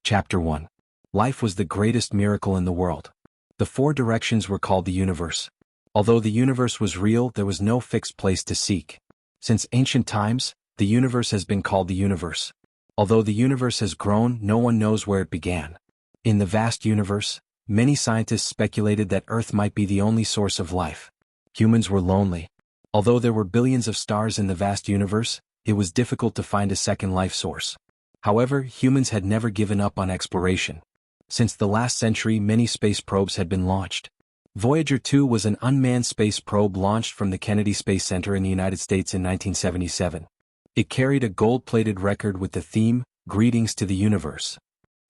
Chapter 1. Life was the greatest miracle in the world. The four directions were called the universe. Although the universe was real, there was no fixed place to seek. Since ancient times, the universe has been called the universe. Although the universe has grown, no one knows where it began. In the vast universe, many scientists speculated that Earth might be the only source of life. Humans were lonely. Although there were billions of stars in the vast universe, it was difficult to find a second life source. However, humans had never given up on exploration. Since the last century, many space probes had been launched. Voyager 2 was an unmanned space probe launched from the Kennedy Space Center in the United States in 1977. It carried a gold-plated record with the theme, "Greetings to the Universe."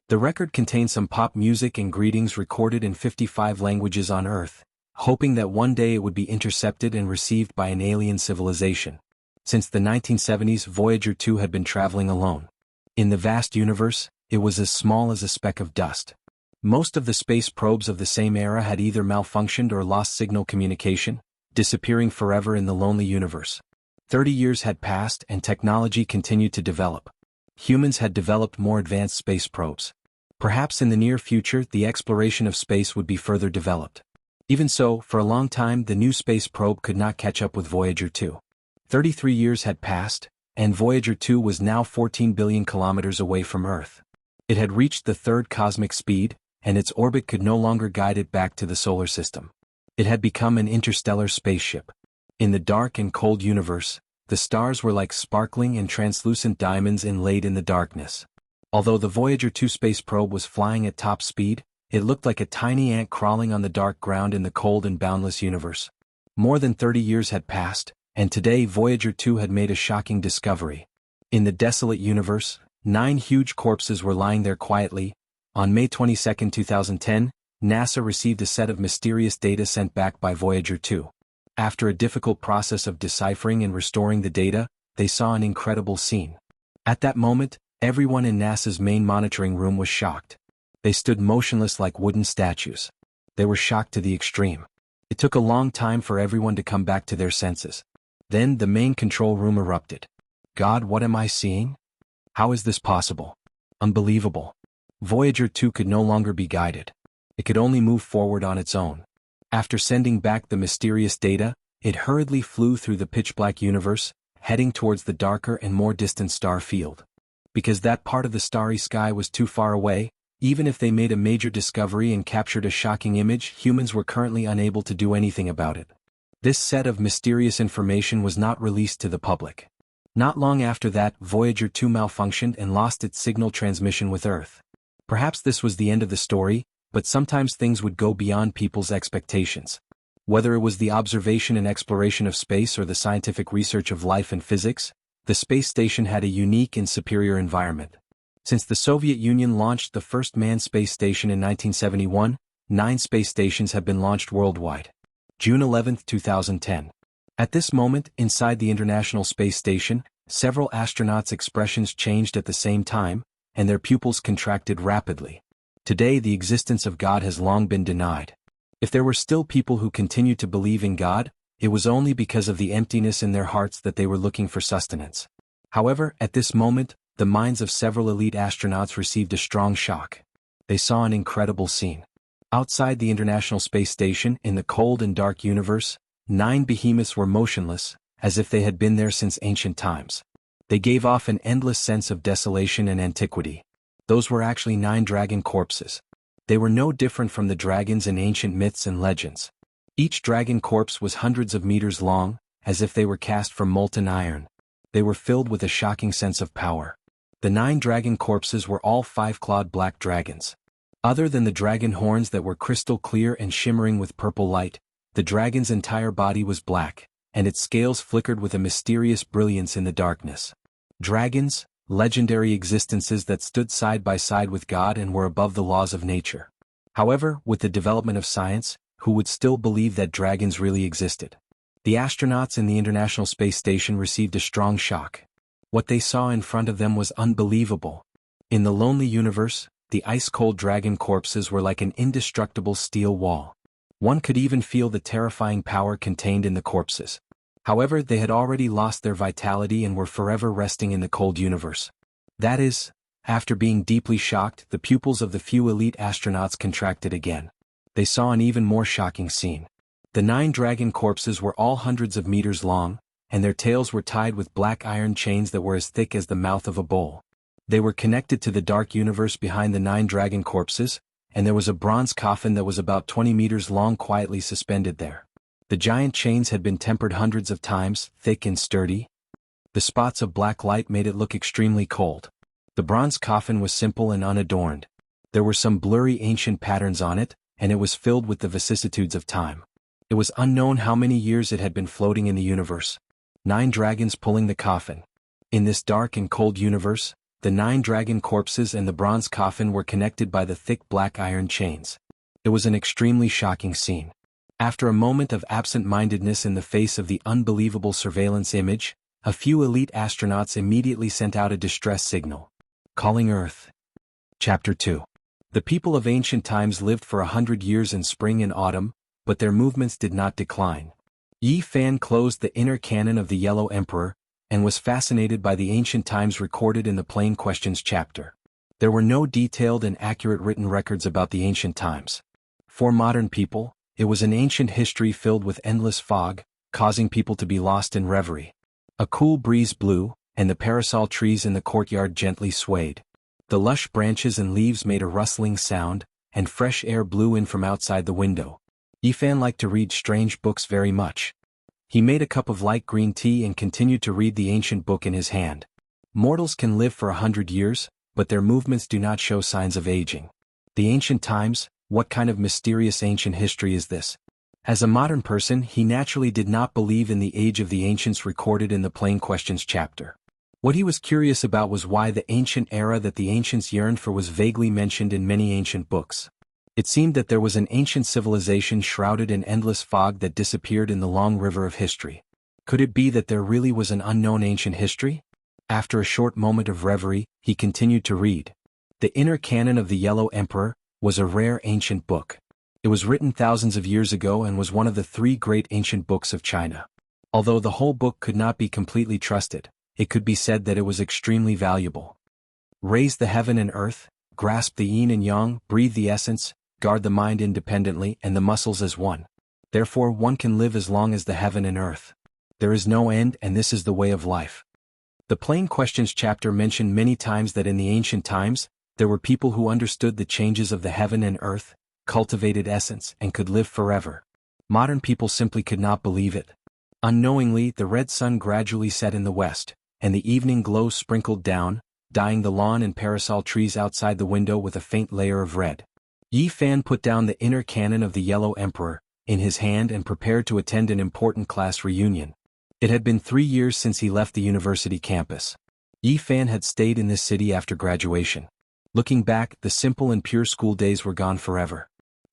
The record contained some pop music and greetings recorded in 55 languages on Earth, hoping that one day it would be intercepted and received by an alien civilization. Since the 1970s, Voyager 2 had been traveling alone. In the vast universe, it was as small as a speck of dust. Most of the space probes of the same era had either malfunctioned or lost signal communication, disappearing forever in the lonely universe. 30 years had passed and technology continued to develop. Humans had developed more advanced space probes. Perhaps in the near future, the exploration of space would be further developed. Even so, for a long time, the new space probe could not catch up with Voyager 2. 33 years had passed, and Voyager 2 was now 14 billion kilometers away from Earth. It had reached the third cosmic speed, and its orbit could no longer guide it back to the solar system. It had become an interstellar spaceship. In the dark and cold universe, the stars were like sparkling and translucent diamonds inlaid in the darkness. Although the Voyager 2 space probe was flying at top speed, it looked like a tiny ant crawling on the dark ground in the cold and boundless universe. More than 30 years had passed, and today Voyager 2 had made a shocking discovery. In the desolate universe, 9 huge corpses were lying there quietly. On May 22, 2010, NASA received a set of mysterious data sent back by Voyager 2. After a difficult process of deciphering and restoring the data, they saw an incredible scene. At that moment, everyone in NASA's main monitoring room was shocked. They stood motionless like wooden statues. They were shocked to the extreme. It took a long time for everyone to come back to their senses. Then the main control room erupted. "God, what am I seeing? How is this possible? Unbelievable." Voyager 2 could no longer be guided. It could only move forward on its own. After sending back the mysterious data, it hurriedly flew through the pitch-black universe, heading towards the darker and more distant star field. Because that part of the starry sky was too far away, even if they made a major discovery and captured a shocking image, humans were currently unable to do anything about it. This set of mysterious information was not released to the public. Not long after that, Voyager 2 malfunctioned and lost its signal transmission with Earth. Perhaps this was the end of the story, but sometimes things would go beyond people's expectations. Whether it was the observation and exploration of space or the scientific research of life and physics, the space station had a unique and superior environment. Since the Soviet Union launched the first manned space station in 1971, 9 space stations have been launched worldwide. June 11, 2010. At this moment, inside the International Space Station, several astronauts' expressions changed at the same time, and their pupils contracted rapidly. Today, the existence of God has long been denied. If there were still people who continued to believe in God, it was only because of the emptiness in their hearts that they were looking for sustenance. However, at this moment, the minds of several elite astronauts received a strong shock. They saw an incredible scene. Outside the International Space Station, in the cold and dark universe, 9 behemoths were motionless, as if they had been there since ancient times. They gave off an endless sense of desolation and antiquity. Those were actually 9 dragon corpses. They were no different from the dragons in ancient myths and legends. Each dragon corpse was hundreds of meters long, as if they were cast from molten iron. They were filled with a shocking sense of power. The 9 dragon corpses were all 5-clawed black dragons. Other than the dragon horns that were crystal clear and shimmering with purple light, the dragon's entire body was black, and its scales flickered with a mysterious brilliance in the darkness. Dragons, legendary existences that stood side by side with God and were above the laws of nature. However, with the development of science, who would still believe that dragons really existed? The astronauts in the International Space Station received a strong shock. What they saw in front of them was unbelievable. In the lonely universe, the ice-cold dragon corpses were like an indestructible steel wall. One could even feel the terrifying power contained in the corpses. However, they had already lost their vitality and were forever resting in the cold universe. That is, After being deeply shocked, the pupils of the few elite astronauts contracted again. They saw an even more shocking scene. The 9 dragon corpses were all hundreds of meters long, and their tails were tied with black iron chains that were as thick as the mouth of a bull. They were connected to the dark universe behind the 9 dragon corpses, and there was a bronze coffin that was about 20 meters long quietly suspended there. The giant chains had been tempered hundreds of times, thick and sturdy. The spots of black light made it look extremely cold. The bronze coffin was simple and unadorned. There were some blurry ancient patterns on it, and it was filled with the vicissitudes of time. It was unknown how many years it had been floating in the universe. 9 dragons pulling the coffin. In this dark and cold universe, the 9 dragon corpses and the bronze coffin were connected by the thick black iron chains. It was an extremely shocking scene. After a moment of absent-mindedness in the face of the unbelievable surveillance image, a few elite astronauts immediately sent out a distress signal. Calling Earth. Chapter 2. The people of ancient times lived for 100 years in spring and autumn, but their movements did not decline. Yi Fan closed the inner canon of the Yellow Emperor, and was fascinated by the ancient times recorded in the Plain Questions chapter. There were no detailed and accurate written records about the ancient times. For modern people, it was an ancient history filled with endless fog, causing people to be lost in reverie. A cool breeze blew, and the parasol trees in the courtyard gently swayed. The lush branches and leaves made a rustling sound, and fresh air blew in from outside the window. Yifan liked to read strange books very much. He made a cup of light green tea and continued to read the ancient book in his hand. Mortals can live for 100 years, but their movements do not show signs of aging. The ancient times, what kind of mysterious ancient history is this? As a modern person, he naturally did not believe in the age of the ancients recorded in the Plain Questions chapter. What he was curious about was why the ancient era that the ancients yearned for was vaguely mentioned in many ancient books. It seemed that there was an ancient civilization shrouded in endless fog that disappeared in the long river of history. Could it be that there really was an unknown ancient history? After a short moment of reverie, he continued to read. The Inner Canon of the Yellow Emperor was a rare ancient book. It was written thousands of years ago and was one of the 3 great ancient books of China. Although the whole book could not be completely trusted, it could be said that it was extremely valuable. Raise the heaven and earth, grasp the yin and yang, breathe the essence, guard the mind independently and the muscles as one. Therefore one can live as long as the heaven and earth. There is no end, and this is the way of life. The Plain Questions chapter mentioned many times that in the ancient times, there were people who understood the changes of the heaven and earth, cultivated essence, and could live forever. Modern people simply could not believe it. Unknowingly, the red sun gradually set in the west, and the evening glow sprinkled down, dyeing the lawn and parasol trees outside the window with a faint layer of red. Yi Fan put down the Inner Canon of the Yellow Emperor in his hand and prepared to attend an important class reunion. It had been 3 years since he left the university campus. Yi Fan had stayed in this city after graduation. Looking back, the simple and pure school days were gone forever.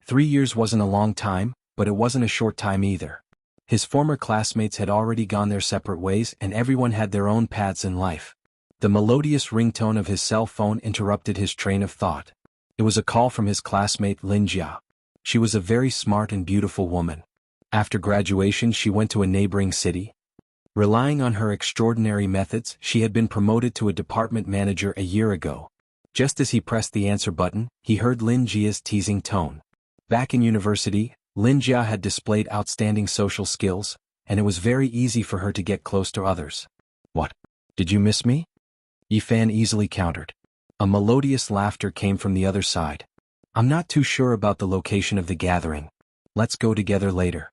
3 years wasn't a long time, but it wasn't a short time either. His former classmates had already gone their separate ways and everyone had their own paths in life. The melodious ringtone of his cell phone interrupted his train of thought. It was a call from his classmate Lin Jia. She was a very smart and beautiful woman. After graduation she went to a neighboring city. Relying on her extraordinary methods, she had been promoted to a department manager a year ago. Just as he pressed the answer button, he heard Lin Jia's teasing tone. Back in university, Lin Jia had displayed outstanding social skills, and it was very easy for her to get close to others. "What? Did you miss me?" Yifan easily countered. A melodious laughter came from the other side. "I'm not too sure about the location of the gathering. Let's go together later."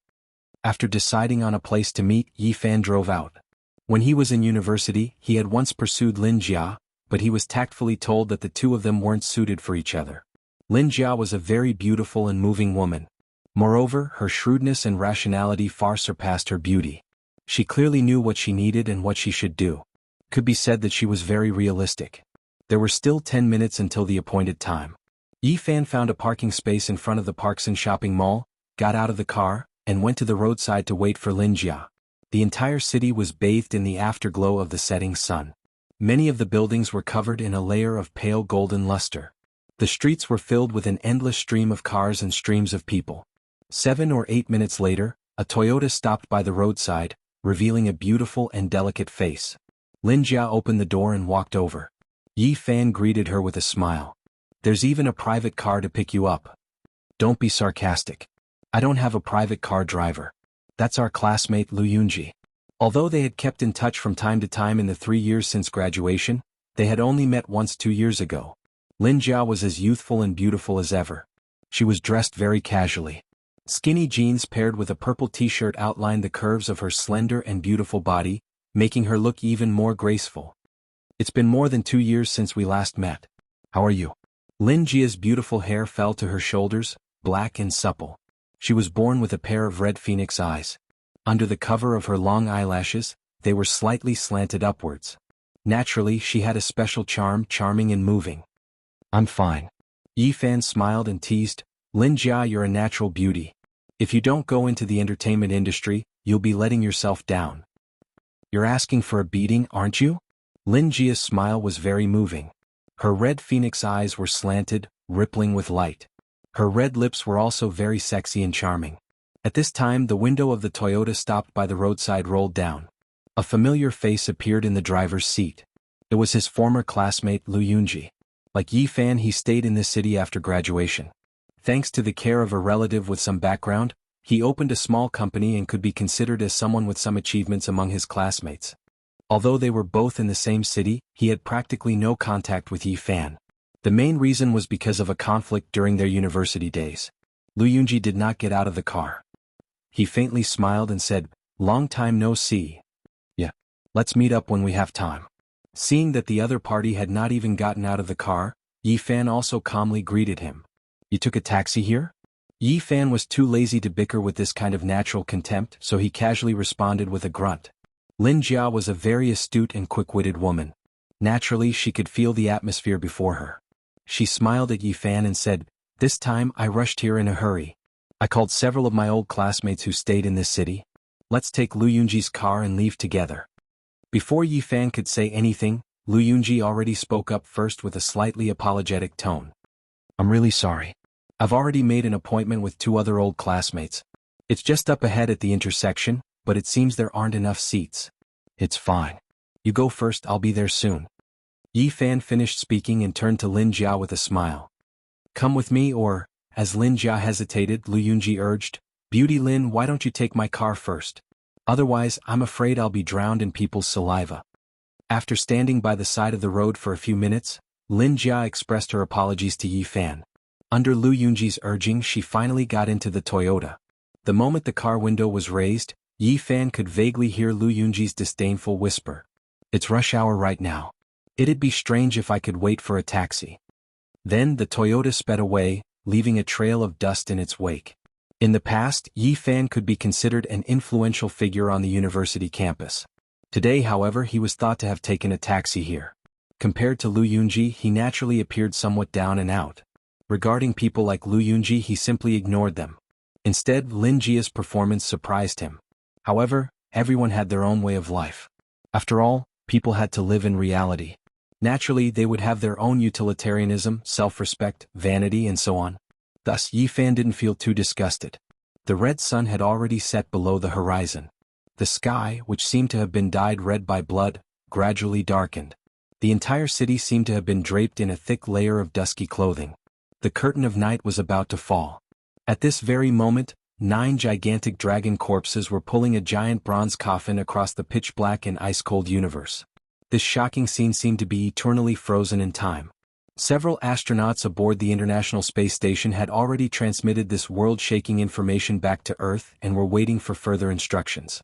After deciding on a place to meet, Yifan drove out. When he was in university, he had once pursued Lin Jia, but he was tactfully told that the two of them weren't suited for each other. Lin Jia was a very beautiful and moving woman. Moreover, her shrewdness and rationality far surpassed her beauty. She clearly knew what she needed and what she should do. Could be said that she was very realistic. There were still 10 minutes until the appointed time. Yifan found a parking space in front of the Parkson shopping mall, got out of the car, and went to the roadside to wait for Lin Jia. The entire city was bathed in the afterglow of the setting sun. Many of the buildings were covered in a layer of pale golden luster. The streets were filled with an endless stream of cars and streams of people. 7 or 8 minutes later, a Toyota stopped by the roadside, revealing a beautiful and delicate face. Lin Jia opened the door and walked over. Yi Fan greeted her with a smile. There's even a private car to pick you up. Don't be sarcastic. I don't have a private car driver. That's our classmate Lu Yunji. Although they had kept in touch from time to time in the 3 years since graduation, they had only met once 2 years ago. Lin Jia was as youthful and beautiful as ever. She was dressed very casually. Skinny jeans paired with a purple t-shirt outlined the curves of her slender and beautiful body, making her look even more graceful. It's been more than 2 years since we last met. How are you? Lin Jia's beautiful hair fell to her shoulders, black and supple. She was born with a pair of red phoenix eyes. Under the cover of her long eyelashes, they were slightly slanted upwards. Naturally, she had a special charm, charming and moving. I'm fine. Yi Fan smiled and teased, Lin Jia, you're a natural beauty. If you don't go into the entertainment industry, you'll be letting yourself down. You're asking for a beating, aren't you? Lin Jia's smile was very moving. Her red phoenix eyes were slanted, rippling with light. Her red lips were also very sexy and charming. At this time, the window of the Toyota stopped by the roadside rolled down. A familiar face appeared in the driver's seat. It was his former classmate Lu Yunji. Like Yi Fan, he stayed in this city after graduation. Thanks to the care of a relative with some background, he opened a small company and could be considered as someone with some achievements among his classmates. Although they were both in the same city, he had practically no contact with Yi Fan. The main reason was because of a conflict during their university days. Lu Yunji did not get out of the car. He faintly smiled and said, long time no see. Yeah. Let's meet up when we have time. Seeing that the other party had not even gotten out of the car, Yi Fan also calmly greeted him. You took a taxi here? Yi Fan was too lazy to bicker with this kind of natural contempt, so he casually responded with a grunt. Lin Jia was a very astute and quick-witted woman. Naturally, she could feel the atmosphere before her. She smiled at Yi Fan and said, this time I rushed here in a hurry. I called several of my old classmates who stayed in this city. Let's take Lu Yunji's car and leave together. Before Yi Fan could say anything, Lu Yunji already spoke up first with a slightly apologetic tone. I'm really sorry. I've already made an appointment with 2 other old classmates. It's just up ahead at the intersection, but it seems there aren't enough seats. It's fine. You go first, I'll be there soon. Yi Fan finished speaking and turned to Lin Jia with a smile. Come with me or, as Lin Jia hesitated, Lu Yunji urged, Beauty Lin, why don't you take my car first? Otherwise, I'm afraid I'll be drowned in people's saliva. After standing by the side of the road for a few minutes, Lin Jia expressed her apologies to Yi Fan. Under Lu Yunji's urging, she finally got into the Toyota. The moment the car window was raised, Yi Fan could vaguely hear Lu Yunji's disdainful whisper. It's rush hour right now. It'd be strange if I could wait for a taxi. Then the Toyota sped away, leaving a trail of dust in its wake. In the past, Yi Fan could be considered an influential figure on the university campus. Today, however, he was thought to have taken a taxi here. Compared to Lu Yunji, he naturally appeared somewhat down and out. Regarding people like Lu Yunji, he simply ignored them. Instead, Lin Jia's performance surprised him. However, everyone had their own way of life. After all, people had to live in reality. Naturally, they would have their own utilitarianism, self-respect, vanity, and so on. Thus, Yi Fan didn't feel too disgusted. The red sun had already set below the horizon. The sky, which seemed to have been dyed red by blood, gradually darkened. The entire city seemed to have been draped in a thick layer of dusky clothing. The curtain of night was about to fall. At this very moment, 9 gigantic dragon corpses were pulling a giant bronze coffin across the pitch-black and ice-cold universe. This shocking scene seemed to be eternally frozen in time. Several astronauts aboard the International Space Station had already transmitted this world-shaking information back to Earth and were waiting for further instructions.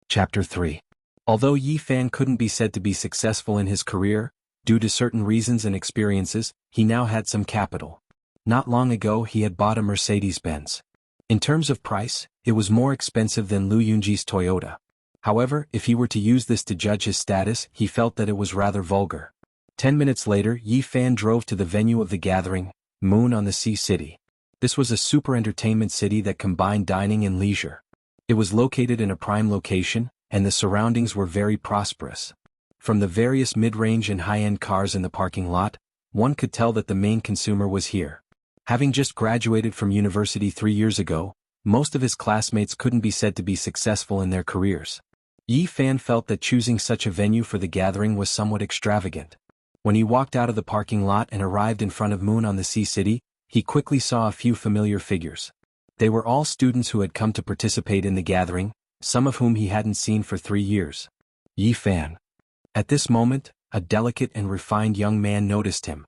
Chapter 3. Although Yi Fan couldn't be said to be successful in his career, due to certain reasons and experiences, he now had some capital. Not long ago he had bought a Mercedes-Benz. In terms of price, it was more expensive than Lu Yunji's Toyota. However, if he were to use this to judge his status, he felt that it was rather vulgar. 10 minutes later, Yi Fan drove to the venue of the gathering, Moon on the Sea City. This was a super entertainment city that combined dining and leisure. It was located in a prime location, and the surroundings were very prosperous. From the various mid-range and high-end cars in the parking lot, one could tell that the main consumer was here. Having just graduated from university 3 years ago, most of his classmates couldn't be said to be successful in their careers. Yi Fan felt that choosing such a venue for the gathering was somewhat extravagant. When he walked out of the parking lot and arrived in front of Moon on the Sea City, he quickly saw a few familiar figures. They were all students who had come to participate in the gathering, some of whom he hadn't seen for 3 years. Yi Fan. At this moment, a delicate and refined young man noticed him.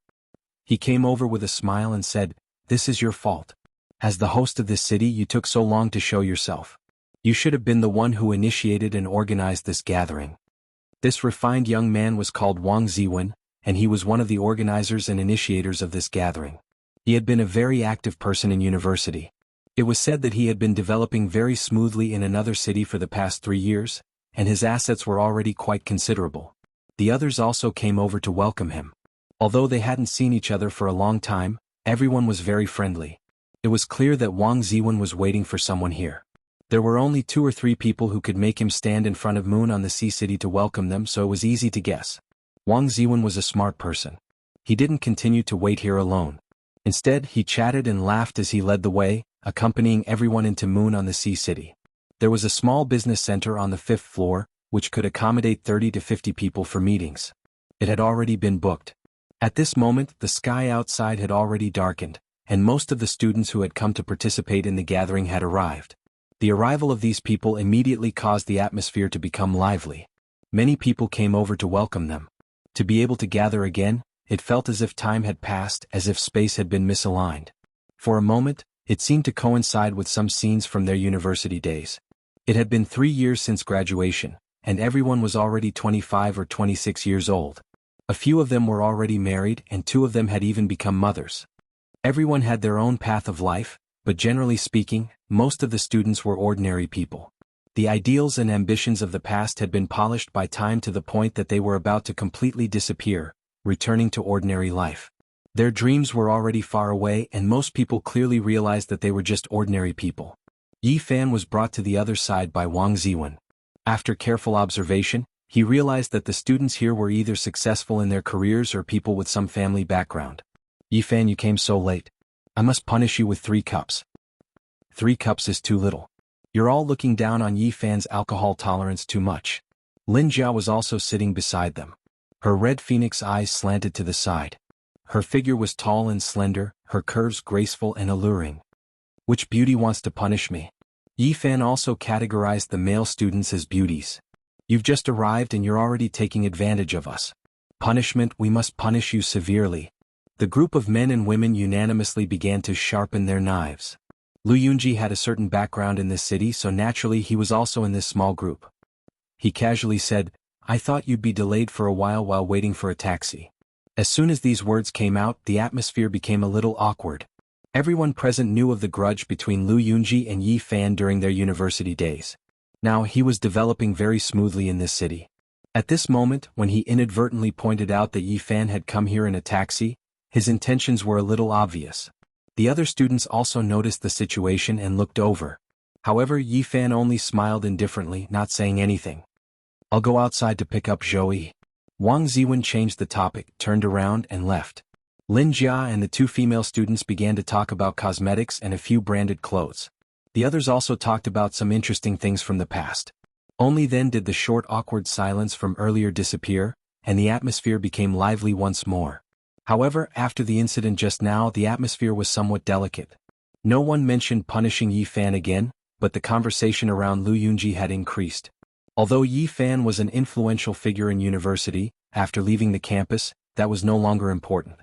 He came over with a smile and said, "This is your fault. As the host of this city, you took so long to show yourself. You should have been the one who initiated and organized this gathering." This refined young man was called Wang Ziwen, and he was one of the organizers and initiators of this gathering. He had been a very active person in university. It was said that he had been developing very smoothly in another city for the past 3 years, and his assets were already quite considerable. The others also came over to welcome him. Although they hadn't seen each other for a long time, everyone was very friendly. It was clear that Wang Ziwen was waiting for someone here. There were only 2 or 3 people who could make him stand in front of Moon on the Sea City to welcome them, so it was easy to guess. Wang Ziwen was a smart person. He didn't continue to wait here alone. Instead, he chatted and laughed as he led the way, accompanying everyone into Moon on the Sea City. There was a small business center on the 5th floor, which could accommodate 30 to 50 people for meetings. It had already been booked. At this moment, the sky outside had already darkened, and most of the students who had come to participate in the gathering had arrived. The arrival of these people immediately caused the atmosphere to become lively. Many people came over to welcome them. To be able to gather again, it felt as if time had passed, as if space had been misaligned. For a moment, it seemed to coincide with some scenes from their university days. It had been 3 years since graduation, and everyone was already 25 or 26 years old. A few of them were already married, and 2 of them had even become mothers. Everyone had their own path of life, but generally speaking, most of the students were ordinary people. The ideals and ambitions of the past had been polished by time to the point that they were about to completely disappear, returning to ordinary life. Their dreams were already far away, and most people clearly realized that they were just ordinary people. Yi Fan was brought to the other side by Wang Ziwen. After careful observation, he realized that the students here were either successful in their careers or people with some family background. "Yi Fan, you came so late. I must punish you with 3 cups. 3 cups is too little. You're all looking down on Yi Fan's alcohol tolerance too much." Lin Jia was also sitting beside them. Her red phoenix eyes slanted to the side. Her figure was tall and slender, her curves graceful and alluring. "Which beauty wants to punish me?" Yi Fan also categorized the male students as beauties. "You've just arrived and you're already taking advantage of us. Punishment, we must punish you severely." The group of men and women unanimously began to sharpen their knives. Lu Yunji had a certain background in this city, so naturally he was also in this small group. He casually said, "I thought you'd be delayed for a while waiting for a taxi." As soon as these words came out, the atmosphere became a little awkward. Everyone present knew of the grudge between Lu Yunji and Yi Fan during their university days. Now he was developing very smoothly in this city. At this moment, when he inadvertently pointed out that Yi Fan had come here in a taxi, his intentions were a little obvious. The other students also noticed the situation and looked over. However, Yi Fan only smiled indifferently, not saying anything. "I'll go outside to pick up Zhou." Wang Ziwen changed the topic, turned around and left. Lin Jia and the 2 female students began to talk about cosmetics and a few branded clothes. The others also talked about some interesting things from the past. Only then did the short awkward silence from earlier disappear, and the atmosphere became lively once more. However, after the incident just now, the atmosphere was somewhat delicate. No one mentioned punishing Yi Fan again, but the conversation around Lu Yunji had increased. Although Yi Fan was an influential figure in university, after leaving the campus, that was no longer important.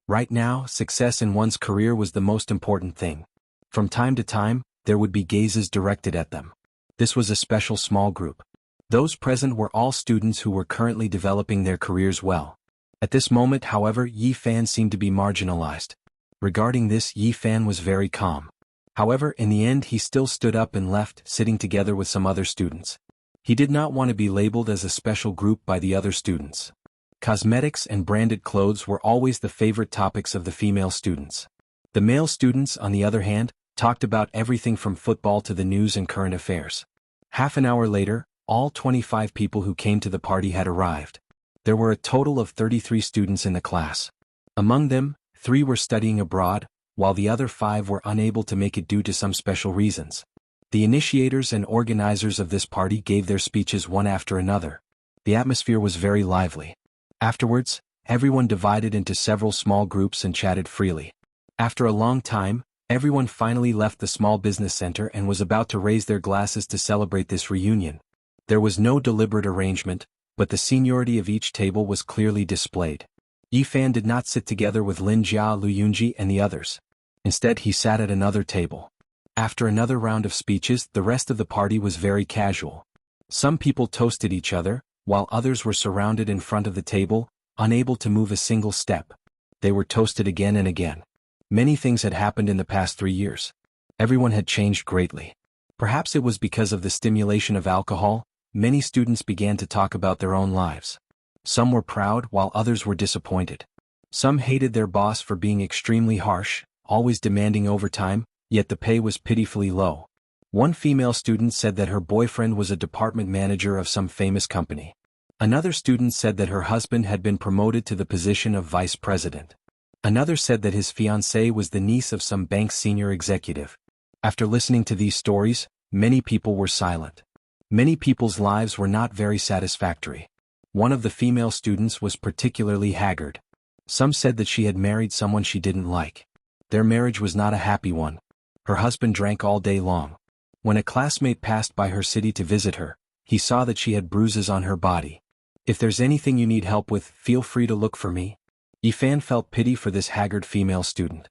Right now, success in one's career was the most important thing. From time to time, there would be gazes directed at them. This was a special small group. Those present were all students who were currently developing their careers well. At this moment, however, Yi Fan seemed to be marginalized. Regarding this, Yi Fan was very calm. However, in the end he still stood up and left, sitting together with some other students. He did not want to be labeled as a special group by the other students. Cosmetics and branded clothes were always the favorite topics of the female students. The male students, on the other hand, talked about everything from football to the news and current affairs. Half an hour later, all 25 people who came to the party had arrived. There were a total of 33 students in the class. Among them, 3 were studying abroad, while the other 5 were unable to make it due to some special reasons. The initiators and organizers of this party gave their speeches one after another. The atmosphere was very lively. Afterwards, everyone divided into several small groups and chatted freely. After a long time, everyone finally left the small business center and was about to raise their glasses to celebrate this reunion. There was no deliberate arrangement, but the seniority of each table was clearly displayed. Yifan did not sit together with Lin Jia, Lu Yunji and the others. Instead he sat at another table. After another round of speeches, the rest of the party was very casual. Some people toasted each other, while others were surrounded in front of the table, unable to move a single step. They were toasted again and again. Many things had happened in the past 3 years. Everyone had changed greatly. Perhaps it was because of the stimulation of alcohol. Many students began to talk about their own lives. Some were proud while others were disappointed. Some hated their boss for being extremely harsh, always demanding overtime, yet the pay was pitifully low. One female student said that her boyfriend was a department manager of some famous company. Another student said that her husband had been promoted to the position of vice president. Another said that his fiancée was the niece of some bank's senior executive. After listening to these stories, many people were silent. Many people's lives were not very satisfactory. One of the female students was particularly haggard. Some said that she had married someone she didn't like. Their marriage was not a happy one. Her husband drank all day long. When a classmate passed by her city to visit her, he saw that she had bruises on her body. If there's anything you need help with, feel free to look for me. Yifan felt pity for this haggard female student.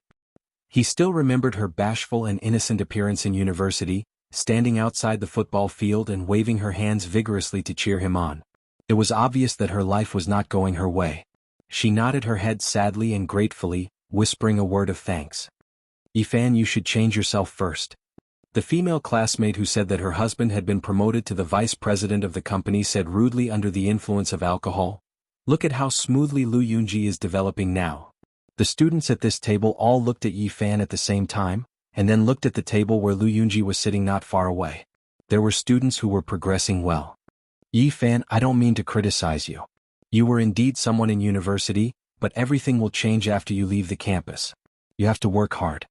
He still remembered her bashful and innocent appearance in university, standing outside the football field and waving her hands vigorously to cheer him on. It was obvious that her life was not going her way. She nodded her head sadly and gratefully, whispering a word of thanks. Yifan, you should change yourself first. The female classmate who said that her husband had been promoted to the vice president of the company said rudely under the influence of alcohol. Look at how smoothly Lu Yunji is developing now. The students at this table all looked at Yifan at the same time, and then looked at the table where Lu Yunji was sitting not far away. There were students who were progressing well. Yifan, I don't mean to criticize you. You were indeed someone in university, but everything will change after you leave the campus. You have to work hard.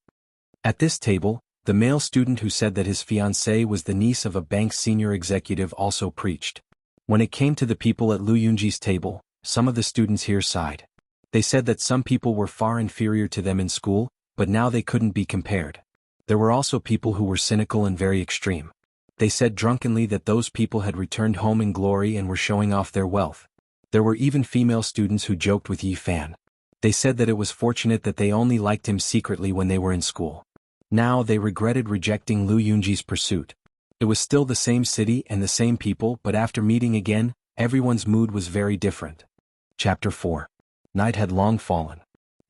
At this table, the male student who said that his fiancée was the niece of a bank's senior executive also preached. When it came to the people at Lu Yunji's table, some of the students here sighed. They said that some people were far inferior to them in school, but now they couldn't be compared. There were also people who were cynical and very extreme. They said drunkenly that those people had returned home in glory and were showing off their wealth. There were even female students who joked with Yifan. They said that it was fortunate that they only liked him secretly when they were in school. Now they regretted rejecting Lu Yunji's pursuit. It was still the same city and the same people, but after meeting again, everyone's mood was very different. Chapter 4. Night had long fallen.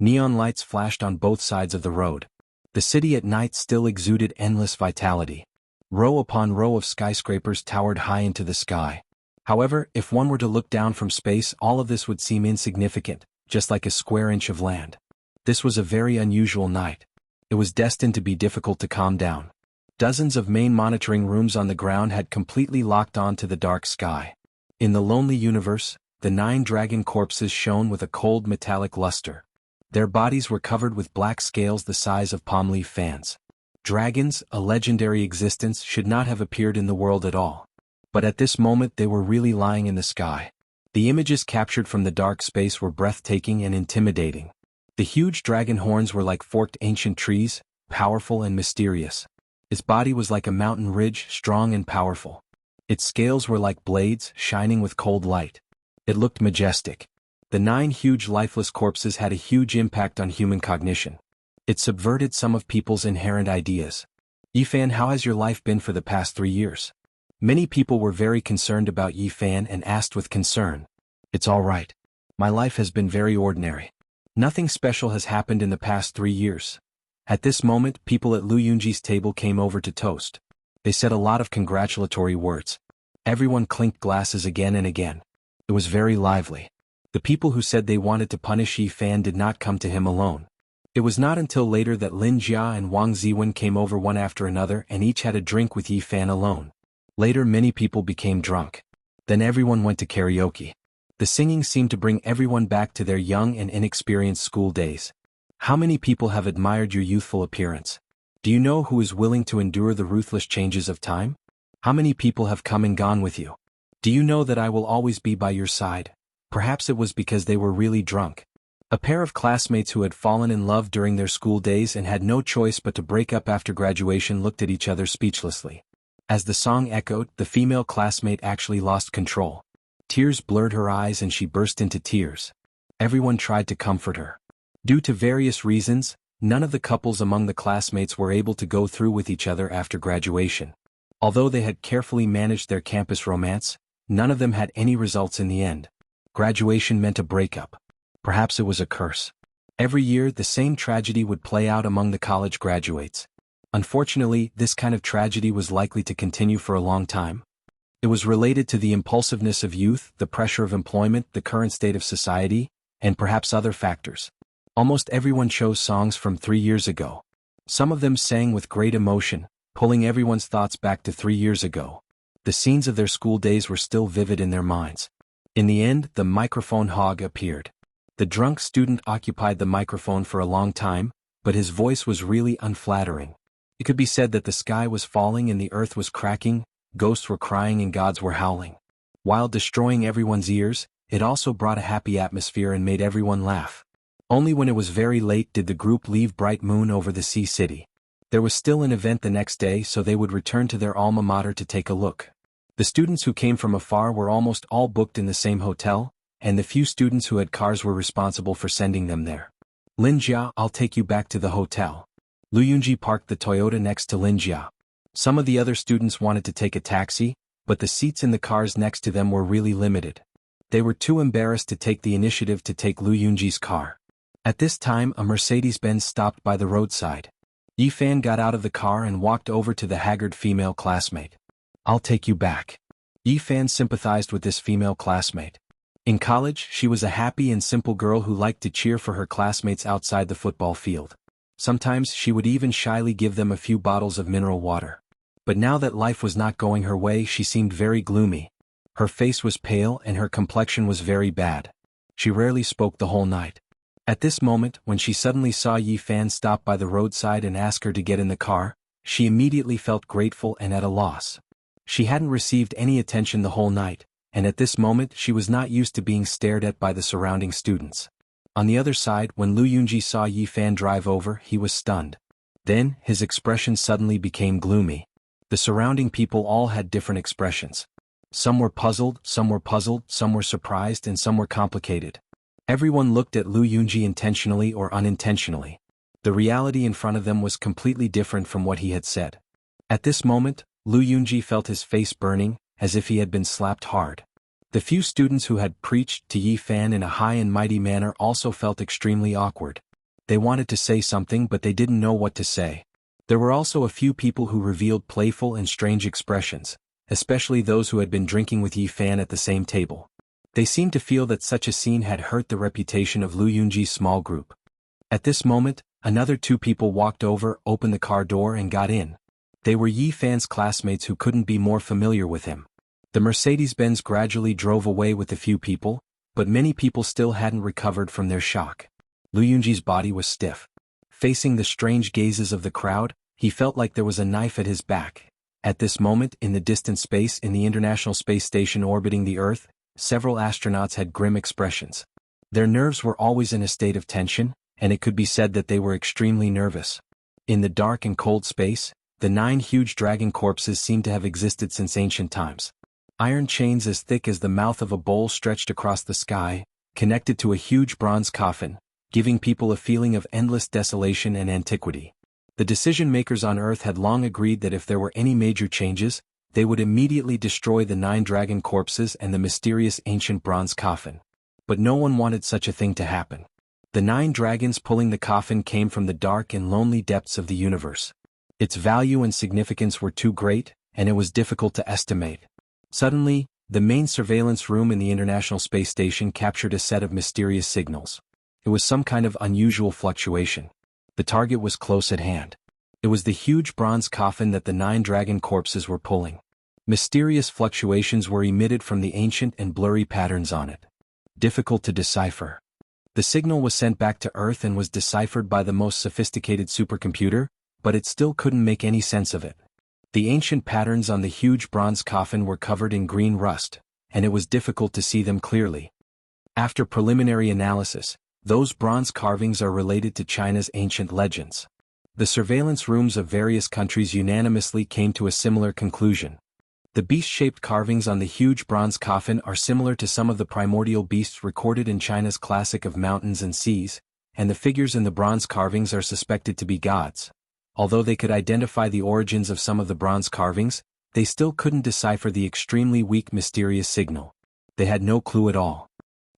Neon lights flashed on both sides of the road. The city at night still exuded endless vitality. Row upon row of skyscrapers towered high into the sky. However, if one were to look down from space, all of this would seem insignificant, just like a square inch of land. This was a very unusual night. It was destined to be difficult to calm down. Dozens of main monitoring rooms on the ground had completely locked on to the dark sky. In the lonely universe, the 9 dragon corpses shone with a cold metallic luster. Their bodies were covered with black scales the size of palm leaf fans. Dragons, a legendary existence, should not have appeared in the world at all. But at this moment they were really lying in the sky. The images captured from the dark space were breathtaking and intimidating. The huge dragon horns were like forked ancient trees, powerful and mysterious. Its body was like a mountain ridge, strong and powerful. Its scales were like blades, shining with cold light. It looked majestic. The 9 huge lifeless corpses had a huge impact on human cognition. It subverted some of people's inherent ideas. Yifan, how has your life been for the past 3 years? Many people were very concerned about Yifan and asked with concern. It's all right. My life has been very ordinary. Nothing special has happened in the past 3 years. At this moment, people at Lu Yunji's table came over to toast. They said a lot of congratulatory words. Everyone clinked glasses again and again. It was very lively. The people who said they wanted to punish Yifan did not come to him alone. It was not until later that Lin Jia and Wang Ziwen came over one after another and each had a drink with Yifan alone. Later many people became drunk. Then everyone went to karaoke. The singing seemed to bring everyone back to their young and inexperienced school days. How many people have admired your youthful appearance? Do you know who is willing to endure the ruthless changes of time? How many people have come and gone with you? Do you know that I will always be by your side? Perhaps it was because they were really drunk. A pair of classmates who had fallen in love during their school days and had no choice but to break up after graduation looked at each other speechlessly. As the song echoed, the female classmate actually lost control. Tears blurred her eyes and she burst into tears. Everyone tried to comfort her. Due to various reasons, none of the couples among the classmates were able to go through with each other after graduation. Although they had carefully managed their campus romance, none of them had any results in the end. Graduation meant a breakup. Perhaps it was a curse. Every year, the same tragedy would play out among the college graduates. Unfortunately, this kind of tragedy was likely to continue for a long time. It was related to the impulsiveness of youth, the pressure of employment, the current state of society, and perhaps other factors. Almost everyone chose songs from 3 years ago. Some of them sang with great emotion, pulling everyone's thoughts back to 3 years ago. The scenes of their school days were still vivid in their minds. In the end, the microphone hog appeared. The drunk student occupied the microphone for a long time, but his voice was really unflattering. It could be said that the sky was falling and the earth was cracking, ghosts were crying and gods were howling. While destroying everyone's ears, it also brought a happy atmosphere and made everyone laugh. Only when it was very late did the group leave Bright Moon over the sea city. There was still an event the next day, so they would return to their alma mater to take a look. The students who came from afar were almost all booked in the same hotel, and the few students who had cars were responsible for sending them there. Linjia, I'll take you back to the hotel. Lu Yunji parked the Toyota next to Linjia. Some of the other students wanted to take a taxi, but the seats in the cars next to them were really limited. They were too embarrassed to take the initiative to take Lu Yunji's car. At this time, a Mercedes-Benz stopped by the roadside. Yifan got out of the car and walked over to the haggard female classmate. I'll take you back. Yifan sympathized with this female classmate. In college, she was a happy and simple girl who liked to cheer for her classmates outside the football field. Sometimes she would even shyly give them a few bottles of mineral water. But now that life was not going her way, she seemed very gloomy. Her face was pale and her complexion was very bad. She rarely spoke the whole night. At this moment, when she suddenly saw Yifan stop by the roadside and ask her to get in the car, she immediately felt grateful and at a loss. She hadn't received any attention the whole night, and at this moment she was not used to being stared at by the surrounding students. On the other side, when Lu Yunji saw Yifan drive over, he was stunned. Then, his expression suddenly became gloomy. The surrounding people all had different expressions. Some were puzzled, some were surprised, and some were complicated. Everyone looked at Lu Yunji intentionally or unintentionally. The reality in front of them was completely different from what he had said. At this moment, Lu Yunji felt his face burning, as if he had been slapped hard. The few students who had preached to Yifan in a high and mighty manner also felt extremely awkward. They wanted to say something but they didn't know what to say. There were also a few people who revealed playful and strange expressions, especially those who had been drinking with Yifan at the same table. They seemed to feel that such a scene had hurt the reputation of Lu Yunji's small group. At this moment, another 2 people walked over, opened the car door and got in. They were Yifan's classmates who couldn't be more familiar with him. The Mercedes-Benz gradually drove away with a few people, but many people still hadn't recovered from their shock. Lu Yunji's body was stiff. Facing the strange gazes of the crowd, he felt like there was a knife at his back. At this moment, in the distant space in the International Space Station orbiting the Earth, several astronauts had grim expressions. Their nerves were always in a state of tension, and it could be said that they were extremely nervous. In the dark and cold space, the 9 huge dragon corpses seemed to have existed since ancient times. Iron chains as thick as the mouth of a bowl stretched across the sky, connected to a huge bronze coffin, giving people a feeling of endless desolation and antiquity. The decision-makers on Earth had long agreed that if there were any major changes, they would immediately destroy the 9 dragon corpses and the mysterious ancient bronze coffin. But no one wanted such a thing to happen. The 9 dragons pulling the coffin came from the dark and lonely depths of the universe. Its value and significance were too great, and it was difficult to estimate. Suddenly, the main surveillance room in the International Space Station captured a set of mysterious signals. It was some kind of unusual fluctuation. The target was close at hand. It was the huge bronze coffin that the 9 dragon corpses were pulling. Mysterious fluctuations were emitted from the ancient and blurry patterns on it. Difficult to decipher. The signal was sent back to Earth and was deciphered by the most sophisticated supercomputer, but it still couldn't make any sense of it. The ancient patterns on the huge bronze coffin were covered in green rust, and it was difficult to see them clearly. After preliminary analysis, those bronze carvings are related to China's ancient legends. The surveillance rooms of various countries unanimously came to a similar conclusion. The beast-shaped carvings on the huge bronze coffin are similar to some of the primordial beasts recorded in China's classic of mountains and seas, and the figures in the bronze carvings are suspected to be gods. Although they could identify the origins of some of the bronze carvings, they still couldn't decipher the extremely weak mysterious signal. They had no clue at all.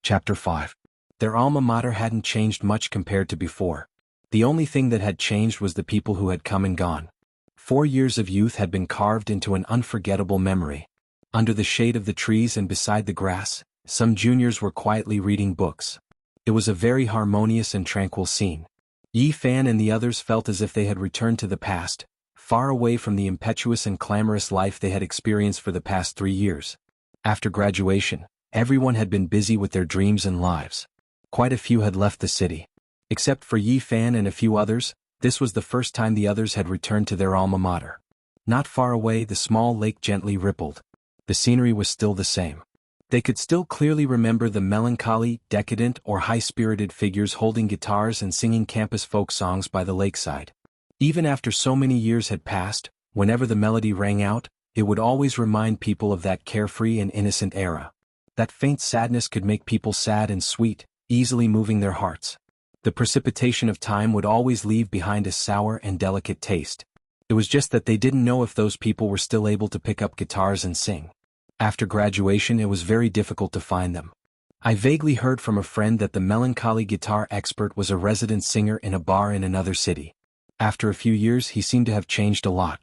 Chapter 5. Their alma mater hadn't changed much compared to before. The only thing that had changed was the people who had come and gone. 4 years of youth had been carved into an unforgettable memory. Under the shade of the trees and beside the grass, some juniors were quietly reading books. It was a very harmonious and tranquil scene. Yi Fan and the others felt as if they had returned to the past, far away from the impetuous and clamorous life they had experienced for the past 3 years. After graduation, everyone had been busy with their dreams and lives. Quite a few had left the city. Except for Yi Fan and a few others, this was the first time the others had returned to their alma mater. Not far away, the small lake gently rippled. The scenery was still the same. They could still clearly remember the melancholy, decadent, or high-spirited figures holding guitars and singing campus folk songs by the lakeside. Even after so many years had passed, whenever the melody rang out, it would always remind people of that carefree and innocent era. That faint sadness could make people sad and sweet, easily moving their hearts. The precipitation of time would always leave behind a sour and delicate taste. It was just that they didn't know if those people were still able to pick up guitars and sing. After graduation, it was very difficult to find them. I vaguely heard from a friend that the melancholy guitar expert was a resident singer in a bar in another city. After a few years, he seemed to have changed a lot.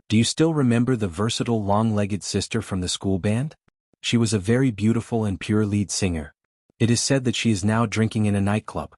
Do you still remember the versatile long-legged sister from the school band? She was a very beautiful and pure lead singer. It is said that she is now drinking in a nightclub.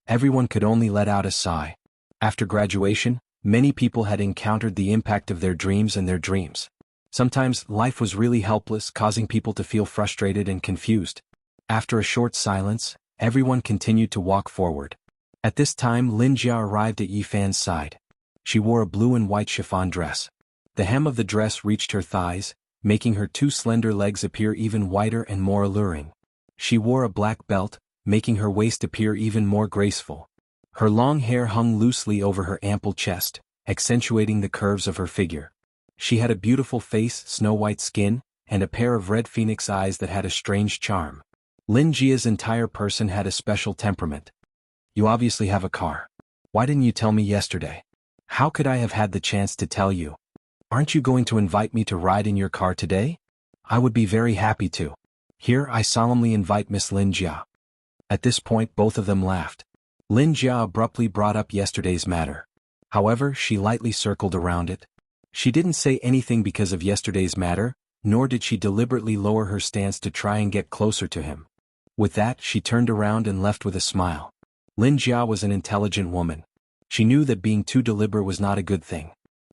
Everyone could only let out a sigh. After graduation, many people had encountered the impact of their dreams and their dreams. Sometimes, life was really helpless, causing people to feel frustrated and confused. After a short silence, everyone continued to walk forward. At this time, Lin Jia arrived at Yi Fan's side. She wore a blue and white chiffon dress. The hem of the dress reached her thighs, making her 2 slender legs appear even whiter and more alluring. She wore a black belt, making her waist appear even more graceful. Her long hair hung loosely over her ample chest, accentuating the curves of her figure. She had a beautiful face, snow-white skin, and a pair of red phoenix eyes that had a strange charm. Lin Jia's entire person had a special temperament. You obviously have a car. Why didn't you tell me yesterday? How could I have had the chance to tell you? Aren't you going to invite me to ride in your car today? I would be very happy to. Here I solemnly invite Miss Lin Jia. At this point both of them laughed. Lin Jia abruptly brought up yesterday's matter. However, she lightly circled around it. She didn't say anything because of yesterday's matter, nor did she deliberately lower her stance to try and get closer to him. With that, she turned around and left with a smile. Lin Jia was an intelligent woman. She knew that being too deliberate was not a good thing.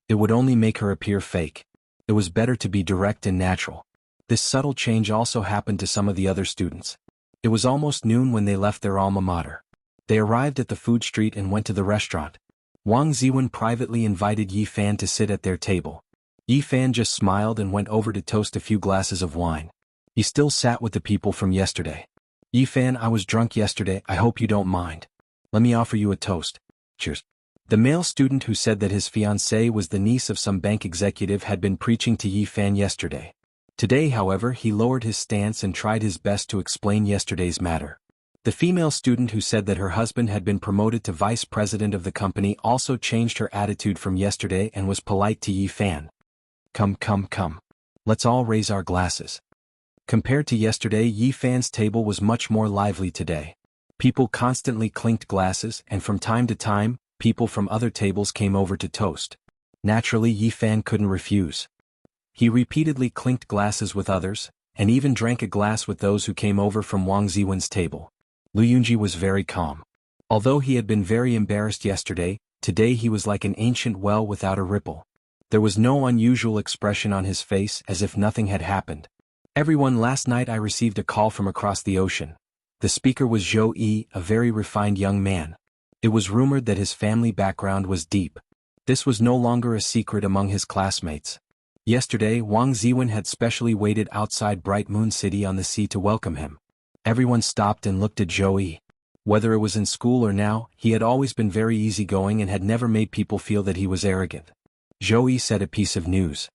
It would only make her appear fake. It was better to be direct and natural. This subtle change also happened to some of the other students. It was almost noon when they left their alma mater. They arrived at the food street and went to the restaurant. Wang Ziwen privately invited Yi Fan to sit at their table. Yi Fan just smiled and went over to toast a few glasses of wine. He still sat with the people from yesterday. Yi Fan, I was drunk yesterday, I hope you don't mind. Let me offer you a toast. Cheers. The male student who said that his fiancée was the niece of some bank executive had been preaching to Yi Fan yesterday. Today, however, he lowered his stance and tried his best to explain yesterday's matter. The female student who said that her husband had been promoted to vice president of the company also changed her attitude from yesterday and was polite to Yi Fan. Come. Let's all raise our glasses. Compared to yesterday, Yi Fan's table was much more lively today. People constantly clinked glasses, and from time to time, people from other tables came over to toast. Naturally, Yi Fan couldn't refuse. He repeatedly clinked glasses with others, and even drank a glass with those who came over from Wang Ziwen's table. Lu Yunji was very calm. Although he had been very embarrassed yesterday, today he was like an ancient well without a ripple. There was no unusual expression on his face, as if nothing had happened. Everyone, last night I received a call from across the ocean. The speaker was Zhou Yi, a very refined young man. It was rumored that his family background was deep. This was no longer a secret among his classmates. Yesterday, Wang Ziwen had specially waited outside Bright Moon City on the sea to welcome him. Everyone stopped and looked at Zhou Yi. Whether it was in school or now, he had always been very easygoing and had never made people feel that he was arrogant. Zhou Yi said a piece of news.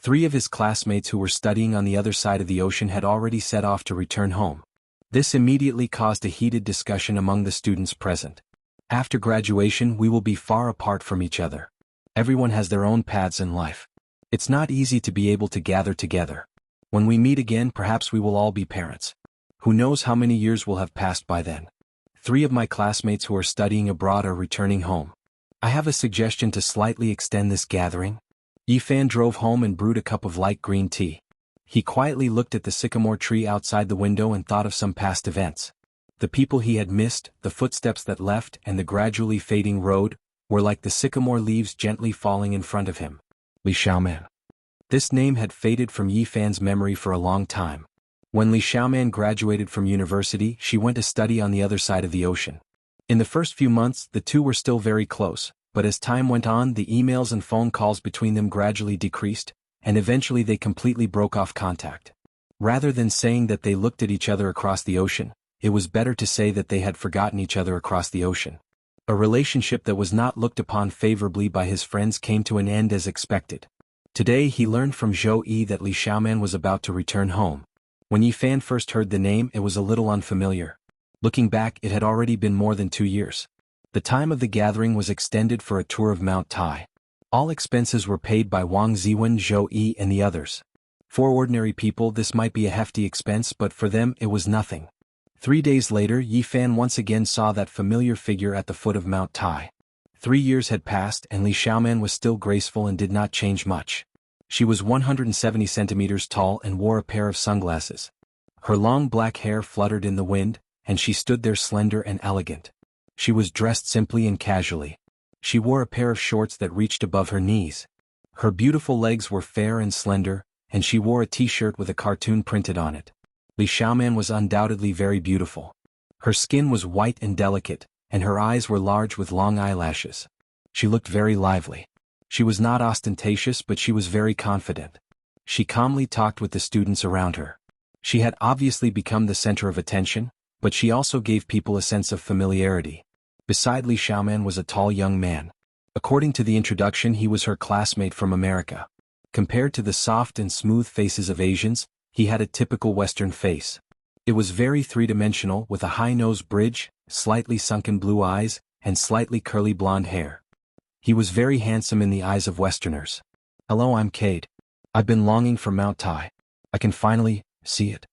3 of his classmates who were studying on the other side of the ocean had already set off to return home. This immediately caused a heated discussion among the students present. After graduation, we will be far apart from each other. Everyone has their own paths in life. It's not easy to be able to gather together. When we meet again, perhaps we will all be parents. Who knows how many years will have passed by then. 3 of my classmates who are studying abroad are returning home. I have a suggestion to slightly extend this gathering. Yifan drove home and brewed a cup of light green tea. He quietly looked at the sycamore tree outside the window and thought of some past events. The people he had missed, the footsteps that left, and the gradually fading road, were like the sycamore leaves gently falling in front of him. Li Xiaoman. This name had faded from Yifan's memory for a long time. When Li Xiaoman graduated from university, she went to study on the other side of the ocean. In the first few months, the two were still very close, but as time went on, the emails and phone calls between them gradually decreased, and eventually they completely broke off contact. Rather than saying that they looked at each other across the ocean, it was better to say that they had forgotten each other across the ocean. A relationship that was not looked upon favorably by his friends came to an end as expected. Today he learned from Zhou Yi that Li Xiaoman was about to return home. When Yifan first heard the name, it was a little unfamiliar. Looking back, it had already been more than 2 years. The time of the gathering was extended for a tour of Mount Tai. All expenses were paid by Wang Ziwen, Zhou Yi, and the others. For ordinary people, this might be a hefty expense, but for them it was nothing. 3 days later, Yifan once again saw that familiar figure at the foot of Mount Tai. 3 years had passed and Li Xiaoman was still graceful and did not change much. She was 170 centimeters tall and wore a pair of sunglasses. Her long black hair fluttered in the wind, and she stood there slender and elegant. She was dressed simply and casually. She wore a pair of shorts that reached above her knees. Her beautiful legs were fair and slender, and she wore a t-shirt with a cartoon printed on it. Li Xiaoman was undoubtedly very beautiful. Her skin was white and delicate, and her eyes were large with long eyelashes. She looked very lively. She was not ostentatious, but she was very confident. She calmly talked with the students around her. She had obviously become the center of attention, but she also gave people a sense of familiarity. Beside Li Xiaoman was a tall young man. According to the introduction, he was her classmate from America. Compared to the soft and smooth faces of Asians, he had a typical Western face. It was very three-dimensional, with a high nose bridge, slightly sunken blue eyes, and slightly curly blonde hair. He was very handsome in the eyes of Westerners. "Hello, I'm Cade. I've been longing for Mount Tai. I can finally see it."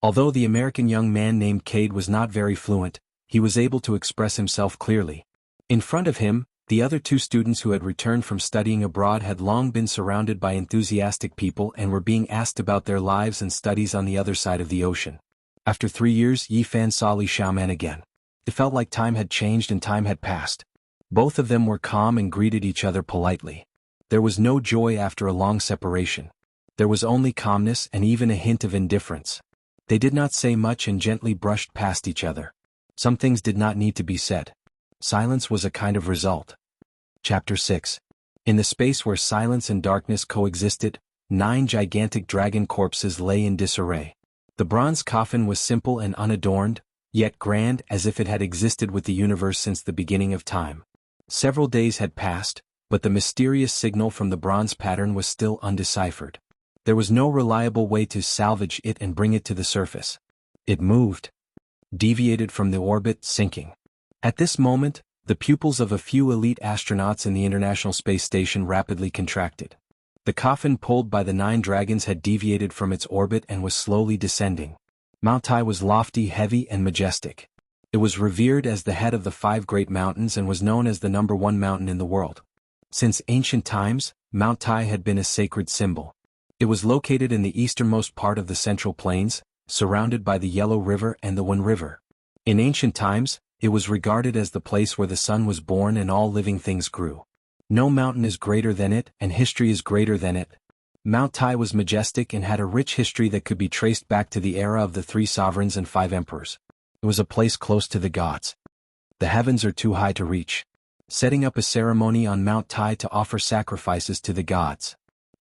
Although the American young man named Cade was not very fluent, he was able to express himself clearly. In front of him, the other 2 students who had returned from studying abroad had long been surrounded by enthusiastic people and were being asked about their lives and studies on the other side of the ocean. After 3 years, Yifan saw Li Xiaoman again. It felt like time had changed and time had passed. Both of them were calm and greeted each other politely. There was no joy after a long separation. There was only calmness and even a hint of indifference. They did not say much and gently brushed past each other. Some things did not need to be said. Silence was a kind of result. Chapter 6. In the space where silence and darkness coexisted, 9 gigantic dragon corpses lay in disarray. The bronze coffin was simple and unadorned, yet grand as if it had existed with the universe since the beginning of time. Several days had passed, but the mysterious signal from the bronze pattern was still undeciphered. There was no reliable way to salvage it and bring it to the surface. It moved, deviated from the orbit, sinking. At this moment, the pupils of a few elite astronauts in the International Space Station rapidly contracted. The coffin pulled by the 9 dragons had deviated from its orbit and was slowly descending. Mount Tai was lofty, heavy, and majestic. It was revered as the head of the 5 great mountains and was known as the #1 mountain in the world. Since ancient times, Mount Tai had been a sacred symbol. It was located in the easternmost part of the Central Plains, surrounded by the Yellow River and the Wen River. In ancient times, it was regarded as the place where the sun was born and all living things grew. No mountain is greater than it, and history is greater than it. Mount Tai was majestic and had a rich history that could be traced back to the era of the 3 sovereigns and 5 emperors. It was a place close to the gods. The heavens are too high to reach. Setting up a ceremony on Mount Tai to offer sacrifices to the gods.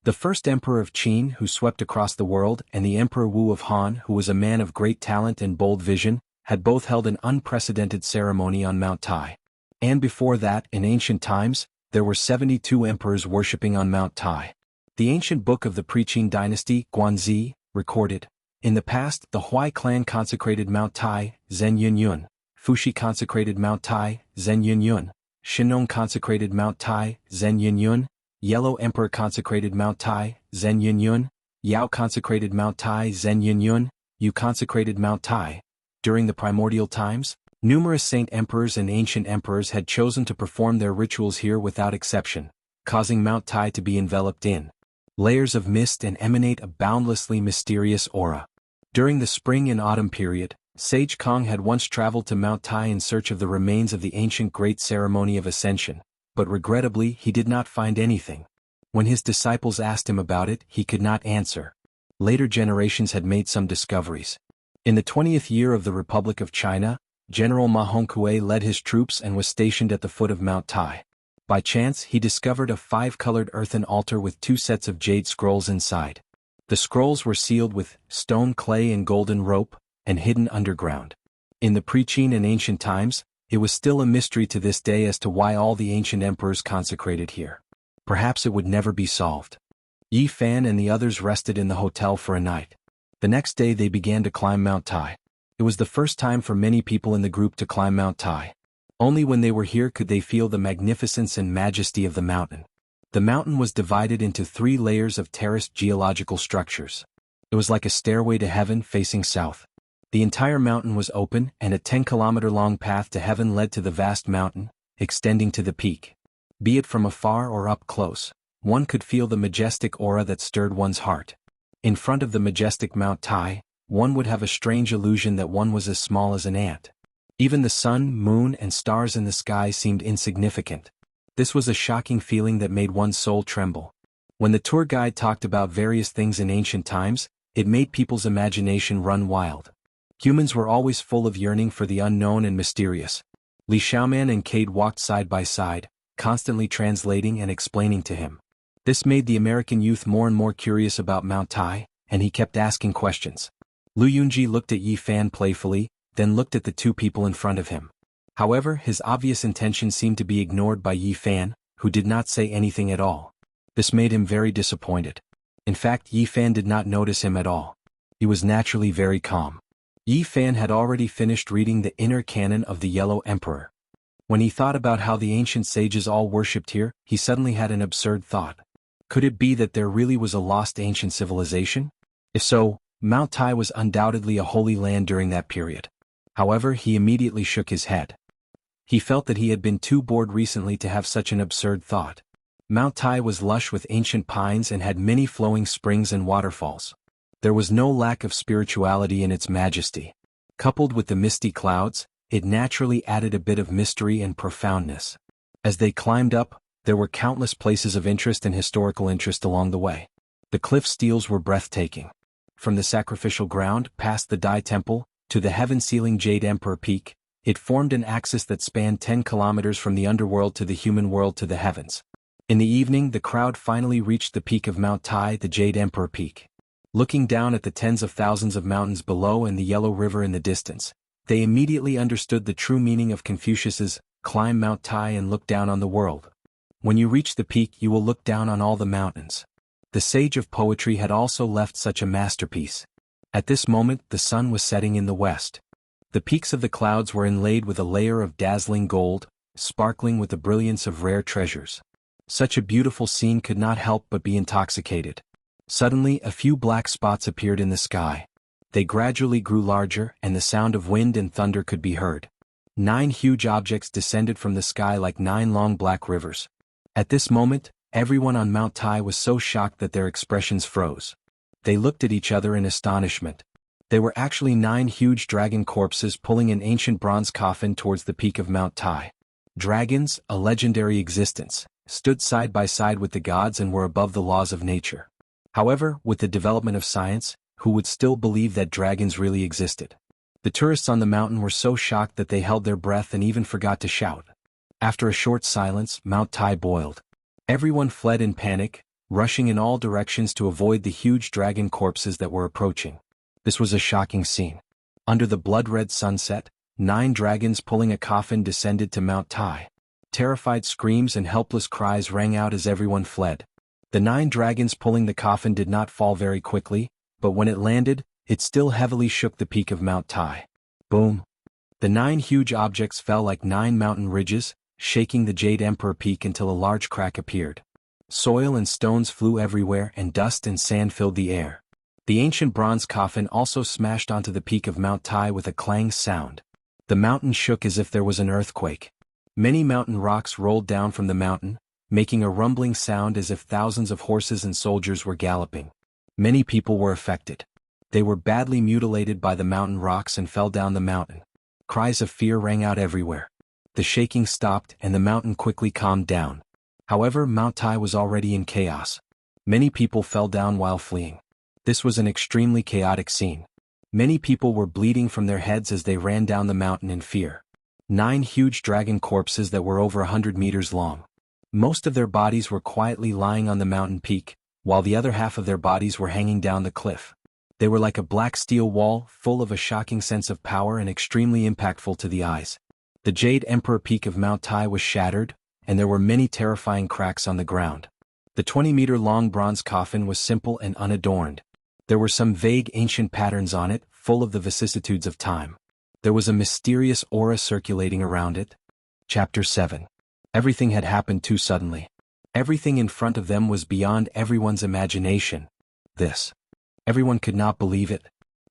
The first emperor of Qin who swept across the world and the Emperor Wu of Han who was a man of great talent and bold vision, had both held an unprecedented ceremony on Mount Tai. And before that, in ancient times, there were 72 emperors worshipping on Mount Tai. The ancient book of the Pre-Qin dynasty, Guanzi, recorded, in the past the Huai clan consecrated Mount Tai, Zhen Yun Yun, Fuxi consecrated Mount Tai, Zhen Yun Yun, Shennong consecrated Mount Tai, Zhen Yun Yun, Yellow Emperor consecrated Mount Tai, Zhen Yun Yun, Yao consecrated Mount Tai, Zhen Yun Yun, Yu consecrated Mount Tai. During the primordial times, numerous saint emperors and ancient emperors had chosen to perform their rituals here without exception, causing Mount Tai to be enveloped in layers of mist and emanate a boundlessly mysterious aura. During the spring and autumn period, Sage Kong had once traveled to Mount Tai in search of the remains of the ancient great ceremony of ascension, but regrettably he did not find anything. When his disciples asked him about it, he could not answer. Later generations had made some discoveries. In the 20th year of the Republic of China, General Ma Hongkue led his troops and was stationed at the foot of Mount Tai. By chance he discovered a 5-colored earthen altar with 2 sets of jade scrolls inside. The scrolls were sealed with stone, clay and golden rope, and hidden underground. In the Pre-Qin and ancient times, it was still a mystery to this day as to why all the ancient emperors consecrated here. Perhaps it would never be solved. Yi Fan and the others rested in the hotel for a night. The next day they began to climb Mount Tai. It was the first time for many people in the group to climb Mount Tai. Only when they were here could they feel the magnificence and majesty of the mountain. The mountain was divided into 3 layers of terraced geological structures. It was like a stairway to heaven facing south. The entire mountain was open, and a 10-kilometer-long path to heaven led to the vast mountain, extending to the peak. Be it from afar or up close, one could feel the majestic aura that stirred one's heart. In front of the majestic Mount Tai, one would have a strange illusion that one was as small as an ant. Even the sun, moon, and stars in the sky seemed insignificant. This was a shocking feeling that made one's soul tremble. When the tour guide talked about various things in ancient times, it made people's imagination run wild. Humans were always full of yearning for the unknown and mysterious. Li Xiaoman and Cade walked side by side, constantly translating and explaining to him. This made the American youth more and more curious about Mount Tai, and he kept asking questions. Lu Yunji looked at Yi Fan playfully, then looked at the 2 people in front of him. However, his obvious intention seemed to be ignored by Yi Fan, who did not say anything at all. This made him very disappointed. In fact, Yi Fan did not notice him at all. He was naturally very calm. Yi Fan had already finished reading the inner canon of the Yellow Emperor. When he thought about how the ancient sages all worshipped here, he suddenly had an absurd thought. Could it be that there really was a lost ancient civilization? If so, Mount Tai was undoubtedly a holy land during that period. However, he immediately shook his head. He felt that he had been too bored recently to have such an absurd thought. Mount Tai was lush with ancient pines and had many flowing springs and waterfalls. There was no lack of spirituality in its majesty. Coupled with the misty clouds, it naturally added a bit of mystery and profoundness. As they climbed up, there were countless places of interest and historical interest along the way. The cliff steels were breathtaking. From the sacrificial ground, past the Dai Temple, to the heaven-sealing Jade Emperor Peak, it formed an axis that spanned 10 kilometers from the underworld to the human world to the heavens. In the evening, the crowd finally reached the peak of Mount Tai, the Jade Emperor Peak. Looking down at the tens of thousands of mountains below and the Yellow River in the distance, they immediately understood the true meaning of Confucius's, "Climb Mount Tai and look down on the world. When you reach the peak you will look down on all the mountains." The sage of poetry had also left such a masterpiece. At this moment the sun was setting in the west. The peaks of the clouds were inlaid with a layer of dazzling gold, sparkling with the brilliance of rare treasures. Such a beautiful scene could not help but be intoxicated. Suddenly a few black spots appeared in the sky. They gradually grew larger, and the sound of wind and thunder could be heard. 9 huge objects descended from the sky like 9 long black rivers. At this moment, everyone on Mount Tai was so shocked that their expressions froze. They looked at each other in astonishment. They were actually 9 huge dragon corpses pulling an ancient bronze coffin towards the peak of Mount Tai. Dragons, a legendary existence, stood side by side with the gods and were above the laws of nature. However, with the development of science, who would still believe that dragons really existed? The tourists on the mountain were so shocked that they held their breath and even forgot to shout. After a short silence, Mount Tai boiled. Everyone fled in panic, rushing in all directions to avoid the huge dragon corpses that were approaching. This was a shocking scene. Under the blood-red sunset, 9 dragons pulling a coffin descended to Mount Tai. Terrified screams and helpless cries rang out as everyone fled. The 9 dragons pulling the coffin did not fall very quickly, but when it landed, it still heavily shook the peak of Mount Tai. Boom! The 9 huge objects fell like 9 mountain ridges, shaking the Jade Emperor peak until a large crack appeared. Soil and stones flew everywhere and dust and sand filled the air. The ancient bronze coffin also smashed onto the peak of Mount Tai with a clang sound. The mountain shook as if there was an earthquake. Many mountain rocks rolled down from the mountain, making a rumbling sound as if thousands of horses and soldiers were galloping. Many people were affected. They were badly mutilated by the mountain rocks and fell down the mountain. Cries of fear rang out everywhere. The shaking stopped and the mountain quickly calmed down. However, Mount Tai was already in chaos. Many people fell down while fleeing. This was an extremely chaotic scene. Many people were bleeding from their heads as they ran down the mountain in fear. 9 huge dragon corpses that were over 100 meters long. Most of their bodies were quietly lying on the mountain peak, while the other half of their bodies were hanging down the cliff. They were like a black steel wall, full of a shocking sense of power and extremely impactful to the eyes. The Jade Emperor peak of Mount Tai was shattered, and there were many terrifying cracks on the ground. The 20-meter-long bronze coffin was simple and unadorned. There were some vague ancient patterns on it, full of the vicissitudes of time. There was a mysterious aura circulating around it. Chapter 7. Everything had happened too suddenly. Everything in front of them was beyond everyone's imagination. Everyone could not believe it.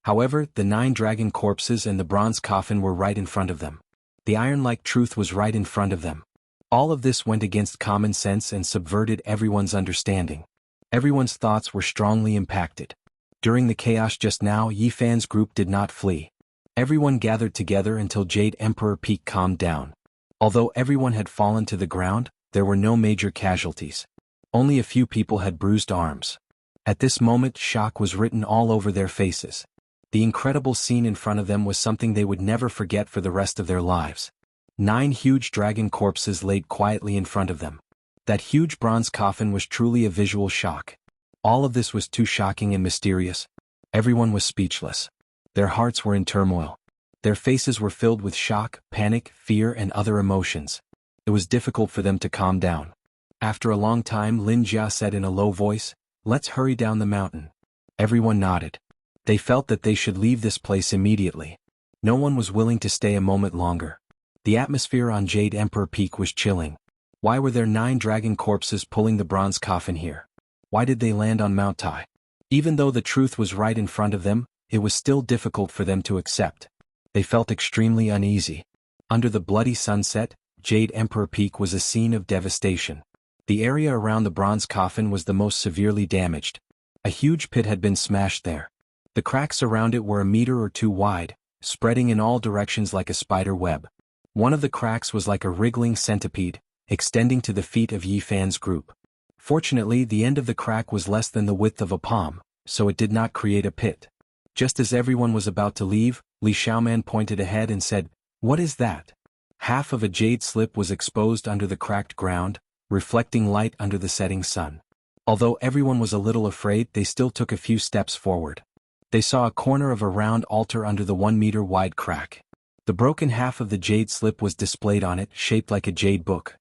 However, the 9 dragon corpses and the bronze coffin were right in front of them. The iron-like truth was right in front of them. All of this went against common sense and subverted everyone's understanding. Everyone's thoughts were strongly impacted. During the chaos just now, Yi Fan's group did not flee. Everyone gathered together until Jade Emperor Peak calmed down. Although everyone had fallen to the ground, there were no major casualties. Only a few people had bruised arms. At this moment, shock was written all over their faces. The incredible scene in front of them was something they would never forget for the rest of their lives. 9 huge dragon corpses laid quietly in front of them. That huge bronze coffin was truly a visual shock. All of this was too shocking and mysterious. Everyone was speechless. Their hearts were in turmoil. Their faces were filled with shock, panic, fear, and other emotions. It was difficult for them to calm down. After a long time, Lin Jia said in a low voice, "Let's hurry down the mountain." Everyone nodded. They felt that they should leave this place immediately. No one was willing to stay a moment longer. The atmosphere on Jade Emperor Peak was chilling. Why were there 9 dragon corpses pulling the bronze coffin here? Why did they land on Mount Tai? Even though the truth was right in front of them, it was still difficult for them to accept. They felt extremely uneasy. Under the bloody sunset, Jade Emperor Peak was a scene of devastation. The area around the bronze coffin was the most severely damaged. A huge pit had been smashed there. The cracks around it were a meter or 2 wide, spreading in all directions like a spider web. One of the cracks was like a wriggling centipede, extending to the feet of Yi Fan's group. Fortunately, the end of the crack was less than the width of a palm, so it did not create a pit. Just as everyone was about to leave, Li Xiaoman pointed ahead and said, "What is that?" Half of a jade slip was exposed under the cracked ground, reflecting light under the setting sun. Although everyone was a little afraid, they still took a few steps forward. They saw a corner of a round altar under the 1-meter-wide crack. The broken half of the jade slip was displayed on it, shaped like a jade book.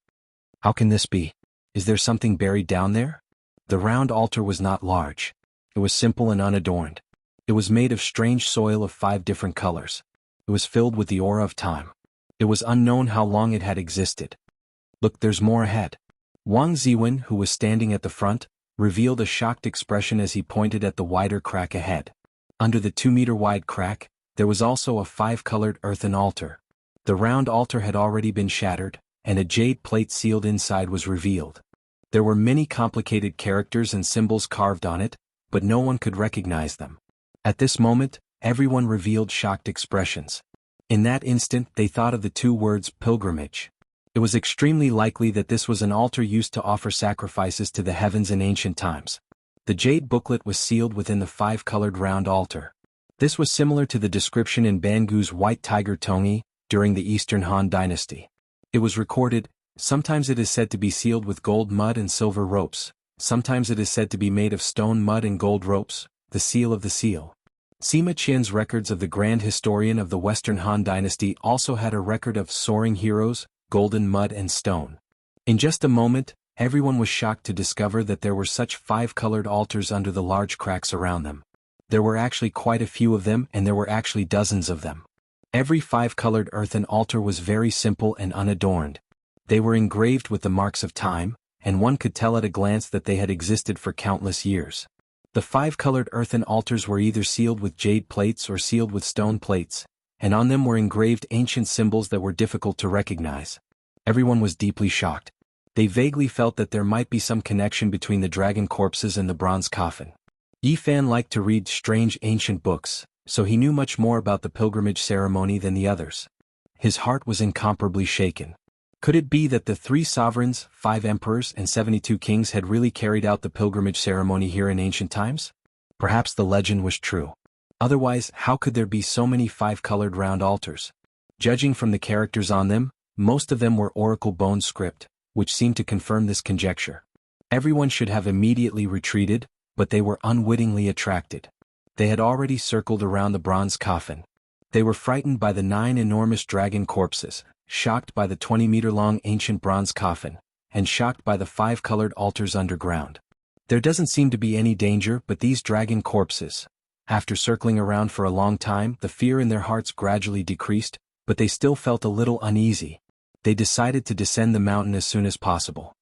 How can this be? Is there something buried down there? The round altar was not large. It was simple and unadorned. It was made of strange soil of 5 different colors. It was filled with the aura of time. It was unknown how long it had existed. "Look, there's more ahead." Wang Ziwen, who was standing at the front, revealed a shocked expression as he pointed at the wider crack ahead. Under the 2-meter-wide crack, there was also a 5-colored earthen altar. The round altar had already been shattered, and a jade plate sealed inside was revealed. There were many complicated characters and symbols carved on it, but no one could recognize them. At this moment, everyone revealed shocked expressions. In that instant, they thought of the 2 words pilgrimage. It was extremely likely that this was an altar used to offer sacrifices to the heavens in ancient times. The jade booklet was sealed within the 5-colored round altar. This was similar to the description in Bangu's White Tiger Tongyi during the Eastern Han Dynasty. It was recorded, "Sometimes it is said to be sealed with gold mud and silver ropes, Sometimes it is said to be made of stone, mud and gold ropes, the seal of the seal. Sima Qian's records of the grand historian of the Western Han dynasty also had a record of soaring heroes, golden mud and stone. In just a moment, everyone was shocked to discover that there were such 5-colored altars under the large cracks around them. There were actually quite a few of them, and there were actually dozens of them. Every 5-colored earthen altar was very simple and unadorned. They were engraved with the marks of time, and one could tell at a glance that they had existed for countless years. The 5-colored earthen altars were either sealed with jade plates or sealed with stone plates, and on them were engraved ancient symbols that were difficult to recognize. Everyone was deeply shocked. They vaguely felt that there might be some connection between the dragon corpses and the bronze coffin. Yi Fan liked to read strange ancient books, so he knew much more about the pilgrimage ceremony than the others. His heart was incomparably shaken. Could it be that the 3 sovereigns, 5 emperors and 72 kings had really carried out the pilgrimage ceremony here in ancient times? Perhaps the legend was true. Otherwise, how could there be so many 5-colored round altars? Judging from the characters on them, most of them were oracle bone script, which seemed to confirm this conjecture. Everyone should have immediately retreated, but they were unwittingly attracted. They had already circled around the bronze coffin. They were frightened by the 9 enormous dragon corpses, shocked by the 20-meter-long ancient bronze coffin, and shocked by the 5-colored altars underground. There doesn't seem to be any danger, but these dragon corpses. After circling around for a long time, the fear in their hearts gradually decreased, but they still felt a little uneasy. They decided to descend the mountain as soon as possible.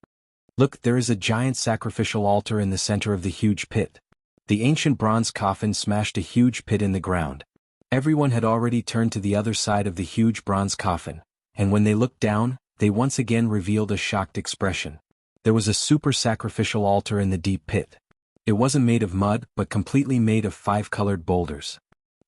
Look, there is a giant sacrificial altar in the center of the huge pit. The ancient bronze coffin smashed a huge pit in the ground. Everyone had already turned to the other side of the huge bronze coffin, and when they looked down, they once again revealed a shocked expression. There was a super sacrificial altar in the deep pit. It wasn't made of mud, but completely made of 5-colored boulders.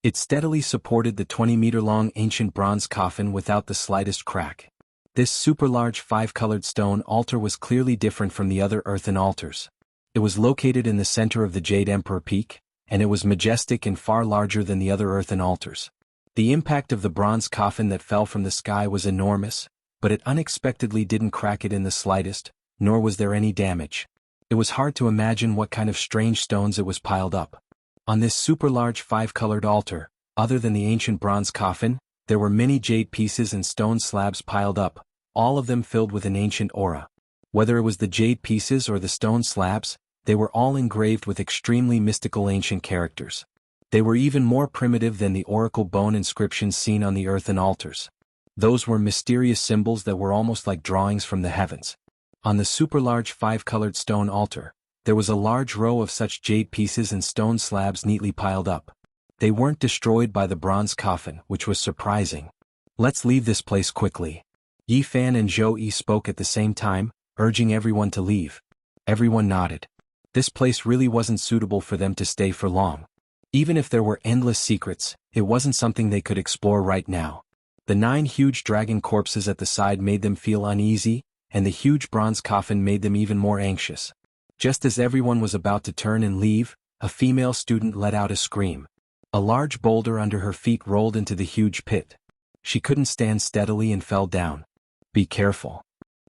It steadily supported the 20-meter-long ancient bronze coffin without the slightest crack. This super-large 5-colored stone altar was clearly different from the other earthen altars. It was located in the center of the Jade Emperor Peak, and it was majestic and far larger than the other earthen altars. The impact of the bronze coffin that fell from the sky was enormous, but it unexpectedly didn't crack it in the slightest, nor was there any damage. It was hard to imagine what kind of strange stones it was piled up. On this super-large 5-colored altar, other than the ancient bronze coffin, there were many jade pieces and stone slabs piled up, all of them filled with an ancient aura. Whether it was the jade pieces or the stone slabs, they were all engraved with extremely mystical ancient characters. They were even more primitive than the oracle bone inscriptions seen on the earthen altars. Those were mysterious symbols that were almost like drawings from the heavens. On the super-large 5-colored stone altar, there was a large row of such jade pieces and stone slabs neatly piled up. They weren't destroyed by the bronze coffin, which was surprising. Let's leave this place quickly. Yi Fan and Zhou Yi spoke at the same time, urging everyone to leave. Everyone nodded. This place really wasn't suitable for them to stay for long. Even if there were endless secrets, it wasn't something they could explore right now. The 9 huge dragon corpses at the side made them feel uneasy, and the huge bronze coffin made them even more anxious. Just as everyone was about to turn and leave, a female student let out a scream. A large boulder under her feet rolled into the huge pit. She couldn't stand steadily and fell down. Be careful.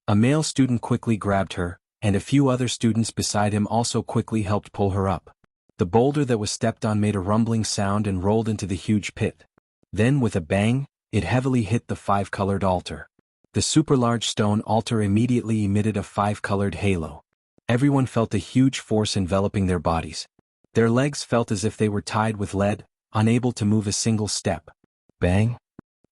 A male student quickly grabbed her, and a few other students beside him also quickly helped pull her up. The boulder that was stepped on made a rumbling sound and rolled into the huge pit. Then with a bang, it heavily hit the 5-colored altar. The super-large stone altar immediately emitted a 5-colored halo. Everyone felt a huge force enveloping their bodies. Their legs felt as if they were tied with lead, unable to move a single step. Bang!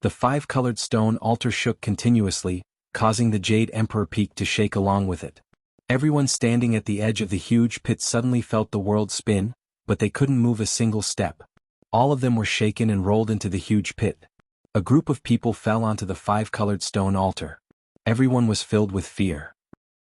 The 5-colored stone altar shook continuously, causing the Jade Emperor Peak to shake along with it. Everyone standing at the edge of the huge pit suddenly felt the world spin, but they couldn't move a single step. All of them were shaken and rolled into the huge pit. A group of people fell onto the 5-colored stone altar. Everyone was filled with fear.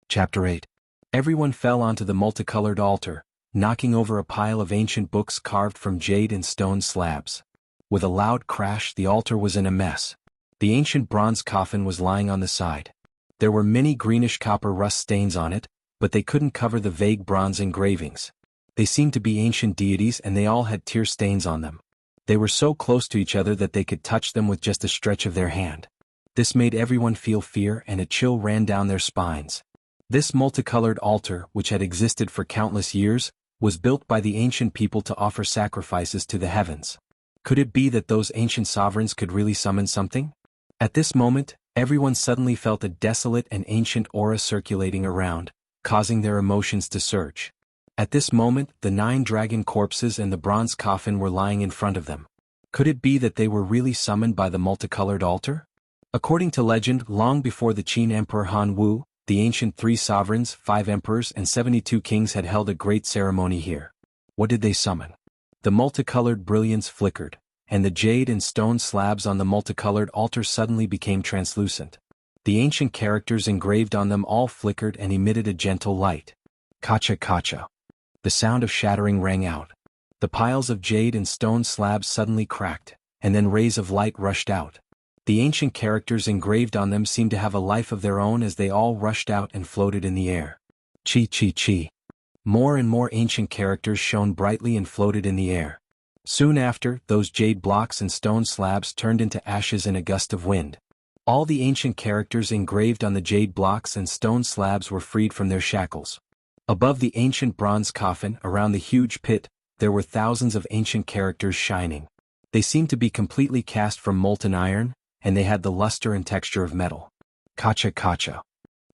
Chapter 8. Everyone fell onto the multicolored altar, knocking over a pile of ancient books carved from jade and stone slabs. With a loud crash, the altar was in a mess. The ancient bronze coffin was lying on the side. There were many greenish copper rust stains on it, but they couldn't cover the vague bronze engravings. They seemed to be ancient deities, and they all had tear stains on them. They were so close to each other that they could touch them with just a stretch of their hand. This made everyone feel fear, and a chill ran down their spines. This multicolored altar, which had existed for countless years, was built by the ancient people to offer sacrifices to the heavens. Could it be that those ancient sovereigns could really summon something? At this moment, everyone suddenly felt a desolate and ancient aura circulating around, causing their emotions to surge. At this moment, the 9 dragon corpses and the bronze coffin were lying in front of them. Could it be that they were really summoned by the multicolored altar? According to legend, long before the Qin Emperor Han Wu, the ancient 3 sovereigns, 5 emperors and 72 kings had held a great ceremony here. What did they summon? The multicolored brilliance flickered, and the jade and stone slabs on the multicolored altar suddenly became translucent. The ancient characters engraved on them all flickered and emitted a gentle light. Kacha kacha. The sound of shattering rang out. The piles of jade and stone slabs suddenly cracked, and then rays of light rushed out. The ancient characters engraved on them seemed to have a life of their own as they all rushed out and floated in the air. Chi chi chi. More and more ancient characters shone brightly and floated in the air. Soon after, those jade blocks and stone slabs turned into ashes in a gust of wind. All the ancient characters engraved on the jade blocks and stone slabs were freed from their shackles. Above the ancient bronze coffin, around the huge pit, there were thousands of ancient characters shining. They seemed to be completely cast from molten iron, and they had the luster and texture of metal. Kacha kacha.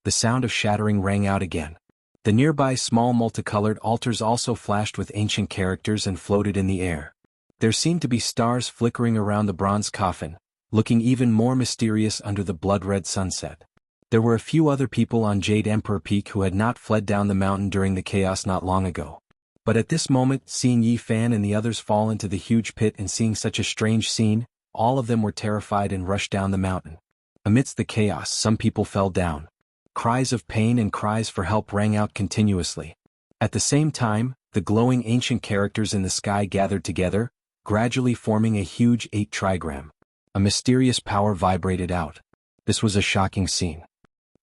The sound of shattering rang out again. The nearby small multicolored altars also flashed with ancient characters and floated in the air. There seemed to be stars flickering around the bronze coffin, looking even more mysterious under the blood-red sunset. There were a few other people on Jade Emperor Peak who had not fled down the mountain during the chaos not long ago. But at this moment, seeing Yi Fan and the others fall into the huge pit and seeing such a strange scene, all of them were terrified and rushed down the mountain. Amidst the chaos, some people fell down. Cries of pain and cries for help rang out continuously. At the same time, the glowing ancient characters in the sky gathered together, gradually forming a huge 8 trigram. A mysterious power vibrated out. This was a shocking scene.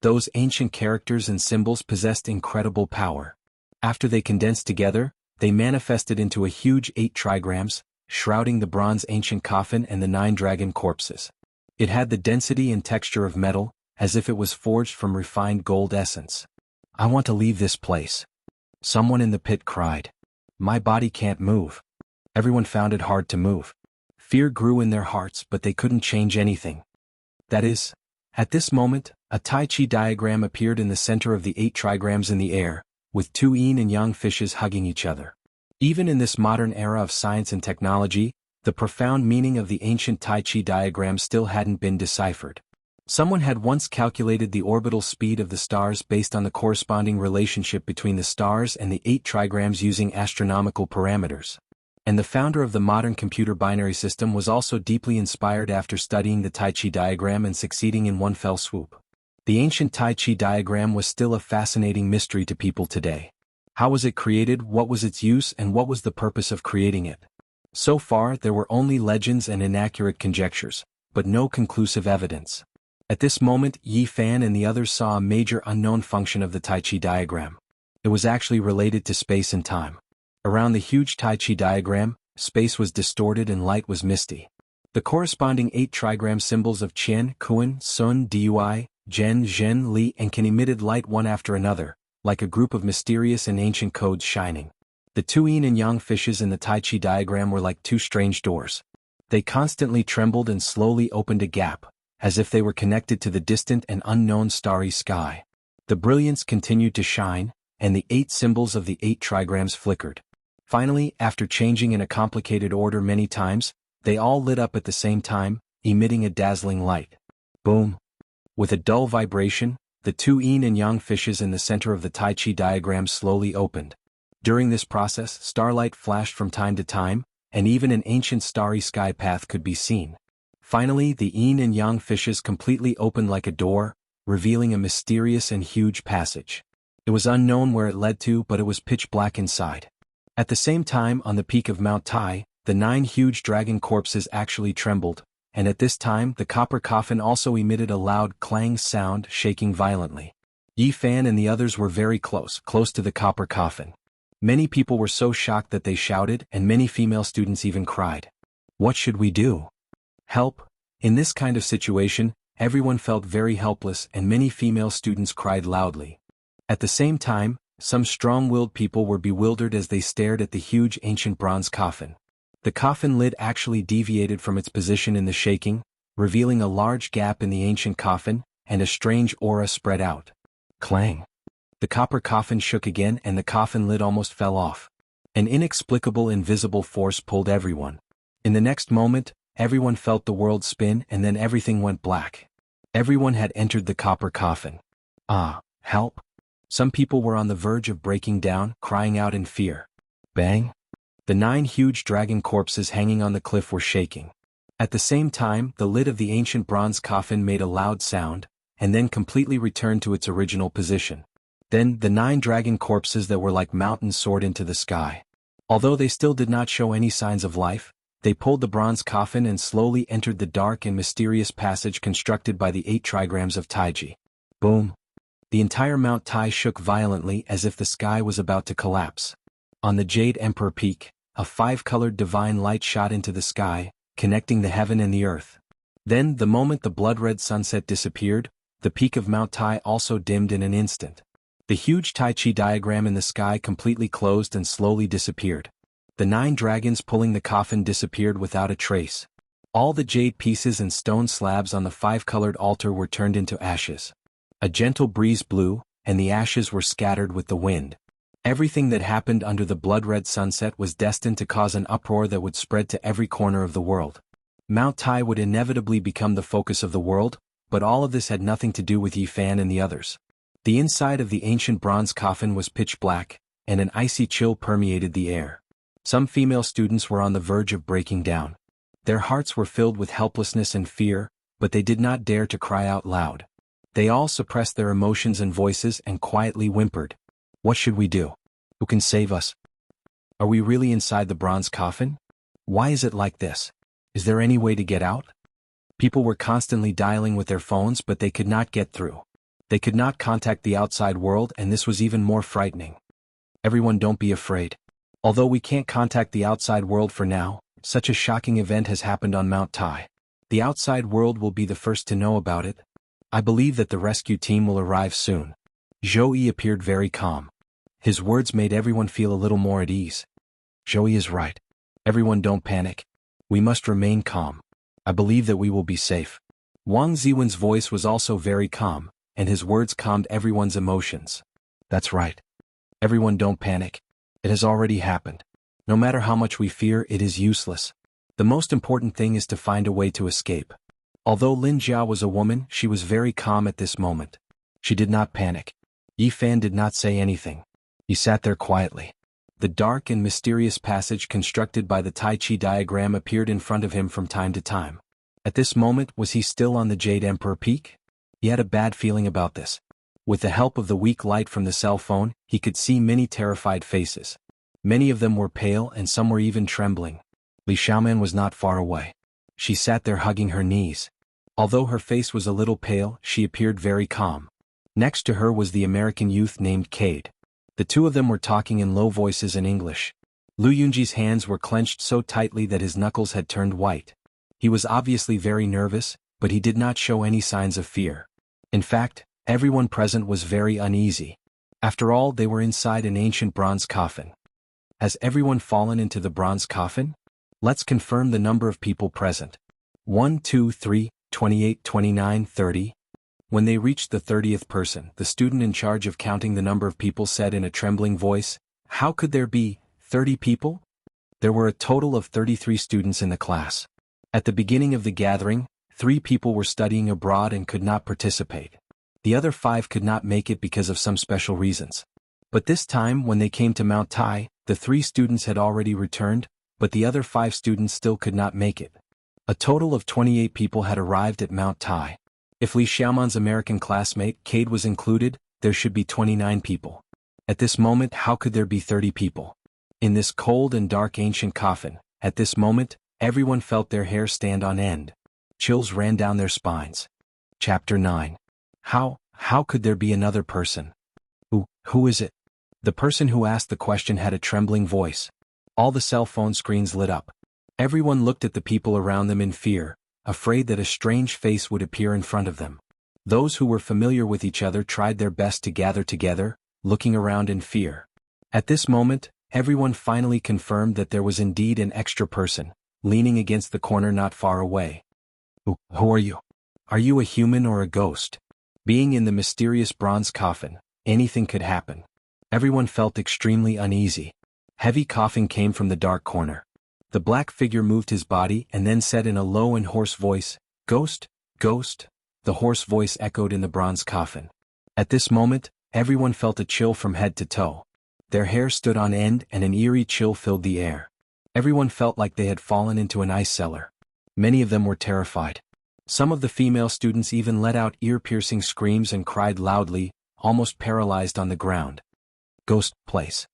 Those ancient characters and symbols possessed incredible power. After they condensed together, they manifested into a huge 8 trigrams, shrouding the bronze ancient coffin and the 9 dragon corpses. It had the density and texture of metal, as if it was forged from refined gold essence. I want to leave this place. Someone in the pit cried. My body can't move. Everyone found it hard to move. Fear grew in their hearts, but they couldn't change anything. That is, at this moment, a Tai Chi diagram appeared in the center of the 8 trigrams in the air, with 2 yin and yang fishes hugging each other. Even in this modern era of science and technology, the profound meaning of the ancient Tai Chi diagram still hadn't been deciphered. Someone had once calculated the orbital speed of the stars based on the corresponding relationship between the stars and the 8 trigrams using astronomical parameters. And the founder of the modern computer binary system was also deeply inspired after studying the Tai Chi diagram and succeeding in one fell swoop. The ancient Tai Chi diagram was still a fascinating mystery to people today. How was it created, what was its use, and what was the purpose of creating it? So far, there were only legends and inaccurate conjectures, but no conclusive evidence. At this moment, Yi Fan and the others saw a major unknown function of the Tai Chi diagram. It was actually related to space and time. Around the huge Tai Chi diagram, space was distorted and light was misty. The corresponding 8 trigram symbols of Qian, Kun, Sun, Dui, Zhen, Zhen, Li and Qin emitted light one after another, like a group of mysterious and ancient codes shining. The 2 yin and yang fishes in the Tai Chi diagram were like 2 strange doors. They constantly trembled and slowly opened a gap, as if they were connected to the distant and unknown starry sky. The brilliance continued to shine, and the 8 symbols of the 8 trigrams flickered. Finally, after changing in a complicated order many times, they all lit up at the same time, emitting a dazzling light. Boom! With a dull vibration, the 2 yin and yang fishes in the center of the Tai Chi diagram slowly opened. During this process, starlight flashed from time to time, and even an ancient starry sky path could be seen. Finally, the yin and yang fishes completely opened like a door, revealing a mysterious and huge passage. It was unknown where it led to, but it was pitch black inside. At the same time, on the peak of Mount Tai, the 9 huge dragon corpses actually trembled, and at this time the copper coffin also emitted a loud clang sound, shaking violently. Yi Fan and the others were very close to the copper coffin. Many people were so shocked that they shouted, and many female students even cried. What should we do? Help! In this kind of situation, everyone felt very helpless and many female students cried loudly. At the same time, some strong-willed people were bewildered as they stared at the huge ancient bronze coffin. The coffin lid actually deviated from its position in the shaking, revealing a large gap in the ancient coffin, and a strange aura spread out. Clang! The copper coffin shook again and the coffin lid almost fell off. An inexplicable invisible force pulled everyone. In the next moment, everyone felt the world spin and then everything went black. Everyone had entered the copper coffin. Ah, help! Some people were on the verge of breaking down, crying out in fear. Bang! The 9 huge dragon corpses hanging on the cliff were shaking. At the same time, the lid of the ancient bronze coffin made a loud sound, and then completely returned to its original position. Then, the 9 dragon corpses that were like mountains soared into the sky. Although they still did not show any signs of life, they pulled the bronze coffin and slowly entered the dark and mysterious passage constructed by the 8 trigrams of Taiji. Boom! The entire Mount Tai shook violently as if the sky was about to collapse. On the Jade Emperor Peak, a 5-colored divine light shot into the sky, connecting the heaven and the earth. Then, the moment the blood-red sunset disappeared, the peak of Mount Tai also dimmed in an instant. The huge Tai Chi diagram in the sky completely closed and slowly disappeared. The 9 dragons pulling the coffin disappeared without a trace. All the jade pieces and stone slabs on the 5-colored altar were turned into ashes. A gentle breeze blew, and the ashes were scattered with the wind. Everything that happened under the blood-red sunset was destined to cause an uproar that would spread to every corner of the world. Mount Tai would inevitably become the focus of the world, but all of this had nothing to do with Yi Fan and the others. The inside of the ancient bronze coffin was pitch black, and an icy chill permeated the air. Some female students were on the verge of breaking down. Their hearts were filled with helplessness and fear, but they did not dare to cry out loud. They all suppressed their emotions and voices and quietly whimpered. What should we do? Who can save us? Are we really inside the bronze coffin? Why is it like this? Is there any way to get out? People were constantly dialing with their phones, but they could not get through. They could not contact the outside world, and this was even more frightening. Everyone, don't be afraid. Although we can't contact the outside world for now, such a shocking event has happened on Mount Tai. The outside world will be the first to know about it. I believe that the rescue team will arrive soon. Zhou Yi appeared very calm. His words made everyone feel a little more at ease. Zhou Yi is right. Everyone, don't panic. We must remain calm. I believe that we will be safe. Wang Ziwen's voice was also very calm, and his words calmed everyone's emotions. That's right. Everyone, don't panic. It has already happened. No matter how much we fear, it is useless. The most important thing is to find a way to escape. Although Lin Jia was a woman, she was very calm at this moment. She did not panic. Yi Fan did not say anything. He sat there quietly. The dark and mysterious passage constructed by the Tai Chi diagram appeared in front of him from time to time. At this moment, was he still on the Jade Emperor Peak? He had a bad feeling about this. With the help of the weak light from the cell phone, he could see many terrified faces. Many of them were pale and some were even trembling. Li Xiaoman was not far away. She sat there hugging her knees. Although her face was a little pale, she appeared very calm. Next to her was the American youth named Cade. The two of them were talking in low voices in English. Lu Yunji's hands were clenched so tightly that his knuckles had turned white. He was obviously very nervous, but he did not show any signs of fear. In fact, everyone present was very uneasy. After all, they were inside an ancient bronze coffin. Has everyone fallen into the bronze coffin? Let's confirm the number of people present. 1, 2, 3, 28, 29, 30. When they reached the 30th person, the student in charge of counting the number of people said in a trembling voice, "How could there be 30 people?" There were a total of 33 students in the class. At the beginning of the gathering, 3 people were studying abroad and could not participate. The other 5 could not make it because of some special reasons. But this time, when they came to Mount Tai, the 3 students had already returned, but the other 5 students still could not make it. A total of 28 people had arrived at Mount Tai. If Li Xiaoman's American classmate, Cade, was included, there should be 29 people. At this moment, how could there be 30 people? In this cold and dark ancient coffin, at this moment, everyone felt their hair stand on end. Chills ran down their spines. Chapter 9. How could there be another person? Who is it? The person who asked the question had a trembling voice. All the cell phone screens lit up. Everyone looked at the people around them in fear, afraid that a strange face would appear in front of them. Those who were familiar with each other tried their best to gather together, looking around in fear. At this moment, everyone finally confirmed that there was indeed an extra person, leaning against the corner not far away. Who are you? Are you a human or a ghost? Being in the mysterious bronze coffin, anything could happen. Everyone felt extremely uneasy. Heavy coughing came from the dark corner. The black figure moved his body and then said in a low and hoarse voice, "Ghost, ghost." The hoarse voice echoed in the bronze coffin. At this moment, everyone felt a chill from head to toe. Their hair stood on end and an eerie chill filled the air. Everyone felt like they had fallen into an ice cellar. Many of them were terrified. Some of the female students even let out ear-piercing screams and cried loudly, almost paralyzed on the ground. Ghost place.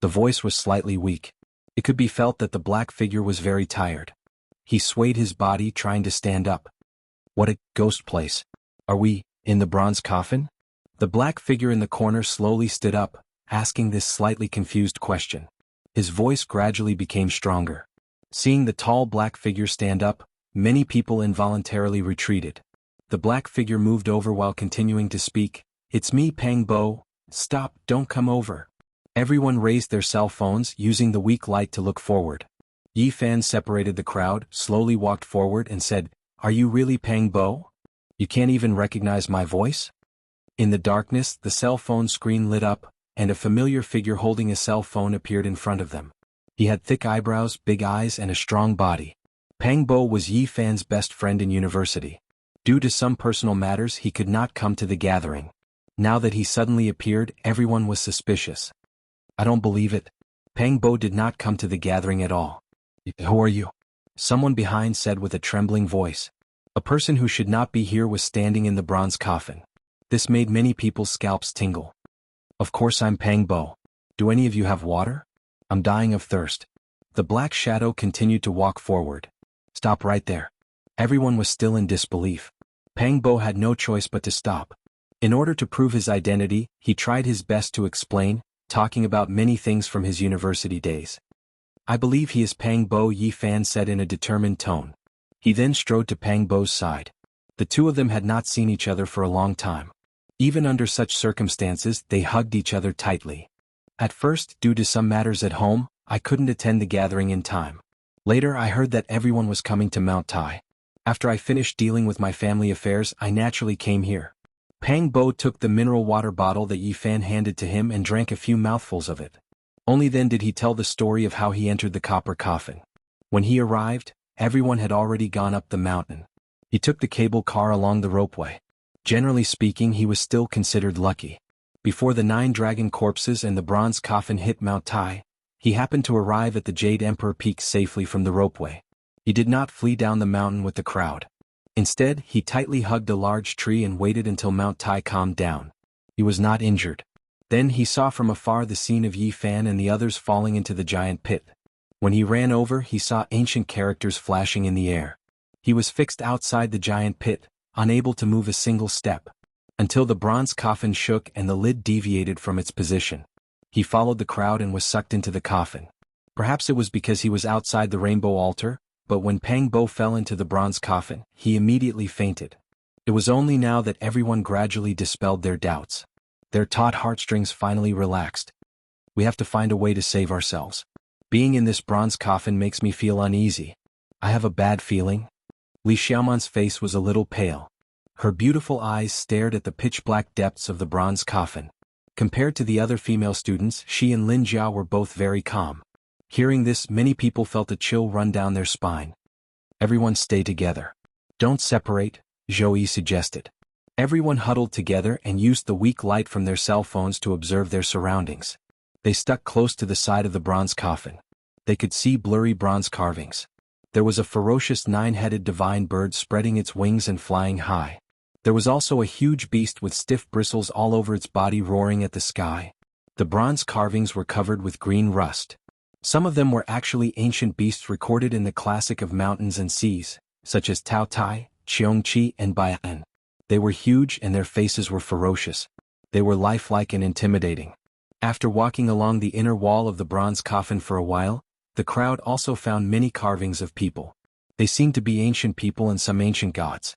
The voice was slightly weak. It could be felt that the black figure was very tired. He swayed his body trying to stand up. What a ghost place. Are we in the bronze coffin? The black figure in the corner slowly stood up, asking this slightly confused question. His voice gradually became stronger. Seeing the tall black figure stand up, many people involuntarily retreated. The black figure moved over while continuing to speak. "It's me, Pang Bo. Stop, don't come over." Everyone raised their cell phones, using the weak light to look forward. Yi Fan separated the crowd, slowly walked forward and said, "Are you really Pang Bo? You can't even recognize my voice?" In the darkness, the cell phone screen lit up, and a familiar figure holding a cell phone appeared in front of them. He had thick eyebrows, big eyes, and a strong body. Pang Bo was Yi Fan's best friend in university. Due to some personal matters, he could not come to the gathering. Now that he suddenly appeared, everyone was suspicious. "I don't believe it. Pang Bo did not come to the gathering at all." "Who are you?" someone behind said with a trembling voice. A person who should not be here was standing in the bronze coffin. This made many people's scalps tingle. "Of course I'm Pang Bo. Do any of you have water? I'm dying of thirst." The black shadow continued to walk forward. "Stop right there." Everyone was still in disbelief. Pang Bo had no choice but to stop. In order to prove his identity, he tried his best to explain, talking about many things from his university days. "I believe he is Pang Bo," Yi Fan said in a determined tone. He then strode to Pang Bo's side. The two of them had not seen each other for a long time. Even under such circumstances, they hugged each other tightly. "At first, due to some matters at home, I couldn't attend the gathering in time. Later I heard that everyone was coming to Mount Tai. After I finished dealing with my family affairs, I naturally came here." Pang Bo took the mineral water bottle that Yi Fan handed to him and drank a few mouthfuls of it. Only then did he tell the story of how he entered the copper coffin. When he arrived, everyone had already gone up the mountain. He took the cable car along the ropeway. Generally speaking, he was still considered lucky. Before the 9 dragon corpses and the bronze coffin hit Mount Tai, he happened to arrive at the Jade Emperor Peak safely from the ropeway. He did not flee down the mountain with the crowd. Instead, he tightly hugged a large tree and waited until Mount Tai calmed down. He was not injured. Then he saw from afar the scene of Yi Fan and the others falling into the giant pit. When he ran over, he saw ancient characters flashing in the air. He was fixed outside the giant pit, unable to move a single step, until the bronze coffin shook and the lid deviated from its position. He followed the crowd and was sucked into the coffin. Perhaps it was because he was outside the rainbow altar, but when Pang Bo fell into the bronze coffin, he immediately fainted. It was only now that everyone gradually dispelled their doubts. Their taut heartstrings finally relaxed. "We have to find a way to save ourselves. Being in this bronze coffin makes me feel uneasy. I have a bad feeling." Li Xiaoman's face was a little pale. Her beautiful eyes stared at the pitch-black depths of the bronze coffin. Compared to the other female students, she and Lin Jiao were both very calm. Hearing this, many people felt a chill run down their spine. "Everyone stay together. Don't separate," Zhou Yi suggested. Everyone huddled together and used the weak light from their cell phones to observe their surroundings. They stuck close to the side of the bronze coffin. They could see blurry bronze carvings. There was a ferocious 9-headed divine bird spreading its wings and flying high. There was also a huge beast with stiff bristles all over its body roaring at the sky. The bronze carvings were covered with green rust. Some of them were actually ancient beasts recorded in the classic of mountains and seas, such as Tao Tai, Cheongqi, and Baian. They were huge and their faces were ferocious. They were lifelike and intimidating. After walking along the inner wall of the bronze coffin for a while, the crowd also found many carvings of people. They seemed to be ancient people and some ancient gods.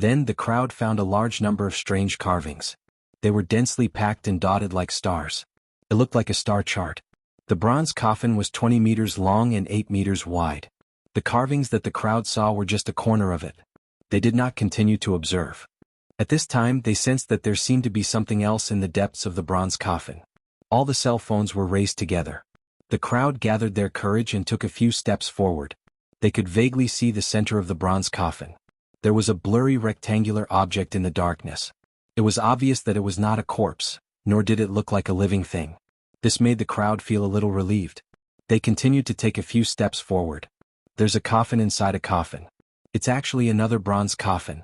Then the crowd found a large number of strange carvings. They were densely packed and dotted like stars. It looked like a star chart. The bronze coffin was 20 meters long and 8 meters wide. The carvings that the crowd saw were just a corner of it. They did not continue to observe. At this time they sensed that there seemed to be something else in the depths of the bronze coffin. All the cell phones were raised together. The crowd gathered their courage and took a few steps forward. They could vaguely see the center of the bronze coffin. There was a blurry rectangular object in the darkness. It was obvious that it was not a corpse, nor did it look like a living thing. This made the crowd feel a little relieved. They continued to take a few steps forward. There's a coffin inside a coffin. It's actually another bronze coffin.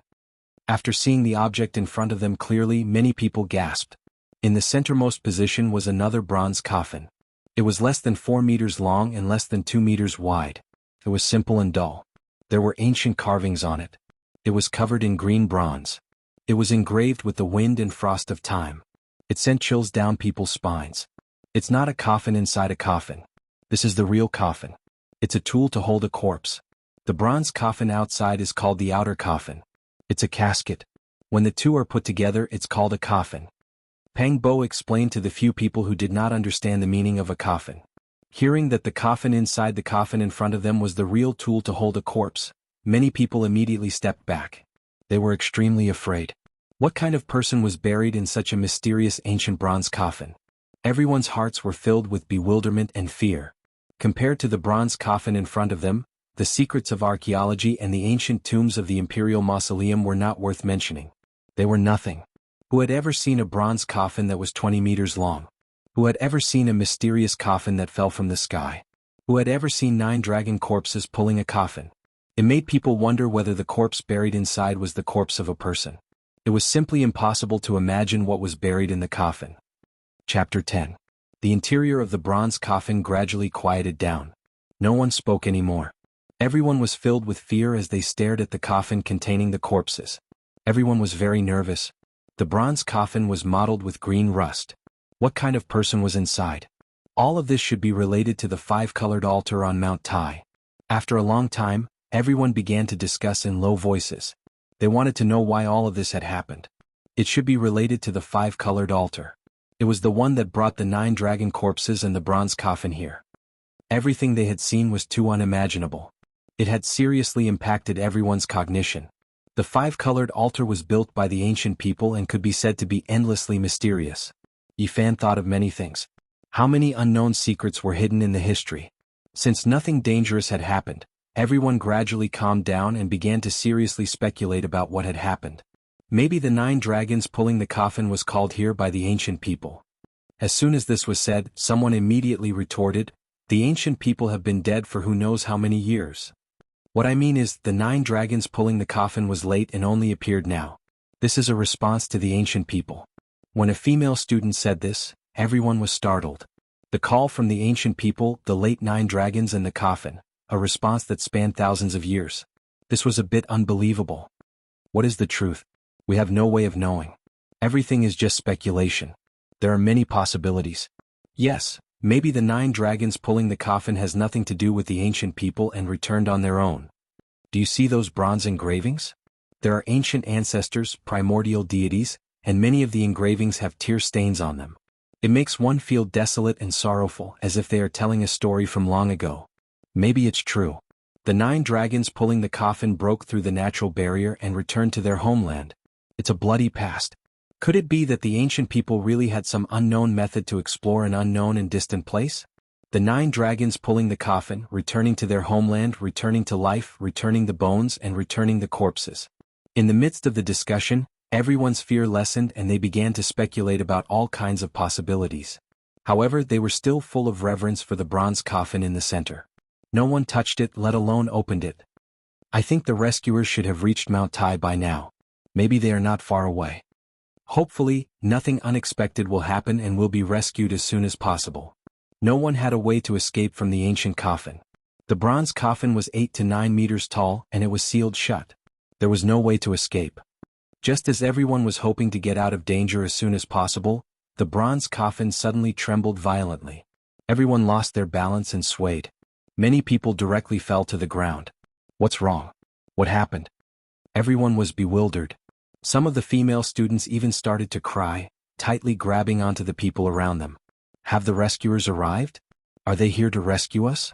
After seeing the object in front of them clearly, many people gasped. In the centermost position was another bronze coffin. It was less than 4 meters long and less than 2 meters wide. It was simple and dull. There were ancient carvings on it. It was covered in green bronze. It was engraved with the wind and frost of time. It sent chills down people's spines. It's not a coffin inside a coffin. This is the real coffin. It's a tool to hold a corpse. The bronze coffin outside is called the outer coffin. It's a casket. When the two are put together, it's called a coffin. Pang Bo explained to the few people who did not understand the meaning of a coffin. Hearing that the coffin inside the coffin in front of them was the real tool to hold a corpse, many people immediately stepped back. They were extremely afraid. What kind of person was buried in such a mysterious ancient bronze coffin? Everyone's hearts were filled with bewilderment and fear. Compared to the bronze coffin in front of them, the secrets of archaeology and the ancient tombs of the imperial mausoleum were not worth mentioning. They were nothing. Who had ever seen a bronze coffin that was 20 meters long? Who had ever seen a mysterious coffin that fell from the sky? Who had ever seen 9 dragon corpses pulling a coffin? It made people wonder whether the corpse buried inside was the corpse of a person. It was simply impossible to imagine what was buried in the coffin. Chapter 10. The interior of the bronze coffin gradually quieted down. No one spoke anymore. Everyone was filled with fear as they stared at the coffin containing the corpses. Everyone was very nervous. The bronze coffin was mottled with green rust. What kind of person was inside? All of this should be related to the 5-colored altar on Mount Tai. After a long time, everyone began to discuss in low voices. They wanted to know why all of this had happened. It should be related to the 5-colored altar. It was the one that brought the 9 dragon corpses and the bronze coffin here. Everything they had seen was too unimaginable. It had seriously impacted everyone's cognition. The 5-colored altar was built by the ancient people and could be said to be endlessly mysterious. Yifan thought of many things. How many unknown secrets were hidden in the history? Since nothing dangerous had happened, everyone gradually calmed down and began to seriously speculate about what had happened. Maybe the 9 dragons pulling the coffin was called here by the ancient people. As soon as this was said, someone immediately retorted, "The ancient people have been dead for who knows how many years. What I mean is, the 9 dragons pulling the coffin was late and only appeared now. This is a response to the ancient people." When a female student said this, everyone was startled. The call from the ancient people, the late 9 dragons and the coffin, a response that spanned thousands of years. This was a bit unbelievable. What is the truth? We have no way of knowing. Everything is just speculation. There are many possibilities. Yes, maybe the 9 dragons pulling the coffin has nothing to do with the ancient people and returned on their own. Do you see those bronze engravings? There are ancient ancestors, primordial deities, and many of the engravings have tear stains on them. It makes one feel desolate and sorrowful, as if they are telling a story from long ago. Maybe it's true. The 9 dragons pulling the coffin broke through the natural barrier and returned to their homeland. It's a bloody past. Could it be that the ancient people really had some unknown method to explore an unknown and distant place? The 9 dragons pulling the coffin, returning to their homeland, returning to life, returning the bones and returning the corpses. In the midst of the discussion, everyone's fear lessened and they began to speculate about all kinds of possibilities. However, they were still full of reverence for the bronze coffin in the center. No one touched it, let alone opened it. I think the rescuers should have reached Mount Tai by now. Maybe they are not far away. Hopefully, nothing unexpected will happen and we'll be rescued as soon as possible. No one had a way to escape from the ancient coffin. The bronze coffin was 8 to 9 meters tall and it was sealed shut. There was no way to escape. Just as everyone was hoping to get out of danger as soon as possible, the bronze coffin suddenly trembled violently. Everyone lost their balance and swayed. Many people directly fell to the ground. What's wrong? What happened? Everyone was bewildered. Some of the female students even started to cry, tightly grabbing onto the people around them. Have the rescuers arrived? Are they here to rescue us?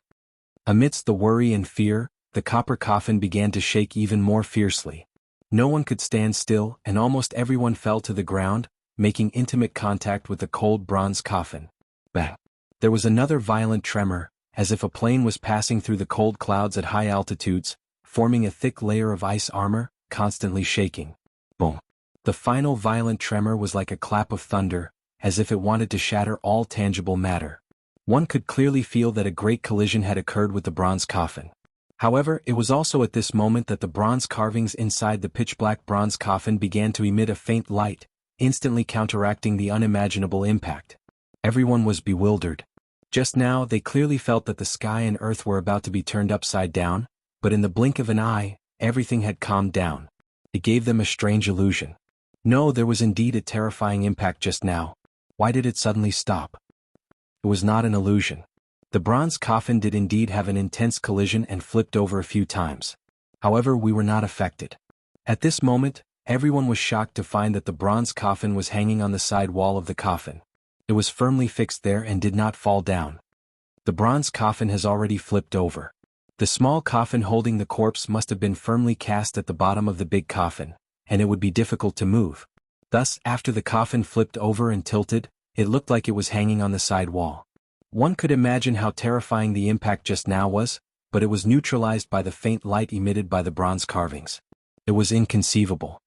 Amidst the worry and fear, the copper coffin began to shake even more fiercely. No one could stand still, and almost everyone fell to the ground, making intimate contact with the cold bronze coffin. Bang! There was another violent tremor, as if a plane was passing through the cold clouds at high altitudes, forming a thick layer of ice armor, constantly shaking. Boom! The final violent tremor was like a clap of thunder, as if it wanted to shatter all tangible matter. One could clearly feel that a great collision had occurred with the bronze coffin. However, it was also at this moment that the bronze carvings inside the pitch-black bronze coffin began to emit a faint light, instantly counteracting the unimaginable impact. Everyone was bewildered. Just now they clearly felt that the sky and earth were about to be turned upside down, but in the blink of an eye, everything had calmed down. It gave them a strange illusion. No, there was indeed a terrifying impact just now. Why did it suddenly stop? It was not an illusion. The bronze coffin did indeed have an intense collision and flipped over a few times. However, we were not affected. At this moment, everyone was shocked to find that the bronze coffin was hanging on the side wall of the coffin. It was firmly fixed there and did not fall down. The bronze coffin has already flipped over. The small coffin holding the corpse must have been firmly cast at the bottom of the big coffin, and it would be difficult to move. Thus, after the coffin flipped over and tilted, it looked like it was hanging on the side wall. One could imagine how terrifying the impact just now was, but it was neutralized by the faint light emitted by the bronze carvings. It was inconceivable.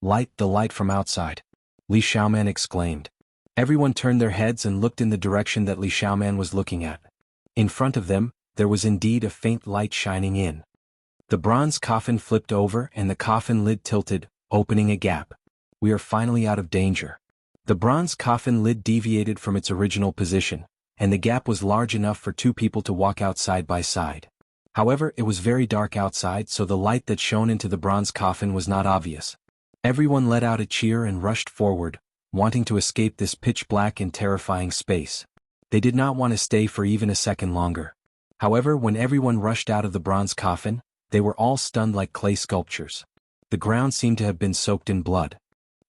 Light, the light from outside. Li Xiaoman exclaimed. Everyone turned their heads and looked in the direction that Li Xiaoman was looking at. In front of them, there was indeed a faint light shining in. The bronze coffin flipped over and the coffin lid tilted, opening a gap. We are finally out of danger. The bronze coffin lid deviated from its original position, and the gap was large enough for two people to walk out side by side. However, it was very dark outside, so the light that shone into the bronze coffin was not obvious. Everyone let out a cheer and rushed forward, wanting to escape this pitch-black and terrifying space. They did not want to stay for even a second longer. However, when everyone rushed out of the bronze coffin, they were all stunned like clay sculptures. The ground seemed to have been soaked in blood.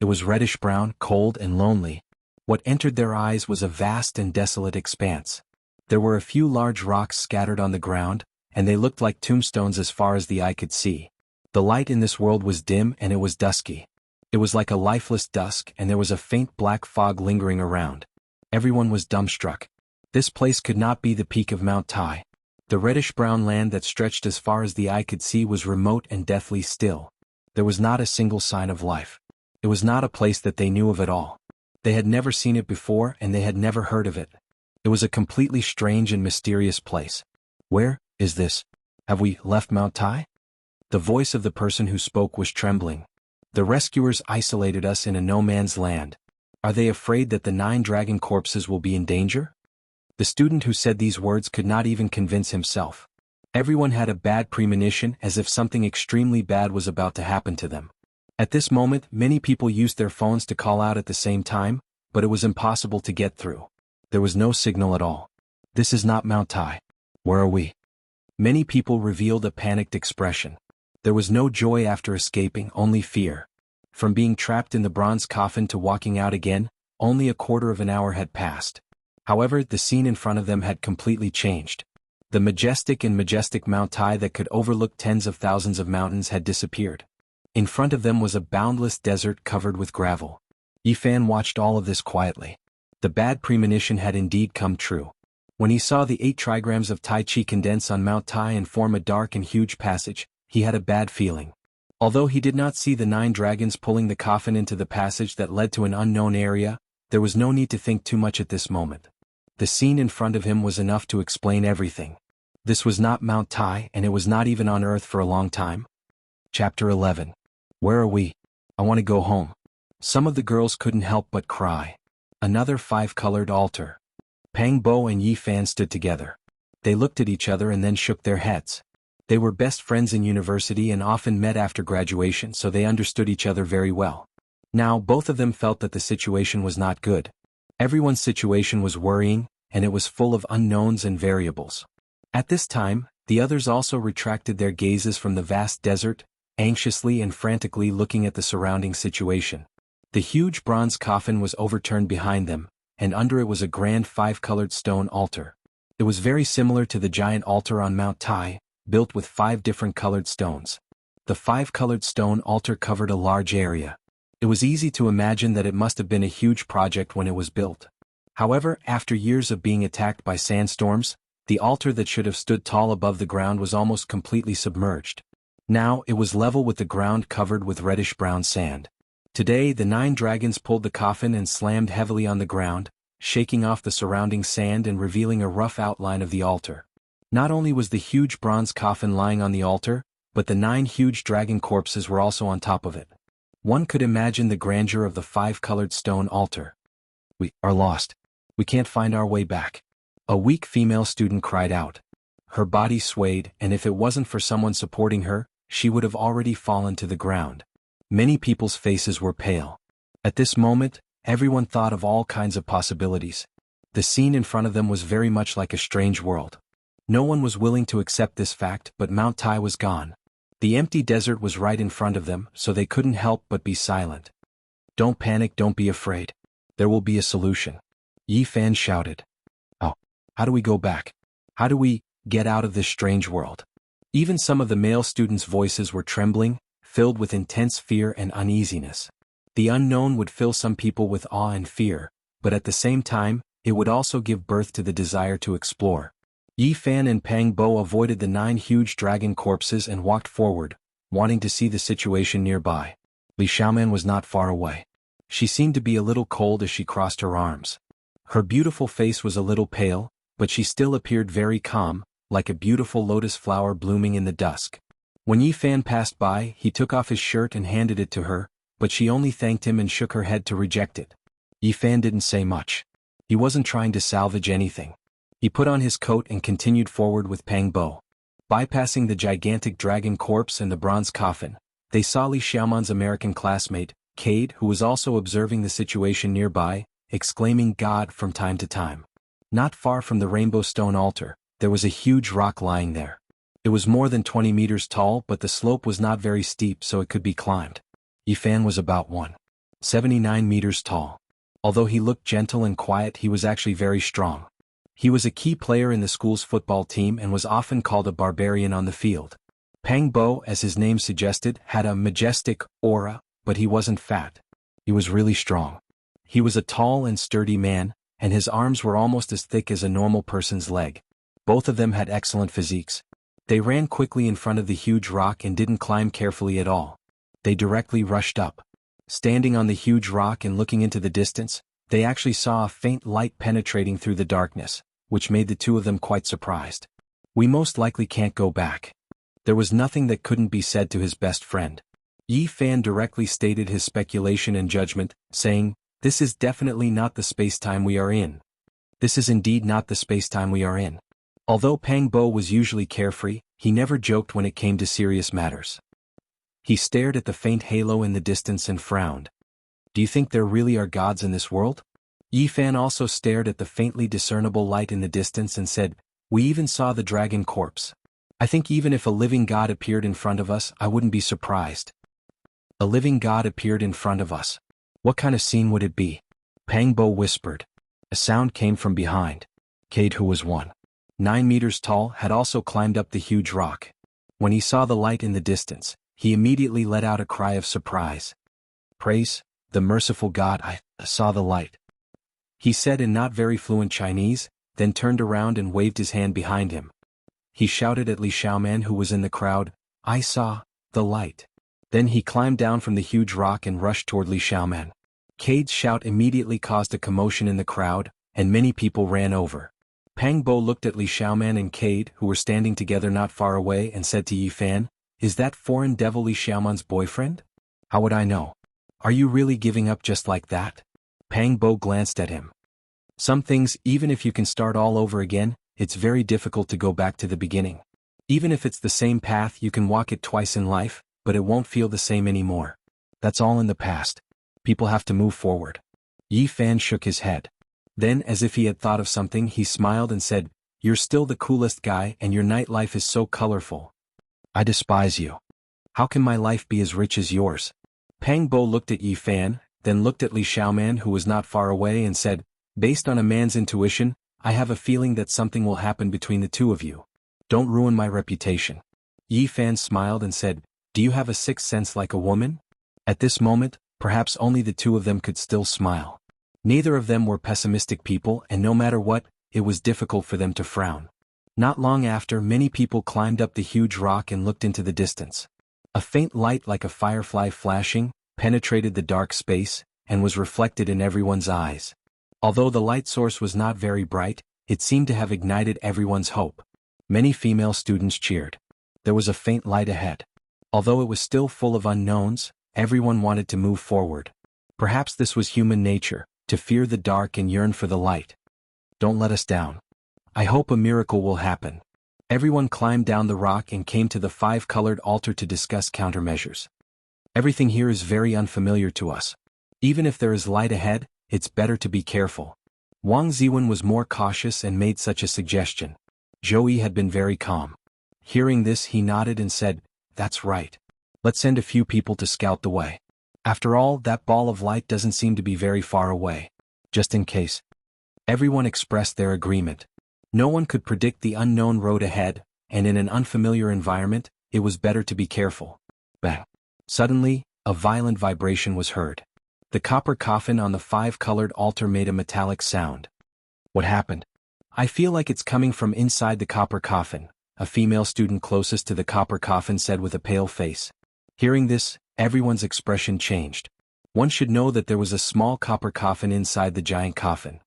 It was reddish-brown, cold and lonely. What entered their eyes was a vast and desolate expanse. There were a few large rocks scattered on the ground, and they looked like tombstones as far as the eye could see. The light in this world was dim and it was dusky. It was like a lifeless dusk, and there was a faint black fog lingering around. Everyone was dumbstruck. This place could not be the peak of Mount Tai. The reddish-brown land that stretched as far as the eye could see was remote and deathly still. There was not a single sign of life. It was not a place that they knew of at all. They had never seen it before and they had never heard of it. It was a completely strange and mysterious place. Where is this? Have we left Mount Tai? The voice of the person who spoke was trembling. The rescuers isolated us in a no-man's land. Are they afraid that the 9 dragon corpses will be in danger? The student who said these words could not even convince himself. Everyone had a bad premonition, as if something extremely bad was about to happen to them. At this moment, many people used their phones to call out at the same time, but it was impossible to get through. There was no signal at all. This is not Mount Tai. Where are we? Many people revealed a panicked expression. There was no joy after escaping, only fear. From being trapped in the bronze coffin to walking out again, only a quarter of an hour had passed. However, the scene in front of them had completely changed. The majestic Mount Tai that could overlook tens of thousands of mountains had disappeared. In front of them was a boundless desert covered with gravel. Yifan watched all of this quietly. The bad premonition had indeed come true. When he saw the 8 trigrams of Tai Chi condense on Mount Tai and form a dark and huge passage, he had a bad feeling. Although he did not see the 9 dragons pulling the coffin into the passage that led to an unknown area, there was no need to think too much at this moment. The scene in front of him was enough to explain everything. This was not Mount Tai, and it was not even on Earth for a long time. Chapter 11. Where are we? I want to go home. Some of the girls couldn't help but cry. Another 5-colored altar. Pang Bo and Yi Fan stood together. They looked at each other and then shook their heads. They were best friends in university and often met after graduation, so they understood each other very well. Now both of them felt that the situation was not good. Everyone's situation was worrying, and it was full of unknowns and variables. At this time, the others also retracted their gazes from the vast desert, anxiously and frantically looking at the surrounding situation. The huge bronze coffin was overturned behind them, and under it was a grand 5-colored stone altar. It was very similar to the giant altar on Mount Tai, built with 5 different colored stones. The 5-colored stone altar covered a large area. It was easy to imagine that it must have been a huge project when it was built. However, after years of being attacked by sandstorms, the altar that should have stood tall above the ground was almost completely submerged. Now, it was level with the ground, covered with reddish-brown sand. Today, the 9 dragons pulled the coffin and slammed heavily on the ground, shaking off the surrounding sand and revealing a rough outline of the altar. Not only was the huge bronze coffin lying on the altar, but the 9 huge dragon corpses were also on top of it. One could imagine the grandeur of the 5-colored stone altar. "We are lost. We can't find our way back," a weak female student cried out. Her body swayed, and if it wasn't for someone supporting her, she would have already fallen to the ground. Many people's faces were pale. At this moment, everyone thought of all kinds of possibilities. The scene in front of them was very much like a strange world. No one was willing to accept this fact, but Mount Tai was gone. The empty desert was right in front of them, so they couldn't help but be silent. "Don't panic, don't be afraid. There will be a solution," Yi Fan shouted. "Oh, how do we go back? How do we get out of this strange world?" Even some of the male students' voices were trembling, filled with intense fear and uneasiness. The unknown would fill some people with awe and fear, but at the same time, it would also give birth to the desire to explore. Yi Fan and Pang Bo avoided the 9 huge dragon corpses and walked forward, wanting to see the situation nearby. Li Xiaoman was not far away. She seemed to be a little cold as she crossed her arms. Her beautiful face was a little pale, but she still appeared very calm, like a beautiful lotus flower blooming in the dusk. When Yi Fan passed by, he took off his shirt and handed it to her, but she only thanked him and shook her head to reject it. Yi Fan didn't say much. He wasn't trying to salvage anything. He put on his coat and continued forward with Pang Bo. Bypassing the gigantic dragon corpse and the bronze coffin, they saw Li Xiaoman's American classmate, Cade, who was also observing the situation nearby, exclaiming "God" from time to time. Not far from the rainbow stone altar, there was a huge rock lying there. It was more than 20 meters tall, but the slope was not very steep, so it could be climbed. Yi Fan was about 179 meters tall. Although he looked gentle and quiet, he was actually very strong. He was a key player in the school's football team and was often called a barbarian on the field. Pang Bo, as his name suggested, had a majestic aura, but he wasn't fat. He was really strong. He was a tall and sturdy man, and his arms were almost as thick as a normal person's leg. Both of them had excellent physiques. They ran quickly in front of the huge rock and didn't climb carefully at all. They directly rushed up. Standing on the huge rock and looking into the distance, they actually saw a faint light penetrating through the darkness, which made the two of them quite surprised. "We most likely can't go back." There was nothing that couldn't be said to his best friend. Yi Fan directly stated his speculation and judgment, saying, "This is definitely not the space-time we are in. This is indeed not the space-time we are in." Although Pang Bo was usually carefree, he never joked when it came to serious matters. He stared at the faint halo in the distance and frowned. "Do you think there really are gods in this world?" Yi Fan also stared at the faintly discernible light in the distance and said, "We even saw the dragon corpse. I think even if a living god appeared in front of us, I wouldn't be surprised." A living god appeared in front of us. What kind of scene would it be? Pang Bo whispered. A sound came from behind. Cade, who was 9 meters tall, had also climbed up the huge rock. When he saw the light in the distance, he immediately let out a cry of surprise. "Praise the merciful God, I saw the light," he said in not very fluent Chinese, then turned around and waved his hand behind him. He shouted at Li Xiaoman, who was in the crowd, "I saw the light." Then he climbed down from the huge rock and rushed toward Li Xiaoman. Cade's shout immediately caused a commotion in the crowd, and many people ran over. Pang Bo looked at Li Xiaoman and Cade, who were standing together not far away, and said to Yi Fan, "Is that foreign devil Li Xiaoman's boyfriend?" "How would I know? Are you really giving up just like that?" Pang Bo glanced at him. "Some things, even if you can start all over again, it's very difficult to go back to the beginning. Even if it's the same path, you can walk it twice in life, but it won't feel the same anymore. That's all in the past. People have to move forward." Yi Fan shook his head. Then, as if he had thought of something, he smiled and said, "You're still the coolest guy and your nightlife is so colorful. I despise you." How can my life be as rich as yours? Pang Bo looked at Yi Fan, then looked at Li Xiaoman who was not far away and said, based on a man's intuition, I have a feeling that something will happen between the two of you. Don't ruin my reputation. Yi Fan smiled and said, do you have a sixth sense like a woman? At this moment, perhaps only the two of them could still smile. Neither of them were pessimistic people and no matter what, it was difficult for them to frown. Not long after, many people climbed up the huge rock and looked into the distance. A faint light like a firefly flashing, penetrated the dark space, and was reflected in everyone's eyes. Although the light source was not very bright, it seemed to have ignited everyone's hope. Many female students cheered. There was a faint light ahead. Although it was still full of unknowns, everyone wanted to move forward. Perhaps this was human nature, to fear the dark and yearn for the light. Don't let us down. I hope a miracle will happen. Everyone climbed down the rock and came to the five-colored altar to discuss countermeasures. Everything here is very unfamiliar to us. Even if there is light ahead, it's better to be careful. Wang Ziwen was more cautious and made such a suggestion. Zhou Yi had been very calm. Hearing this, he nodded and said, that's right. Let's send a few people to scout the way. After all, that ball of light doesn't seem to be very far away. Just in case. Everyone expressed their agreement. No one could predict the unknown road ahead, and in an unfamiliar environment, it was better to be careful. Bang! Suddenly, a violent vibration was heard. The copper coffin on the five-colored altar made a metallic sound. What happened? I feel like it's coming from inside the copper coffin, a female student closest to the copper coffin said with a pale face. Hearing this, everyone's expression changed. One should know that there was a small copper coffin inside the giant coffin.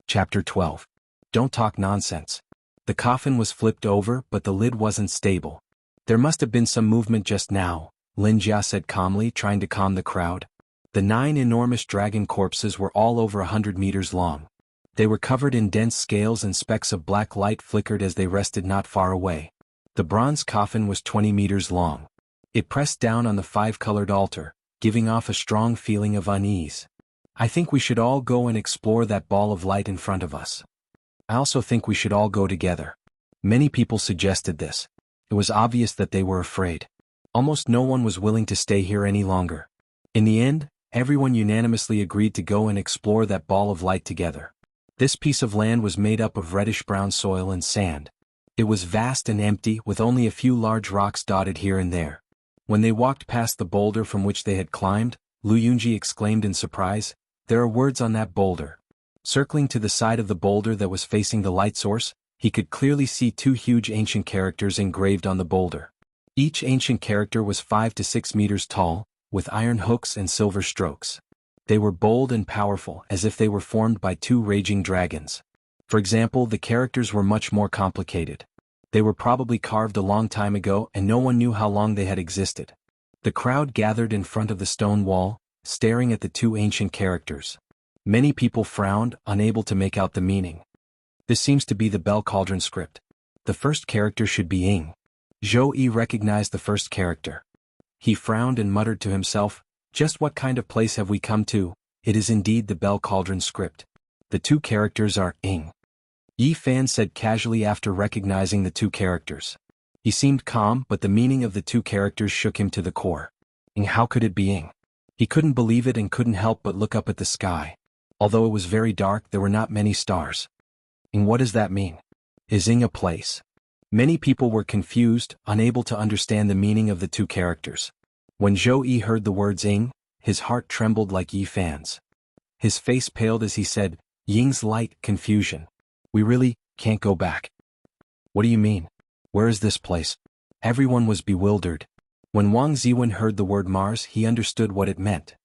Chapter 12. Don't talk nonsense. The coffin was flipped over, but the lid wasn't stable. There must have been some movement just now, Lin Jia said calmly, trying to calm the crowd. The 9 enormous dragon corpses were all over 100 meters long. They were covered in dense scales and specks of black light flickered as they rested not far away. The bronze coffin was 20 meters long. It pressed down on the five-colored altar, giving off a strong feeling of unease. I think we should all go and explore that ball of light in front of us. I also think we should all go together. Many people suggested this. It was obvious that they were afraid. Almost no one was willing to stay here any longer. In the end, everyone unanimously agreed to go and explore that ball of light together. This piece of land was made up of reddish-brown soil and sand. It was vast and empty, with only a few large rocks dotted here and there. When they walked past the boulder from which they had climbed, Lu Yunji exclaimed in surprise, there are words on that boulder. Circling to the side of the boulder that was facing the light source, he could clearly see 2 huge ancient characters engraved on the boulder. Each ancient character was 5 to 6 meters tall, with iron hooks and silver strokes. They were bold and powerful, as if they were formed by 2 raging dragons. For example, the characters were much more complicated. They were probably carved a long time ago and no one knew how long they had existed. The crowd gathered in front of the stone wall, staring at the 2 ancient characters. Many people frowned, unable to make out the meaning. This seems to be the Bell Cauldron script. The first character should be Ying. Zhou Yi recognized the first character. He frowned and muttered to himself, just what kind of place have we come to? It is indeed the Bell Cauldron script. The 2 characters are Ying. Yi Fan said casually after recognizing the 2 characters. He seemed calm, but the meaning of the 2 characters shook him to the core. And how could it be Ying? He couldn't believe it and couldn't help but look up at the sky. Although it was very dark, there were not many stars. And what does that mean? Is Ying a place? Many people were confused, unable to understand the meaning of the 2 characters. When Zhou Yi heard the words Ying, his heart trembled like Yi Fan's. His face paled as he said, Ying's light, confusion. We really can't go back. What do you mean? Where is this place? Everyone was bewildered. When Wang Ziwen heard the word Mars, he understood what it meant.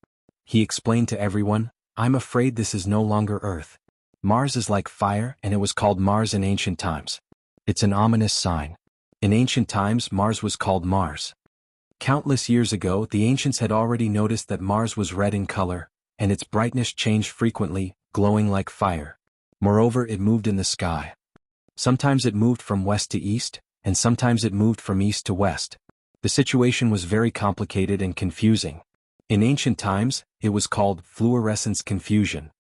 He explained to everyone, I'm afraid this is no longer Earth. Mars is like fire, and it was called Mars in ancient times. It's an ominous sign. In ancient times, Mars was called Mars. Countless years ago, the ancients had already noticed that Mars was red in color, and its brightness changed frequently, glowing like fire. Moreover, it moved in the sky. Sometimes it moved from west to east, and sometimes it moved from east to west. The situation was very complicated and confusing. In ancient times, it was called fluorescence confusion.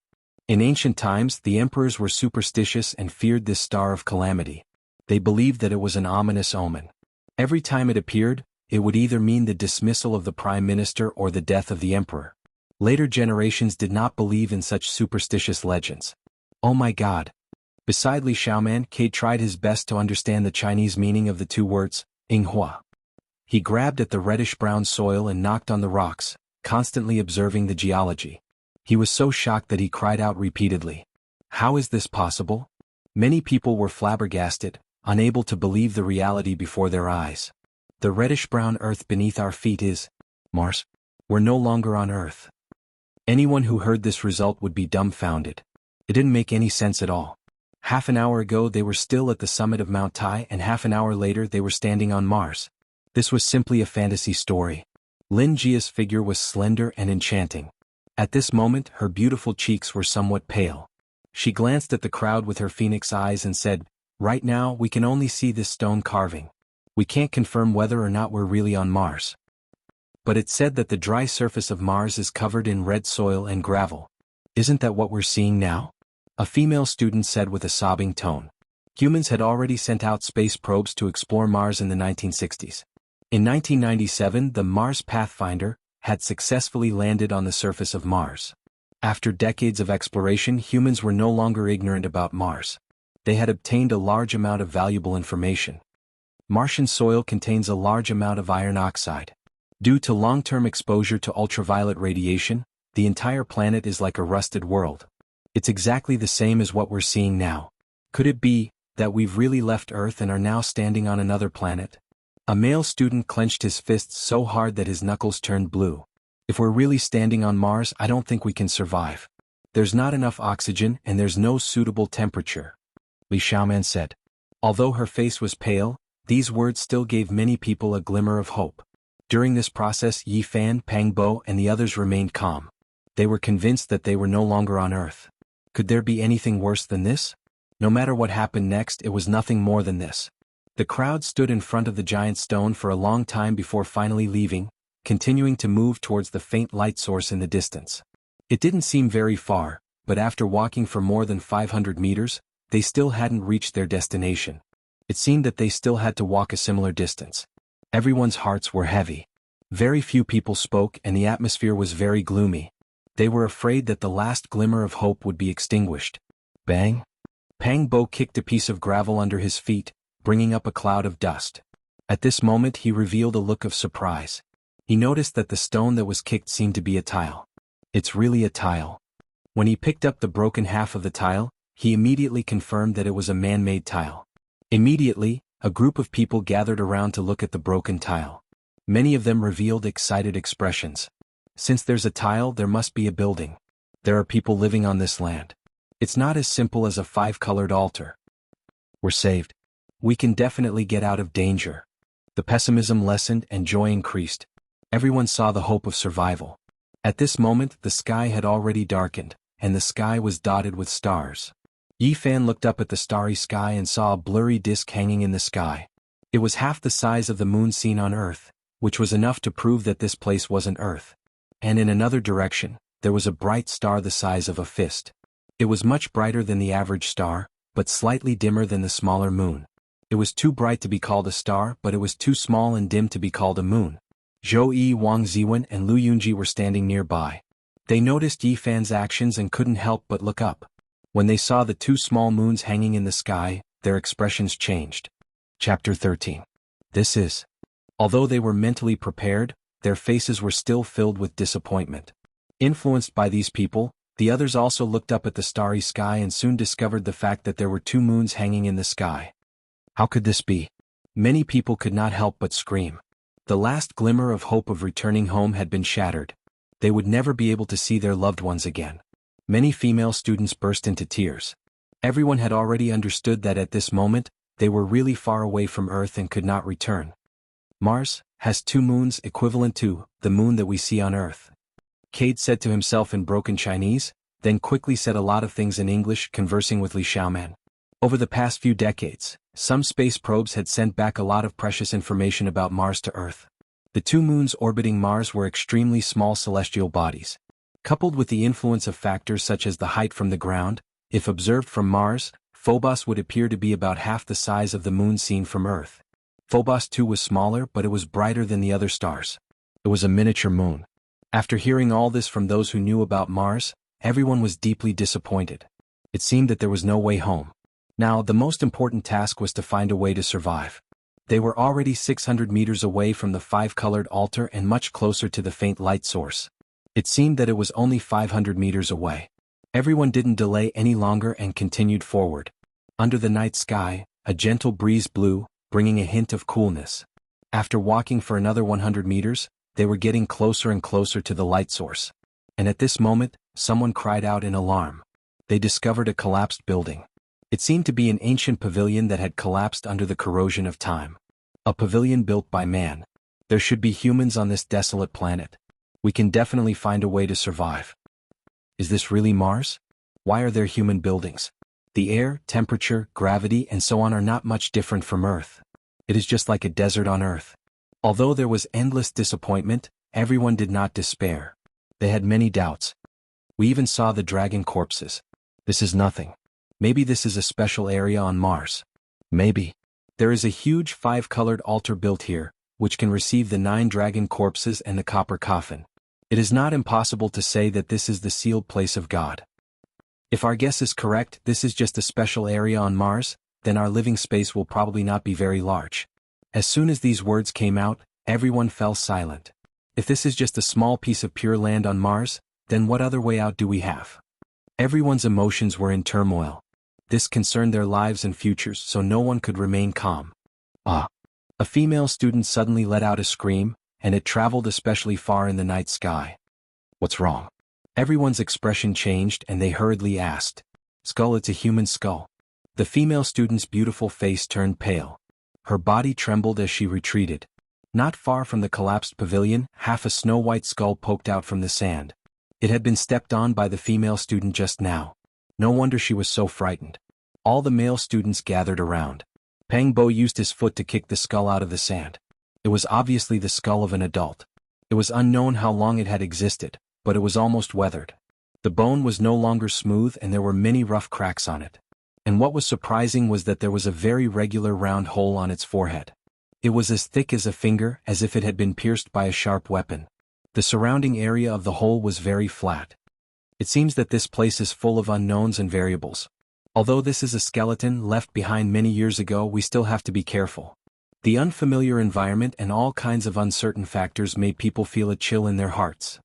In ancient times, the emperors were superstitious and feared this star of calamity. They believed that it was an ominous omen. Every time it appeared, it would either mean the dismissal of the prime minister or the death of the emperor. Later generations did not believe in such superstitious legends. Oh my God. Beside Li Xiaoman, Cade tried his best to understand the Chinese meaning of the two words, Yinghua. He grabbed at the reddish-brown soil and knocked on the rocks, constantly observing the geology. He was so shocked that he cried out repeatedly. How is this possible? Many people were flabbergasted, unable to believe the reality before their eyes. The reddish-brown earth beneath our feet is Mars. We're no longer on Earth. Anyone who heard this result would be dumbfounded. It didn't make any sense at all. Half an hour ago they were still at the summit of Mount Tai, and half an hour later they were standing on Mars. This was simply a fantasy story. Lin Jia's figure was slender and enchanting. At this moment her beautiful cheeks were somewhat pale. She glanced at the crowd with her phoenix eyes and said, "Right now we can only see this stone carving. We can't confirm whether or not we're really on Mars. But it's said that the dry surface of Mars is covered in red soil and gravel. Isn't that what we're seeing now?" A female student said with a sobbing tone. Humans had already sent out space probes to explore Mars in the 1960s. In 1997, the Mars Pathfinder had successfully landed on the surface of Mars. After decades of exploration, humans were no longer ignorant about Mars. They had obtained a large amount of valuable information. Martian soil contains a large amount of iron oxide. Due to long-term exposure to ultraviolet radiation, the entire planet is like a rusted world. It's exactly the same as what we're seeing now. Could it be that we've really left Earth and are now standing on another planet? A male student clenched his fists so hard that his knuckles turned blue. If we're really standing on Mars, I don't think we can survive. There's not enough oxygen and there's no suitable temperature, Li Xiaoman said. Although her face was pale, these words still gave many people a glimmer of hope. During this process, Yi Fan, Pang Bo, and the others remained calm. They were convinced that they were no longer on Earth. Could there be anything worse than this? No matter what happened next, it was nothing more than this. The crowd stood in front of the giant stone for a long time before finally leaving, continuing to move towards the faint light source in the distance. It didn't seem very far, but after walking for more than 500 meters, they still hadn't reached their destination. It seemed that they still had to walk a similar distance. Everyone's hearts were heavy. Very few people spoke and the atmosphere was very gloomy. They were afraid that the last glimmer of hope would be extinguished. Bang! Pang Bo kicked a piece of gravel under his feet, bringing up a cloud of dust. At this moment he revealed a look of surprise. He noticed that the stone that was kicked seemed to be a tile. It's really a tile. When he picked up the broken half of the tile, he immediately confirmed that it was a man-made tile. Immediately, a group of people gathered around to look at the broken tile. Many of them revealed excited expressions. Since there's a tile, there must be a building. There are people living on this land. It's not as simple as a 5-colored altar. We're saved. We can definitely get out of danger. The pessimism lessened and joy increased. Everyone saw the hope of survival. At this moment, the sky had already darkened, and the sky was dotted with stars. Yi Fan looked up at the starry sky and saw a blurry disk hanging in the sky. It was half the size of the moon seen on Earth, which was enough to prove that this place wasn't Earth. And in another direction, there was a bright star the size of a fist. It was much brighter than the average star, but slightly dimmer than the smaller moon. It was too bright to be called a star, but it was too small and dim to be called a moon. Zhou Yi, Wang Ziwen, and Lu Yunji were standing nearby. They noticed Yi Fan's actions and couldn't help but look up. When they saw the 2 small moons hanging in the sky, their expressions changed. Chapter 13. This is. Although they were mentally prepared, their faces were still filled with disappointment. Influenced by these people, the others also looked up at the starry sky and soon discovered the fact that there were 2 moons hanging in the sky. How could this be? Many people could not help but scream. The last glimmer of hope of returning home had been shattered. They would never be able to see their loved ones again. Many female students burst into tears. Everyone had already understood that at this moment, they were really far away from Earth and could not return. Mars has 2 moons equivalent to the moon that we see on Earth. Cade said to himself in broken Chinese, then quickly said a lot of things in English, conversing with Li Xiaoman. Over the past few decades, some space probes had sent back a lot of precious information about Mars to Earth. The 2 moons orbiting Mars were extremely small celestial bodies. Coupled with the influence of factors such as the height from the ground, if observed from Mars, Phobos would appear to be about half the size of the moon seen from Earth. Phobos too was smaller, but it was brighter than the other stars. It was a miniature moon. After hearing all this from those who knew about Mars, everyone was deeply disappointed. It seemed that there was no way home. Now, the most important task was to find a way to survive. They were already 600 meters away from the five-colored altar and much closer to the faint light source. It seemed that it was only 500 meters away. Everyone didn't delay any longer and continued forward. Under the night sky, a gentle breeze blew, bringing a hint of coolness. After walking for another 100 meters, they were getting closer and closer to the light source. And at this moment, someone cried out in alarm. They discovered a collapsed building. It seemed to be an ancient pavilion that had collapsed under the corrosion of time. A pavilion built by man. There should be humans on this desolate planet. We can definitely find a way to survive. Is this really Mars? Why are there human buildings? The air, temperature, gravity, and so on are not much different from Earth. It is just like a desert on Earth. Although there was endless disappointment, everyone did not despair. They had many doubts. We even saw the dragon corpses. This is nothing. Maybe this is a special area on Mars. Maybe. There is a huge five-colored altar built here, which can receive the 9 dragon corpses and the copper coffin. It is not impossible to say that this is the sealed place of God. If our guess is correct, this is just a special area on Mars, then our living space will probably not be very large. As soon as these words came out, everyone fell silent. If this is just a small piece of pure land on Mars, then what other way out do we have? Everyone's emotions were in turmoil. This concerned their lives and futures, so no one could remain calm. Ah! A female student suddenly let out a scream, and it traveled especially far in the night sky. What's wrong? Everyone's expression changed and they hurriedly asked. Skull, it's a human skull. The female student's beautiful face turned pale. Her body trembled as she retreated. Not far from the collapsed pavilion, half a snow-white skull poked out from the sand. It had been stepped on by the female student just now. No wonder she was so frightened. All the male students gathered around. Pang Bo used his foot to kick the skull out of the sand. It was obviously the skull of an adult. It was unknown how long it had existed, but it was almost weathered. The bone was no longer smooth and there were many rough cracks on it. And what was surprising was that there was a very regular round hole on its forehead. It was as thick as a finger, as if it had been pierced by a sharp weapon. The surrounding area of the hole was very flat. It seems that this place is full of unknowns and variables. Although this is a skeleton left behind many years ago, we still have to be careful. The unfamiliar environment and all kinds of uncertain factors made people feel a chill in their hearts.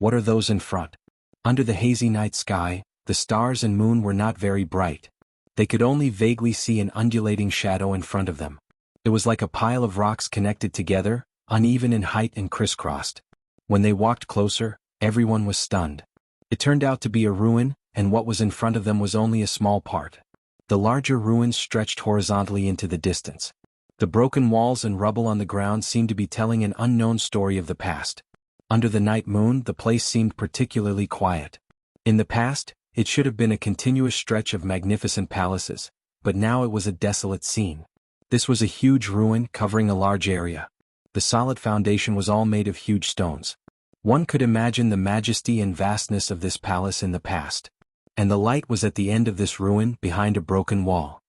What are those in front? Under the hazy night sky, the stars and moon were not very bright. They could only vaguely see an undulating shadow in front of them. It was like a pile of rocks connected together, uneven in height and crisscrossed. When they walked closer, everyone was stunned. It turned out to be a ruin, and what was in front of them was only a small part. The larger ruins stretched horizontally into the distance. The broken walls and rubble on the ground seemed to be telling an unknown story of the past. Under the night moon, the place seemed particularly quiet. In the past, it should have been a continuous stretch of magnificent palaces, but now it was a desolate scene. This was a huge ruin covering a large area. The solid foundation was all made of huge stones. One could imagine the majesty and vastness of this palace in the past. And the light was at the end of this ruin, behind a broken wall.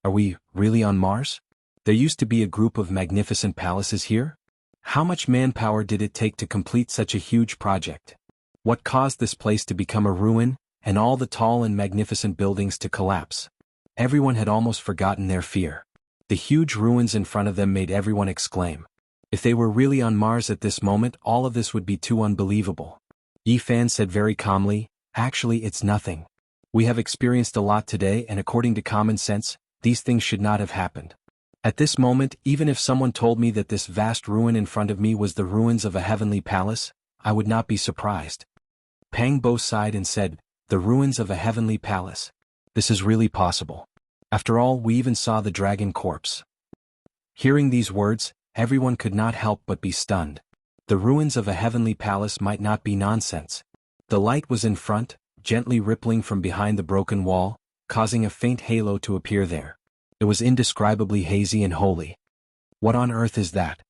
Are we really on Mars? There used to be a group of magnificent palaces here? How much manpower did it take to complete such a huge project? What caused this place to become a ruin, and all the tall and magnificent buildings to collapse? Everyone had almost forgotten their fear. The huge ruins in front of them made everyone exclaim. If they were really on Mars at this moment, all of this would be too unbelievable. Yi Fan said very calmly, actually it's nothing. We have experienced a lot today and according to common sense, these things should not have happened. At this moment, even if someone told me that this vast ruin in front of me was the ruins of a heavenly palace, I would not be surprised. Pang Bo sighed and said, the ruins of a heavenly palace. This is really possible. After all, we even saw the dragon corpse. Hearing these words, everyone could not help but be stunned. The ruins of a heavenly palace might not be nonsense. The light was in front, gently rippling from behind the broken wall, causing a faint halo to appear there. It was indescribably hazy and holy. What on earth is that?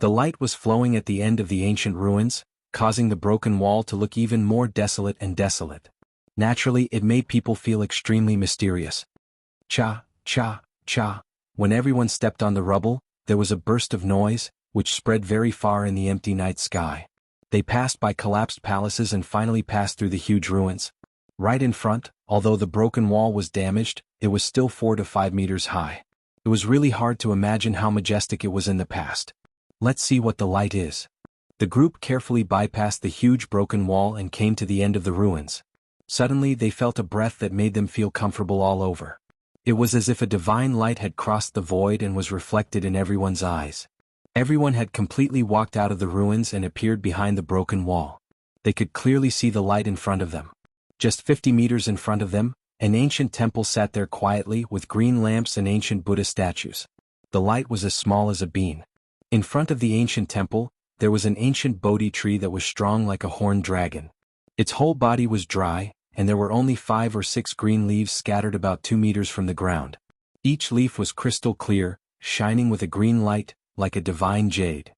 The light was flowing at the end of the ancient ruins, causing the broken wall to look even more desolate and desolate. Naturally, it made people feel extremely mysterious. Cha, cha, cha. When everyone stepped on the rubble, there was a burst of noise, which spread very far in the empty night sky. They passed by collapsed palaces and finally passed through the huge ruins. Right in front, although the broken wall was damaged, it was still 4 to 5 meters high. It was really hard to imagine how majestic it was in the past. Let's see what the light is. The group carefully bypassed the huge broken wall and came to the end of the ruins. Suddenly they felt a breath that made them feel comfortable all over. It was as if a divine light had crossed the void and was reflected in everyone's eyes. Everyone had completely walked out of the ruins and appeared behind the broken wall. They could clearly see the light in front of them. Just 50 meters in front of them, an ancient temple sat there quietly with green lamps and ancient Buddha statues. The light was as small as a bean. In front of the ancient temple, there was an ancient Bodhi tree that was strong like a horned dragon. Its whole body was dry, and there were only 5 or 6 green leaves scattered about 2 meters from the ground. Each leaf was crystal clear, shining with a green light, like a divine jade.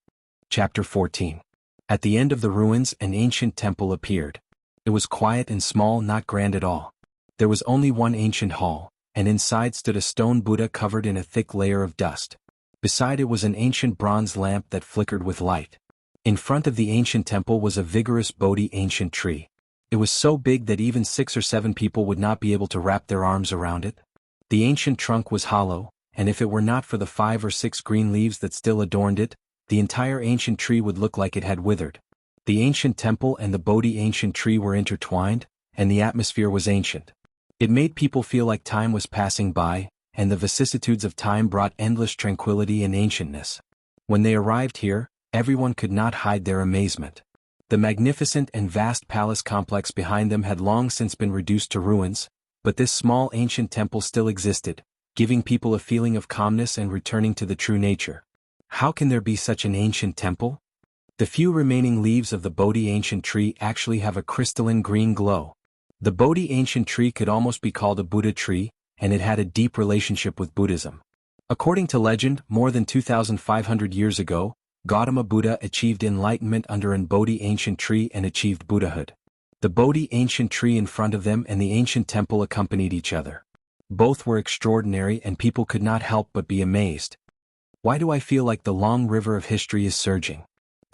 Chapter 14. At the end of the ruins, an ancient temple appeared. It was quiet and small, not grand at all. There was only one ancient hall, and inside stood a stone Buddha covered in a thick layer of dust. Beside it was an ancient bronze lamp that flickered with light. In front of the ancient temple was a vigorous Bodhi ancient tree. It was so big that even 6 or 7 people would not be able to wrap their arms around it. The ancient trunk was hollow, and if it were not for the 5 or 6 green leaves that still adorned it, the entire ancient tree would look like it had withered. The ancient temple and the Bodhi ancient tree were intertwined, and the atmosphere was ancient. It made people feel like time was passing by, and the vicissitudes of time brought endless tranquility and ancientness. When they arrived here, everyone could not hide their amazement. The magnificent and vast palace complex behind them had long since been reduced to ruins, but this small ancient temple still existed, giving people a feeling of calmness and returning to the true nature. How can there be such an ancient temple? The few remaining leaves of the Bodhi ancient tree actually have a crystalline green glow. The Bodhi ancient tree could almost be called a Buddha tree, and it had a deep relationship with Buddhism. According to legend, more than 2,500 years ago, Gautama Buddha achieved enlightenment under an Bodhi ancient tree and achieved Buddhahood. The Bodhi ancient tree in front of them and the ancient temple accompanied each other. Both were extraordinary and people could not help but be amazed. Why do I feel like the long river of history is surging?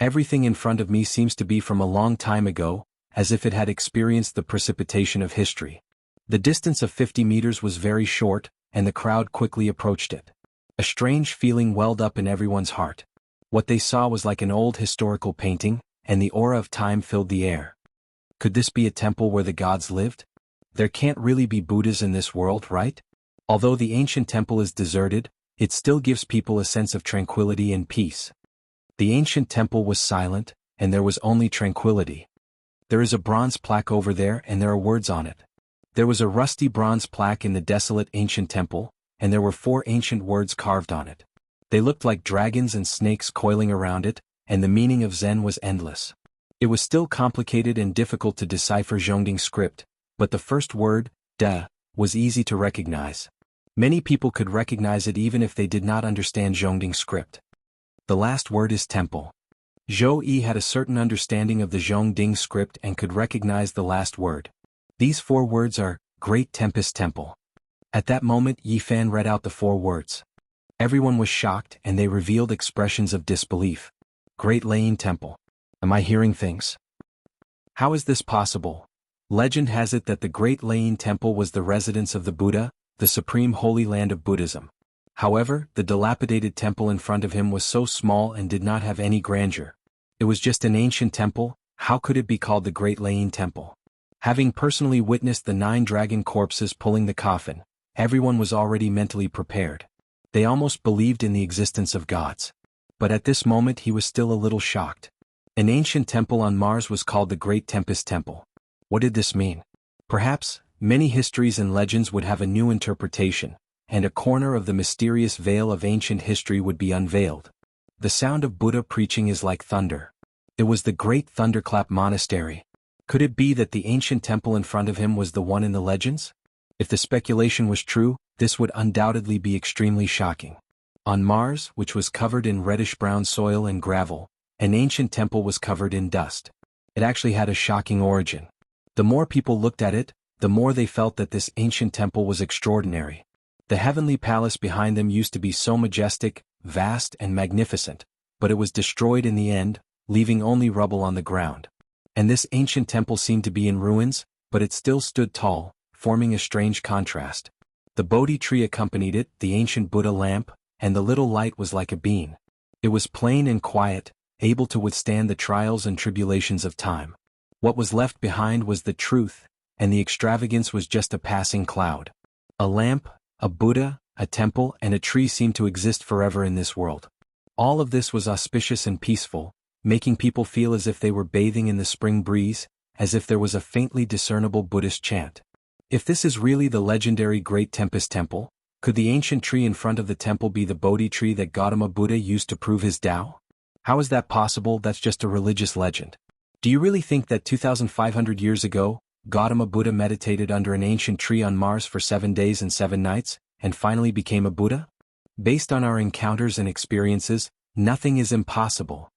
Everything in front of me seems to be from a long time ago, as if it had experienced the precipitation of history. The distance of 50 meters was very short, and the crowd quickly approached it. A strange feeling welled up in everyone's heart. What they saw was like an old historical painting, and the aura of time filled the air. Could this be a temple where the gods lived? There can't really be Buddhas in this world, right? Although the ancient temple is deserted, it still gives people a sense of tranquility and peace. The ancient temple was silent, and there was only tranquility. There is a bronze plaque over there and there are words on it. There was a rusty bronze plaque in the desolate ancient temple, and there were 4 ancient words carved on it. They looked like dragons and snakes coiling around it, and the meaning of Zen was endless. It was still complicated and difficult to decipher Zhongding script, but the first word, da, was easy to recognize. Many people could recognize it even if they did not understand Zhongding script. The last word is temple. Zhou Yi had a certain understanding of the Zhongding script and could recognize the last word. These 4 words are, Great Tempest Temple. At that moment Yi Fan read out the 4 words. Everyone was shocked and they revealed expressions of disbelief. Great Laying Temple. Am I hearing things? How is this possible? Legend has it that the Great Laying Temple was the residence of the Buddha, the supreme holy land of Buddhism. However, the dilapidated temple in front of him was so small and did not have any grandeur. It was just an ancient temple. How could it be called the Great Laying Temple? Having personally witnessed the 9 dragon corpses pulling the coffin, everyone was already mentally prepared. They almost believed in the existence of gods. But at this moment he was still a little shocked. An ancient temple on Mars was called the Great Tempest Temple. What did this mean? Perhaps, many histories and legends would have a new interpretation, and a corner of the mysterious veil of ancient history would be unveiled. The sound of Buddha preaching is like thunder. It was the Great Thunderclap Monastery. Could it be that the ancient temple in front of him was the one in the legends? If the speculation was true, this would undoubtedly be extremely shocking. On Mars, which was covered in reddish-brown soil and gravel, an ancient temple was covered in dust. It actually had a shocking origin. The more people looked at it, the more they felt that this ancient temple was extraordinary. The heavenly palace behind them used to be so majestic, vast and magnificent, but it was destroyed in the end, leaving only rubble on the ground. And this ancient temple seemed to be in ruins, but it still stood tall, forming a strange contrast. The Bodhi tree accompanied it, the ancient Buddha lamp, and the little light was like a bean. It was plain and quiet, able to withstand the trials and tribulations of time. What was left behind was the truth, and the extravagance was just a passing cloud. A lamp, a Buddha, a temple, and a tree seemed to exist forever in this world. All of this was auspicious and peaceful, making people feel as if they were bathing in the spring breeze, as if there was a faintly discernible Buddhist chant. If this is really the legendary Great Tempest Temple, could the ancient tree in front of the temple be the Bodhi tree that Gautama Buddha used to prove his Tao? How is that possible? That's just a religious legend. Do you really think that 2,500 years ago, Gautama Buddha meditated under an ancient tree on Mars for 7 days and 7 nights, and finally became a Buddha? Based on our encounters and experiences, nothing is impossible.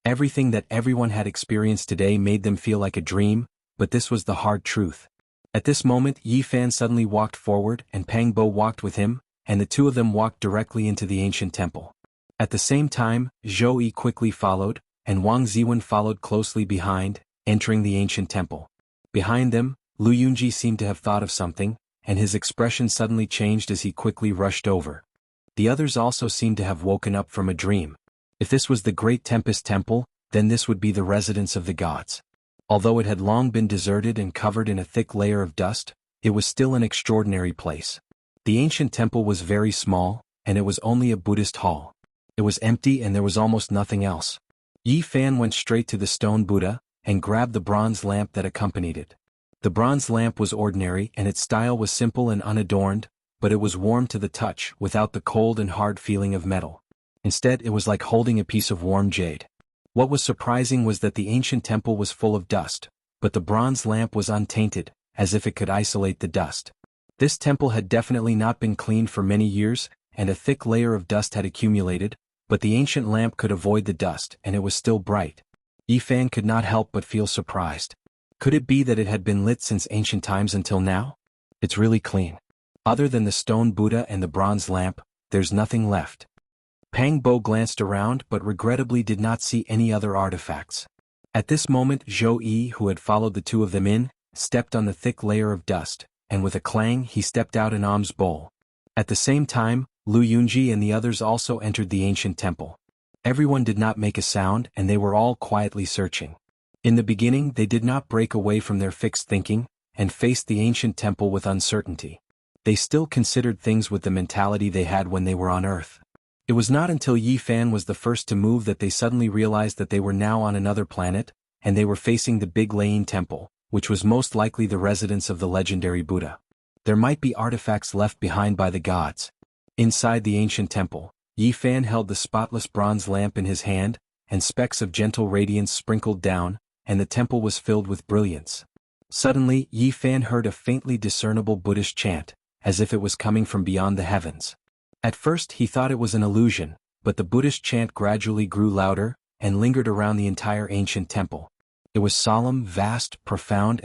Everything that everyone had experienced today made them feel like a dream, but this was the hard truth. At this moment, Yi Fan suddenly walked forward and Pang Bo walked with him, and the two of them walked directly into the ancient temple. At the same time, Zhou Yi quickly followed, and Wang Ziwen followed closely behind, entering the ancient temple. Behind them, Lu Yunji seemed to have thought of something, and his expression suddenly changed as he quickly rushed over. The others also seemed to have woken up from a dream. If this was the Great Tempest Temple, then this would be the residence of the gods. Although it had long been deserted and covered in a thick layer of dust, it was still an extraordinary place. The ancient temple was very small, and it was only a Buddhist hall. It was empty and there was almost nothing else. Yi Fan went straight to the stone Buddha, and grabbed the bronze lamp that accompanied it. The bronze lamp was ordinary and its style was simple and unadorned, but it was warm to the touch without the cold and hard feeling of metal. Instead, it was like holding a piece of warm jade. What was surprising was that the ancient temple was full of dust, but the bronze lamp was untainted, as if it could isolate the dust. This temple had definitely not been cleaned for many years, and a thick layer of dust had accumulated, but the ancient lamp could avoid the dust and it was still bright. Yi Fan could not help but feel surprised. Could it be that it had been lit since ancient times until now? It's really clean. Other than the stone Buddha and the bronze lamp, there's nothing left. Pang Bo glanced around but regrettably did not see any other artifacts. At this moment Zhou Yi, who had followed the two of them in, stepped on the thick layer of dust, and with a clang he stepped out an alms bowl. At the same time, Lu Yunji and the others also entered the ancient temple. Everyone did not make a sound and they were all quietly searching. In the beginning they did not break away from their fixed thinking, and faced the ancient temple with uncertainty. They still considered things with the mentality they had when they were on Earth. It was not until Yi Fan was the first to move that they suddenly realized that they were now on another planet, and they were facing the Big Lane Temple, which was most likely the residence of the legendary Buddha. There might be artifacts left behind by the gods. Inside the ancient temple, Yi Fan held the spotless bronze lamp in his hand, and specks of gentle radiance sprinkled down, and the temple was filled with brilliance. Suddenly, Yi Fan heard a faintly discernible Buddhist chant, as if it was coming from beyond the heavens. At first he thought it was an illusion, but the Buddhist chant gradually grew louder, and lingered around the entire ancient temple. It was solemn, vast, profound.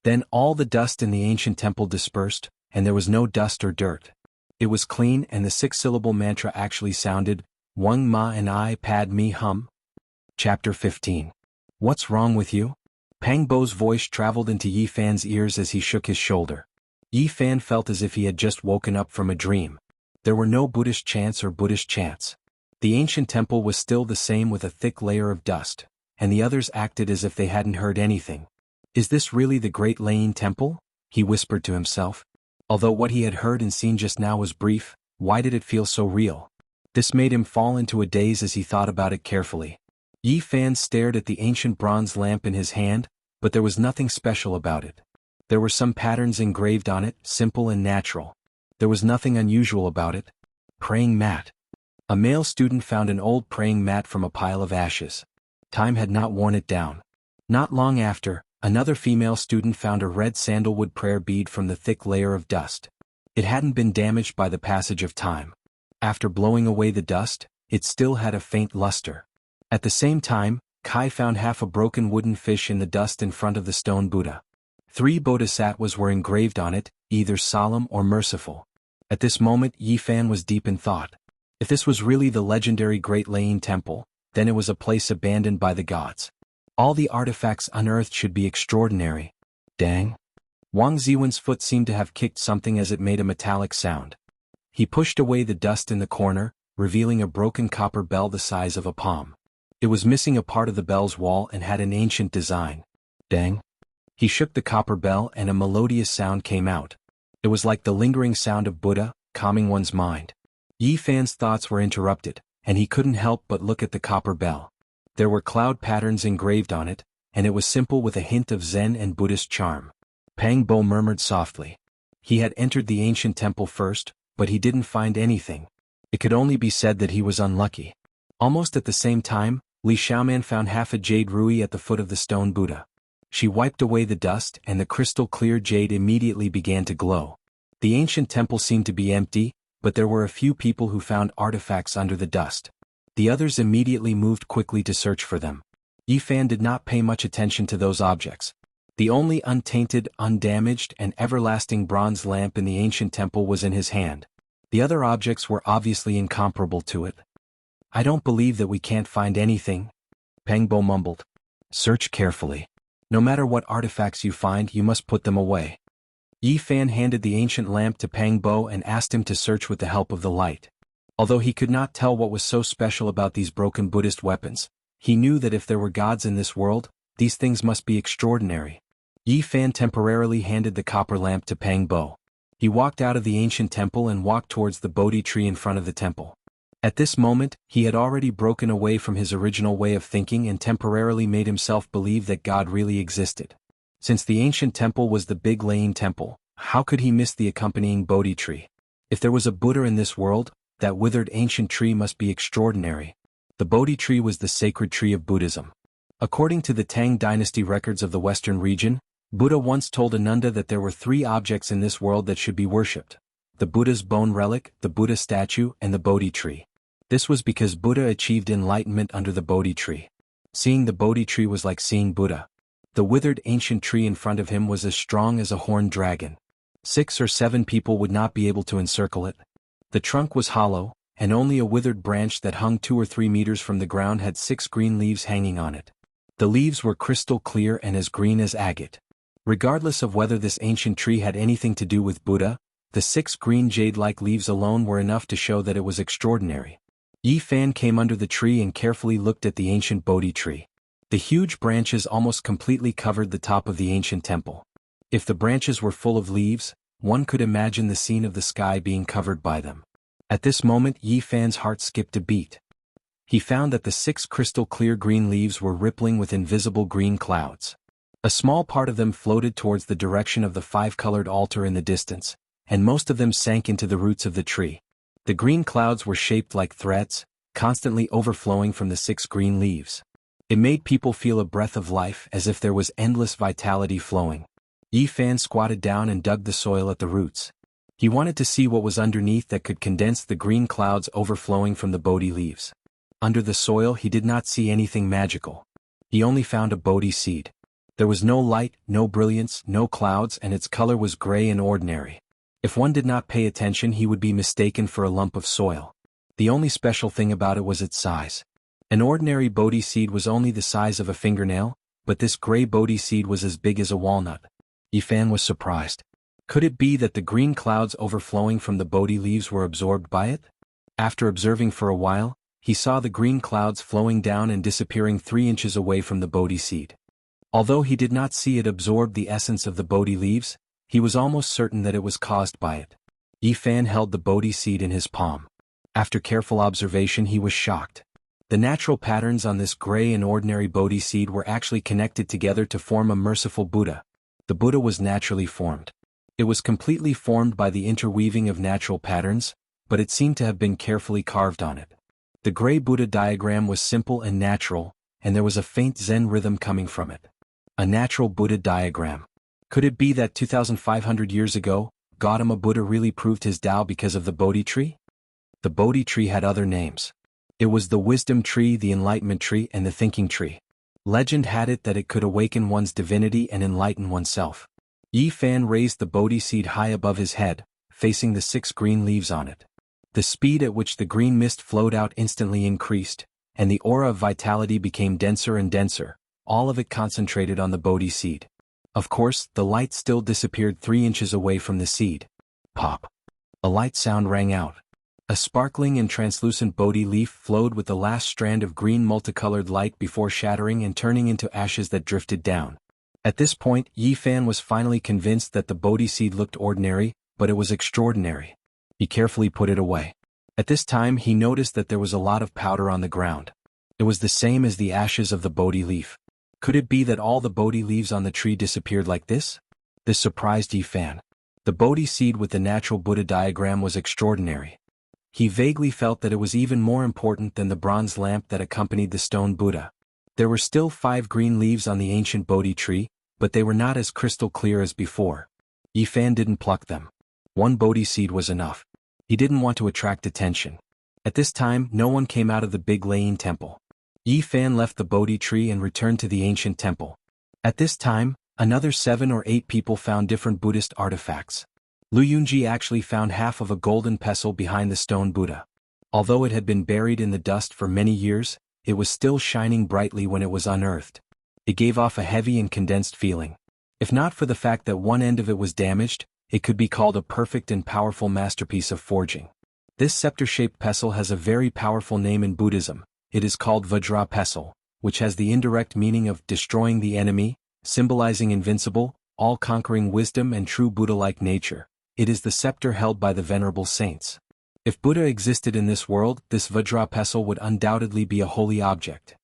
Then all the dust in the ancient temple dispersed, and there was no dust or dirt. It was clean and the 6-syllable mantra actually sounded, Wang Ma and I Pad Me Hum. Chapter 15. What's wrong with you? Pang Bo's voice traveled into Yi Fan's ears as he shook his shoulder. Yi Fan felt as if he had just woken up from a dream. There were no Buddhist chants or Buddhist chants. The ancient temple was still the same with a thick layer of dust, and the others acted as if they hadn't heard anything. Is this really the Great Lane Temple? He whispered to himself. Although what he had heard and seen just now was brief, why did it feel so real? This made him fall into a daze as he thought about it carefully. Yi Fan stared at the ancient bronze lamp in his hand, but there was nothing special about it. There were some patterns engraved on it, simple and natural. There was nothing unusual about it. Praying mat. A male student found an old praying mat from a pile of ashes. Time had not worn it down. Not long after, another female student found a red sandalwood prayer bead from the thick layer of dust. It hadn't been damaged by the passage of time. After blowing away the dust, it still had a faint luster. At the same time, Kai found half a broken wooden fish in the dust in front of the stone Buddha. 3 bodhisattvas were engraved on it, either solemn or merciful. At this moment Yi Fan was deep in thought. If this was really the legendary Great Lane Temple, then it was a place abandoned by the gods. All the artifacts unearthed should be extraordinary. Dang. Wang Ziwen's foot seemed to have kicked something as it made a metallic sound. He pushed away the dust in the corner, revealing a broken copper bell the size of a palm. It was missing a part of the bell's wall and had an ancient design. Dang. He shook the copper bell and a melodious sound came out. It was like the lingering sound of Buddha, calming one's mind. Yi Fan's thoughts were interrupted, and he couldn't help but look at the copper bell. There were cloud patterns engraved on it, and it was simple with a hint of Zen and Buddhist charm. Pang Bo murmured softly. He had entered the ancient temple first, but he didn't find anything. It could only be said that he was unlucky. Almost at the same time, Li Xiaoman found half a jade ruby at the foot of the stone Buddha. She wiped away the dust and the crystal-clear jade immediately began to glow. The ancient temple seemed to be empty, but there were a few people who found artifacts under the dust. The others immediately moved quickly to search for them. Yi Fan did not pay much attention to those objects. The only untainted, undamaged, and everlasting bronze lamp in the ancient temple was in his hand. The other objects were obviously incomparable to it. I don't believe that we can't find anything, Pang Bo mumbled. Search carefully. No matter what artifacts you find, you must put them away. Yi Fan handed the ancient lamp to Pang Bo and asked him to search with the help of the light. Although he could not tell what was so special about these broken Buddhist weapons, he knew that if there were gods in this world, these things must be extraordinary. Yi Fan temporarily handed the copper lamp to Pang Bo. He walked out of the ancient temple and walked towards the Bodhi tree in front of the temple. At this moment, he had already broken away from his original way of thinking and temporarily made himself believe that God really existed. Since the ancient temple was the Big Lane Temple, how could he miss the accompanying Bodhi tree? If there was a Buddha in this world, that withered ancient tree must be extraordinary. The Bodhi tree was the sacred tree of Buddhism. According to the Tang dynasty records of the western region, Buddha once told Ananda that there were 3 objects in this world that should be worshipped: the Buddha's bone relic, the Buddha statue, and the Bodhi tree. This was because Buddha achieved enlightenment under the Bodhi tree. Seeing the Bodhi tree was like seeing Buddha. The withered ancient tree in front of him was as strong as a horned dragon. 6 or 7 people would not be able to encircle it. The trunk was hollow, and only a withered branch that hung 2 or 3 meters from the ground had 6 green leaves hanging on it. The leaves were crystal clear and as green as agate. Regardless of whether this ancient tree had anything to do with Buddha, the 6 green jade-like leaves alone were enough to show that it was extraordinary. Yi Fan came under the tree and carefully looked at the ancient Bodhi tree. The huge branches almost completely covered the top of the ancient temple. If the branches were full of leaves, one could imagine the scene of the sky being covered by them. At this moment Yi Fan's heart skipped a beat. He found that the 6 crystal-clear green leaves were rippling with invisible green clouds. A small part of them floated towards the direction of the 5-colored altar in the distance, and most of them sank into the roots of the tree. The green clouds were shaped like threads, constantly overflowing from the 6 green leaves. It made people feel a breath of life as if there was endless vitality flowing. Yi Fan squatted down and dug the soil at the roots. He wanted to see what was underneath that could condense the green clouds overflowing from the Bodhi leaves. Under the soil he did not see anything magical. He only found a Bodhi seed. There was no light, no brilliance, no clouds, and its color was gray and ordinary. If one did not pay attention he would be mistaken for a lump of soil. The only special thing about it was its size. An ordinary Bodhi seed was only the size of a fingernail, but this gray Bodhi seed was as big as a walnut. Yi Fan was surprised. Could it be that the green clouds overflowing from the Bodhi leaves were absorbed by it? After observing for a while, he saw the green clouds flowing down and disappearing 3 inches away from the Bodhi seed. Although he did not see it absorb the essence of the Bodhi leaves, he was almost certain that it was caused by it. Yi Fan held the Bodhi seed in his palm. After careful observation he was shocked. The natural patterns on this gray and ordinary Bodhi seed were actually connected together to form a merciful Buddha. The Buddha was naturally formed. It was completely formed by the interweaving of natural patterns, but it seemed to have been carefully carved on it. The gray Buddha diagram was simple and natural, and there was a faint Zen rhythm coming from it. A natural Buddha diagram. Could it be that 2,500 years ago, Gautama Buddha really proved his Tao because of the Bodhi tree? The Bodhi tree had other names. It was the wisdom tree, the enlightenment tree, and the thinking tree. Legend had it that it could awaken one's divinity and enlighten oneself. Yi Fan raised the Bodhi seed high above his head, facing the 6 green leaves on it. The speed at which the green mist flowed out instantly increased, and the aura of vitality became denser and denser, all of it concentrated on the Bodhi seed. Of course, the light still disappeared 3 inches away from the seed. Pop! A light sound rang out. A sparkling and translucent Bodhi leaf flowed with the last strand of green multicolored light before shattering and turning into ashes that drifted down. At this point, Yi Fan was finally convinced that the Bodhi seed looked ordinary, but it was extraordinary. He carefully put it away. At this time he noticed that there was a lot of powder on the ground. It was the same as the ashes of the Bodhi leaf. Could it be that all the Bodhi leaves on the tree disappeared like this? This surprised Yi Fan. The Bodhi seed with the natural Buddha diagram was extraordinary. He vaguely felt that it was even more important than the bronze lamp that accompanied the stone Buddha. There were still 5 green leaves on the ancient Bodhi tree, but they were not as crystal clear as before. Yi Fan didn't pluck them. 1 Bodhi seed was enough. He didn't want to attract attention. At this time, no one came out of the big Lane temple. Yi Fan left the Bodhi tree and returned to the ancient temple. At this time, another 7 or 8 people found different Buddhist artifacts. Lu Yunji actually found half of a golden pestle behind the stone Buddha. Although it had been buried in the dust for many years, it was still shining brightly when it was unearthed. It gave off a heavy and condensed feeling. If not for the fact that one end of it was damaged, it could be called a perfect and powerful masterpiece of forging. This scepter-shaped pestle has a very powerful name in Buddhism. It is called Vajra pestle, which has the indirect meaning of destroying the enemy, symbolizing invincible, all-conquering wisdom and true Buddha-like nature. It is the scepter held by the venerable saints. If Buddha existed in this world, this Vajra pestle would undoubtedly be a holy object.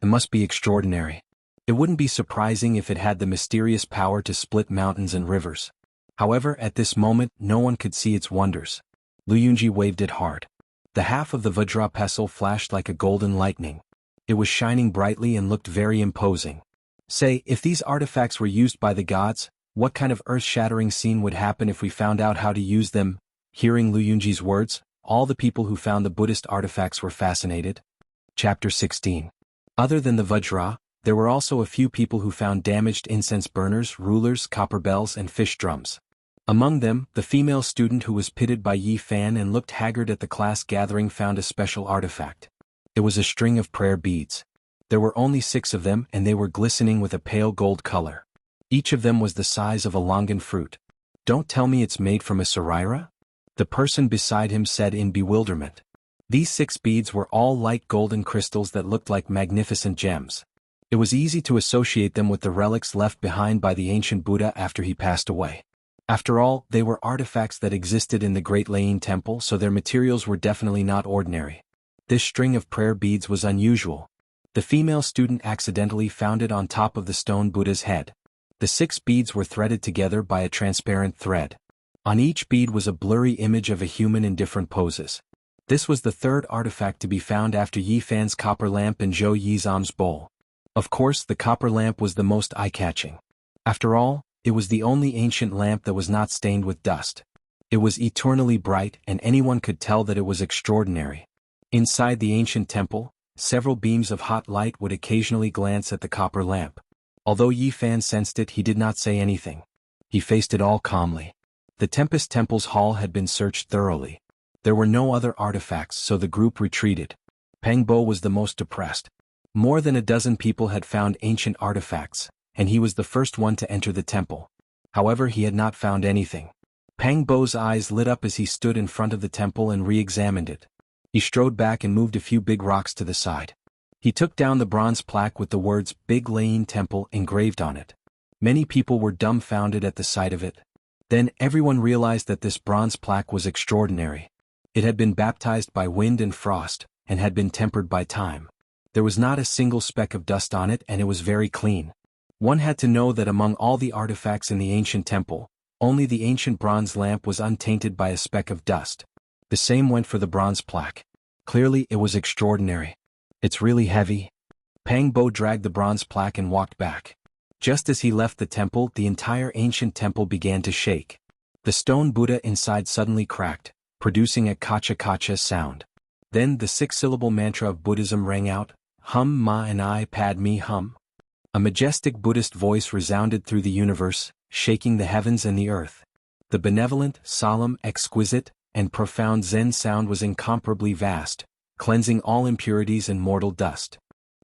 It must be extraordinary. It wouldn't be surprising if it had the mysterious power to split mountains and rivers. However, at this moment, no one could see its wonders. Lu Yunji waved it hard. The half of the Vajra pestle flashed like a golden lightning. It was shining brightly and looked very imposing. Say, if these artifacts were used by the gods, what kind of earth-shattering scene would happen if we found out how to use them? Hearing Lu Yunji's words, all the people who found the Buddhist artifacts were fascinated. Chapter 16. Other than the Vajra, there were also a few people who found damaged incense burners, rulers, copper bells, and fish drums. Among them, the female student who was pitted by Yi Fan and looked haggard at the class gathering found a special artifact. It was a string of prayer beads. There were only 6 of them and they were glistening with a pale gold color. Each of them was the size of a longan fruit. Don't tell me it's made from a saraira? The person beside him said in bewilderment. These 6 beads were all light golden crystals that looked like magnificent gems. It was easy to associate them with the relics left behind by the ancient Buddha after he passed away. After all, they were artifacts that existed in the Great Lane Temple, so their materials were definitely not ordinary. This string of prayer beads was unusual. The female student accidentally found it on top of the stone Buddha's head. The 6 beads were threaded together by a transparent thread. On each bead was a blurry image of a human in different poses. This was the 3rd artifact to be found after Yi Fan's copper lamp and Zhou Yizam's bowl. Of course, the copper lamp was the most eye-catching. After all, it was the only ancient lamp that was not stained with dust. It was eternally bright and anyone could tell that it was extraordinary. Inside the ancient temple, several beams of hot light would occasionally glance at the copper lamp. Although Yi Fan sensed it, he did not say anything. He faced it all calmly. The Tempest Temple's hall had been searched thoroughly. There were no other artifacts, so the group retreated. Peng Bo was the most depressed. More than a dozen people had found ancient artifacts, and he was the first one to enter the temple. However, he had not found anything. Peng Bo's eyes lit up as he stood in front of the temple and re-examined it. He strode back and moved a few big rocks to the side. He took down the bronze plaque with the words Big Lane Temple engraved on it. Many people were dumbfounded at the sight of it. Then everyone realized that this bronze plaque was extraordinary. It had been baptized by wind and frost, and had been tempered by time. There was not a single speck of dust on it and it was very clean. One had to know that among all the artifacts in the ancient temple, only the ancient bronze lamp was untainted by a speck of dust. The same went for the bronze plaque. Clearly it was extraordinary. It's really heavy. Peng Bo dragged the bronze plaque and walked back. Just as he left the temple, the entire ancient temple began to shake. The stone Buddha inside suddenly cracked, producing a kacha-kacha sound. Then the 6-syllable mantra of Buddhism rang out, Hum Ma and I Pad Me Hum. A majestic Buddhist voice resounded through the universe, shaking the heavens and the earth. The benevolent, solemn, exquisite, and profound Zen sound was incomparably vast, cleansing all impurities and mortal dust.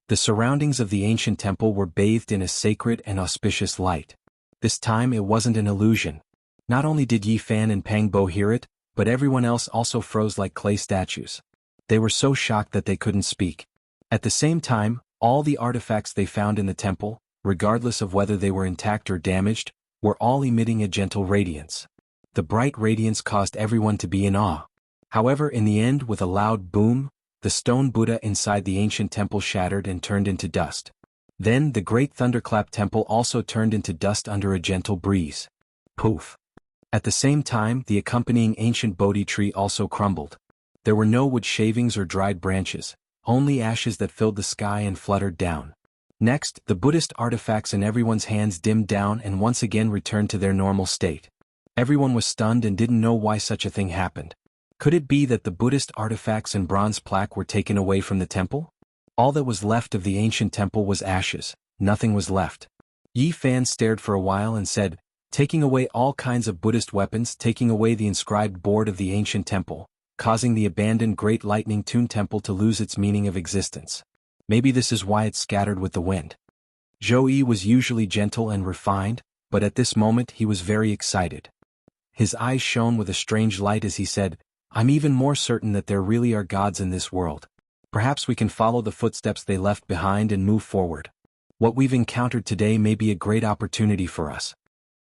The surroundings of the ancient temple were bathed in a sacred and auspicious light. This time it wasn't an illusion. Not only did Yi Fan and Pang Bo hear it, but everyone else also froze like clay statues. They were so shocked that they couldn't speak. At the same time, all the artifacts they found in the temple, regardless of whether they were intact or damaged, were all emitting a gentle radiance. The bright radiance caused everyone to be in awe. However, in the end, with a loud boom, the stone Buddha inside the ancient temple shattered and turned into dust. Then the great thunderclap temple also turned into dust under a gentle breeze. Poof! At the same time, the accompanying ancient Bodhi tree also crumbled. There were no wood shavings or dried branches, only ashes that filled the sky and fluttered down. Next, the Buddhist artifacts in everyone's hands dimmed down and once again returned to their normal state. Everyone was stunned and didn't know why such a thing happened. Could it be that the Buddhist artifacts and bronze plaque were taken away from the temple? All that was left of the ancient temple was ashes, nothing was left. Yi Fan stared for a while and said, taking away all kinds of Buddhist weapons, taking away the inscribed board of the ancient temple, causing the abandoned Great Lightning Tune Temple to lose its meaning of existence. Maybe this is why it scattered with the wind. Zhou Yi was usually gentle and refined, but at this moment he was very excited. His eyes shone with a strange light as he said, I'm even more certain that there really are gods in this world. Perhaps we can follow the footsteps they left behind and move forward. What we've encountered today may be a great opportunity for us.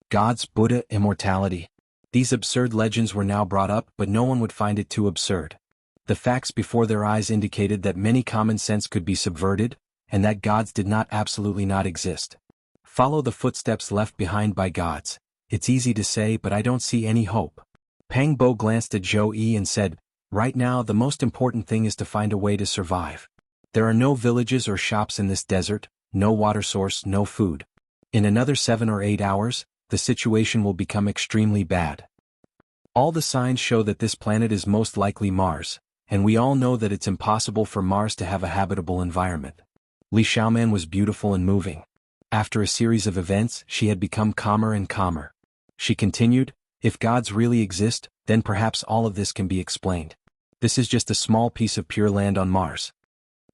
Gods, Buddha, immortality. These absurd legends were now brought up, but no one would find it too absurd. The facts before their eyes indicated that many common sense could be subverted, and that gods did not absolutely not exist. Follow the footsteps left behind by gods. It's easy to say, but I don't see any hope. Pang Bo glanced at Zhou Yi and said, right now the most important thing is to find a way to survive. There are no villages or shops in this desert, no water source, no food. In another 7 or 8 hours, the situation will become extremely bad. All the signs show that this planet is most likely Mars, and we all know that it's impossible for Mars to have a habitable environment. Li Xiaoman was beautiful and moving. After a series of events, she had become calmer and calmer. She continued, if gods really exist, then perhaps all of this can be explained. This is just a small piece of pure land on Mars.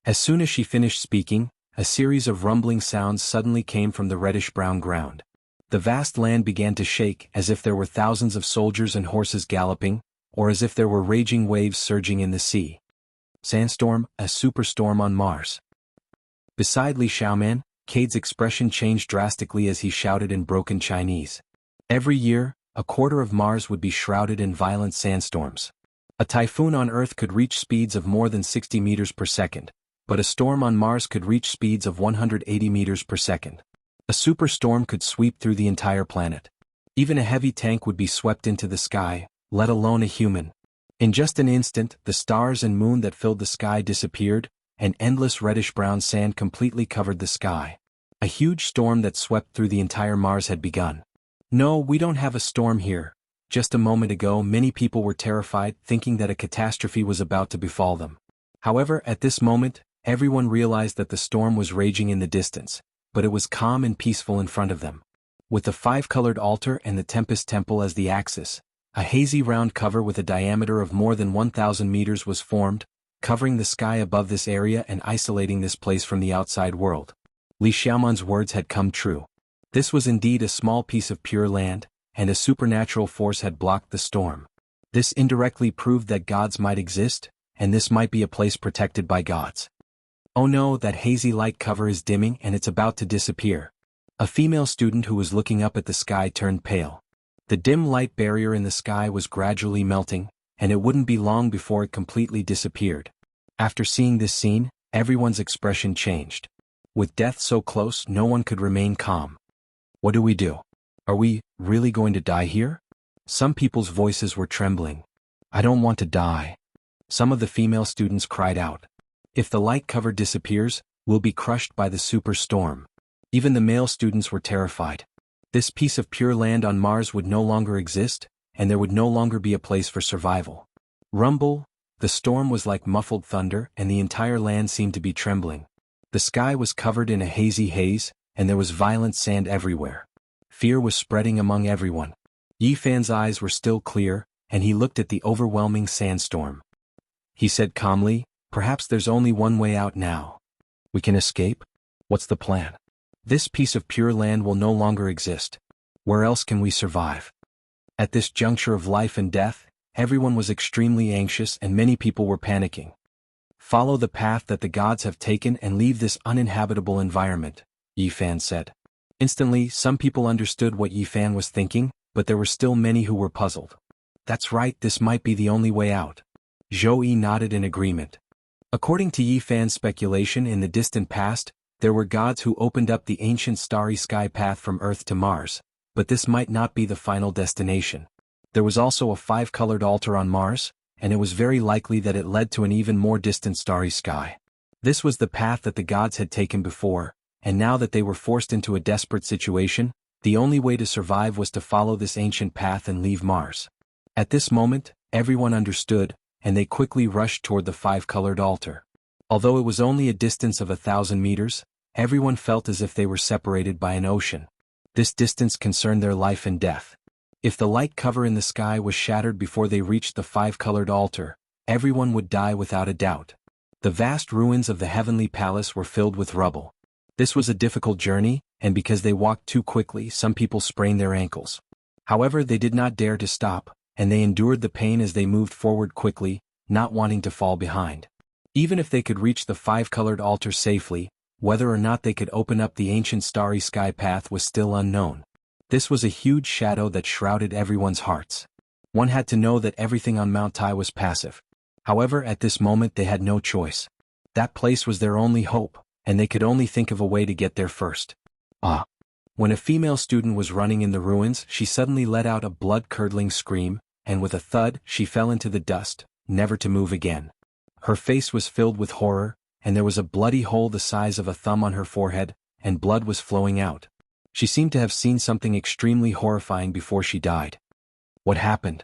As soon as she finished speaking, a series of rumbling sounds suddenly came from the reddish-brown ground. The vast land began to shake as if there were thousands of soldiers and horses galloping, or as if there were raging waves surging in the sea. Sandstorm, a superstorm on Mars. Beside Li Xiaoman, Cade's expression changed drastically as he shouted in broken Chinese. Every year, a quarter of Mars would be shrouded in violent sandstorms. A typhoon on Earth could reach speeds of more than 60 meters per second, but a storm on Mars could reach speeds of 180 meters per second. A superstorm could sweep through the entire planet. Even a heavy tank would be swept into the sky, let alone a human. In just an instant, the stars and moon that filled the sky disappeared, and endless reddish-brown sand completely covered the sky. A huge storm that swept through the entire Mars had begun. No, we don't have a storm here. Just a moment ago, many people were terrified, thinking that a catastrophe was about to befall them. However, at this moment, everyone realized that the storm was raging in the distance, but it was calm and peaceful in front of them. With the 5-colored altar and the Tempest Temple as the axis, a hazy round cover with a diameter of more than 1,000 meters was formed, covering the sky above this area and isolating this place from the outside world. Li Xiaoman's words had come true. This was indeed a small piece of pure land, and a supernatural force had blocked the storm. This indirectly proved that gods might exist, and this might be a place protected by gods. Oh no, that hazy light cover is dimming and it's about to disappear. A female student who was looking up at the sky turned pale. The dim light barrier in the sky was gradually melting, and it wouldn't be long before it completely disappeared. After seeing this scene, everyone's expression changed. With death so close, no one could remain calm. What do we do? Are we really going to die here? Some people's voices were trembling. I don't want to die. Some of the female students cried out. If the light cover disappears, we'll be crushed by the superstorm. Even the male students were terrified. This piece of pure land on Mars would no longer exist, and there would no longer be a place for survival. Rumble, the storm was like muffled thunder, and the entire land seemed to be trembling. The sky was covered in a hazy haze, and there was violent sand everywhere. Fear was spreading among everyone. Yi Fan's eyes were still clear, and he looked at the overwhelming sandstorm. He said calmly, "Perhaps there's only one way out now. We can escape? What's the plan? This piece of pure land will no longer exist. Where else can we survive?" At this juncture of life and death, everyone was extremely anxious and many people were panicking. "Follow the path that the gods have taken and leave this uninhabitable environment," Yi Fan said. Instantly, some people understood what Yi Fan was thinking, but there were still many who were puzzled. "That's right, this might be the only way out." Zhou Yi nodded in agreement. According to Yi Fan's speculation, in the distant past, there were gods who opened up the ancient starry sky path from Earth to Mars, but this might not be the final destination. There was also a five-colored altar on Mars, and it was very likely that it led to an even more distant starry sky. This was the path that the gods had taken before, and now that they were forced into a desperate situation, the only way to survive was to follow this ancient path and leave Mars. At this moment, everyone understood, and they quickly rushed toward the five-colored altar. Although it was only a distance of 1,000 meters, everyone felt as if they were separated by an ocean. This distance concerned their life and death. If the light cover in the sky was shattered before they reached the five-colored altar, everyone would die without a doubt. The vast ruins of the heavenly palace were filled with rubble. This was a difficult journey, and because they walked too quickly, some people sprained their ankles. However, they did not dare to stop, and they endured the pain as they moved forward quickly, not wanting to fall behind. Even if they could reach the five-colored altar safely, whether or not they could open up the ancient starry sky path was still unknown. This was a huge shadow that shrouded everyone's hearts. One had to know that everything on Mount Tai was passive. However, at this moment they had no choice. That place was their only hope, and they could only think of a way to get there first. When a female student was running in the ruins, she suddenly let out a blood-curdling scream, and with a thud, she fell into the dust, never to move again. Her face was filled with horror, and there was a bloody hole the size of a thumb on her forehead, and blood was flowing out. She seemed to have seen something extremely horrifying before she died. What happened?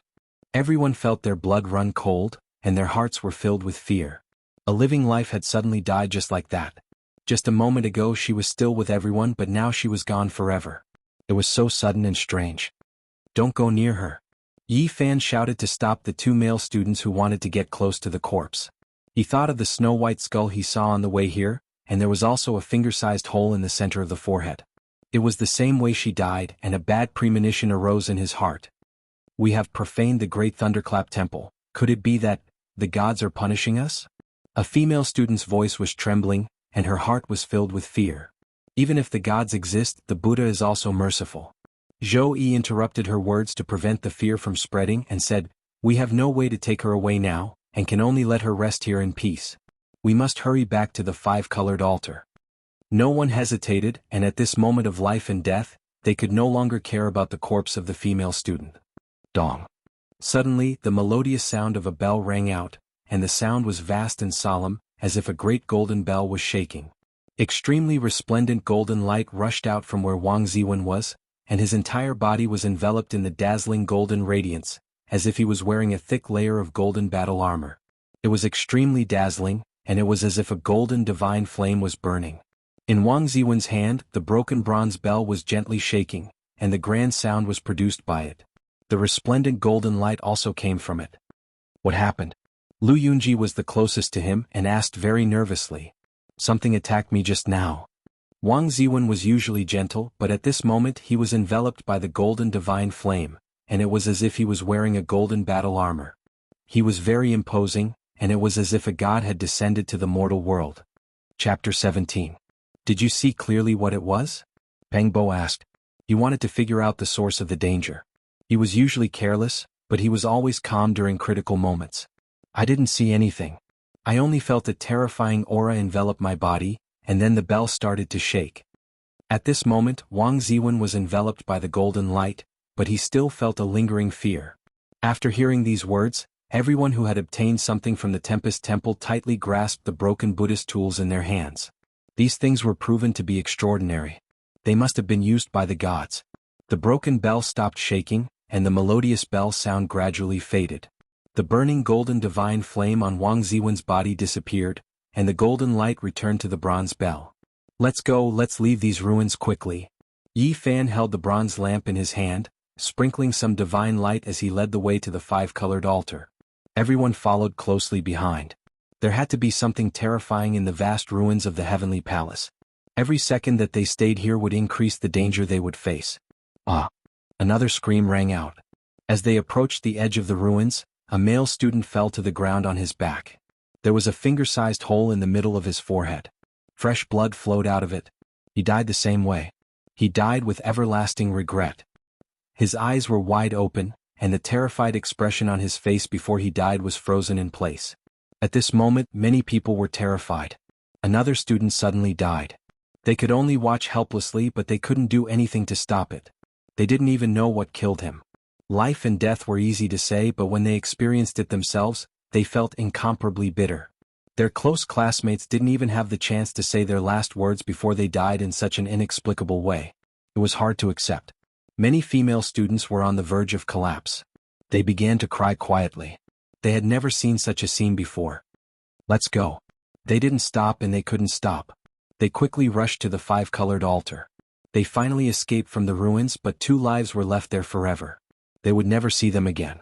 Everyone felt their blood run cold, and their hearts were filled with fear. A living life had suddenly died just like that. Just a moment ago she was still with everyone, but now she was gone forever. It was so sudden and strange. "Don't go near her." Yi Fan shouted to stop the two male students who wanted to get close to the corpse. He thought of the snow-white skull he saw on the way here, and there was also a finger-sized hole in the center of the forehead. It was the same way she died, and a bad premonition arose in his heart. "We have profaned the great Thunderclap Temple. Could it be that the gods are punishing us?" A female student's voice was trembling, and her heart was filled with fear. "Even if the gods exist, the Buddha is also merciful." Zhou Yi interrupted her words to prevent the fear from spreading and said, "We have no way to take her away now, and can only let her rest here in peace. We must hurry back to the five-colored altar." No one hesitated, and at this moment of life and death, they could no longer care about the corpse of the female student. Dong. Suddenly, the melodious sound of a bell rang out, and the sound was vast and solemn, as if a great golden bell was shaking. Extremely resplendent golden light rushed out from where Wang Ziwen was, and his entire body was enveloped in the dazzling golden radiance, as if he was wearing a thick layer of golden battle armor. It was extremely dazzling, and it was as if a golden divine flame was burning. In Wang Ziwen's hand, the broken bronze bell was gently shaking, and the grand sound was produced by it. The resplendent golden light also came from it. What happened? Lu Yunji was the closest to him and asked very nervously. "Something attacked me just now." Wang Ziwen was usually gentle, but at this moment he was enveloped by the golden divine flame, and it was as if he was wearing a golden battle armor. He was very imposing, and it was as if a god had descended to the mortal world. Chapter 17. "Did you see clearly what it was?" Peng Bo asked. He wanted to figure out the source of the danger. He was usually careless, but he was always calm during critical moments. "I didn't see anything. I only felt a terrifying aura envelop my body, and then the bell started to shake." At this moment, Wang Ziwen was enveloped by the golden light, but he still felt a lingering fear. After hearing these words, everyone who had obtained something from the Tempest Temple tightly grasped the broken Buddhist tools in their hands. These things were proven to be extraordinary. They must have been used by the gods. The broken bell stopped shaking, and the melodious bell sound gradually faded. The burning golden divine flame on Wang Ziwen's body disappeared, and the golden light returned to the bronze bell. "Let's go, let's leave these ruins quickly." Yi Fan held the bronze lamp in his hand, sprinkling some divine light as he led the way to the five-colored altar. Everyone followed closely behind. There had to be something terrifying in the vast ruins of the heavenly palace. Every second that they stayed here would increase the danger they would face. Ah! Another scream rang out. As they approached the edge of the ruins, a male student fell to the ground on his back. There was a finger-sized hole in the middle of his forehead. Fresh blood flowed out of it. He died the same way. He died with everlasting regret. His eyes were wide open, and the terrified expression on his face before he died was frozen in place. At this moment, many people were terrified. Another student suddenly died. They could only watch helplessly, but they couldn't do anything to stop it. They didn't even know what killed him. Life and death were easy to say, but when they experienced it themselves, they felt incomparably bitter. Their close classmates didn't even have the chance to say their last words before they died in such an inexplicable way. It was hard to accept. Many female students were on the verge of collapse. They began to cry quietly. They had never seen such a scene before. Let's go. They didn't stop and they couldn't stop. They quickly rushed to the five-colored altar. They finally escaped from the ruins, but 2 lives were left there forever. They would never see them again.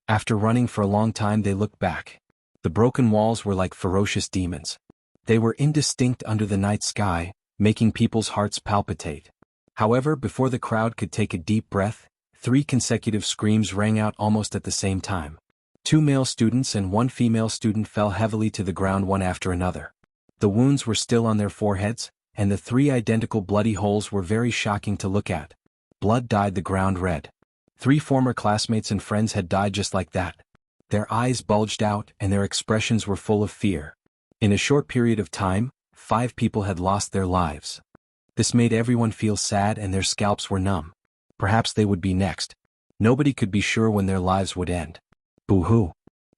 After running for a long time, they looked back. The broken walls were like ferocious demons. They were indistinct under the night sky, making people's hearts palpitate. However, before the crowd could take a deep breath, 3 consecutive screams rang out almost at the same time. 2 male students and 1 female student fell heavily to the ground one after another. The wounds were still on their foreheads, and the 3 identical bloody holes were very shocking to look at. Blood dyed the ground red. 3 former classmates and friends had died just like that. Their eyes bulged out and their expressions were full of fear. In a short period of time, 5 people had lost their lives. This made everyone feel sad and their scalps were numb. Perhaps they would be next. Nobody could be sure when their lives would end. Boo-hoo.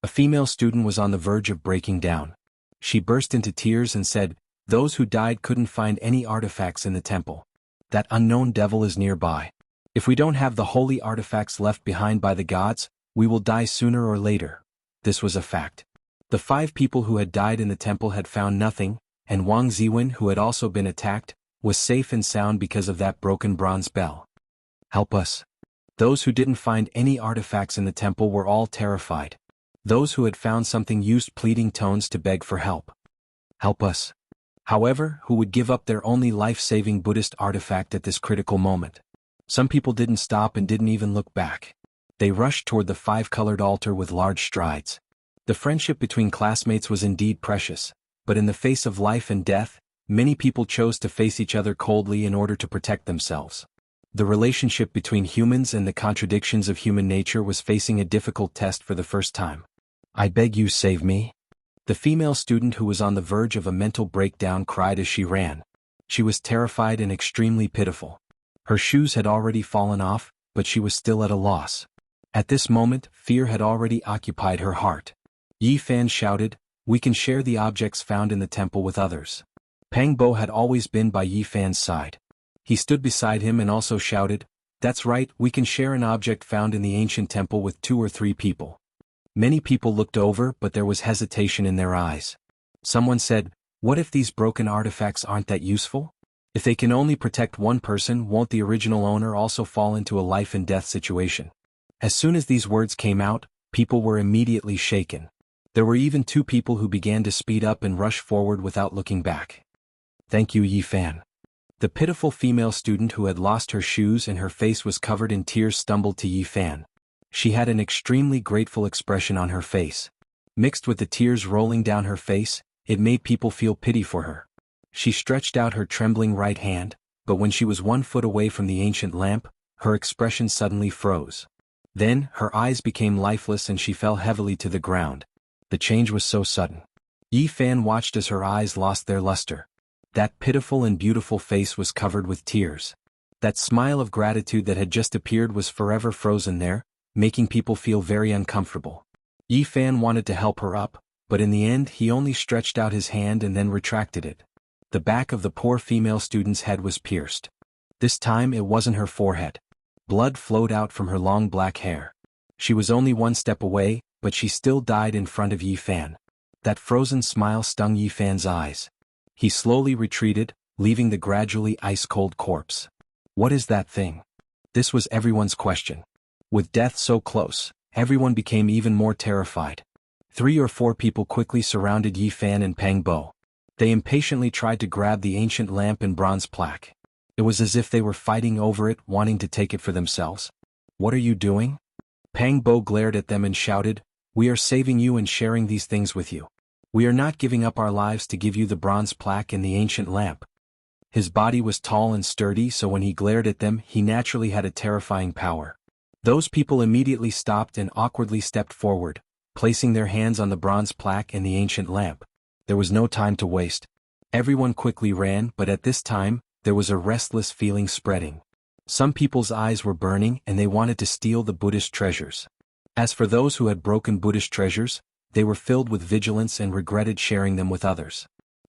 A female student was on the verge of breaking down. She burst into tears and said, "Those who died couldn't find any artifacts in the temple. That unknown devil is nearby. If we don't have the holy artifacts left behind by the gods, we will die sooner or later." This was a fact. The 5 people who had died in the temple had found nothing, and Wang Ziwen, who had also been attacked, was safe and sound because of that broken bronze bell. Help us. Those who didn't find any artifacts in the temple were all terrified. Those who had found something used pleading tones to beg for help. Help us. However, who would give up their only life-saving Buddhist artifact at this critical moment? Some people didn't stop and didn't even look back. They rushed toward the 5-colored altar with large strides. The friendship between classmates was indeed precious, but in the face of life and death, many people chose to face each other coldly in order to protect themselves. The relationship between humans and the contradictions of human nature was facing a difficult test for the first time. "I beg you, save me." The female student who was on the verge of a mental breakdown cried as she ran. She was terrified and extremely pitiful. Her shoes had already fallen off, but she was still at a loss. At this moment, fear had already occupied her heart. Yi Fan shouted, "We can share the objects found in the temple with others." Pang Bo had always been by Yi Fan's side. He stood beside him and also shouted, "That's right, we can share an object found in the ancient temple with 2 or 3 people." Many people looked over, but there was hesitation in their eyes. Someone said, "What if these broken artifacts aren't that useful? If they can only protect one person, won't the original owner also fall into a life and death situation?" As soon as these words came out, people were immediately shaken. There were even 2 people who began to speed up and rush forward without looking back. "Thank you, Yi Fan." The pitiful female student who had lost her shoes and her face was covered in tears stumbled to Yi Fan. She had an extremely grateful expression on her face. Mixed with the tears rolling down her face, it made people feel pity for her. She stretched out her trembling right hand, but when she was 1 foot away from the ancient lamp, her expression suddenly froze. Then, her eyes became lifeless and she fell heavily to the ground. The change was so sudden. Yi Fan watched as her eyes lost their luster. That pitiful and beautiful face was covered with tears. That smile of gratitude that had just appeared was forever frozen there, making people feel very uncomfortable. Yi Fan wanted to help her up, but in the end he only stretched out his hand and then retracted it. The back of the poor female student's head was pierced. This time it wasn't her forehead. Blood flowed out from her long black hair. She was only 1 step away, but she still died in front of Yi Fan. That frozen smile stung Yi Fan's eyes. He slowly retreated, leaving the gradually ice-cold corpse. "What is that thing?" This was everyone's question. With death so close, everyone became even more terrified. 3 or 4 people quickly surrounded Yi Fan and Pang Bo. They impatiently tried to grab the ancient lamp and bronze plaque. It was as if they were fighting over it, wanting to take it for themselves. "What are you doing?" Pang Bo glared at them and shouted, "We are saving you and sharing these things with you. We are not giving up our lives to give you the bronze plaque and the ancient lamp." His body was tall and sturdy, so when he glared at them, he naturally had a terrifying power. Those people immediately stopped and awkwardly stepped forward, placing their hands on the bronze plaque and the ancient lamp. There was no time to waste. Everyone quickly ran, but at this time, there was a restless feeling spreading. Some people's eyes were burning and they wanted to steal the Buddhist treasures. As for those who had broken Buddhist treasures, they were filled with vigilance and regretted sharing them with others.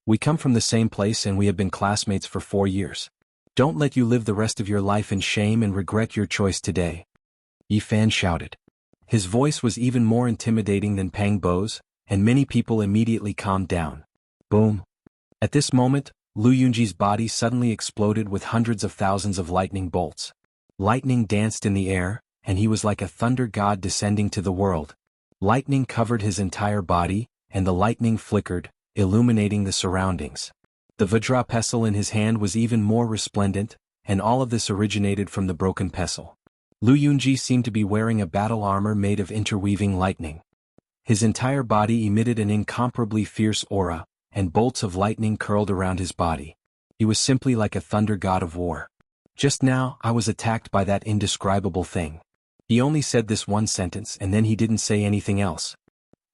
"We come from the same place and we have been classmates for 4 years. Don't let you live the rest of your life in shame and regret your choice today," Yi Fan shouted. His voice was even more intimidating than Pang Bo's, and many people immediately calmed down. Boom! At this moment, Lu Yunji's body suddenly exploded with hundreds of thousands of lightning bolts. Lightning danced in the air, and he was like a thunder god descending to the world. Lightning covered his entire body, and the lightning flickered, illuminating the surroundings. The Vajra pestle in his hand was even more resplendent, and all of this originated from the broken pestle. Lu Yunji seemed to be wearing a battle armor made of interweaving lightning. His entire body emitted an incomparably fierce aura, and bolts of lightning curled around his body. He was simply like a thunder god of war. "Just now, I was attacked by that indescribable thing." He only said this one sentence and then he didn't say anything else.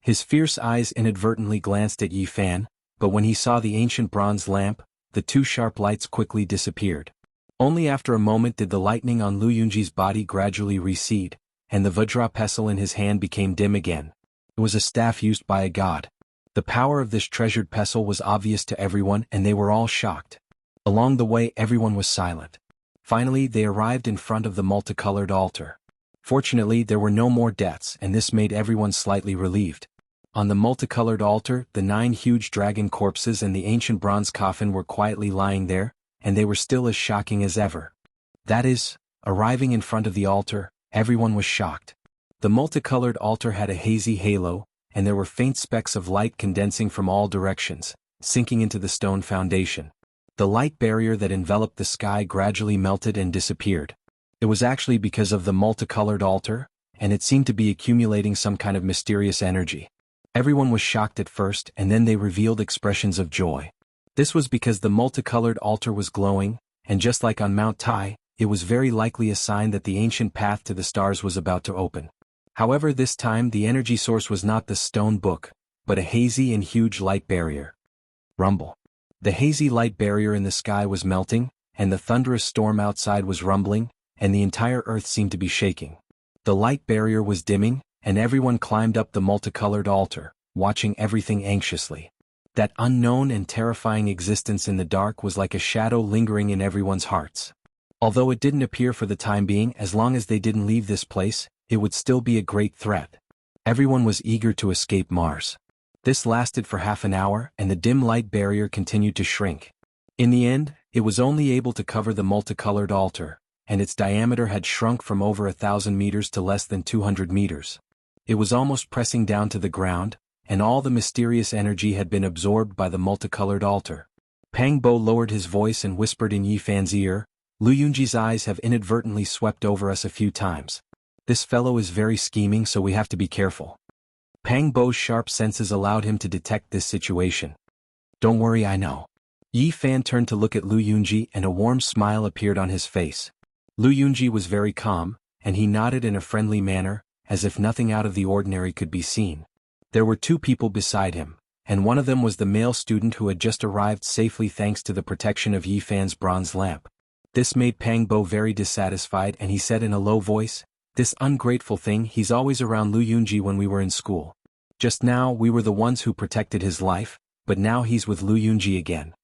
His fierce eyes inadvertently glanced at Yi Fan, but when he saw the ancient bronze lamp, the 2 sharp lights quickly disappeared. Only after a moment did the lightning on Lu Yunji's body gradually recede, and the Vajra pestle in his hand became dim again. It was a staff used by a god. The power of this treasured pestle was obvious to everyone and they were all shocked. Along the way everyone was silent. Finally they arrived in front of the multicolored altar. Fortunately there were no more deaths and this made everyone slightly relieved. On the multicolored altar, the 9 huge dragon corpses and the ancient bronze coffin were quietly lying there, and they were still as shocking as ever. That is, arriving in front of the altar, everyone was shocked. The multicolored altar had a hazy halo, and there were faint specks of light condensing from all directions, sinking into the stone foundation. The light barrier that enveloped the sky gradually melted and disappeared. It was actually because of the multicolored altar, and it seemed to be accumulating some kind of mysterious energy. Everyone was shocked at first and then they revealed expressions of joy. This was because the multicolored altar was glowing, and just like on Mount Tai, it was very likely a sign that the ancient path to the stars was about to open. However, this time the energy source was not the stone book, but a hazy and huge light barrier. Rumble. The hazy light barrier in the sky was melting, and the thunderous storm outside was rumbling, and the entire earth seemed to be shaking. The light barrier was dimming, and everyone climbed up the multicolored altar, watching everything anxiously. That unknown and terrifying existence in the dark was like a shadow lingering in everyone's hearts. Although it didn't appear for the time being, as long as they didn't leave this place, it would still be a great threat. Everyone was eager to escape Mars. This lasted for half an hour, and the dim light barrier continued to shrink. In the end, it was only able to cover the multicolored altar, and its diameter had shrunk from over 1,000 meters to less than 200 meters. It was almost pressing down to the ground, and all the mysterious energy had been absorbed by the multicolored altar. Pang Bo lowered his voice and whispered in Yi Fan's ear, "Lu Yunji's eyes have inadvertently swept over us a few times. This fellow is very scheming, so we have to be careful." Pang Bo's sharp senses allowed him to detect this situation. "Don't worry, I know." Yi Fan turned to look at Lu Yunji and a warm smile appeared on his face. Lu Yunji was very calm, and he nodded in a friendly manner, as if nothing out of the ordinary could be seen. There were 2 people beside him, and one of them was the male student who had just arrived safely thanks to the protection of Yi Fan's bronze lamp. This made Pang Bo very dissatisfied and he said in a low voice, "This ungrateful thing, he's always around Lu Yunji when we were in school. Just now we were the ones who protected his life, but now he's with Lu Yunji again."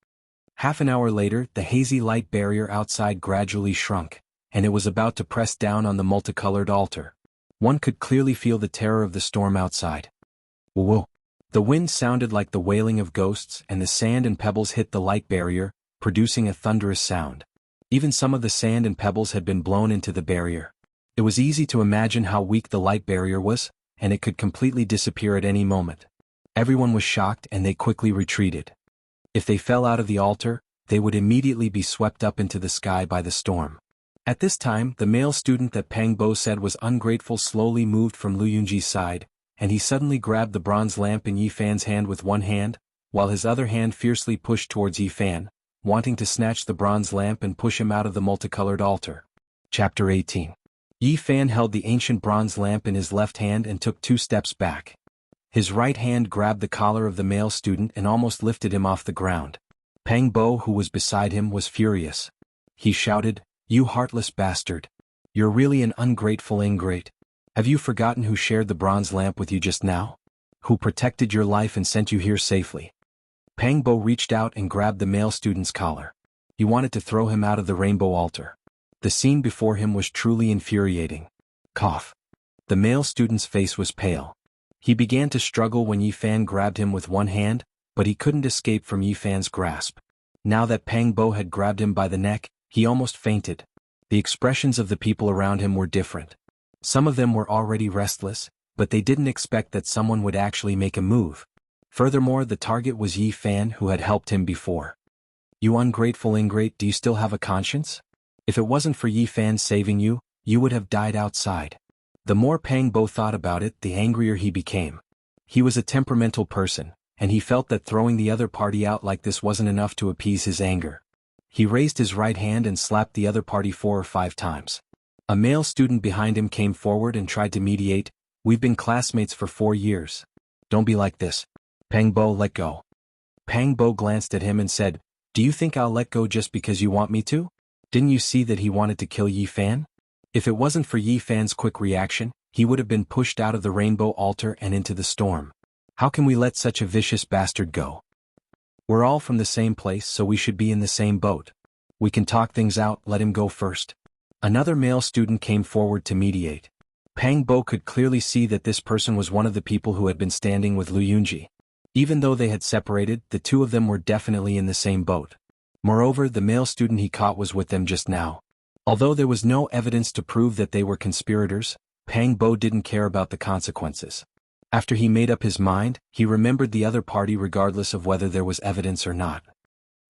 Half an hour later, the hazy light barrier outside gradually shrunk, and it was about to press down on the multicolored altar. One could clearly feel the terror of the storm outside. Whoa! The wind sounded like the wailing of ghosts and the sand and pebbles hit the light barrier, producing a thunderous sound. Even some of the sand and pebbles had been blown into the barrier. It was easy to imagine how weak the light barrier was, and it could completely disappear at any moment. Everyone was shocked and they quickly retreated. If they fell out of the altar, they would immediately be swept up into the sky by the storm. At this time, the male student that Pang Bo said was ungrateful slowly moved from Lu Yunji's side, and he suddenly grabbed the bronze lamp in Yi Fan's hand with one hand, while his other hand fiercely pushed towards Yi Fan, wanting to snatch the bronze lamp and push him out of the multicolored altar. Chapter 18. Yi Fan held the ancient bronze lamp in his left hand and took 2 steps back. His right hand grabbed the collar of the male student and almost lifted him off the ground. Pang Bo, who was beside him, was furious. He shouted, "You heartless bastard! You're really an ungrateful ingrate. Have you forgotten who shared the bronze lamp with you just now? Who protected your life and sent you here safely?" Pang Bo reached out and grabbed the male student's collar. He wanted to throw him out of the rainbow altar. The scene before him was truly infuriating. Cough. The male student's face was pale. He began to struggle when Yi Fan grabbed him with one hand, but he couldn't escape from Yi Fan's grasp. Now that Pang Bo had grabbed him by the neck, he almost fainted. The expressions of the people around him were different. Some of them were already restless, but they didn't expect that someone would actually make a move. Furthermore, the target was Yi Fan, who had helped him before. "You ungrateful ingrate, do you still have a conscience? If it wasn't for Yi Fan saving you, you would have died outside." The more Pang Bo thought about it, the angrier he became. He was a temperamental person, and he felt that throwing the other party out like this wasn't enough to appease his anger. He raised his right hand and slapped the other party 4 or 5 times. A male student behind him came forward and tried to mediate. "We've been classmates for 4 years. Don't be like this. Pang Bo, let go." Pang Bo glanced at him and said, "Do you think I'll let go just because you want me to? Didn't you see that he wanted to kill Yi Fan? If it wasn't for Yi Fan's quick reaction, he would have been pushed out of the rainbow altar and into the storm. How can we let such a vicious bastard go? We're all from the same place, so we should be in the same boat. We can talk things out, let him go first." Another male student came forward to mediate. Pang Bo could clearly see that this person was one of the people who had been standing with Lu Yunji. Even though they had separated, the 2 of them were definitely in the same boat. Moreover, the male student he caught was with them just now. Although there was no evidence to prove that they were conspirators, Pang Bo didn't care about the consequences. After he made up his mind, he remembered the other party regardless of whether there was evidence or not.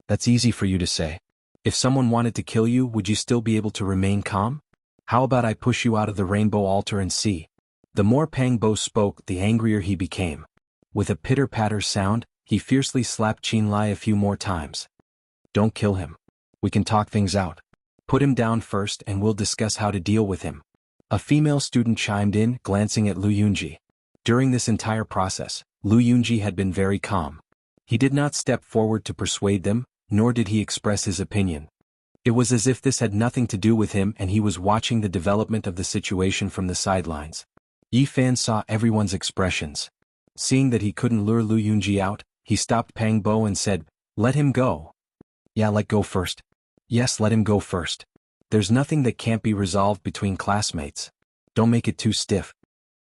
"That's easy for you to say. If someone wanted to kill you, would you still be able to remain calm? How about I push you out of the rainbow altar and see?" The more Pang Bo spoke, the angrier he became. With a pitter-patter sound, he fiercely slapped Qin Lai a few more times. "Don't kill him. We can talk things out. Put him down first and we'll discuss how to deal with him." A female student chimed in, glancing at Lu Yunji. During this entire process, Lu Yunji had been very calm. He did not step forward to persuade them, nor did he express his opinion. It was as if this had nothing to do with him and he was watching the development of the situation from the sidelines. Yi Fan saw everyone's expressions. Seeing that he couldn't lure Lu Yunji out, he stopped Pang Bo and said, "Let him go." "Yeah, let go first." "Yes, let him go first. There's nothing that can't be resolved between classmates. Don't make it too stiff."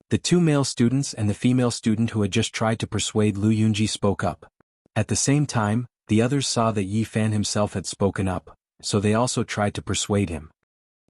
The 2 male students and the female student who had just tried to persuade Lu Yunji spoke up. At the same time, the others saw that Yi Fan himself had spoken up, so they also tried to persuade him.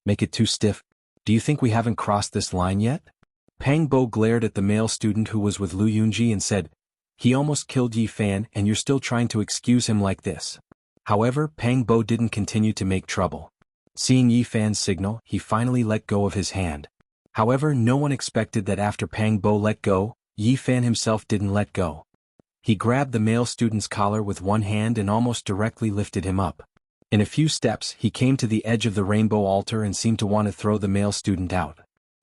"Make it too stiff? Do you think we haven't crossed this line yet?" Pang Bo glared at the male student who was with Lu Yunji and said, "He almost killed Yi Fan and you're still trying to excuse him like this." However, Pang Bo didn't continue to make trouble. Seeing Yi Fan's signal, he finally let go of his hand. However, no one expected that after Pang Bo let go, Yi Fan himself didn't let go. He grabbed the male student's collar with one hand and almost directly lifted him up. In a few steps, he came to the edge of the rainbow altar and seemed to want to throw the male student out.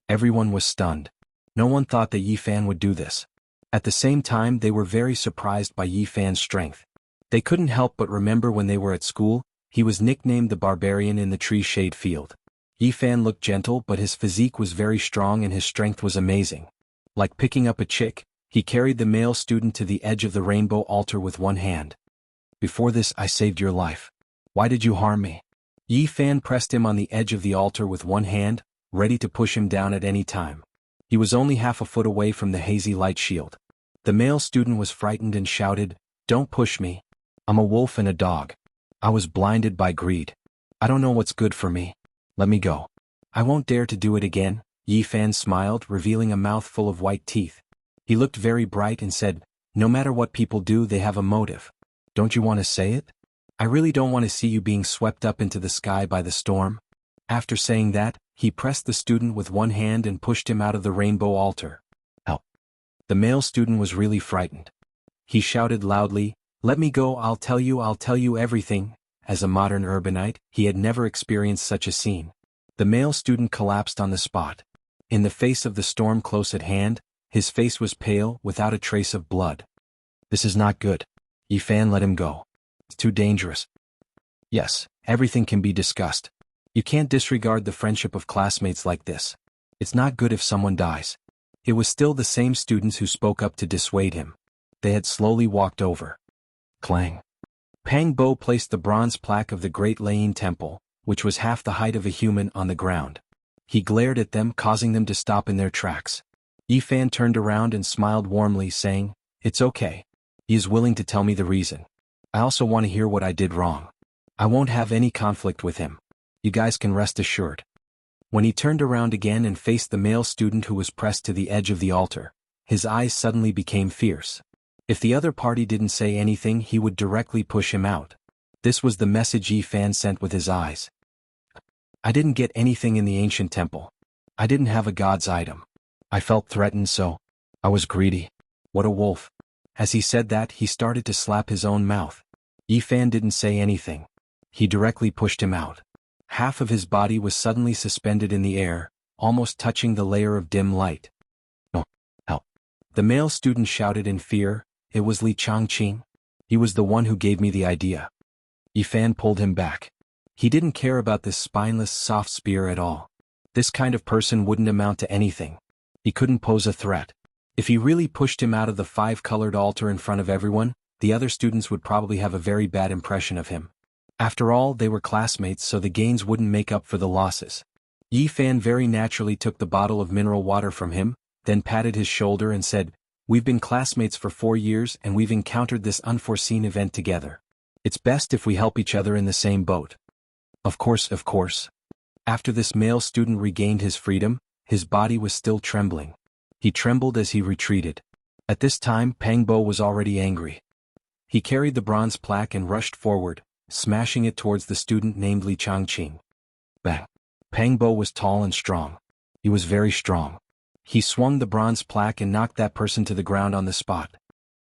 Everyone was stunned. No one thought that Yi Fan would do this. At the same time, they were very surprised by Yi Fan's strength. They couldn't help but remember when they were at school, he was nicknamed the barbarian in the tree shade field. Yi Fan looked gentle, but his physique was very strong and his strength was amazing. Like picking up a chick, he carried the male student to the edge of the rainbow altar with one hand. "Before this, I saved your life. Why did you harm me?" Yi Fan pressed him on the edge of the altar with one hand, ready to push him down at any time. He was only half a foot away from the hazy light shield. The male student was frightened and shouted, "Don't push me. I'm a wolf and a dog. I was blinded by greed. I don't know what's good for me. Let me go. I won't dare to do it again. Yi Fan smiled, revealing a mouth full of white teeth. He looked very bright and said, no matter what people do, they have a motive. Don't you want to say it? I really don't want to see you being swept up into the sky by the storm. After saying that, he pressed the student with one hand and pushed him out of the rainbow altar. Help. The male student was really frightened. He shouted loudly, let me go, I'll tell you everything. As a modern urbanite, he had never experienced such a scene. The male student collapsed on the spot. In the face of the storm close at hand, his face was pale, without a trace of blood. This is not good. Yi Fan, let him go. It's too dangerous. Yes, everything can be discussed. You can't disregard the friendship of classmates like this. It's not good if someone dies. It was still the same students who spoke up to dissuade him. They had slowly walked over. Clang. Pang Bo placed the bronze plaque of the Great Lane Temple, which was half the height of a human, on the ground. He glared at them, causing them to stop in their tracks. Yi Fan turned around and smiled warmly, saying, it's okay. He is willing to tell me the reason. I also want to hear what I did wrong. I won't have any conflict with him. You guys can rest assured. When he turned around again and faced the male student who was pressed to the edge of the altar, his eyes suddenly became fierce. If the other party didn't say anything, he would directly push him out. This was the message Yi Fan sent with his eyes. I didn't get anything in the ancient temple. I didn't have a god's item. I felt threatened, so I was greedy. What a wolf. As he said that, he started to slap his own mouth. Yi Fan didn't say anything. He directly pushed him out. Half of his body was suddenly suspended in the air, almost touching the layer of dim light. No, help. The male student shouted in fear. It was Li Changqing. He was the one who gave me the idea. Yi Fan pulled him back. He didn't care about this spineless, soft spear at all. This kind of person wouldn't amount to anything. He couldn't pose a threat. If he really pushed him out of the five-colored altar in front of everyone, the other students would probably have a very bad impression of him. After all, they were classmates, so the gains wouldn't make up for the losses. Yi Fan very naturally took the bottle of mineral water from him, then patted his shoulder and said, we've been classmates for 4 years and we've encountered this unforeseen event together. It's best if we help each other in the same boat. Of course, of course. After this male student regained his freedom, his body was still trembling. He trembled as he retreated. At this time, Pang Bo was already angry. He carried the bronze plaque and rushed forward, smashing it towards the student named Li Changqing. Bang! Pang Bo was tall and strong. He was very strong. He swung the bronze plaque and knocked that person to the ground on the spot.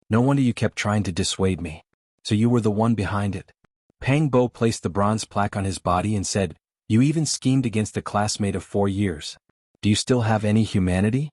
No wonder you kept trying to dissuade me. So you were the one behind it. Pang Bo placed the bronze plaque on his body and said, you even schemed against a classmate of 4 years. Do you still have any humanity?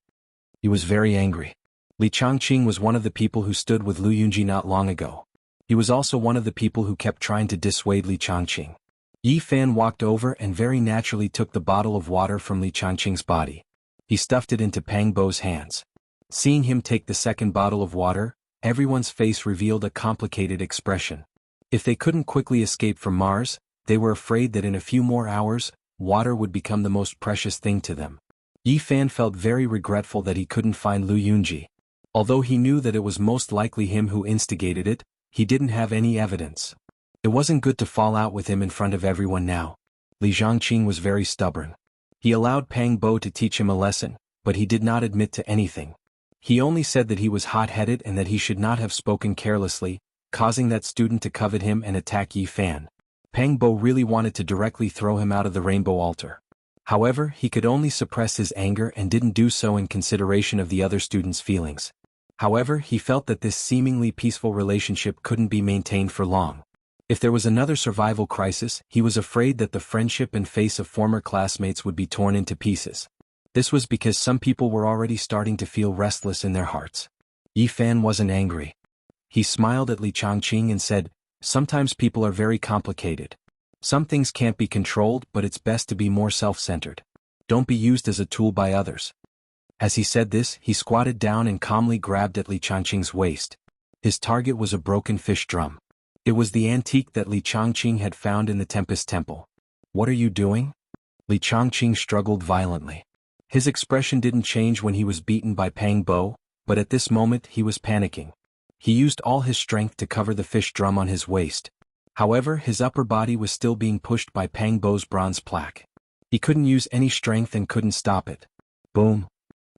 He was very angry. Li Changqing was one of the people who stood with Lu Yunji not long ago. He was also one of the people who kept trying to dissuade Li Changqing. Yi Fan walked over and very naturally took the bottle of water from Li Changqing's body. He stuffed it into Pang Bo's hands. Seeing him take the second bottle of water, everyone's face revealed a complicated expression. If they couldn't quickly escape from Mars, they were afraid that in a few more hours, water would become the most precious thing to them. Yi Fan felt very regretful that he couldn't find Lu Yunji. Although he knew that it was most likely him who instigated it, he didn't have any evidence. It wasn't good to fall out with him in front of everyone now. Li Changqing was very stubborn. He allowed Pang Bo to teach him a lesson, but he did not admit to anything. He only said that he was hot-headed and that he should not have spoken carelessly, causing that student to covet him and attack Yi Fan. Pang Bo really wanted to directly throw him out of the rainbow altar. However, he could only suppress his anger and didn't do so in consideration of the other students' feelings. However, he felt that this seemingly peaceful relationship couldn't be maintained for long. If there was another survival crisis, he was afraid that the friendship and face of former classmates would be torn into pieces. This was because some people were already starting to feel restless in their hearts. Yi Fan wasn't angry. He smiled at Li Changqing and said, sometimes people are very complicated. Some things can't be controlled, but it's best to be more self-centered. Don't be used as a tool by others. As he said this, he squatted down and calmly grabbed at Li Changqing's waist. His target was a broken fish drum. It was the antique that Li Changqing had found in the Tempest Temple. What are you doing? Li Changqing struggled violently. His expression didn't change when he was beaten by Pang Bo, but at this moment he was panicking. He used all his strength to cover the fish drum on his waist. However, his upper body was still being pushed by Pang Bo's bronze plaque. He couldn't use any strength and couldn't stop it. Boom.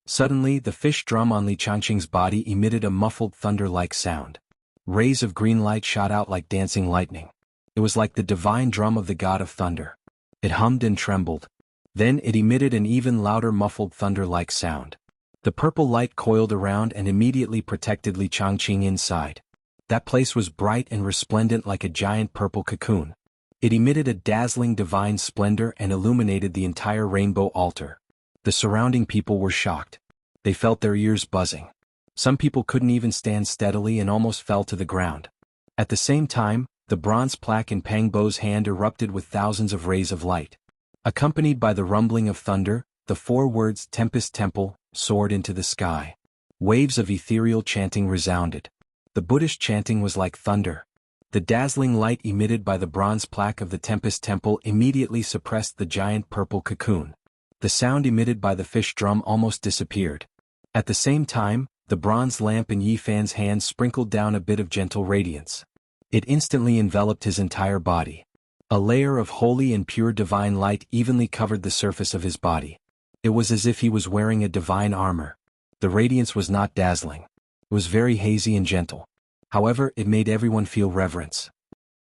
Suddenly, the fish drum on Li Changqing's body emitted a muffled thunder-like sound. Rays of green light shot out like dancing lightning. It was like the divine drum of the god of thunder. It hummed and trembled. Then it emitted an even louder muffled thunder-like sound. The purple light coiled around and immediately protected Li Changqing inside. That place was bright and resplendent like a giant purple cocoon. It emitted a dazzling divine splendor and illuminated the entire rainbow altar. The surrounding people were shocked. They felt their ears buzzing. Some people couldn't even stand steadily and almost fell to the ground. At the same time, the bronze plaque in Pang Bo's hand erupted with thousands of rays of light. Accompanied by the rumbling of thunder, the 4 words Tempest Temple soared into the sky. Waves of ethereal chanting resounded. The Buddhist chanting was like thunder. The dazzling light emitted by the bronze plaque of the Tempest Temple immediately suppressed the giant purple cocoon. The sound emitted by the fish drum almost disappeared. At the same time, the bronze lamp in Yi Fan's hand sprinkled down a bit of gentle radiance. It instantly enveloped his entire body. A layer of holy and pure divine light evenly covered the surface of his body. It was as if he was wearing a divine armor. The radiance was not dazzling. It was very hazy and gentle. However, it made everyone feel reverence.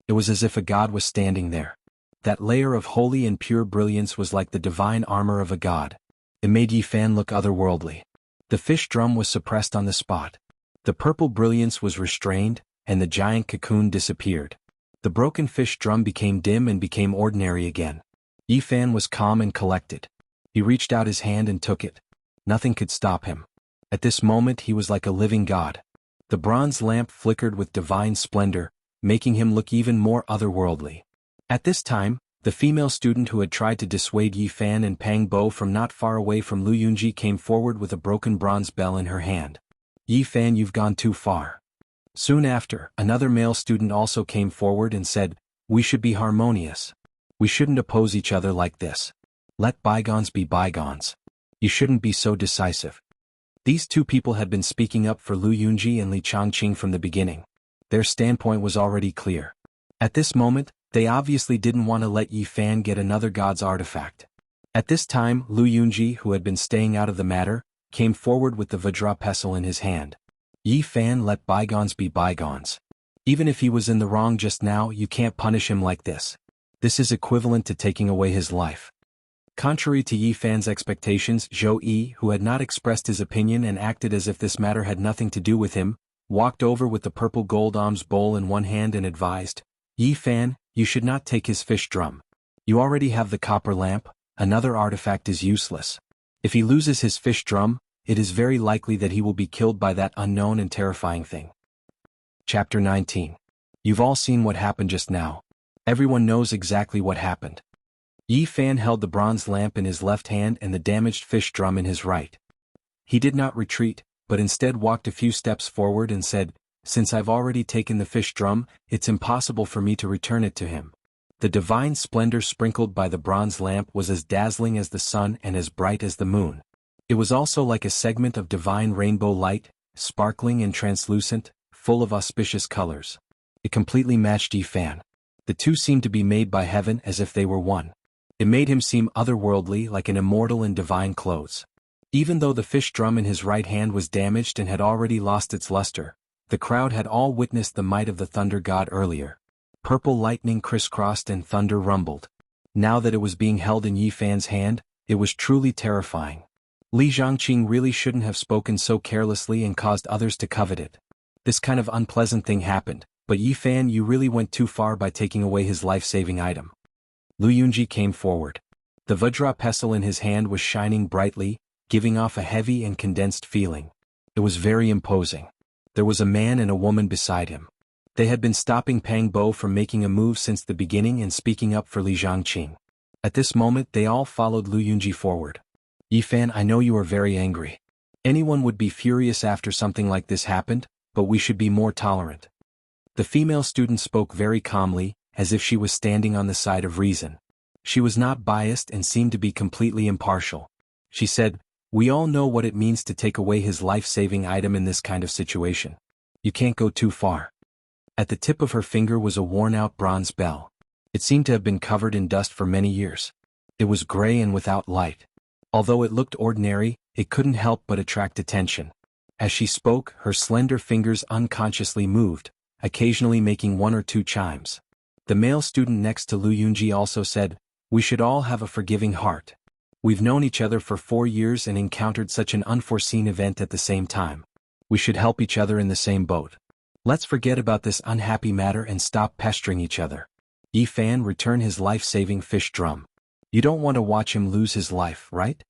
It was as if a god was standing there. That layer of holy and pure brilliance was like the divine armor of a god. It made Yi Fan look otherworldly. The fish drum was suppressed on the spot. The purple brilliance was restrained, and the giant cocoon disappeared. The broken fish drum became dim and became ordinary again. Yi Fan was calm and collected. He reached out his hand and took it. Nothing could stop him. At this moment he was like a living god. The bronze lamp flickered with divine splendor, making him look even more otherworldly. At this time, the female student who had tried to dissuade Yi Fan and Pang Bo from not far away from Lu Yunji came forward with a broken bronze bell in her hand. Yi Fan, you've gone too far. Soon after, another male student also came forward and said, we should be harmonious. We shouldn't oppose each other like this. Let bygones be bygones. You shouldn't be so decisive. These 2 people had been speaking up for Lu Yunji and Li Changqing from the beginning. Their standpoint was already clear. At this moment, they obviously didn't want to let Yi Fan get another god's artifact. At this time, Lu Yunji, who had been staying out of the matter, came forward with the Vajra pestle in his hand. Yi Fan, let bygones be bygones. Even if he was in the wrong just now, you can't punish him like this. This is equivalent to taking away his life. Contrary to Yi Fan's expectations, Zhou Yi, who had not expressed his opinion and acted as if this matter had nothing to do with him, walked over with the purple gold alms bowl in one hand and advised, Yi Fan, you should not take his fish drum. You already have the copper lamp, another artifact is useless. If he loses his fish drum, it is very likely that he will be killed by that unknown and terrifying thing. Chapter 19. You've all seen what happened just now. Everyone knows exactly what happened. Yi Fan held the bronze lamp in his left hand and the damaged fish drum in his right. He did not retreat, but instead walked a few steps forward and said, since I've already taken the fish drum, it's impossible for me to return it to him. The divine splendor sprinkled by the bronze lamp was as dazzling as the sun and as bright as the moon. It was also like a segment of divine rainbow light, sparkling and translucent, full of auspicious colors. It completely matched Yi Fan. The 2 seemed to be made by heaven as if they were one. It made him seem otherworldly, like an immortal in divine clothes. Even though the fish drum in his right hand was damaged and had already lost its luster, the crowd had all witnessed the might of the thunder god earlier. Purple lightning crisscrossed and thunder rumbled. Now that it was being held in Yi Fan's hand, it was truly terrifying. Li Changqing really shouldn't have spoken so carelessly and caused others to covet it. This kind of unpleasant thing happened, but Yi Fan, you really went too far by taking away his life-saving item. Lu Yunji came forward. The Vajra pestle in his hand was shining brightly, giving off a heavy and condensed feeling. It was very imposing. There was a man and a woman beside him. They had been stopping Pang Bo from making a move since the beginning and speaking up for Li Changqing. At this moment they all followed Lu Yunji forward. Yi Fan, I know you are very angry. Anyone would be furious after something like this happened, but we should be more tolerant. The female student spoke very calmly, as if she was standing on the side of reason. She was not biased and seemed to be completely impartial. She said, we all know what it means to take away his life-saving item in this kind of situation. You can't go too far. At the tip of her finger was a worn-out bronze bell. It seemed to have been covered in dust for many years. It was gray and without light. Although it looked ordinary, it couldn't help but attract attention. As she spoke, her slender fingers unconsciously moved, occasionally making one or two chimes. The male student next to Lu Yunji also said, "We should all have a forgiving heart. We've known each other for 4 years and encountered such an unforeseen event at the same time. We should help each other in the same boat. Let's forget about this unhappy matter and stop pestering each other." Yi Fan returned his life-saving fish drum. You don't want to watch him lose his life, right?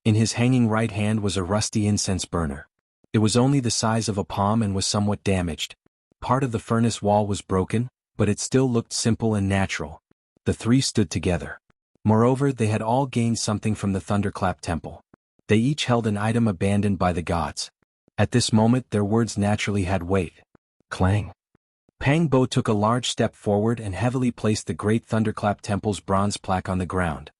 In his hanging right hand was a rusty incense burner. It was only the size of a palm and was somewhat damaged. Part of the furnace wall was broken, but it still looked simple and natural. The three stood together. Moreover, they had all gained something from the Thunderclap Temple. They each held an item abandoned by the gods. At this moment their words naturally had weight. Clang. Pang Bo took a large step forward and heavily placed the Great Thunderclap Temple's bronze plaque on the ground.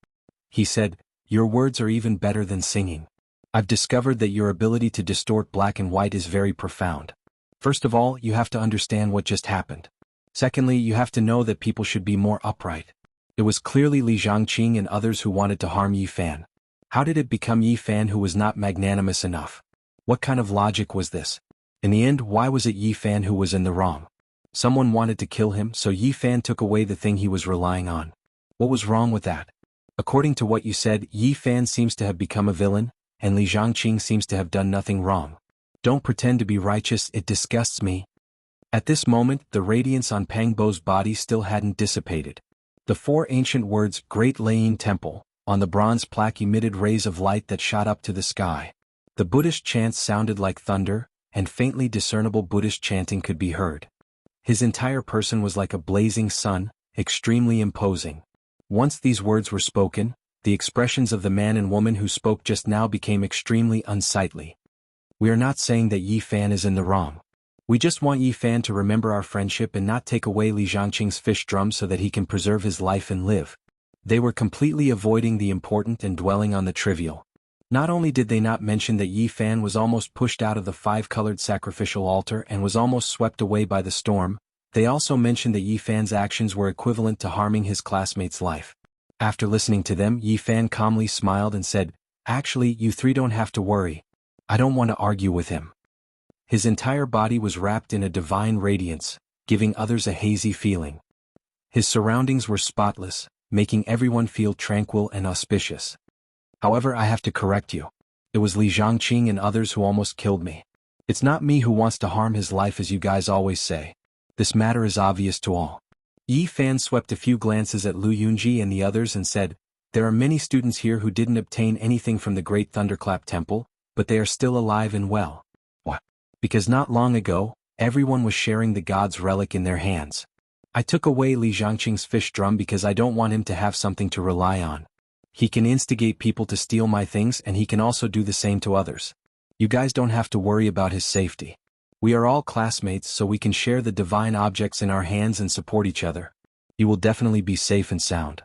He said, "Your words are even better than singing. I've discovered that your ability to distort black and white is very profound. First of all, you have to understand what just happened. Secondly, you have to know that people should be more upright." It was clearly Li Zhangqing and others who wanted to harm Yi Fan. How did it become Yi Fan who was not magnanimous enough? What kind of logic was this? In the end, why was it Yi Fan who was in the wrong? Someone wanted to kill him, so Yi Fan took away the thing he was relying on. What was wrong with that? According to what you said, Yi Fan seems to have become a villain, and Li Zhangqing seems to have done nothing wrong. Don't pretend to be righteous, it disgusts me. At this moment, the radiance on Pang Bo's body still hadn't dissipated. The 4 ancient words, Great Laying Temple, on the bronze plaque emitted rays of light that shot up to the sky. The Buddhist chants sounded like thunder, and faintly discernible Buddhist chanting could be heard. His entire person was like a blazing sun, extremely imposing. Once these words were spoken, the expressions of the man and woman who spoke just now became extremely unsightly. We are not saying that Yi Fan is in the wrong. We just want Yi Fan to remember our friendship and not take away Li Zhangqing's fish drum so that he can preserve his life and live. They were completely avoiding the important and dwelling on the trivial. Not only did they not mention that Yi Fan was almost pushed out of the 5-colored sacrificial altar and was almost swept away by the storm, they also mentioned that Yi Fan's actions were equivalent to harming his classmate's life. After listening to them, Yi Fan calmly smiled and said, "Actually, you three don't have to worry. I don't want to argue with him." His entire body was wrapped in a divine radiance, giving others a hazy feeling. His surroundings were spotless, making everyone feel tranquil and auspicious. However, I have to correct you. It was Li Zhangqing and others who almost killed me. It's not me who wants to harm his life as you guys always say. This matter is obvious to all. Yi Fan swept a few glances at Lu Yunji and the others and said, "There are many students here who didn't obtain anything from the Great Thunderclap Temple, but they are still alive and well. What? Because not long ago, everyone was sharing the god's relic in their hands. I took away Li Zhangqing's fish drum because I don't want him to have something to rely on. He can instigate people to steal my things and he can also do the same to others. You guys don't have to worry about his safety. We are all classmates so we can share the divine objects in our hands and support each other. You will definitely be safe and sound.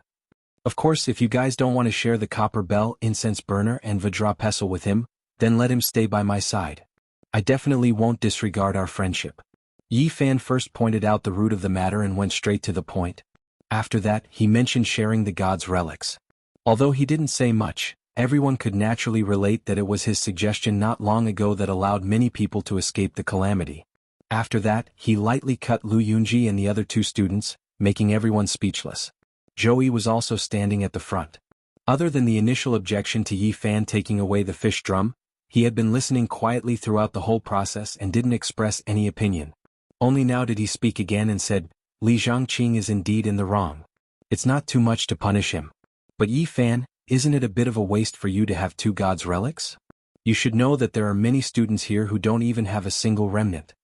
Of course, if you guys don't want to share the copper bell, incense burner and Vajra pestle with him, then let him stay by my side. I definitely won't disregard our friendship." Yi Fan first pointed out the root of the matter and went straight to the point. After that, he mentioned sharing the god's relics. Although he didn't say much, everyone could naturally relate that it was his suggestion not long ago that allowed many people to escape the calamity. After that, he lightly cut Lu Yunji and the other 2 students, making everyone speechless. Joey was also standing at the front. Other than the initial objection to Yi Fan taking away the fish drum, he had been listening quietly throughout the whole process and didn't express any opinion. Only now did he speak again and said, "Li Zhangqing is indeed in the wrong. It's not too much to punish him. But Yi Fan, isn't it a bit of a waste for you to have 2 gods' relics? You should know that there are many students here who don't even have a single remnant."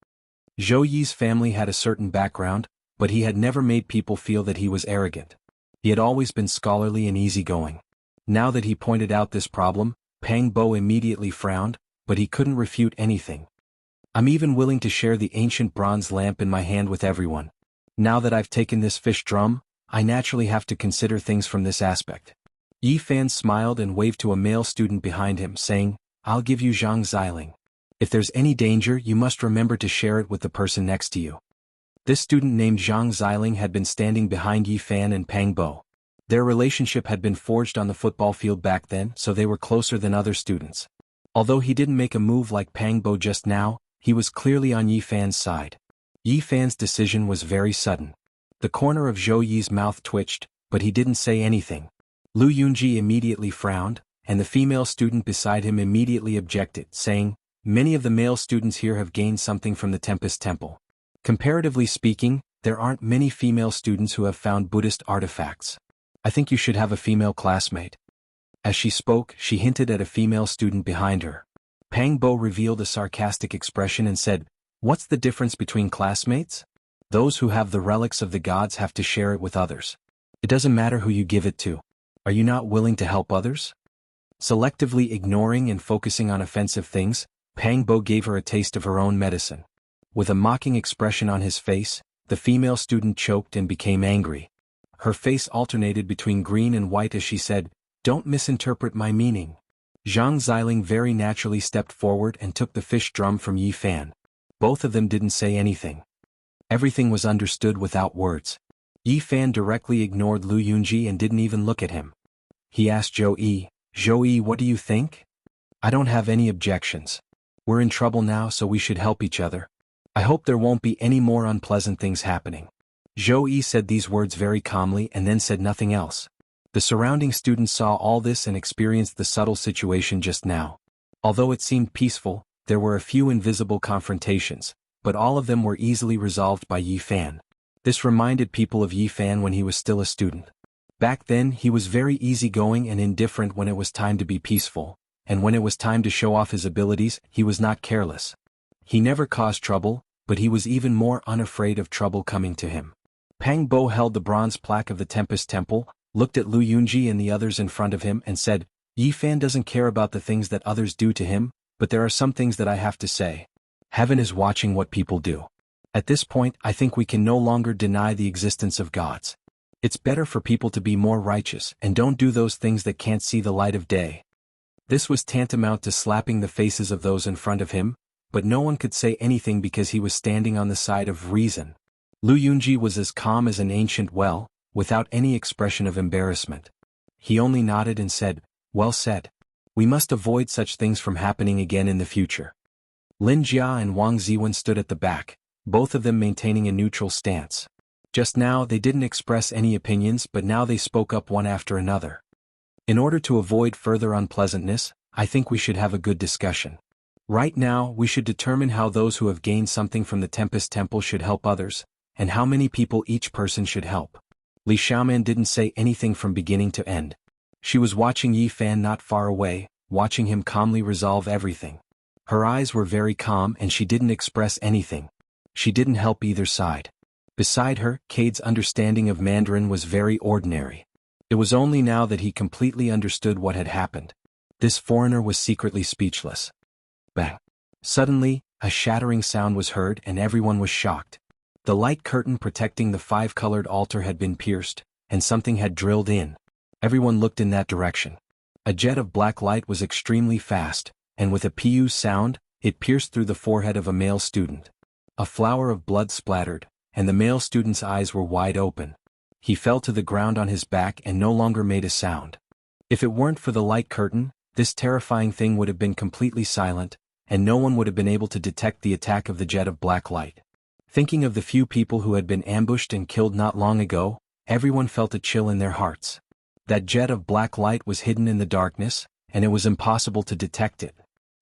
Zhou Yi's family had a certain background, but he had never made people feel that he was arrogant. He had always been scholarly and easygoing. Now that he pointed out this problem, Pang Bo immediately frowned, but he couldn't refute anything. "I'm even willing to share the ancient bronze lamp in my hand with everyone. Now that I've taken this fish drum, I naturally have to consider things from this aspect." Yi Fan smiled and waved to a male student behind him, saying, "I'll give you Zhang Xiling. If there's any danger, you must remember to share it with the person next to you." This student named Zhang Xiling had been standing behind Yi Fan and Pang Bo. Their relationship had been forged on the football field back then, so they were closer than other students. Although he didn't make a move like Pang Bo just now, he was clearly on Yi Fan's side. Yi Fan's decision was very sudden. The corner of Zhou Yi's mouth twitched, but he didn't say anything. Lu Yunji immediately frowned, and the female student beside him immediately objected, saying, "Many of the male students here have gained something from the Tempest Temple. Comparatively speaking, there aren't many female students who have found Buddhist artifacts. I think you should have a female classmate." As she spoke, she hinted at a female student behind her. Pang Bo revealed a sarcastic expression and said, "What's the difference between classmates? Those who have the relics of the gods have to share it with others. It doesn't matter who you give it to. Are you not willing to help others?" Selectively ignoring and focusing on offensive things, Pang Bo gave her a taste of her own medicine. With a mocking expression on his face, the female student choked and became angry. Her face alternated between green and white as she said, "Don't misinterpret my meaning." Zhang Xiling very naturally stepped forward and took the fish drum from Yi Fan. Both of them didn't say anything. Everything was understood without words. Yi Fan directly ignored Lu Yunji and didn't even look at him. He asked Zhou Yi, "What do you think?" "I don't have any objections. We're in trouble now, so we should help each other. I hope there won't be any more unpleasant things happening." Zhou Yi said these words very calmly and then said nothing else. The surrounding students saw all this and experienced the subtle situation just now. Although it seemed peaceful, there were a few invisible confrontations, but all of them were easily resolved by Yi Fan. This reminded people of Yi Fan when he was still a student. Back then he was very easygoing and indifferent when it was time to be peaceful, and when it was time to show off his abilities, he was not careless. He never caused trouble, but he was even more unafraid of trouble coming to him. Pang Bo held the bronze plaque of the Tempest Temple, looked at Lu Yunji and the others in front of him and said, "Yi Fan doesn't care about the things that others do to him, but there are some things that I have to say. Heaven is watching what people do. At this point I think we can no longer deny the existence of gods. It's better for people to be more righteous and don't do those things that can't see the light of day." This was tantamount to slapping the faces of those in front of him, but no one could say anything because he was standing on the side of reason. Lu Yunji was as calm as an ancient well, without any expression of embarrassment. He only nodded and said, "Well said. We must avoid such things from happening again in the future." Lin Jia and Wang Ziwen stood at the back, both of them maintaining a neutral stance. Just now they didn't express any opinions, but now they spoke up one after another. "In order to avoid further unpleasantness, I think we should have a good discussion. Right now we should determine how those who have gained something from the Tempest Temple should help others, and how many people each person should help." Li Xiaoman didn't say anything from beginning to end. She was watching Yi Fan not far away, watching him calmly resolve everything. Her eyes were very calm and she didn't express anything. She didn't help either side. Beside her, Cade's understanding of Mandarin was very ordinary. It was only now that he completely understood what had happened. This foreigner was secretly speechless. Bang! Suddenly, a shattering sound was heard and everyone was shocked. The light curtain protecting the five-colored altar had been pierced, and something had drilled in. Everyone looked in that direction. A jet of black light was extremely fast, and with a pu sound, it pierced through the forehead of a male student. A flower of blood splattered, and the male student's eyes were wide open. He fell to the ground on his back and no longer made a sound. If it weren't for the light curtain, this terrifying thing would have been completely silent, and no one would have been able to detect the attack of the jet of black light. Thinking of the few people who had been ambushed and killed not long ago, everyone felt a chill in their hearts. That jet of black light was hidden in the darkness, and it was impossible to detect it.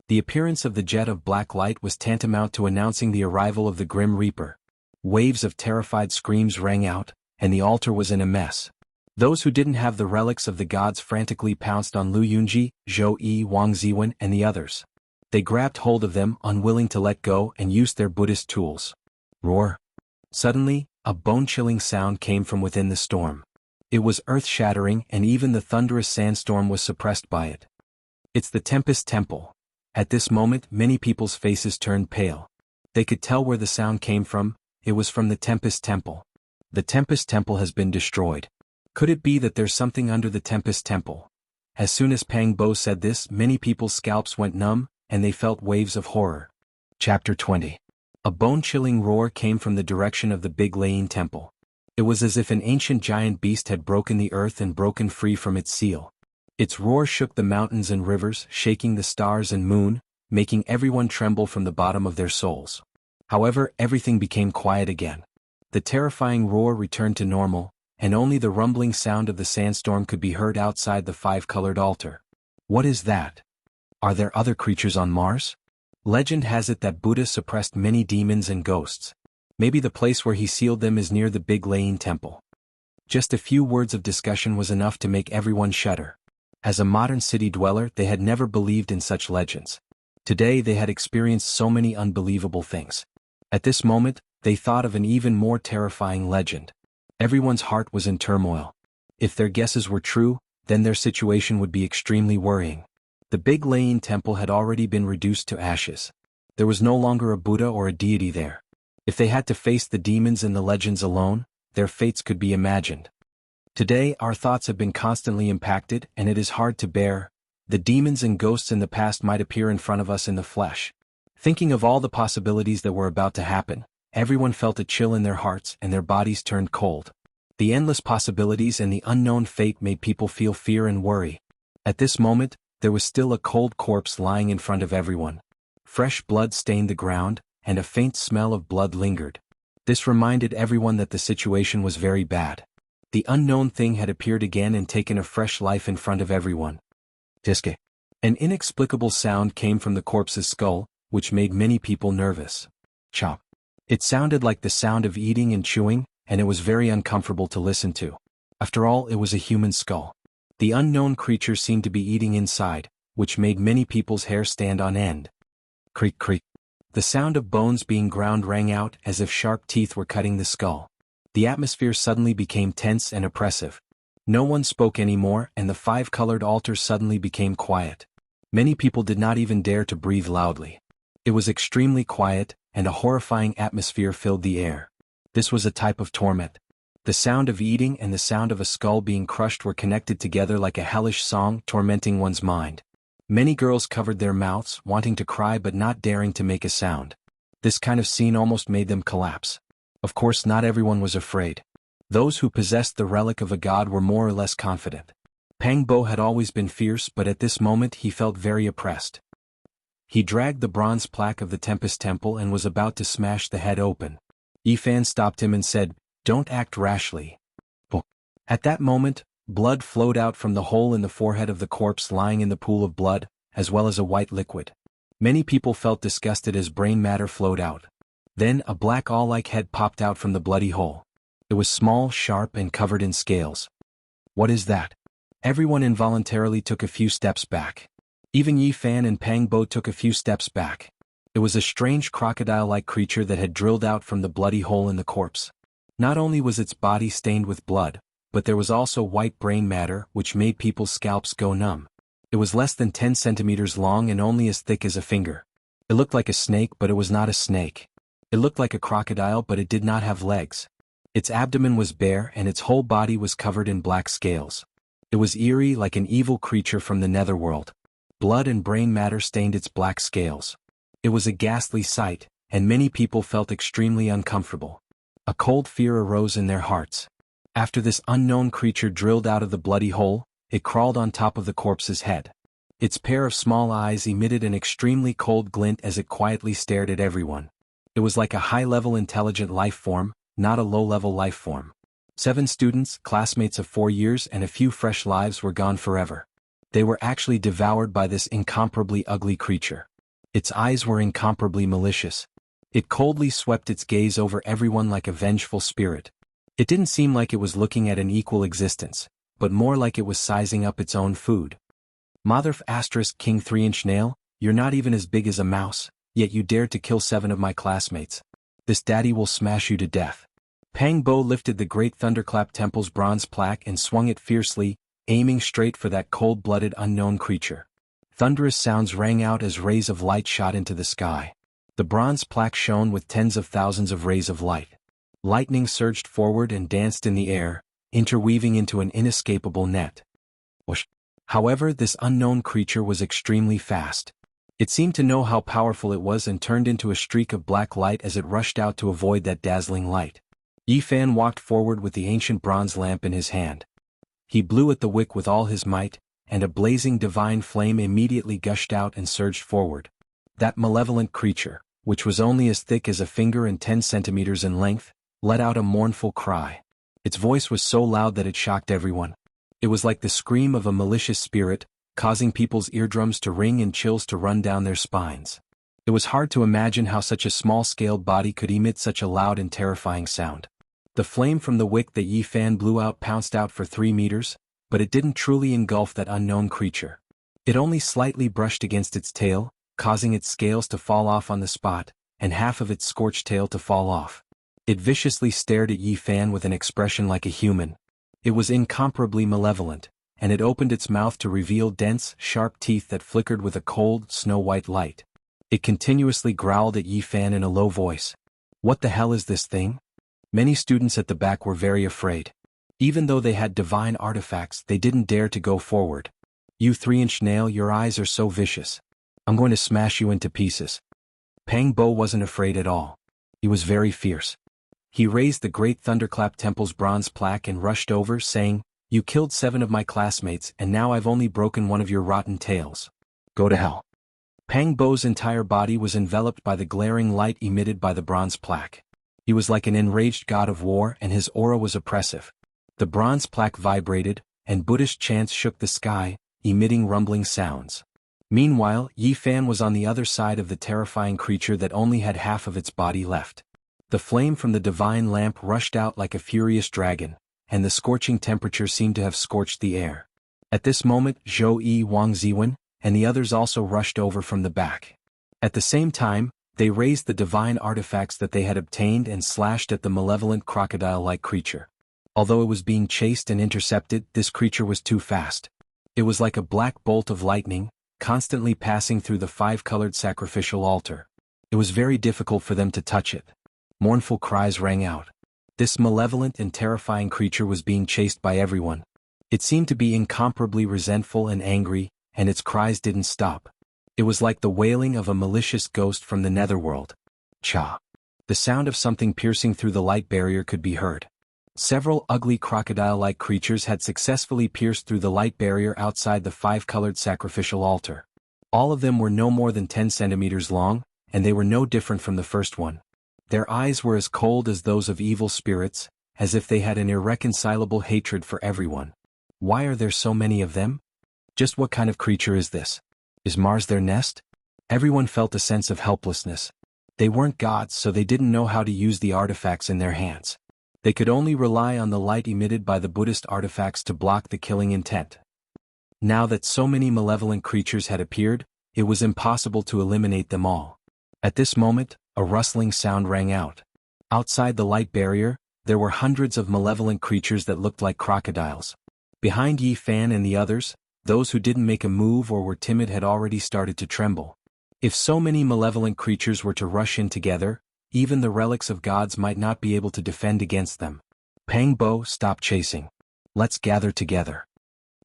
The appearance of the jet of black light was tantamount to announcing the arrival of the Grim Reaper. Waves of terrified screams rang out, and the altar was in a mess. Those who didn't have the relics of the gods frantically pounced on Lu Yunji, Zhou Yi, Wang Ziwen, and the others. They grabbed hold of them, unwilling to let go, and used their Buddhist tools. Roar! Suddenly, a bone-chilling sound came from within the storm. It was earth-shattering, and even the thunderous sandstorm was suppressed by it. "It's the Tempest Temple." At this moment, many people's faces turned pale. They could tell where the sound came from. It was from the Tempest Temple. The Tempest Temple has been destroyed. Could it be that there's something under the Tempest Temple? As soon as Pang Bo said this, many people's scalps went numb, and they felt waves of horror. Chapter 20. A bone-chilling roar came from the direction of the big Lane temple. It was as if an ancient giant beast had broken the earth and broken free from its seal. Its roar shook the mountains and rivers, shaking the stars and moon, making everyone tremble from the bottom of their souls. However, everything became quiet again. The terrifying roar returned to normal, and only the rumbling sound of the sandstorm could be heard outside the five-colored altar. What is that? Are there other creatures on Mars? Legend has it that Buddha suppressed many demons and ghosts. Maybe the place where he sealed them is near the big Lane temple. Just a few words of discussion was enough to make everyone shudder. As a modern city dweller, they had never believed in such legends. Today they had experienced so many unbelievable things. At this moment, they thought of an even more terrifying legend. Everyone's heart was in turmoil. If their guesses were true, then their situation would be extremely worrying. The big Lane temple had already been reduced to ashes. There was no longer a Buddha or a deity there. If they had to face the demons and the legends alone, their fates could be imagined. Today our thoughts have been constantly impacted, and it is hard to bear. The demons and ghosts in the past might appear in front of us in the flesh. Thinking of all the possibilities that were about to happen, everyone felt a chill in their hearts and their bodies turned cold. The endless possibilities and the unknown fate made people feel fear and worry. At this moment, there was still a cold corpse lying in front of everyone. Fresh blood stained the ground, and a faint smell of blood lingered. This reminded everyone that the situation was very bad. The unknown thing had appeared again and taken a fresh life in front of everyone. Tiske. An inexplicable sound came from the corpse's skull, which made many people nervous. Chop. It sounded like the sound of eating and chewing, and it was very uncomfortable to listen to. After all, it was a human skull. The unknown creature seemed to be eating inside, which made many people's hair stand on end. Creak creak. The sound of bones being ground rang out as if sharp teeth were cutting the skull. The atmosphere suddenly became tense and oppressive. No one spoke anymore, and the five-colored altar suddenly became quiet. Many people did not even dare to breathe loudly. It was extremely quiet, and a horrifying atmosphere filled the air. This was a type of torment. The sound of eating and the sound of a skull being crushed were connected together like a hellish song tormenting one's mind. Many girls covered their mouths, wanting to cry but not daring to make a sound. This kind of scene almost made them collapse. Of course, not everyone was afraid. Those who possessed the relic of a god were more or less confident. Pang Bo had always been fierce, but at this moment he felt very oppressed. He dragged the bronze plaque of the Tempest Temple and was about to smash the head open. Yifan stopped him and said, "Don't act rashly." At that moment, blood flowed out from the hole in the forehead of the corpse lying in the pool of blood, as well as a white liquid. Many people felt disgusted as brain matter flowed out. Then a black awl-like head popped out from the bloody hole. It was small, sharp, and covered in scales. What is that? Everyone involuntarily took a few steps back. Even Yifan and Pang Bo took a few steps back. It was a strange crocodile-like creature that had drilled out from the bloody hole in the corpse. Not only was its body stained with blood, but there was also white brain matter, which made people's scalps go numb. It was less than 10 centimeters long and only as thick as a finger. It looked like a snake, but it was not a snake. It looked like a crocodile, but it did not have legs. Its abdomen was bare and its whole body was covered in black scales. It was eerie, like an evil creature from the netherworld. Blood and brain matter stained its black scales. It was a ghastly sight, and many people felt extremely uncomfortable. A cold fear arose in their hearts. After this unknown creature drilled out of the bloody hole, it crawled on top of the corpse's head. Its pair of small eyes emitted an extremely cold glint as it quietly stared at everyone. It was like a high-level intelligent life form, not a low-level life form. 7 students, classmates of 4 years, and a few fresh lives were gone forever. They were actually devoured by this incomparably ugly creature. Its eyes were incomparably malicious. It coldly swept its gaze over everyone like a vengeful spirit. It didn't seem like it was looking at an equal existence, but more like it was sizing up its own food. Motherf * King 3-inch nail, you're not even as big as a mouse, yet you dared to kill 7 of my classmates. This daddy will smash you to death. Pang Bo lifted the Great Thunderclap Temple's bronze plaque and swung it fiercely, aiming straight for that cold-blooded unknown creature. Thunderous sounds rang out as rays of light shot into the sky. The bronze plaque shone with tens of thousands of rays of light. Lightning surged forward and danced in the air, interweaving into an inescapable net. Whoosh. However, this unknown creature was extremely fast. It seemed to know how powerful it was and turned into a streak of black light as it rushed out to avoid that dazzling light. Yi Fan walked forward with the ancient bronze lamp in his hand. He blew at the wick with all his might, and a blazing divine flame immediately gushed out and surged forward. That malevolent creature, which was only as thick as a finger and 10 centimeters in length, let out a mournful cry. Its voice was so loud that it shocked everyone. It was like the scream of a malicious spirit, causing people's eardrums to ring and chills to run down their spines. It was hard to imagine how such a small-scaled body could emit such a loud and terrifying sound. The flame from the wick that Yi Fan blew out pounced out for 3 meters, but it didn't truly engulf that unknown creature. It only slightly brushed against its tail, causing its scales to fall off on the spot, and half of its scorched tail to fall off. It viciously stared at Yi Fan with an expression like a human. It was incomparably malevolent, and it opened its mouth to reveal dense, sharp teeth that flickered with a cold, snow-white light. It continuously growled at Yi Fan in a low voice. "What the hell is this thing?" Many students at the back were very afraid. Even though they had divine artifacts, they didn't dare to go forward. "You 3-inch nail, your eyes are so vicious. I'm going to smash you into pieces." Pang Bo wasn't afraid at all. He was very fierce. He raised the Great Thunderclap Temple's bronze plaque and rushed over, saying, "You killed 7 of my classmates and now I've only broken one of your rotten tails. Go to hell." Pang Bo's entire body was enveloped by the glaring light emitted by the bronze plaque. He was like an enraged god of war and his aura was oppressive. The bronze plaque vibrated, and Buddhist chants shook the sky, emitting rumbling sounds. Meanwhile, Yi Fan was on the other side of the terrifying creature that only had half of its body left. The flame from the divine lamp rushed out like a furious dragon, and the scorching temperature seemed to have scorched the air. At this moment, Zhou Yi Wang Ziwen and the others also rushed over from the back. At the same time, they raised the divine artifacts that they had obtained and slashed at the malevolent crocodile-like creature. Although it was being chased and intercepted, this creature was too fast. It was like a black bolt of lightning, constantly passing through the 5-colored sacrificial altar. It was very difficult for them to touch it. Mournful cries rang out. This malevolent and terrifying creature was being chased by everyone. It seemed to be incomparably resentful and angry, and its cries didn't stop. It was like the wailing of a malicious ghost from the netherworld. Cha! The sound of something piercing through the light barrier could be heard. Several ugly crocodile-like creatures had successfully pierced through the light barrier outside the 5-colored sacrificial altar. All of them were no more than 10 centimeters long, and they were no different from the first one. Their eyes were as cold as those of evil spirits, as if they had an irreconcilable hatred for everyone. Why are there so many of them? Just what kind of creature is this? Is Mars their nest? Everyone felt a sense of helplessness. They weren't gods, so they didn't know how to use the artifacts in their hands. They could only rely on the light emitted by the Buddhist artifacts to block the killing intent. Now that so many malevolent creatures had appeared, it was impossible to eliminate them all. At this moment, a rustling sound rang out. Outside the light barrier, there were hundreds of malevolent creatures that looked like crocodiles. Behind Yi Fan and the others, those who didn't make a move or were timid had already started to tremble. If so many malevolent creatures were to rush in together, even the relics of gods might not be able to defend against them. Pang Bo, stop chasing. Let's gather together.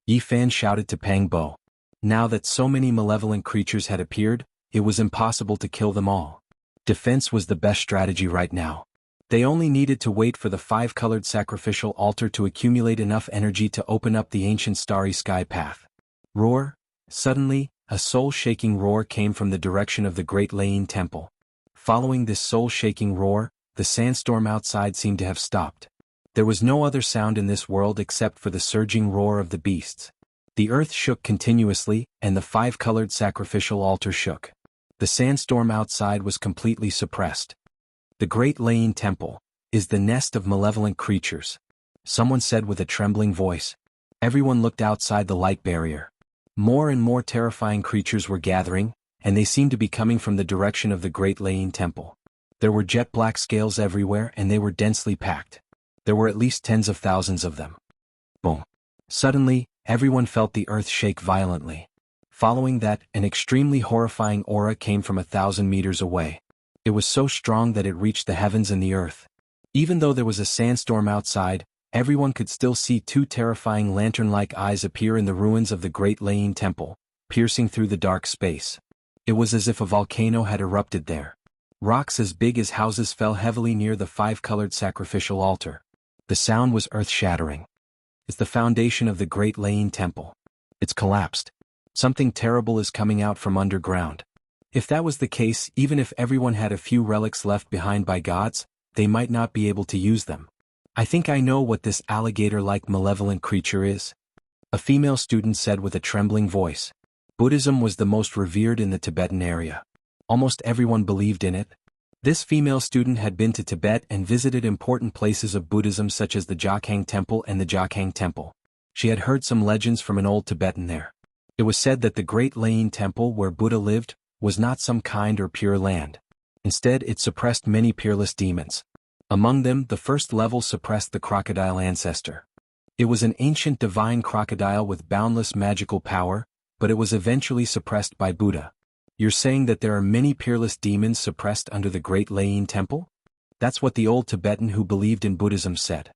Yi Fan shouted to Pang Bo. Now that so many malevolent creatures had appeared, it was impossible to kill them all. Defense was the best strategy right now. They only needed to wait for the 5-colored sacrificial altar to accumulate enough energy to open up the ancient starry sky path. Roar! Suddenly, a soul-shaking roar came from the direction of the Great Lane Temple. Following this soul-shaking roar, the sandstorm outside seemed to have stopped. There was no other sound in this world except for the surging roar of the beasts. The earth shook continuously, and the 5-colored sacrificial altar shook. The sandstorm outside was completely suppressed. The Great Lane Temple is the nest of malevolent creatures, someone said with a trembling voice. Everyone looked outside the light barrier. More and more terrifying creatures were gathering, and they seemed to be coming from the direction of the Great Lane Temple. There were jet-black scales everywhere and they were densely packed. There were at least tens of thousands of them. Boom. Suddenly, everyone felt the earth shake violently. Following that, an extremely horrifying aura came from 1,000 meters away. It was so strong that it reached the heavens and the earth. Even though there was a sandstorm outside, everyone could still see 2 terrifying lantern-like eyes appear in the ruins of the Great Lane Temple, piercing through the dark space. It was as if a volcano had erupted there. Rocks as big as houses fell heavily near the five-colored sacrificial altar. The sound was earth-shattering. It's the foundation of the Great Laying Temple. It's collapsed. Something terrible is coming out from underground. If that was the case, even if everyone had a few relics left behind by gods, they might not be able to use them. I think I know what this alligator-like malevolent creature is, a female student said with a trembling voice. Buddhism was the most revered in the Tibetan area. Almost everyone believed in it. This female student had been to Tibet and visited important places of Buddhism such as the Jianghu Temple and the Jianghu Temple. She had heard some legends from an old Tibetan there. It was said that the Great Laying Temple where Buddha lived was not some kind or pure land. Instead, it suppressed many peerless demons. Among them, the first level suppressed the crocodile ancestor. It was an ancient divine crocodile with boundless magical power, but it was eventually suppressed by Buddha. You're saying that there are many peerless demons suppressed under the Great Laying Temple? That's what the old Tibetan who believed in Buddhism said.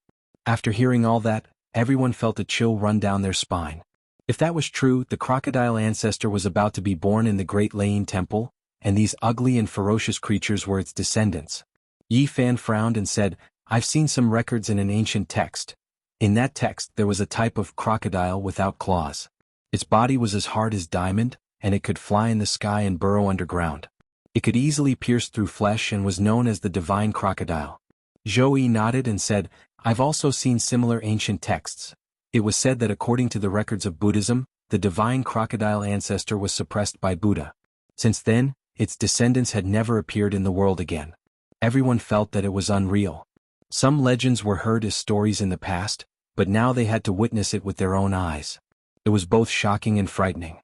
After hearing all that, everyone felt a chill run down their spine. If that was true, the crocodile ancestor was about to be born in the Great Laying Temple, and these ugly and ferocious creatures were its descendants. Yi Fan frowned and said, I've seen some records in an ancient text. In that text there was a type of crocodile without claws. Its body was as hard as diamond, and it could fly in the sky and burrow underground. It could easily pierce through flesh and was known as the divine crocodile. Zhou Yi nodded and said, I've also seen similar ancient texts. It was said that according to the records of Buddhism, the divine crocodile ancestor was suppressed by Buddha. Since then, its descendants had never appeared in the world again. Everyone felt that it was unreal. Some legends were heard as stories in the past, but now they had to witness it with their own eyes. It was both shocking and frightening.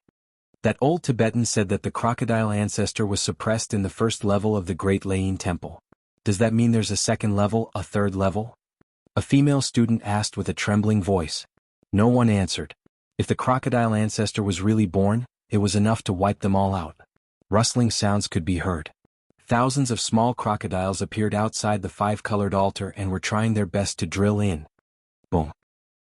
That old Tibetan said that the crocodile ancestor was suppressed in the first level of the Great Laying Temple. Does that mean there's a second level, a third level? A female student asked with a trembling voice. No one answered. If the crocodile ancestor was really born, it was enough to wipe them all out. Rustling sounds could be heard. Thousands of small crocodiles appeared outside the five-colored altar and were trying their best to drill in. Boom.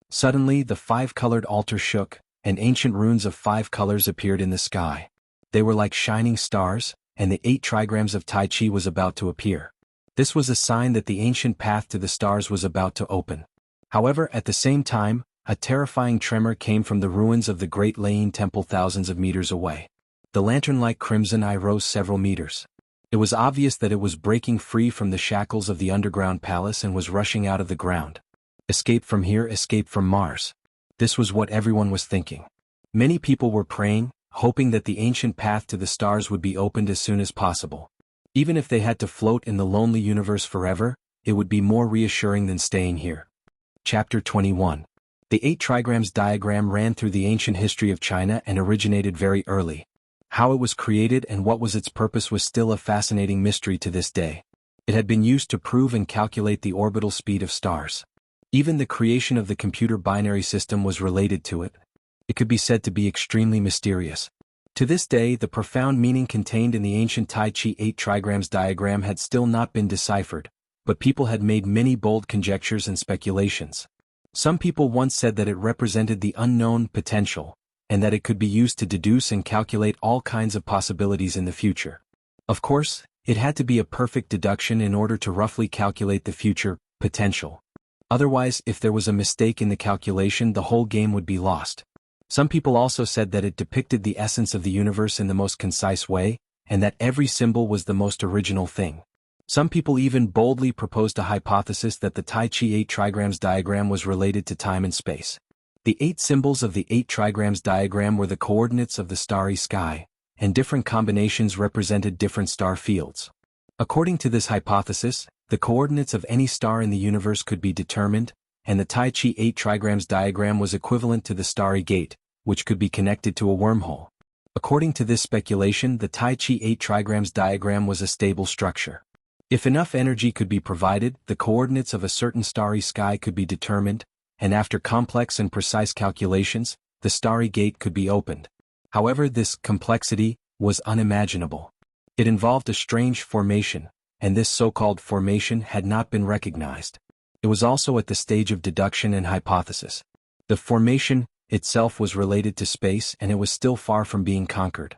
Suddenly the five-colored altar shook, and ancient runes of 5 colors appeared in the sky. They were like shining stars, and the 8 trigrams of Tai Chi was about to appear. This was a sign that the ancient path to the stars was about to open. However, at the same time, a terrifying tremor came from the ruins of the Great Laying Temple thousands of meters away. The lantern-like crimson eye rose several meters. It was obvious that it was breaking free from the shackles of the underground palace and was rushing out of the ground. Escape from here, escape from Mars. This was what everyone was thinking. Many people were praying, hoping that the ancient path to the stars would be opened as soon as possible. Even if they had to float in the lonely universe forever, it would be more reassuring than staying here. Chapter 21. The 8 trigrams diagram ran through the ancient history of China and originated very early. How it was created and what was its purpose was still a fascinating mystery to this day. It had been used to prove and calculate the orbital speed of stars. Even the creation of the computer binary system was related to it. It could be said to be extremely mysterious. To this day, the profound meaning contained in the ancient Tai Chi 8 trigrams diagram had still not been deciphered, but people had made many bold conjectures and speculations. Some people once said that it represented the unknown potential, and that it could be used to deduce and calculate all kinds of possibilities in the future. Of course, it had to be a perfect deduction in order to roughly calculate the future potential. Otherwise, if there was a mistake in the calculation, the whole game would be lost. Some people also said that it depicted the essence of the universe in the most concise way, and that every symbol was the most original thing. Some people even boldly proposed a hypothesis that the Tai Chi 8 trigrams diagram was related to time and space. The 8 symbols of the 8 trigrams diagram were the coordinates of the starry sky, and different combinations represented different star fields. According to this hypothesis, the coordinates of any star in the universe could be determined, and the Tai Chi 8 trigrams diagram was equivalent to the starry gate, which could be connected to a wormhole. According to this speculation, the Tai Chi 8 trigrams diagram was a stable structure. If enough energy could be provided, the coordinates of a certain starry sky could be determined, and after complex and precise calculations, the starry gate could be opened. However, this complexity was unimaginable. It involved a strange formation, and this so-called formation had not been recognized. It was also at the stage of deduction and hypothesis. The formation itself was related to space and it was still far from being conquered.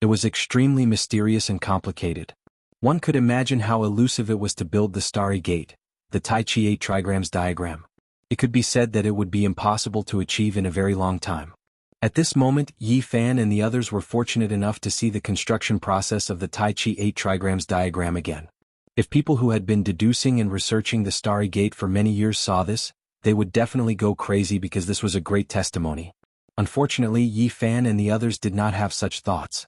It was extremely mysterious and complicated. One could imagine how elusive it was to build the Starry Gate, the Tai Chi 8 trigrams diagram. It could be said that it would be impossible to achieve in a very long time. At this moment, Yi Fan and the others were fortunate enough to see the construction process of the Tai Chi 8 trigrams diagram again. If people who had been deducing and researching the Starry Gate for many years saw this, they would definitely go crazy because this was a great testimony. Unfortunately, Yi Fan and the others did not have such thoughts.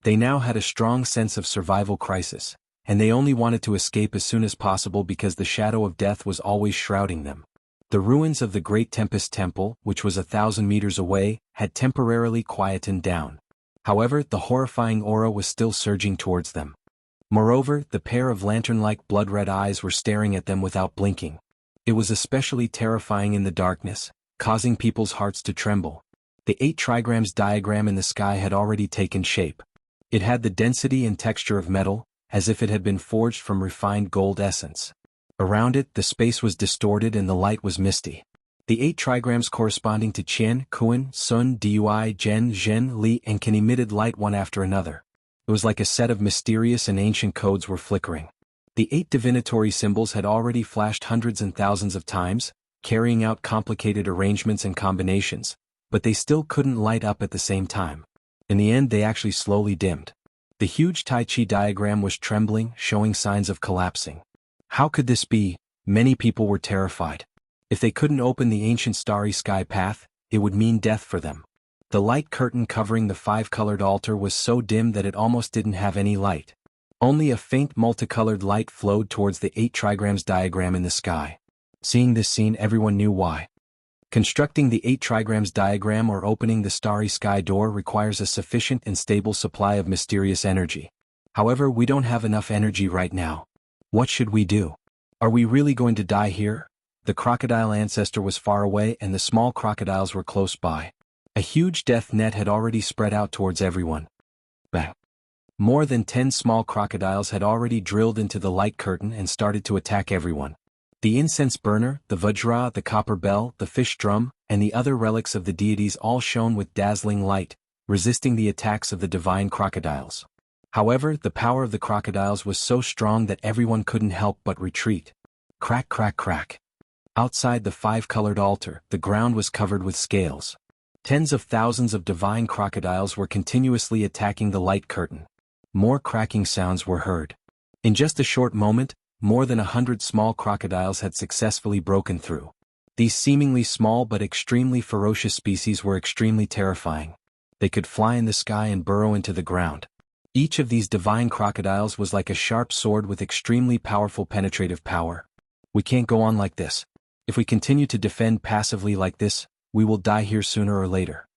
They now had a strong sense of survival crisis, and they only wanted to escape as soon as possible because the shadow of death was always shrouding them. The ruins of the Great Tempest Temple, which was 1,000 meters away, had temporarily quietened down. However, the horrifying aura was still surging towards them. Moreover, the pair of lantern-like blood-red eyes were staring at them without blinking. It was especially terrifying in the darkness, causing people's hearts to tremble. The 8 trigrams diagram in the sky had already taken shape. It had the density and texture of metal, as if it had been forged from refined gold essence. Around it, the space was distorted and the light was misty. The 8 trigrams corresponding to Qian, Kun, Sun, Dui, Zhen, Zhen, Li, and Qin emitted light one after another. It was like a set of mysterious and ancient codes were flickering. The 8 divinatory symbols had already flashed hundreds and thousands of times, carrying out complicated arrangements and combinations, but they still couldn't light up at the same time. In the end, they actually slowly dimmed. The huge Tai Chi diagram was trembling, showing signs of collapsing. How could this be? Many people were terrified. If they couldn't open the ancient starry sky path, it would mean death for them. The light curtain covering the 5-colored altar was so dim that it almost didn't have any light. Only a faint multicolored light flowed towards the 8 trigrams diagram in the sky. Seeing this scene, everyone knew why. Constructing the 8 trigrams diagram or opening the starry sky door requires a sufficient and stable supply of mysterious energy. However, we don't have enough energy right now. What should we do? Are we really going to die here? The crocodile ancestor was far away and the small crocodiles were close by. A huge death net had already spread out towards everyone. Bang! More than 10 small crocodiles had already drilled into the light curtain and started to attack everyone. The incense burner, the vajra, the copper bell, the fish drum, and the other relics of the deities all shone with dazzling light, resisting the attacks of the divine crocodiles. However, the power of the crocodiles was so strong that everyone couldn't help but retreat. Crack, crack, crack. Outside the 5-colored altar, the ground was covered with scales. Tens of thousands of divine crocodiles were continuously attacking the light curtain. More cracking sounds were heard. In just a short moment, more than 100 small crocodiles had successfully broken through. These seemingly small but extremely ferocious species were extremely terrifying. They could fly in the sky and burrow into the ground. Each of these divine crocodiles was like a sharp sword with extremely powerful penetrative power. We can't go on like this. If we continue to defend passively like this, we will die here sooner or later.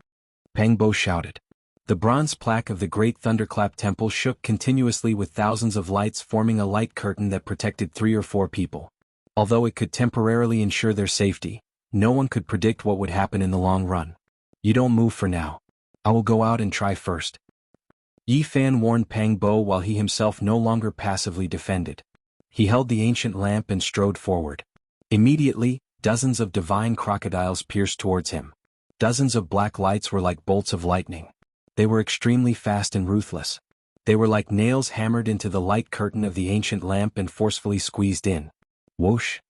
Peng Bo shouted. The bronze plaque of the Great Thunderclap Temple shook continuously with thousands of lights forming a light curtain that protected 3 or 4 people. Although it could temporarily ensure their safety, no one could predict what would happen in the long run. You don't move for now. I will go out and try first. Yi Fan warned Peng Bo while he himself no longer passively defended. He held the ancient lamp and strode forward. Immediately, dozens of divine crocodiles pierced towards him. Dozens of black lights were like bolts of lightning. They were extremely fast and ruthless. They were like nails hammered into the light curtain of the ancient lamp and forcefully squeezed in. Whoosh!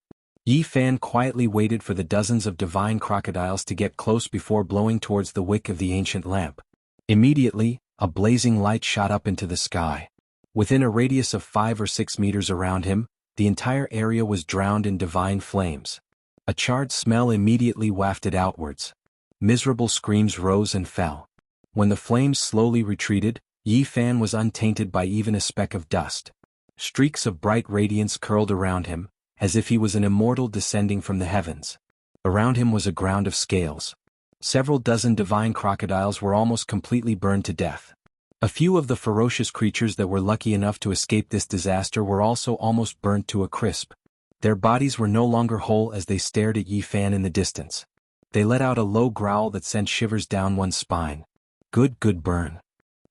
Yi Fan quietly waited for the dozens of divine crocodiles to get close before blowing towards the wick of the ancient lamp. Immediately, a blazing light shot up into the sky. Within a radius of 5 or 6 meters around him, the entire area was drowned in divine flames. A charred smell immediately wafted outwards. Miserable screams rose and fell. When the flames slowly retreated, Yi Fan was untainted by even a speck of dust. Streaks of bright radiance curled around him, as if he was an immortal descending from the heavens. Around him was a ground of scales. Several dozen divine crocodiles were almost completely burned to death. A few of the ferocious creatures that were lucky enough to escape this disaster were also almost burnt to a crisp. Their bodies were no longer whole as they stared at Yi Fan in the distance. They let out a low growl that sent shivers down one's spine. Good, good burn.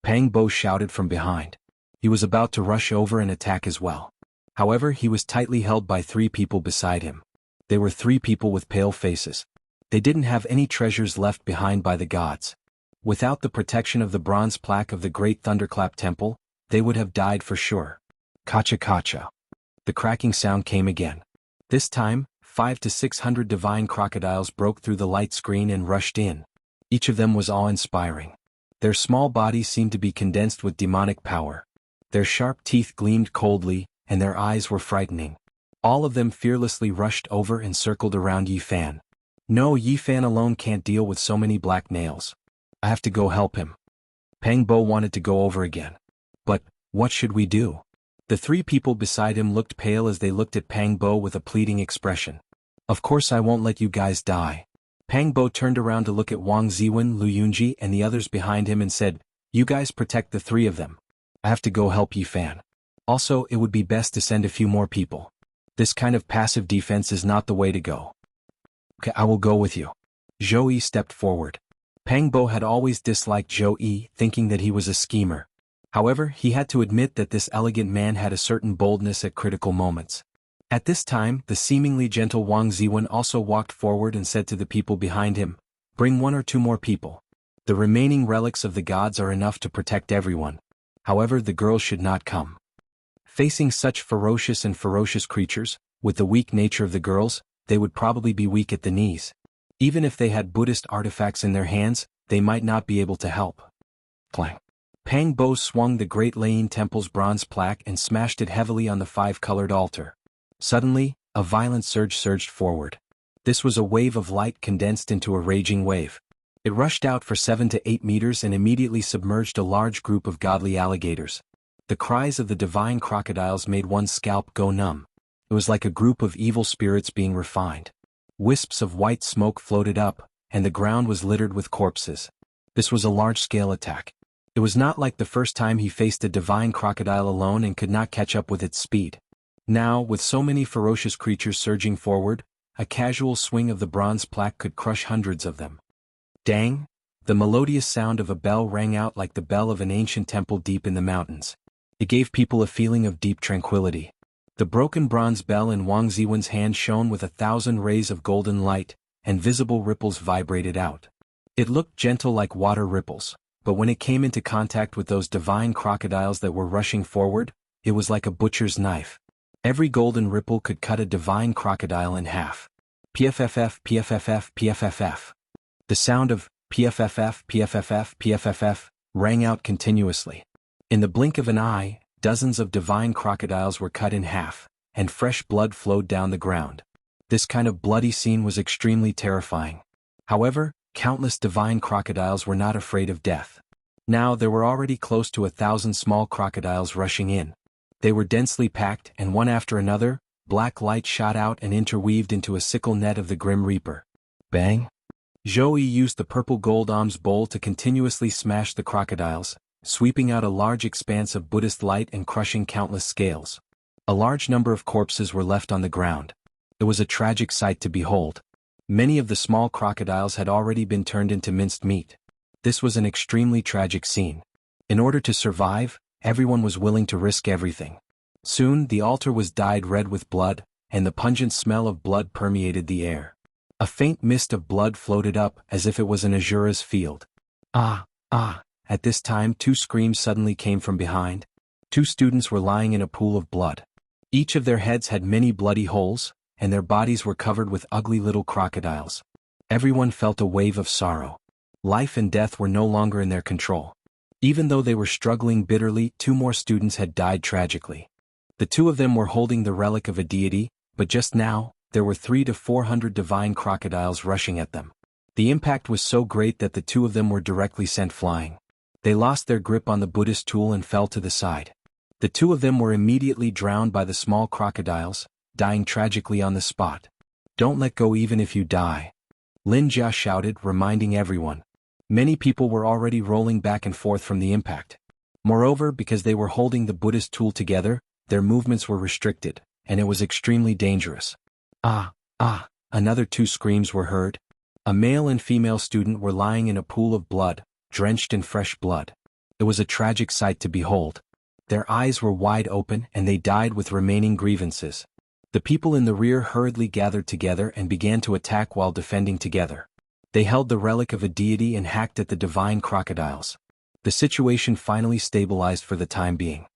Peng Bo shouted from behind. He was about to rush over and attack as well. However, he was tightly held by 3 people beside him. They were 3 people with pale faces. They didn't have any treasures left behind by the gods. Without the protection of the bronze plaque of the Great Thunderclap Temple, they would have died for sure. Kacha kacha. The cracking sound came again. This time, 500 to 600 divine crocodiles broke through the light screen and rushed in. Each of them was awe-inspiring. Their small bodies seemed to be condensed with demonic power. Their sharp teeth gleamed coldly, and their eyes were frightening. All of them fearlessly rushed over and circled around Yi Fan. No, Yi Fan alone can't deal with so many black nails. I have to go help him. Pang Bo wanted to go over again. But, what should we do? The three people beside him looked pale as they looked at Pang Bo with a pleading expression. Of course I won't let you guys die. Pang Bo turned around to look at Wang Ziwen, Lu Yunji and the others behind him and said, you guys protect the three of them. I have to go help Yi Fan. Also, it would be best to send a few more people. This kind of passive defense is not the way to go. Okay, I will go with you. Zhou Yi stepped forward. Pang Bo had always disliked Zhou Yi, thinking that he was a schemer. However, he had to admit that this elegant man had a certain boldness at critical moments. At this time, the seemingly gentle Wang Ziwen also walked forward and said to the people behind him, bring 1 or 2 more people. The remaining relics of the gods are enough to protect everyone. However, the girls should not come. Facing such ferocious creatures, with the weak nature of the girls, they would probably be weak at the knees. Even if they had Buddhist artifacts in their hands, they might not be able to help. Clang. Pang Bo swung the Great Lane Temple's bronze plaque and smashed it heavily on the 5-colored altar. Suddenly, a violent surge surged forward. This was a wave of light condensed into a raging wave. It rushed out for 7 to 8 meters and immediately submerged a large group of godly alligators. The cries of the divine crocodiles made one's scalp go numb. It was like a group of evil spirits being refined. Wisps of white smoke floated up, and the ground was littered with corpses. This was a large-scale attack. It was not like the first time he faced a divine crocodile alone and could not catch up with its speed. Now, with so many ferocious creatures surging forward, a casual swing of the bronze plaque could crush hundreds of them. Dang! The melodious sound of a bell rang out like the bell of an ancient temple deep in the mountains. It gave people a feeling of deep tranquility. The broken bronze bell in Wang Ziwen's hand shone with 1,000 rays of golden light, and visible ripples vibrated out. It looked gentle like water ripples, but when it came into contact with those divine crocodiles that were rushing forward, it was like a butcher's knife. Every golden ripple could cut a divine crocodile in half. PFFF, PFFF, PFFF. The sound of PFFF, PFFF, PFFF rang out continuously. In the blink of an eye, dozens of divine crocodiles were cut in half, and fresh blood flowed down the ground. This kind of bloody scene was extremely terrifying. However, countless divine crocodiles were not afraid of death. Now there were already close to 1,000 small crocodiles rushing in. They were densely packed, and one after another, black light shot out and interweaved into a sickle net of the Grim Reaper. Bang! Zhou Yi used the purple gold alms bowl to continuously smash the crocodiles, sweeping out a large expanse of Buddhist light and crushing countless scales. A large number of corpses were left on the ground. It was a tragic sight to behold. Many of the small crocodiles had already been turned into minced meat. This was an extremely tragic scene. In order to survive, everyone was willing to risk everything. Soon the altar was dyed red with blood, and the pungent smell of blood permeated the air. A faint mist of blood floated up as if it was an Azura's field. Ah, ah! At this time 2 screams suddenly came from behind. 2 students were lying in a pool of blood. Each of their heads had many bloody holes, and their bodies were covered with ugly little crocodiles. Everyone felt a wave of sorrow. Life and death were no longer in their control. Even though they were struggling bitterly, 2 more students had died tragically. The 2 of them were holding the relic of a deity, but just now, there were 300 to 400 divine crocodiles rushing at them. The impact was so great that the 2 of them were directly sent flying. They lost their grip on the Buddhist tool and fell to the side. The 2 of them were immediately drowned by the small crocodiles, dying tragically on the spot. Don't let go even if you die. Lin Jia shouted, reminding everyone. Many people were already rolling back and forth from the impact. Moreover, because they were holding the Buddhist tool together, their movements were restricted, and it was extremely dangerous. Ah, ah! Another 2 screams were heard. A male and female student were lying in a pool of blood, drenched in fresh blood. It was a tragic sight to behold. Their eyes were wide open and they died with remaining grievances. The people in the rear hurriedly gathered together and began to attack while defending together. They held the relic of a deity and hacked at the divine crocodiles. The situation finally stabilized for the time being.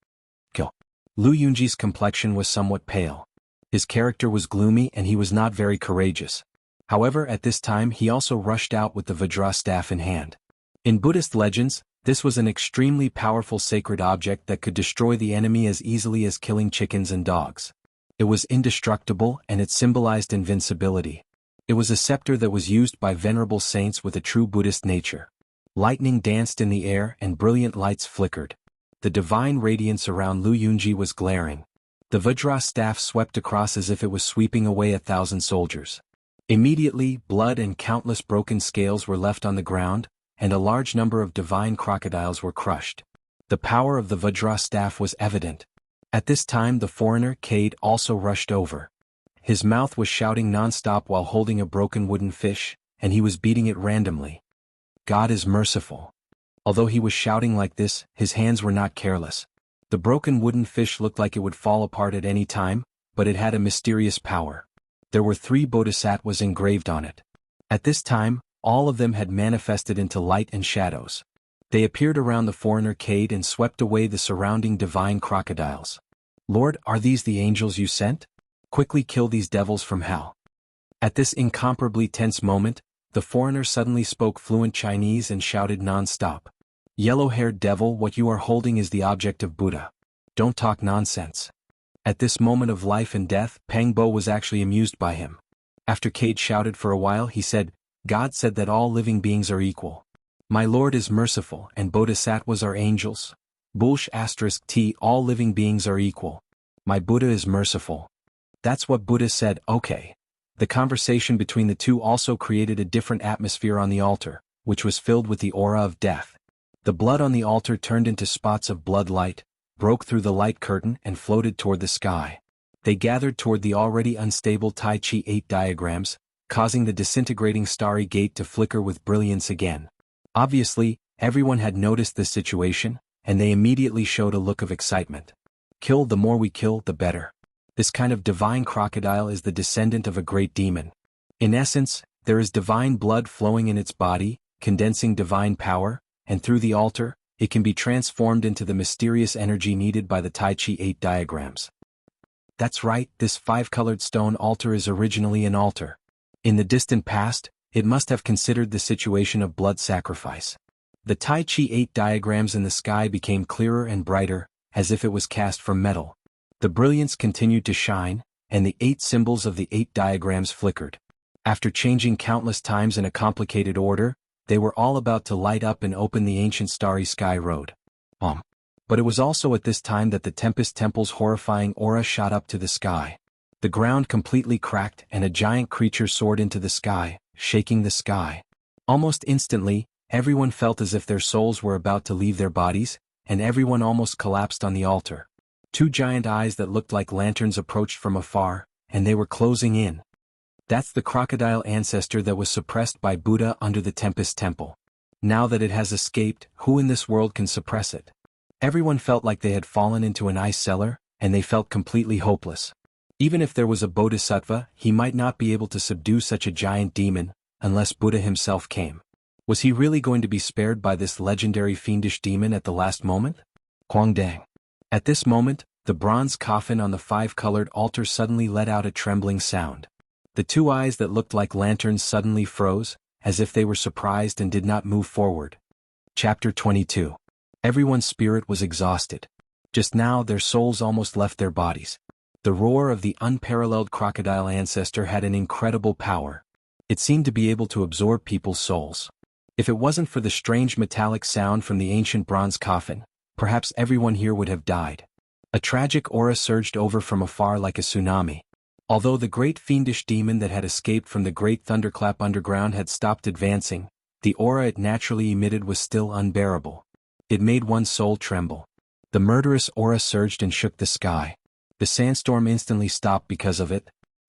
Kill. Lu Yunji's complexion was somewhat pale. His character was gloomy and he was not very courageous. However, at this time he also rushed out with the Vajra staff in hand. In Buddhist legends, this was an extremely powerful sacred object that could destroy the enemy as easily as killing chickens and dogs. It was indestructible and it symbolized invincibility. It was a scepter that was used by venerable saints with a true Buddhist nature. Lightning danced in the air and brilliant lights flickered. The divine radiance around Lu Yunji was glaring. The Vajra staff swept across as if it was sweeping away 1,000 soldiers. Immediately, blood and countless broken scales were left on the ground, and a large number of divine crocodiles were crushed. The power of the Vajra staff was evident. At this time the foreigner, Cade, also rushed over. His mouth was shouting non-stop while holding a broken wooden fish, and he was beating it randomly. God is merciful. Although he was shouting like this, his hands were not careless. The broken wooden fish looked like it would fall apart at any time, but it had a mysterious power. There were 3 bodhisattvas engraved on it. At this time, all of them had manifested into light and shadows. They appeared around the foreigner Cade and swept away the surrounding divine crocodiles. Lord, are these the angels you sent? Quickly kill these devils from hell. At this incomparably tense moment, the foreigner suddenly spoke fluent Chinese and shouted non-stop. Yellow-haired devil, what you are holding is the object of Buddha. Don't talk nonsense. At this moment of life and death, Pang Bo was actually amused by him. After Cade shouted for a while, he said, God said that all living beings are equal. My Lord is merciful and bodhisattvas are angels. Bulsh * T, all living beings are equal. My Buddha is merciful. That's what Buddha said. Okay. The conversation between the two also created a different atmosphere on the altar, which was filled with the aura of death. The blood on the altar turned into spots of blood light, broke through the light curtain and floated toward the sky. They gathered toward the already unstable Tai Chi 8 diagrams, causing the disintegrating starry gate to flicker with brilliance again. Obviously, everyone had noticed this situation, and they immediately showed a look of excitement. Kill, the more we kill, the better. This kind of divine crocodile is the descendant of a great demon. In essence, there is divine blood flowing in its body, condensing divine power, and through the altar, it can be transformed into the mysterious energy needed by the Tai Chi 8 diagrams. That's right, this 5-colored stone altar is originally an altar. In the distant past, it must have considered the situation of blood sacrifice. The Tai Chi 8 diagrams in the sky became clearer and brighter, as if it was cast from metal. The brilliance continued to shine, and the 8 symbols of the 8 diagrams flickered. After changing countless times in a complicated order, they were all about to light up and open the ancient starry sky road. But it was also at this time that the Tempest Temple's horrifying aura shot up to the sky. The ground completely cracked and a giant creature soared into the sky, shaking the sky. Almost instantly, everyone felt as if their souls were about to leave their bodies, and everyone almost collapsed on the altar. 2 giant eyes that looked like lanterns approached from afar, and they were closing in. That's the crocodile ancestor that was suppressed by Buddha under the Tempest Temple. Now that it has escaped, who in this world can suppress it? Everyone felt like they had fallen into an ice cellar, and they felt completely hopeless. Even if there was a bodhisattva, he might not be able to subdue such a giant demon, unless Buddha himself came. Was he really going to be spared by this legendary fiendish demon at the last moment? Guangdang. At this moment, the bronze coffin on the 5-colored altar suddenly let out a trembling sound. The 2 eyes that looked like lanterns suddenly froze, as if they were surprised and did not move forward. Chapter 22. Everyone's spirit was exhausted. Just now their souls almost left their bodies. The roar of the unparalleled crocodile ancestor had an incredible power. It seemed to be able to absorb people's souls. If it wasn't for the strange metallic sound from the ancient bronze coffin, perhaps everyone here would have died. A tragic aura surged over from afar like a tsunami. Although the great fiendish demon that had escaped from the great thunderclap underground had stopped advancing, the aura it naturally emitted was still unbearable. It made one's soul tremble. The murderous aura surged and shook the sky. The sandstorm instantly stopped because of it.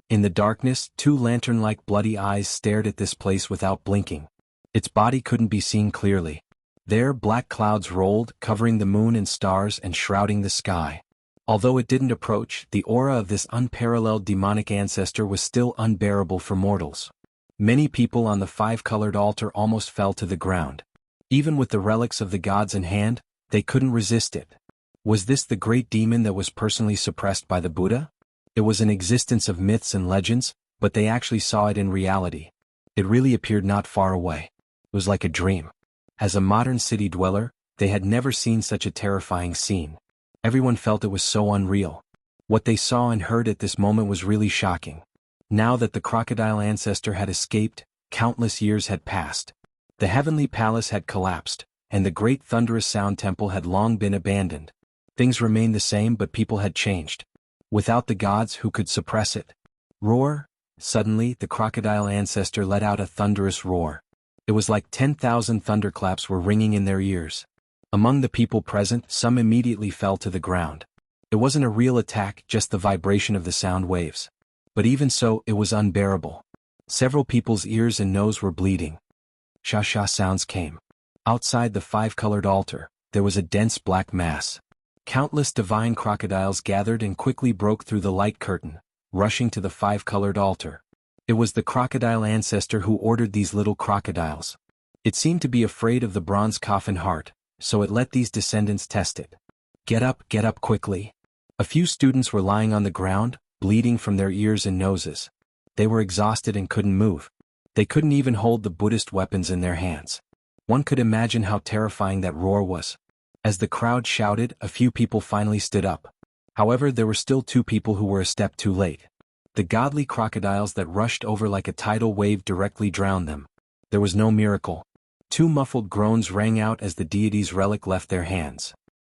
In the darkness, 2 lantern-like bloody eyes stared at this place without blinking. Its body couldn't be seen clearly. There, black clouds rolled, covering the moon and stars and shrouding the sky. Although it didn't approach, the aura of this unparalleled demonic ancestor was still unbearable for mortals. Many people on the five-colored altar almost fell to the ground. Even with the relics of the gods in hand, they couldn't resist it. Was this the great demon that was personally suppressed by the Buddha? It was an existence of myths and legends, but they actually saw it in reality. It really appeared not far away. It was like a dream. As a modern city dweller, they had never seen such a terrifying scene. Everyone felt it was so unreal. What they saw and heard at this moment was really shocking. Now that the crocodile ancestor had escaped, countless years had passed. The heavenly palace had collapsed, and the great thunderous sound temple had long been abandoned. Things remained the same, but people had changed. Without the gods, who could suppress it? Roar! Suddenly, the crocodile ancestor let out a thunderous roar. It was like 10,000 thunderclaps were ringing in their ears. Among the people present, some immediately fell to the ground. It wasn't a real attack, just the vibration of the sound waves. But even so, it was unbearable. Several people's ears and nose were bleeding. Sha-sha sounds came. Outside the five-colored altar, there was a dense black mass. Countless divine crocodiles gathered and quickly broke through the light curtain, rushing to the five-colored altar. It was the crocodile ancestor who ordered these little crocodiles. It seemed to be afraid of the bronze coffin heart, so it let these descendants test it. Get up quickly. A few students were lying on the ground, bleeding from their ears and noses. They were exhausted and couldn't move. They couldn't even hold the Buddhist weapons in their hands. One could imagine how terrifying that roar was. As the crowd shouted, a few people finally stood up. However, there were still two people who were a step too late. The godly crocodiles that rushed over like a tidal wave directly drowned them. There was no miracle. Two muffled groans rang out as the deity's relic left their hands.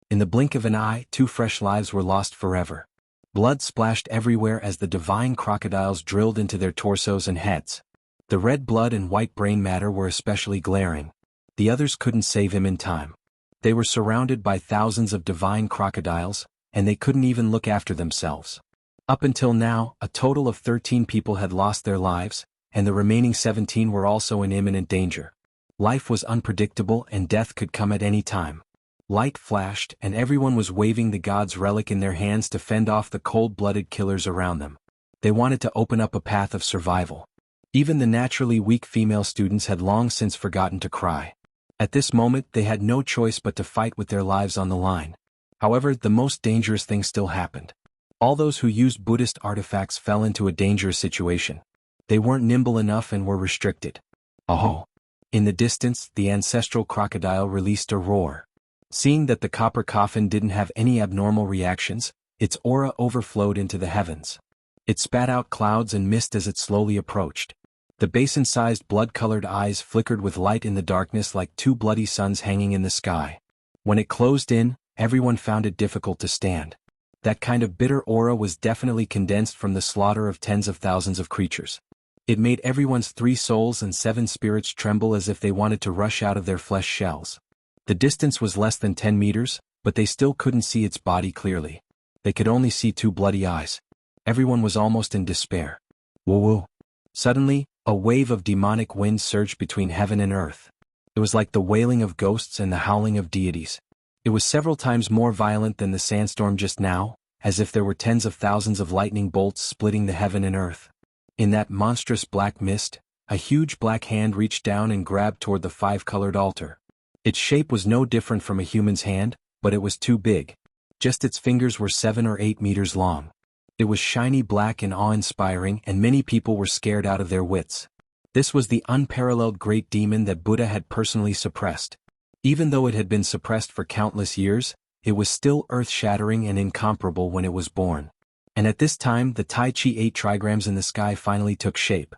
In the blink of an eye, two fresh lives were lost forever. Blood splashed everywhere as the divine crocodiles drilled into their torsos and heads. The red blood and white brain matter were especially glaring. The others couldn't save him in time. They were surrounded by thousands of divine crocodiles, and they couldn't even look after themselves. Up until now, a total of 13 people had lost their lives, and the remaining 17 were also in imminent danger. Life was unpredictable and death could come at any time. Light flashed, and everyone was waving the god's relic in their hands to fend off the cold-blooded killers around them. They wanted to open up a path of survival. Even the naturally weak female students had long since forgotten to cry. At this moment, they had no choice but to fight with their lives on the line. However, the most dangerous thing still happened. All those who used Buddhist artifacts fell into a dangerous situation. They weren't nimble enough and were restricted. Oh! In the distance, the ancestral crocodile released a roar. Seeing that the copper coffin didn't have any abnormal reactions, its aura overflowed into the heavens. It spat out clouds and mist as it slowly approached. The basin-sized blood-colored eyes flickered with light in the darkness like two bloody suns hanging in the sky. When it closed in, everyone found it difficult to stand. That kind of bitter aura was definitely condensed from the slaughter of tens of thousands of creatures. It made everyone's 3 souls and 7 spirits tremble as if they wanted to rush out of their flesh shells. The distance was less than 10 meters, but they still couldn't see its body clearly. They could only see 2 bloody eyes. Everyone was almost in despair. Woo-woo. Suddenly, a wave of demonic wind surged between heaven and earth. It was like the wailing of ghosts and the howling of deities. It was several times more violent than the sandstorm just now, as if there were tens of thousands of lightning bolts splitting the heaven and earth. In that monstrous black mist, a huge black hand reached down and grabbed toward the 5-colored altar. Its shape was no different from a human's hand, but it was too big. Just its fingers were 7 or 8 meters long. It was shiny black and awe-inspiring, and many people were scared out of their wits. This was the unparalleled great demon that Buddha had personally suppressed. Even though it had been suppressed for countless years, it was still earth-shattering and incomparable when it was born. And at this time the Tai Chi 8 trigrams in the sky finally took shape.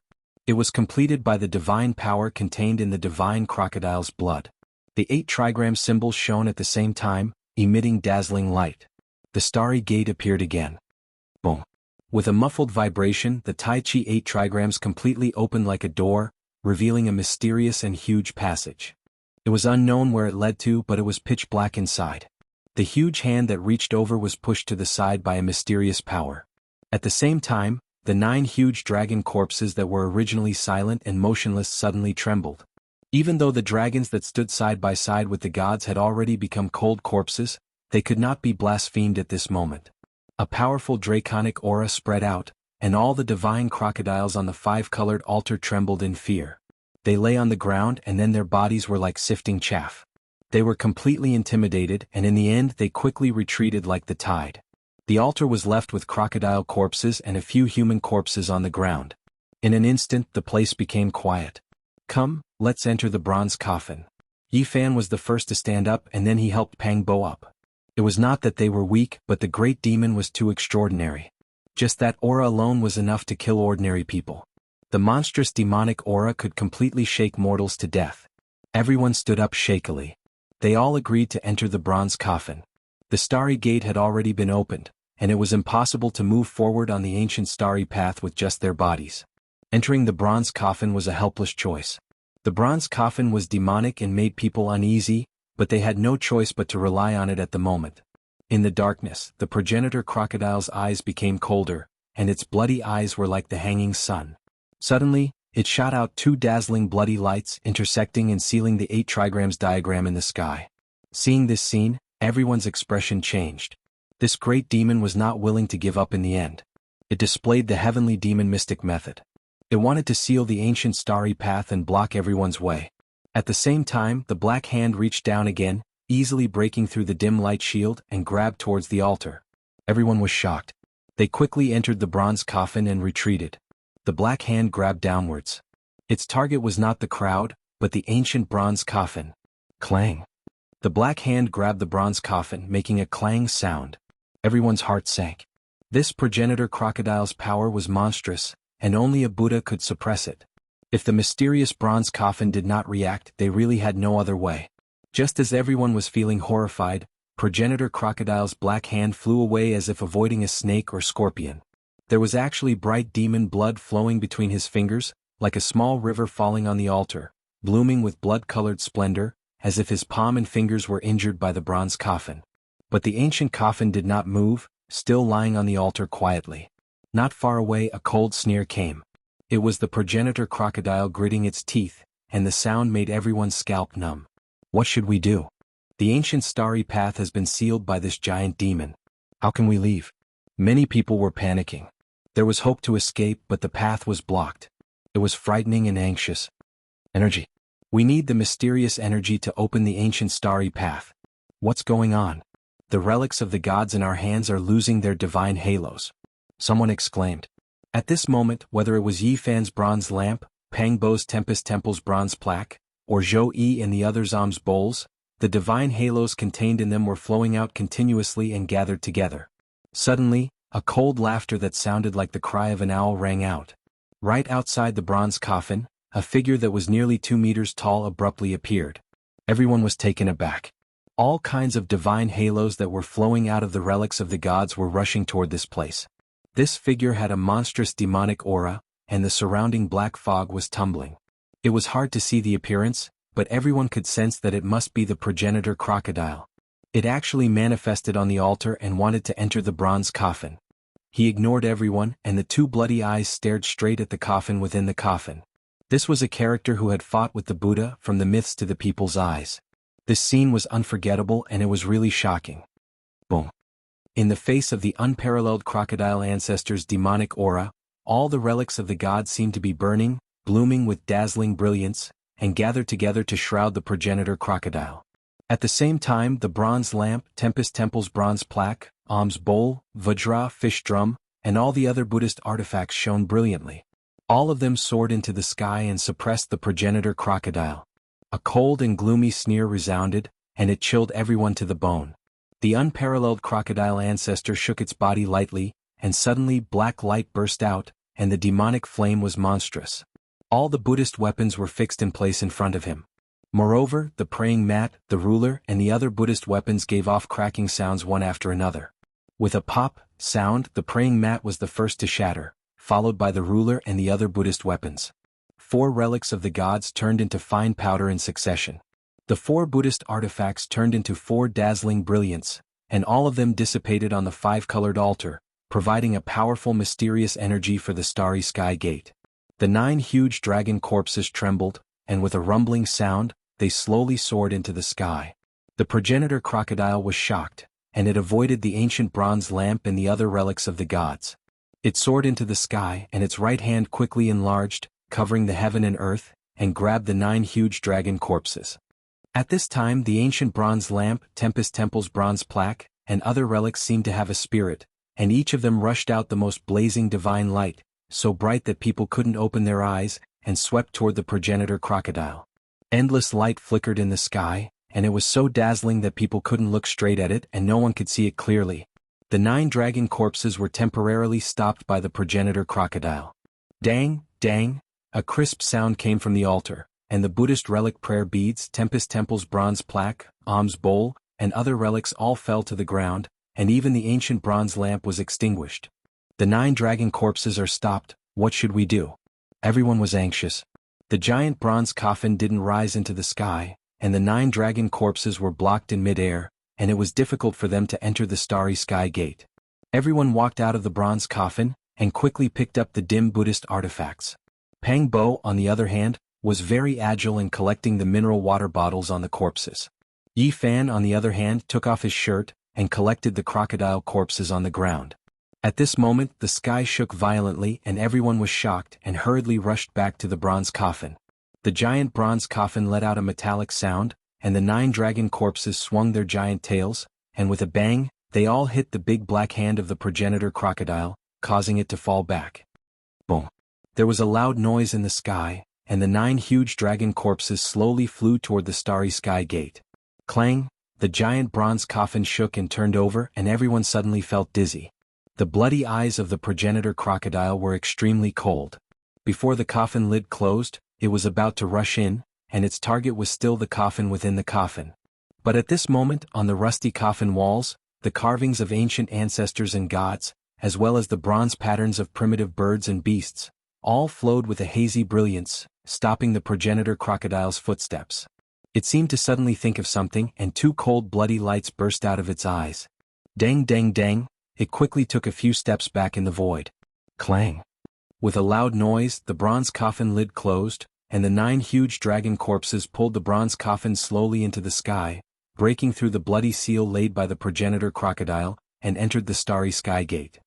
It was completed by the divine power contained in the divine crocodile's blood. The 8 trigram symbols shone at the same time, emitting dazzling light. The starry gate appeared again. Boom. With a muffled vibration, the Tai Chi 8 trigrams completely opened like a door, revealing a mysterious and huge passage. It was unknown where it led to, but it was pitch black inside. The huge hand that reached over was pushed to the side by a mysterious power. At the same time, the 9 huge dragon corpses that were originally silent and motionless suddenly trembled. Even though the dragons that stood side by side with the gods had already become cold corpses, they could not be blasphemed at this moment. A powerful draconic aura spread out, and all the divine crocodiles on the five-colored altar trembled in fear. They lay on the ground and then their bodies were like sifting chaff. They were completely intimidated and in the end they quickly retreated like the tide. The altar was left with crocodile corpses and a few human corpses on the ground. In an instant the place became quiet. "Come, let's enter the bronze coffin." Yi Fan was the first to stand up and then he helped Pang Bo up. It was not that they were weak but the great demon was too extraordinary. Just that aura alone was enough to kill ordinary people. The monstrous demonic aura could completely shake mortals to death. Everyone stood up shakily. They all agreed to enter the bronze coffin. The starry gate had already been opened, and it was impossible to move forward on the ancient starry path with just their bodies. Entering the bronze coffin was a helpless choice. The bronze coffin was demonic and made people uneasy, but they had no choice but to rely on it at the moment. In the darkness, the progenitor crocodile's eyes became colder, and its bloody eyes were like the hanging sun. Suddenly, it shot out two dazzling bloody lights intersecting and sealing the 8 trigrams diagram in the sky. Seeing this scene, everyone's expression changed. This great demon was not willing to give up in the end. It displayed the heavenly demon mystic method. It wanted to seal the ancient starry path and block everyone's way. At the same time, the black hand reached down again, easily breaking through the dim light shield and grabbed towards the altar. Everyone was shocked. They quickly entered the bronze coffin and retreated. The black hand grabbed downwards. Its target was not the crowd, but the ancient bronze coffin. Clang. The black hand grabbed the bronze coffin, making a clang sound. Everyone's heart sank. This progenitor crocodile's power was monstrous, and only a Buddha could suppress it. If the mysterious bronze coffin did not react, they really had no other way. Just as everyone was feeling horrified, progenitor crocodile's black hand flew away as if avoiding a snake or scorpion. There was actually bright demon blood flowing between his fingers, like a small river falling on the altar, blooming with blood-colored splendor, as if his palm and fingers were injured by the bronze coffin. But the ancient coffin did not move, still lying on the altar quietly. Not far away a cold sneer came. It was the progenitor crocodile gritting its teeth, and the sound made everyone's scalp numb. What should we do? The ancient starry path has been sealed by this giant demon. How can we leave? Many people were panicking. There was hope to escape, but the path was blocked. It was frightening and anxious. Energy. We need the mysterious energy to open the ancient starry path. What's going on? The relics of the gods in our hands are losing their divine halos. Someone exclaimed. At this moment, whether it was Yi Fan's bronze lamp, Pang Bo's Tempest Temple's bronze plaque, or Zhou Yi and the other's alms bowls, the divine halos contained in them were flowing out continuously and gathered together. Suddenly, a cold laughter that sounded like the cry of an owl rang out. Right outside the bronze coffin, a figure that was nearly 2 meters tall abruptly appeared. Everyone was taken aback. All kinds of divine halos that were flowing out of the relics of the gods were rushing toward this place. This figure had a monstrous demonic aura, and the surrounding black fog was tumbling. It was hard to see the appearance, but everyone could sense that it must be the progenitor crocodile. It actually manifested on the altar and wanted to enter the bronze coffin. He ignored everyone, and the 2 bloody eyes stared straight at the coffin within the coffin. This was a character who had fought with the Buddha, from the myths to the people's eyes. This scene was unforgettable and it was really shocking. Boom. In the face of the unparalleled crocodile ancestor's demonic aura, all the relics of the gods seemed to be burning, blooming with dazzling brilliance, and gathered together to shroud the progenitor crocodile. At the same time, the bronze lamp, Tempest Temple's bronze plaque, alms bowl, Vajra fish drum, and all the other Buddhist artifacts shone brilliantly. All of them soared into the sky and suppressed the progenitor crocodile. A cold and gloomy sneer resounded, and it chilled everyone to the bone. The unparalleled crocodile ancestor shook its body lightly, and suddenly black light burst out, and the demonic flame was monstrous. All the Buddhist weapons were fixed in place in front of him. Moreover, the praying mat, the ruler, and the other Buddhist weapons gave off cracking sounds one after another. With a pop sound, the praying mat was the first to shatter, followed by the ruler and the other Buddhist weapons. 4 relics of the gods turned into fine powder in succession. The 4 Buddhist artifacts turned into 4 dazzling brilliants, and all of them dissipated on the 5-colored altar, providing a powerful mysterious energy for the starry sky gate. The 9 huge dragon corpses trembled, and with a rumbling sound, they slowly soared into the sky. The progenitor crocodile was shocked, and it avoided the ancient bronze lamp and the other relics of the gods. It soared into the sky, and its right hand quickly enlarged, covering the heaven and earth, and grabbed the 9 huge dragon corpses. At this time the ancient bronze lamp, Tempest Temple's bronze plaque, and other relics seemed to have a spirit, and each of them rushed out the most blazing divine light, so bright that people couldn't open their eyes, and swept toward the progenitor crocodile. Endless light flickered in the sky, and it was so dazzling that people couldn't look straight at it and no one could see it clearly. The 9 dragon corpses were temporarily stopped by the progenitor crocodile. Dang, dang! A crisp sound came from the altar, and the Buddhist relic prayer beads, Tempest Temple's bronze plaque, alms bowl, and other relics all fell to the ground, and even the ancient bronze lamp was extinguished. The 9 dragon corpses are stopped, what should we do? Everyone was anxious. The giant bronze coffin didn't rise into the sky, and the 9 dragon corpses were blocked in mid-air, and it was difficult for them to enter the starry sky gate. Everyone walked out of the bronze coffin, and quickly picked up the dim Buddhist artifacts. Pang Bo, on the other hand, was very agile in collecting the mineral water bottles on the corpses. Yi Fan, on the other hand, took off his shirt, and collected the crocodile corpses on the ground. At this moment the sky shook violently and everyone was shocked and hurriedly rushed back to the bronze coffin. The giant bronze coffin let out a metallic sound, and the 9 dragon corpses swung their giant tails, and with a bang, they all hit the big black hand of the progenitor crocodile, causing it to fall back. Boom! There was a loud noise in the sky, and the 9 huge dragon corpses slowly flew toward the starry sky gate. Clang! The giant bronze coffin shook and turned over, and everyone suddenly felt dizzy. The bloody eyes of the progenitor crocodile were extremely cold. Before the coffin lid closed, it was about to rush in, and its target was still the coffin within the coffin. But at this moment, on the rusty coffin walls, the carvings of ancient ancestors and gods, as well as the bronze patterns of primitive birds and beasts, all flowed with a hazy brilliance, stopping the progenitor crocodile's footsteps. It seemed to suddenly think of something, and 2 cold bloody lights burst out of its eyes. Dang dang dang! It quickly took a few steps back in the void. Clang! With a loud noise, the bronze coffin lid closed, and the 9 huge dragon corpses pulled the bronze coffin slowly into the sky, breaking through the bloody seal laid by the progenitor crocodile, and entered the starry sky gate.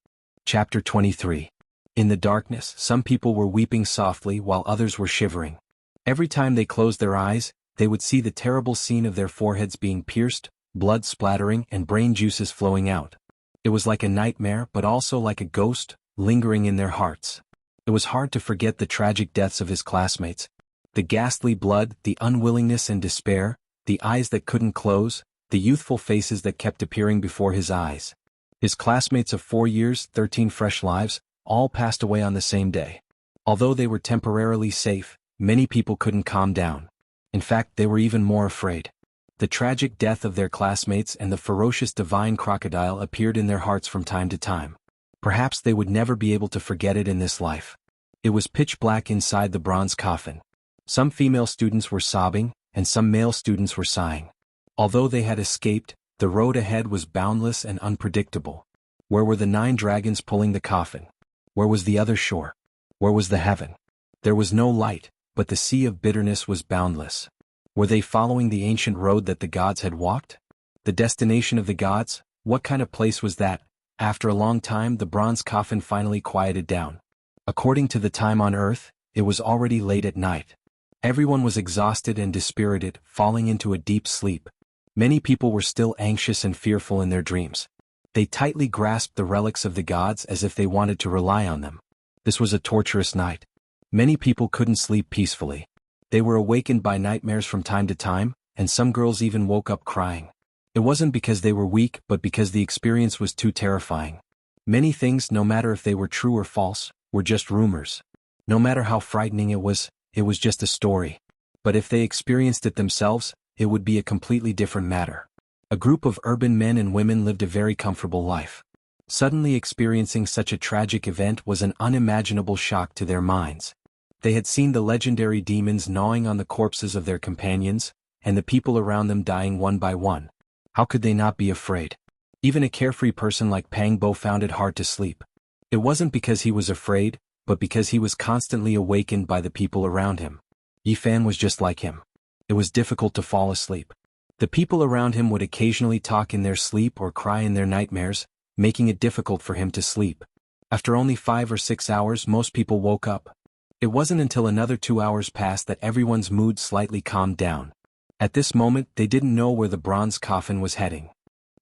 Chapter 23. In the darkness, some people were weeping softly while others were shivering. Every time they closed their eyes, they would see the terrible scene of their foreheads being pierced, blood splattering and brain juices flowing out. It was like a nightmare but also like a ghost, lingering in their hearts. It was hard to forget the tragic deaths of his classmates. The ghastly blood, the unwillingness and despair, the eyes that couldn't close, the youthful faces that kept appearing before his eyes. His classmates of 4 years, 13 fresh lives, all passed away on the same day. Although they were temporarily safe, many people couldn't calm down. In fact, they were even more afraid. The tragic death of their classmates and the ferocious divine crocodile appeared in their hearts from time to time. Perhaps they would never be able to forget it in this life. It was pitch black inside the bronze coffin. Some female students were sobbing, and some male students were sighing. Although they had escaped, the road ahead was boundless and unpredictable. Where were the 9 dragons pulling the coffin? Where was the other shore? Where was the heaven? There was no light, but the sea of bitterness was boundless. Were they following the ancient road that the gods had walked? The destination of the gods? What kind of place was that? After a long time the bronze coffin finally quieted down. According to the time on earth, it was already late at night. Everyone was exhausted and dispirited, falling into a deep sleep. Many people were still anxious and fearful in their dreams. They tightly grasped the relics of the gods as if they wanted to rely on them. This was a torturous night. Many people couldn't sleep peacefully. They were awakened by nightmares from time to time, and some girls even woke up crying. It wasn't because they were weak, but because the experience was too terrifying. Many things, no matter if they were true or false, were just rumors. No matter how frightening it was just a story. But if they experienced it themselves, it would be a completely different matter. A group of urban men and women lived a very comfortable life. Suddenly experiencing such a tragic event was an unimaginable shock to their minds. They had seen the legendary demons gnawing on the corpses of their companions, and the people around them dying one by one. How could they not be afraid? Even a carefree person like Pang Bo found it hard to sleep. It wasn't because he was afraid, but because he was constantly awakened by the people around him. Yi Fan was just like him. It was difficult to fall asleep. The people around him would occasionally talk in their sleep or cry in their nightmares, making it difficult for him to sleep. After only 5 or 6 hours, most people woke up. It wasn't until another 2 hours passed that everyone's mood slightly calmed down. At this moment, they didn't know where the bronze coffin was heading.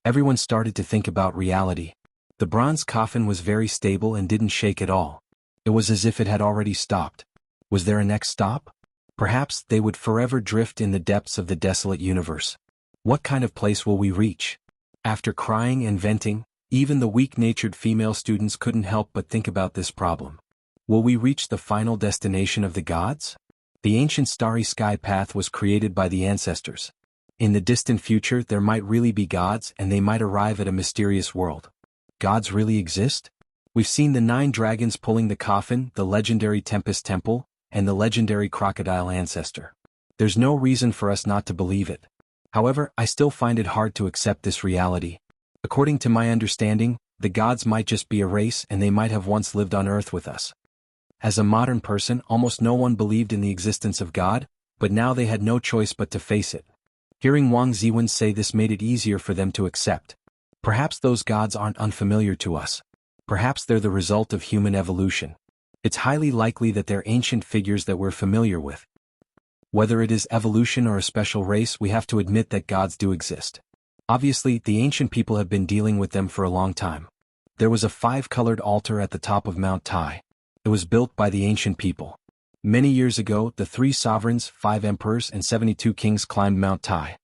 Everyone started to think about reality. The bronze coffin was very stable and didn't shake at all. It was as if it had already stopped. Was there a next stop? Perhaps they would forever drift in the depths of the desolate universe. What kind of place will we reach? After crying and venting, even the weak-natured female students couldn't help but think about this problem. Will we reach the final destination of the gods? The ancient starry sky path was created by the ancestors. In the distant future, there might really be gods, and they might arrive at a mysterious world. Gods really exist? We've seen the 9 dragons pulling the coffin, the legendary Tempest Temple, and the legendary crocodile ancestor. There's no reason for us not to believe it. However, I still find it hard to accept this reality. According to my understanding, the gods might just be a race and they might have once lived on Earth with us. As a modern person, almost no one believed in the existence of God, but now they had no choice but to face it. Hearing Wang Ziwen say this made it easier for them to accept. Perhaps those gods aren't unfamiliar to us. Perhaps they're the result of human evolution. It's highly likely that they're ancient figures that we're familiar with. Whether it is evolution or a special race, we have to admit that gods do exist. Obviously, the ancient people have been dealing with them for a long time. There was a 5-colored altar at the top of Mount Tai. It was built by the ancient people. Many years ago, the 3 sovereigns, 5 emperors, and 72 kings climbed Mount Tai.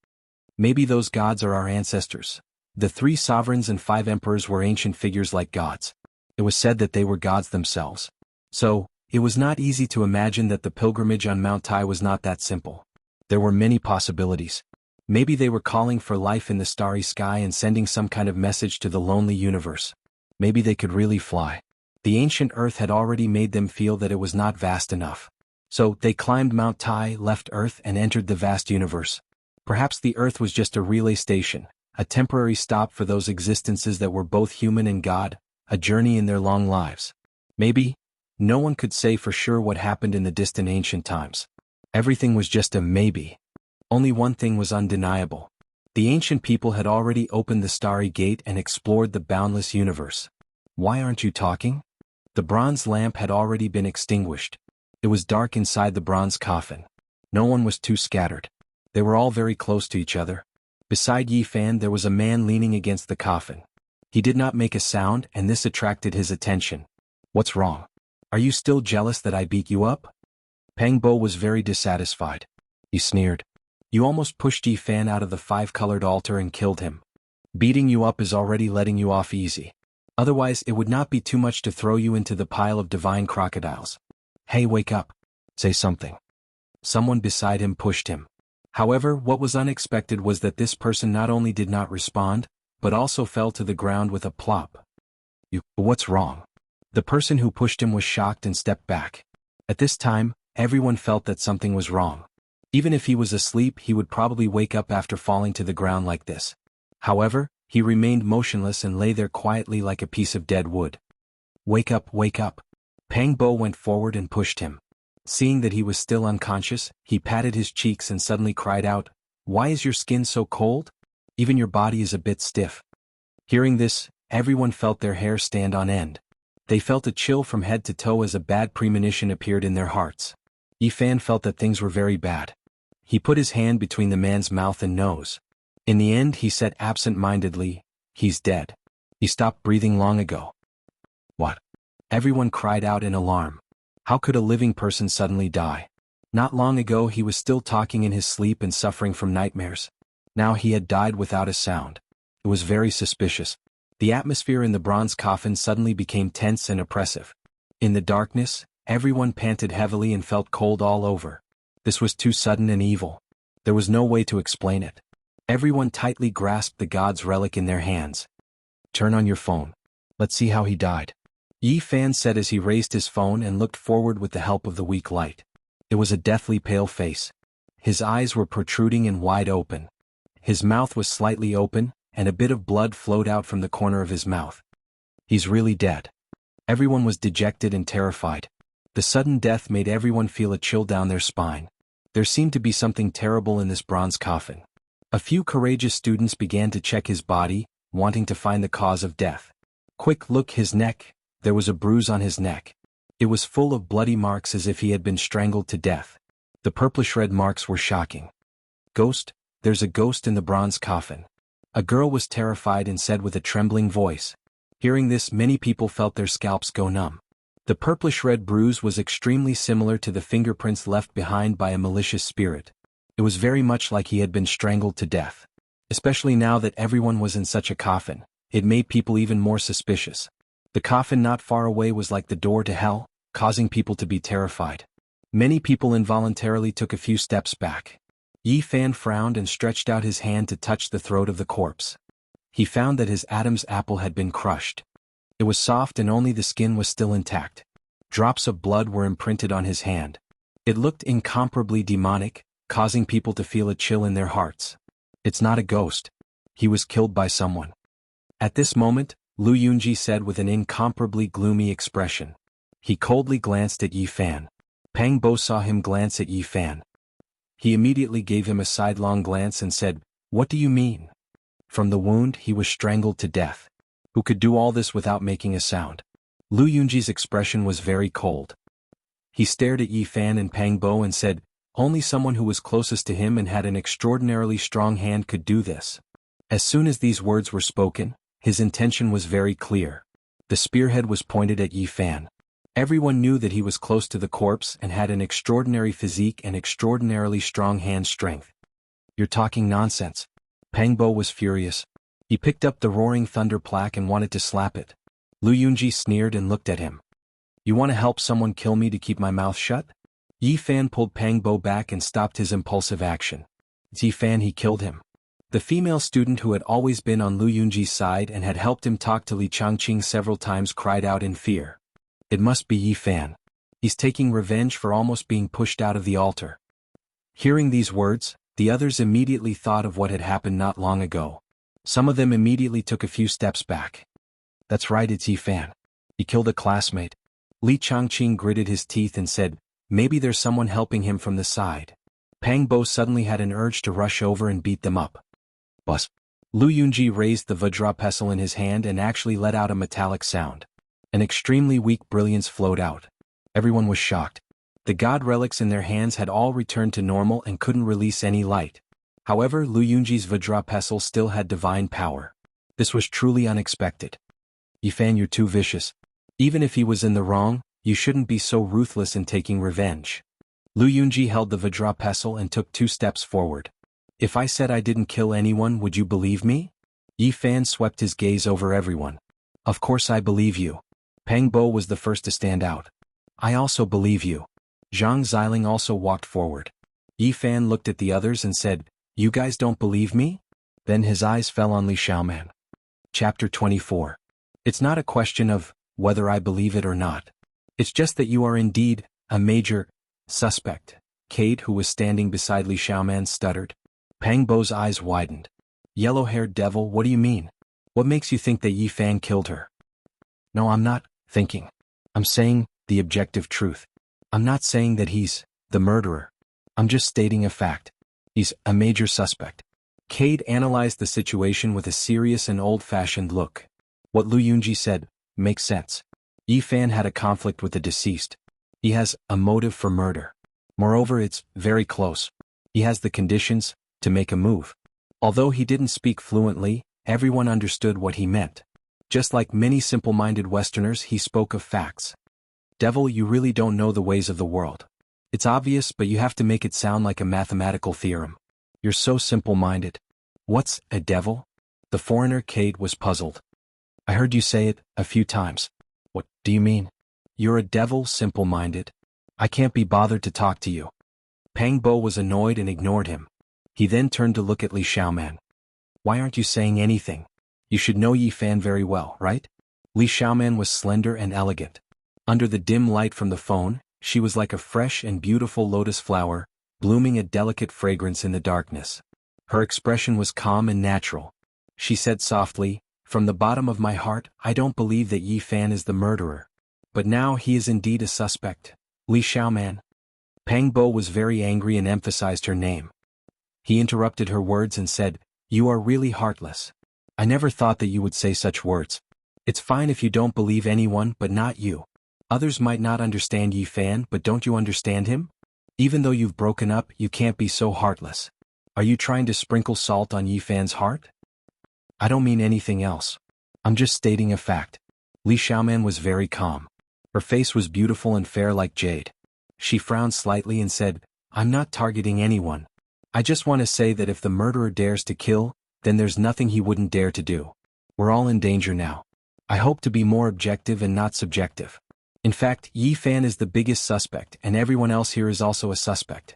Maybe those gods are our ancestors. The 3 sovereigns and 5 emperors were ancient figures like gods. It was said that they were gods themselves. So, it was not easy to imagine that the pilgrimage on Mount Tai was not that simple. There were many possibilities. Maybe they were calling for life in the starry sky and sending some kind of message to the lonely universe. Maybe they could really fly. The ancient Earth had already made them feel that it was not vast enough. So, they climbed Mount Tai, left Earth, and entered the vast universe. Perhaps the Earth was just a relay station, a temporary stop for those existences that were both human and God, a journey in their long lives. Maybe. No one could say for sure what happened in the distant ancient times. Everything was just a maybe. Only one thing was undeniable. The ancient people had already opened the starry gate and explored the boundless universe. Why aren't you talking? The bronze lamp had already been extinguished. It was dark inside the bronze coffin. No one was too scattered. They were all very close to each other. Beside Yi Fan there was a man leaning against the coffin. He did not make a sound, and this attracted his attention. What's wrong? Are you still jealous that I beat you up? Peng Bo was very dissatisfied. He sneered. You almost pushed Yi Fan out of the 5-colored altar and killed him. Beating you up is already letting you off easy. Otherwise, it would not be too much to throw you into the pile of divine crocodiles. Hey, wake up. Say something. Someone beside him pushed him. However, what was unexpected was that this person not only did not respond, but also fell to the ground with a plop. What's wrong? The person who pushed him was shocked and stepped back. At this time, everyone felt that something was wrong. Even if he was asleep, he would probably wake up after falling to the ground like this. However, he remained motionless and lay there quietly like a piece of dead wood. Wake up, wake up. Peng Bo went forward and pushed him. Seeing that he was still unconscious, he patted his cheeks and suddenly cried out, Why is your skin so cold? Even your body is a bit stiff. Hearing this, everyone felt their hair stand on end. They felt a chill from head to toe as a bad premonition appeared in their hearts. Yi Fan felt that things were very bad. He put his hand between the man's mouth and nose. In the end, he said absent-mindedly, He's dead. He stopped breathing long ago. What? Everyone cried out in alarm. How could a living person suddenly die? Not long ago he was still talking in his sleep and suffering from nightmares. Now he had died without a sound. It was very suspicious. The atmosphere in the bronze coffin suddenly became tense and oppressive. In the darkness, everyone panted heavily and felt cold all over. This was too sudden and evil. There was no way to explain it. Everyone tightly grasped the god's relic in their hands. Turn on your phone. Let's see how he died. Yi Fan said as he raised his phone and looked forward with the help of the weak light. It was a deathly pale face. His eyes were protruding and wide open. His mouth was slightly open, and a bit of blood flowed out from the corner of his mouth. He's really dead. Everyone was dejected and terrified. The sudden death made everyone feel a chill down their spine. There seemed to be something terrible in this bronze coffin. A few courageous students began to check his body, wanting to find the cause of death. Quick, look, his neck. There was a bruise on his neck. It was full of bloody marks as if he had been strangled to death. The purplish-red marks were shocking. Ghost, there's a ghost in the bronze coffin. A girl was terrified and said with a trembling voice. Hearing this, many people felt their scalps go numb. The purplish-red bruise was extremely similar to the fingerprints left behind by a malicious spirit. It was very much like he had been strangled to death. Especially now that everyone was in such a coffin, it made people even more suspicious. The coffin not far away was like the door to hell, causing people to be terrified. Many people involuntarily took a few steps back. Yi Fan frowned and stretched out his hand to touch the throat of the corpse. He found that his Adam's apple had been crushed. It was soft and only the skin was still intact. Drops of blood were imprinted on his hand. It looked incomparably demonic, causing people to feel a chill in their hearts. It's not a ghost. He was killed by someone. At this moment, Lu Yunji said with an incomparably gloomy expression. He coldly glanced at Yi Fan. Pang Bo saw him glance at Yi Fan. He immediately gave him a sidelong glance and said, "What do you mean?" From the wound, he was strangled to death. Who could do all this without making a sound? Lu Yunji's expression was very cold. He stared at Yi Fan and Pang Bo and said, "Only someone who was closest to him and had an extraordinarily strong hand could do this." As soon as these words were spoken, his intention was very clear. The spearhead was pointed at Yi Fan. Everyone knew that he was close to the corpse and had an extraordinary physique and extraordinarily strong hand strength. "You're talking nonsense." Pang Bo was furious. He picked up the roaring thunder plaque and wanted to slap it. Lu Yunji sneered and looked at him. "You want to help someone kill me to keep my mouth shut?" Yi Fan pulled Pang Bo back and stopped his impulsive action. Yi Fan, he killed him. The female student who had always been on Lu Yunji's side and had helped him talk to Li Changqing several times cried out in fear. "It must be Yi Fan. He's taking revenge for almost being pushed out of the altar." Hearing these words, the others immediately thought of what had happened not long ago. Some of them immediately took a few steps back. "That's right, it's Yi Fan. He killed a classmate." Li Changqing gritted his teeth and said, "Maybe there's someone helping him from the side." Pang Bo suddenly had an urge to rush over and beat them up. Bus. Lu Yunji raised the Vajra pestle in his hand and actually let out a metallic sound. An extremely weak brilliance flowed out. Everyone was shocked. The god relics in their hands had all returned to normal and couldn't release any light. However, Lu Yunji's Vajra pestle still had divine power. This was truly unexpected. "Yi Fan, you're too vicious. Even if he was in the wrong, you shouldn't be so ruthless in taking revenge." Lu Yunji held the Vajra pestle and took 2 steps forward. "If I said I didn't kill anyone, would you believe me?" Yi Fan swept his gaze over everyone. "Of course I believe you." Pang Bo was the first to stand out. "I also believe you." Zhang Xiling also walked forward. Yi Fan looked at the others and said, "You guys don't believe me?" Then his eyes fell on Li Xiaoman. Chapter 24. It's not a question of whether I believe it or not. It's just that you are indeed a major suspect. Kate, who was standing beside Li Xiaoman, stuttered. Pang Bo's eyes widened. "Yellow-haired devil, what do you mean? What makes you think that Yi Fan killed her?" "No, I'm not thinking. I'm saying the objective truth. I'm not saying that he's the murderer. I'm just stating a fact. He's a major suspect." Cade analyzed the situation with a serious and old-fashioned look. What Lu Yunji said makes sense. Yi Fan had a conflict with the deceased. He has a motive for murder. Moreover, it's very close. He has the conditions to make a move. Although he didn't speak fluently, everyone understood what he meant. Just like many simple-minded Westerners, he spoke of facts. "Devil, you really don't know the ways of the world. It's obvious, but you have to make it sound like a mathematical theorem. You're so simple-minded." "What's a devil?" The foreigner Cade was puzzled. "I heard you say it a few times." "What do you mean?" "You're a devil, simple-minded. I can't be bothered to talk to you." Pang Bo was annoyed and ignored him. He then turned to look at Li Xiaoman. "Why aren't you saying anything? You should know Yi Fan very well, right?" Li Xiaoman was slender and elegant. Under the dim light from the phone, she was like a fresh and beautiful lotus flower, blooming a delicate fragrance in the darkness. Her expression was calm and natural. She said softly, "From the bottom of my heart, I don't believe that Yi Fan is the murderer. But now he is indeed a suspect. Li Xiaoman." Pang Bo was very angry and emphasized her name. He interrupted her words and said, "You are really heartless. I never thought that you would say such words." It's fine if you don't believe anyone but not you. Others might not understand Yi Fan, but don't you understand him? Even though you've broken up, you can't be so heartless. Are you trying to sprinkle salt on Yi Fan's heart? I don't mean anything else. I'm just stating a fact. Li Xiaoman was very calm. Her face was beautiful and fair like jade. She frowned slightly and said, I'm not targeting anyone. I just want to say that if the murderer dares to kill, then there's nothing he wouldn't dare to do. We're all in danger now. I hope to be more objective and not subjective. In fact, Yi Fan is the biggest suspect and everyone else here is also a suspect.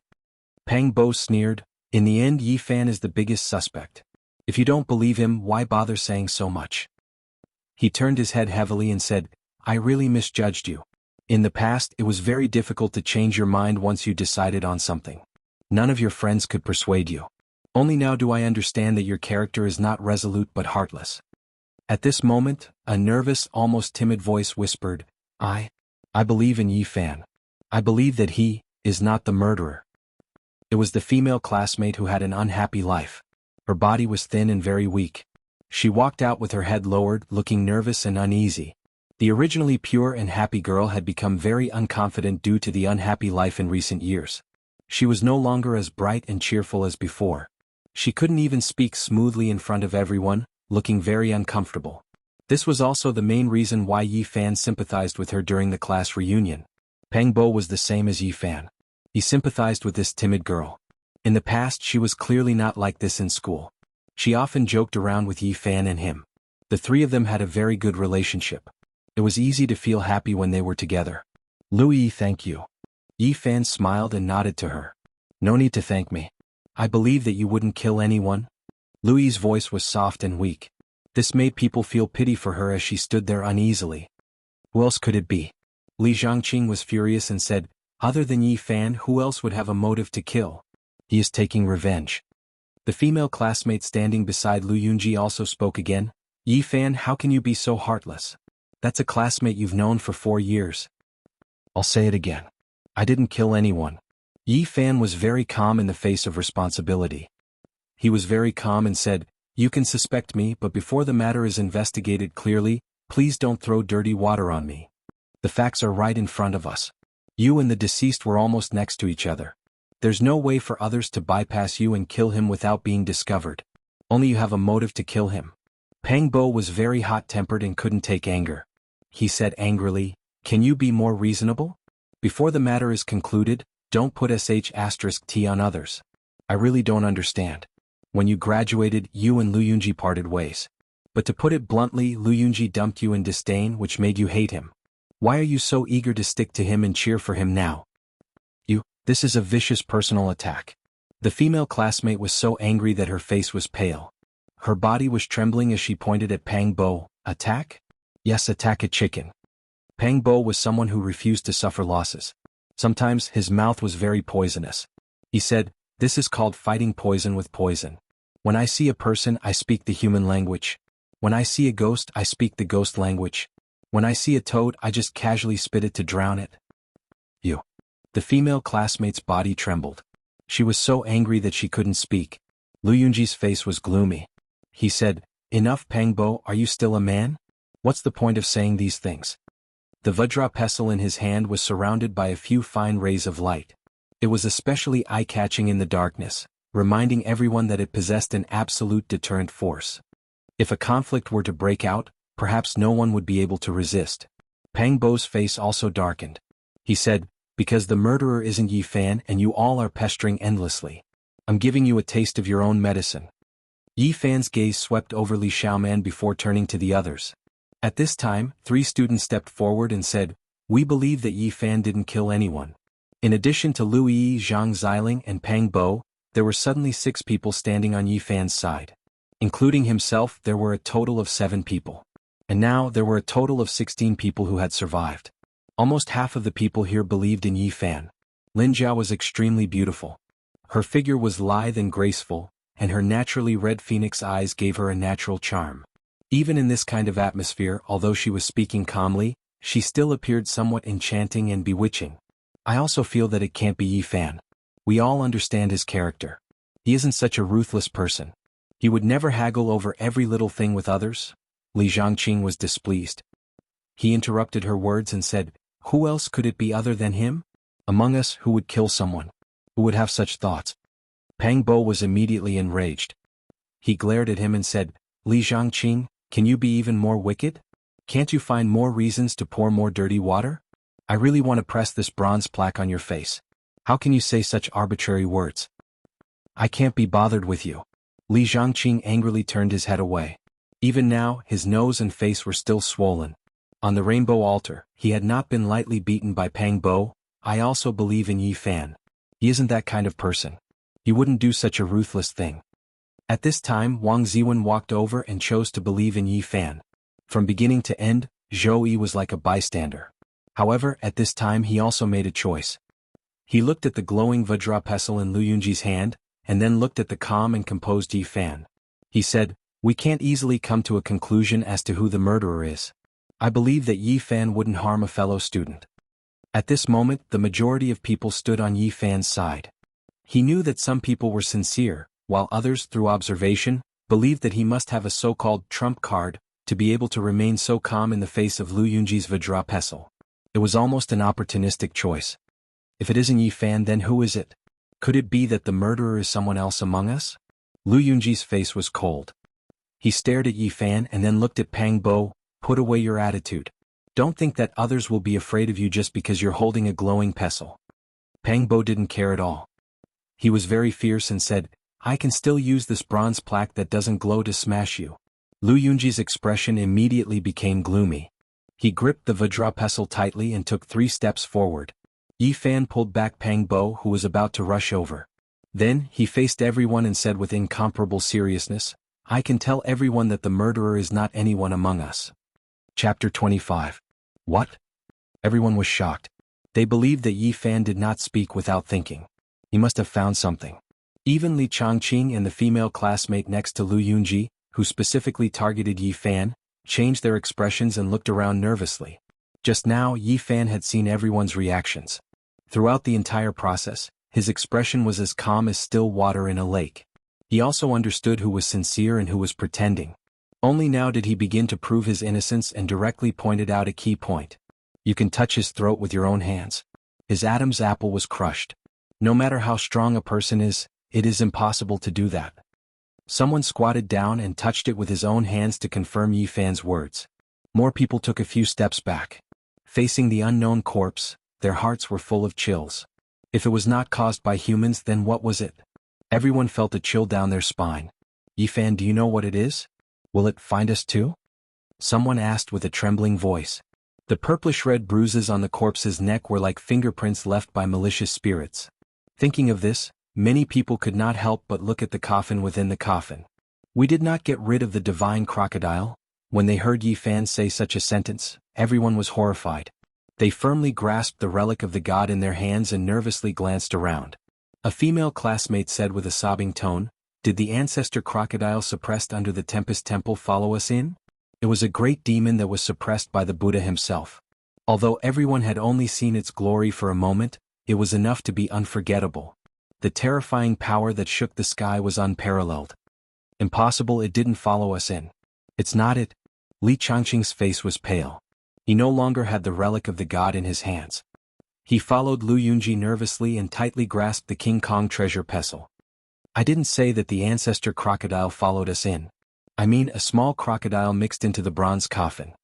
Pang Bo sneered, in the end Yi Fan is the biggest suspect. If you don't believe him, why bother saying so much? He turned his head heavily and said, I really misjudged you. In the past, it was very difficult to change your mind once you decided on something. None of your friends could persuade you. Only now do I understand that your character is not resolute but heartless. At this moment, a nervous, almost timid voice whispered, I believe in Yi Fan. I believe that he is not the murderer. It was the female classmate who had an unhappy life. Her body was thin and very weak. She walked out with her head lowered, looking nervous and uneasy. The originally pure and happy girl had become very unconfident due to the unhappy life in recent years. She was no longer as bright and cheerful as before. She couldn't even speak smoothly in front of everyone, looking very uncomfortable. This was also the main reason why Yi Fan sympathized with her during the class reunion. Pang Bo was the same as Yi Fan. He sympathized with this timid girl. In the past she was clearly not like this in school. She often joked around with Yi Fan and him. The three of them had a very good relationship. It was easy to feel happy when they were together. Louis, thank you. Yi Fan smiled and nodded to her. No need to thank me. I believe that you wouldn't kill anyone. Louis's voice was soft and weak. This made people feel pity for her as she stood there uneasily. Who else could it be? Li Zhangqing was furious and said, other than Yi Fan, who else would have a motive to kill? He is taking revenge. The female classmate standing beside Lu Yunji also spoke again. Yi Fan, how can you be so heartless? That's a classmate you've known for 4 years. I'll say it again. I didn't kill anyone. Yi Fan was very calm in the face of responsibility. He was very calm and said, you can suspect me, but before the matter is investigated clearly, please don't throw dirty water on me. The facts are right in front of us. You and the deceased were almost next to each other. There's no way for others to bypass you and kill him without being discovered. Only you have a motive to kill him. Pang Bo was very hot-tempered and couldn't take anger. He said angrily, can you be more reasonable? Before the matter is concluded, don't put sh*t on others. I really don't understand. When you graduated, you and Lu Yunji parted ways. But to put it bluntly, Lu Yunji dumped you in disdain, which made you hate him. Why are you so eager to stick to him and cheer for him now? This is a vicious personal attack. The female classmate was so angry that her face was pale. Her body was trembling as she pointed at Pang Bo. Attack? Yes, attack a chicken. Pang Bo was someone who refused to suffer losses. Sometimes his mouth was very poisonous. He said, this is called fighting poison with poison. When I see a person, I speak the human language. When I see a ghost, I speak the ghost language. When I see a toad, I just casually spit it to drown it. The female classmate's body trembled. She was so angry that she couldn't speak. Lu Yunji's face was gloomy. He said, enough Pang Bo, are you still a man? What's the point of saying these things? The Vajra pestle in his hand was surrounded by a few fine rays of light. It was especially eye-catching in the darkness, reminding everyone that it possessed an absolute deterrent force. If a conflict were to break out, perhaps no one would be able to resist. Pang Bo's face also darkened. He said, because the murderer isn't Yi Fan and you all are pestering endlessly. I'm giving you a taste of your own medicine. Yi Fan's gaze swept over Li Xiaoman before turning to the others. At this time, 3 students stepped forward and said, we believe that Yi Fan didn't kill anyone. In addition to Lu Yi, Zhang Xiling and Pang Bo, there were suddenly 6 people standing on Yi Fan's side. Including himself, there were a total of 7 people. And now there were a total of 16 people who had survived. Almost half of the people here believed in Yi Fan. Lin Jiao was extremely beautiful. Her figure was lithe and graceful, and her naturally red phoenix eyes gave her a natural charm. Even in this kind of atmosphere, although she was speaking calmly, she still appeared somewhat enchanting and bewitching. I also feel that it can't be Yi Fan. We all understand his character. He isn't such a ruthless person. He would never haggle over every little thing with others. Li Zhangqing was displeased. He interrupted her words and said, "Who else could it be other than him? Among us, who would kill someone? Who would have such thoughts?" Pang Bo was immediately enraged. He glared at him and said, "Li Zhangqing, can you be even more wicked? Can't you find more reasons to pour more dirty water? I really want to press this bronze plaque on your face. How can you say such arbitrary words? I can't be bothered with you." Li Zhangqing angrily turned his head away. Even now, his nose and face were still swollen. On the rainbow altar, he had not been lightly beaten by Pang Bo. "I also believe in Yi Fan. He isn't that kind of person. He wouldn't do such a ruthless thing." At this time, Wang Ziwen walked over and chose to believe in Yi Fan. From beginning to end, Zhou Yi was like a bystander. However, at this time he also made a choice. He looked at the glowing Vajra pestle in Lu Yunji's hand, and then looked at the calm and composed Yi Fan. He said, "We can't easily come to a conclusion as to who the murderer is. I believe that Yi Fan wouldn't harm a fellow student." At this moment, the majority of people stood on Yi Fan's side. He knew that some people were sincere, while others, through observation, believed that he must have a so-called trump card to be able to remain so calm in the face of Lu Yunji's Vajra pestle. It was almost an opportunistic choice. If it isn't Yi Fan, then who is it? Could it be that the murderer is someone else among us? Lu Yunji's face was cold. He stared at Yi Fan and then looked at Pang Bo. "Put away your attitude. Don't think that others will be afraid of you just because you're holding a glowing pestle." Pang Bo didn't care at all. He was very fierce and said, "I can still use this bronze plaque that doesn't glow to smash you." Lu Yunji's expression immediately became gloomy. He gripped the Vajra pestle tightly and took 3 steps forward. Yi Fan pulled back Pang Bo, who was about to rush over. Then, he faced everyone and said with incomparable seriousness, "I can tell everyone that the murderer is not anyone among us." Chapter 25. What? Everyone was shocked. They believed that Yi Fan did not speak without thinking. He must have found something. Even Li Changqing and the female classmate next to Lu Yunji, who specifically targeted Yi Fan, changed their expressions and looked around nervously. Just now, Yi Fan had seen everyone's reactions. Throughout the entire process, his expression was as calm as still water in a lake. He also understood who was sincere and who was pretending. Only now did he begin to prove his innocence and directly pointed out a key point. "You can touch his throat with your own hands." His Adam's apple was crushed. No matter how strong a person is, it is impossible to do that. Someone squatted down and touched it with his own hands to confirm Yi Fan's words. More people took a few steps back. Facing the unknown corpse, their hearts were full of chills. If it was not caused by humans, then what was it? Everyone felt a chill down their spine. "Yi Fan, do you know what it is? Will it find us too?" Someone asked with a trembling voice. The purplish-red bruises on the corpse's neck were like fingerprints left by malicious spirits. Thinking of this, many people could not help but look at the coffin within the coffin. "We did not get rid of the divine crocodile." When they heard Yi Fan say such a sentence, everyone was horrified. They firmly grasped the relic of the god in their hands and nervously glanced around. A female classmate said with a sobbing tone, "Did the ancestor crocodile suppressed under the Tempest Temple follow us in? It was a great demon that was suppressed by the Buddha himself. Although everyone had only seen its glory for a moment, it was enough to be unforgettable. The terrifying power that shook the sky was unparalleled. Impossible, it didn't follow us in. It's not it." Li Changqing's face was pale. He no longer had the relic of the god in his hands. He followed Lu Yunji nervously and tightly grasped the King Kong treasure pestle. "I didn't say that the ancestor crocodile followed us in. I mean a small crocodile mixed into the bronze coffin."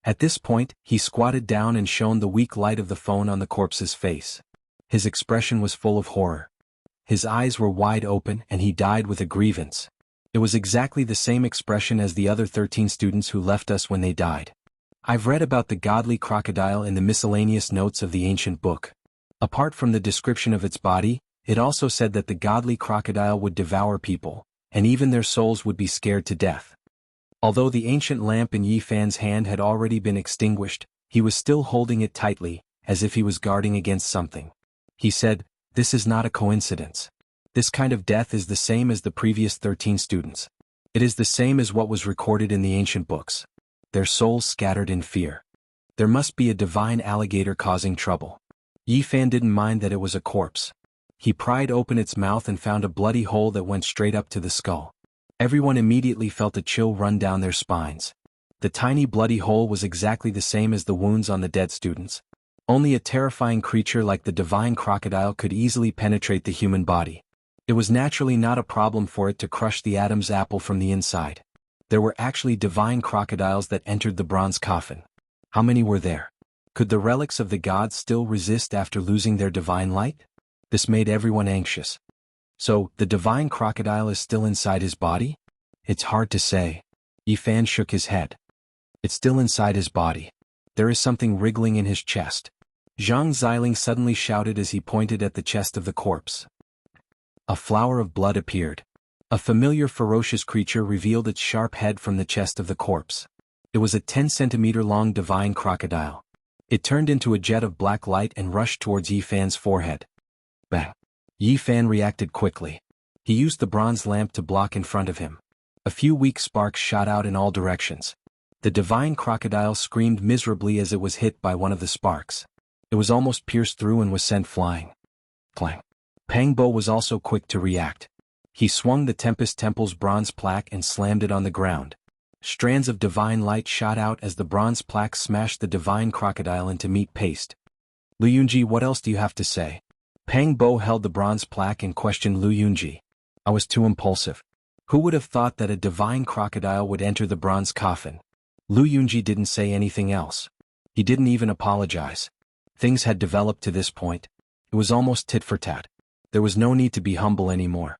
At this point, he squatted down and shone the weak light of the phone on the corpse's face. His expression was full of horror. His eyes were wide open and he died with a grievance. It was exactly the same expression as the other 13 students who left us when they died. I've read about the godly crocodile in the miscellaneous notes of the ancient book. Apart from the description of its body, it also said that the godly crocodile would devour people, and even their souls would be scared to death. Although the ancient lamp in Yi Fan's hand had already been extinguished, he was still holding it tightly, as if he was guarding against something. He said, "This is not a coincidence. This kind of death is the same as the previous 13 students. It is the same as what was recorded in the ancient books. Their souls scattered in fear. There must be a divine alligator causing trouble." Yi Fan didn't mind that it was a corpse. He pried open its mouth and found a bloody hole that went straight up to the skull. Everyone immediately felt a chill run down their spines. The tiny bloody hole was exactly the same as the wounds on the dead students. Only a terrifying creature like the divine crocodile could easily penetrate the human body. It was naturally not a problem for it to crush the Adam's apple from the inside. There were actually divine crocodiles that entered the bronze coffin. How many were there? Could the relics of the gods still resist after losing their divine light? This made everyone anxious. So, the divine crocodile is still inside his body? It's hard to say. Yifan shook his head. It's still inside his body. There is something wriggling in his chest. Zhang Xiling suddenly shouted as he pointed at the chest of the corpse. A flower of blood appeared. A familiar ferocious creature revealed its sharp head from the chest of the corpse. It was a 10-centimeter-long divine crocodile. It turned into a jet of black light and rushed towards Yifan's forehead. Bang! Yifan reacted quickly. He used the bronze lamp to block in front of him. A few weak sparks shot out in all directions. The divine crocodile screamed miserably as it was hit by one of the sparks. It was almost pierced through and was sent flying. Clang! Pang Bo was also quick to react. He swung the Tempest Temple's bronze plaque and slammed it on the ground. Strands of divine light shot out as the bronze plaque smashed the divine crocodile into meat paste. Lu Yunji, what else do you have to say? Pang Bo held the bronze plaque and questioned Lu Yunji. I was too impulsive. Who would have thought that a divine crocodile would enter the bronze coffin? Lu Yunji didn't say anything else. He didn't even apologize. Things had developed to this point. It was almost tit for tat. There was no need to be humble anymore.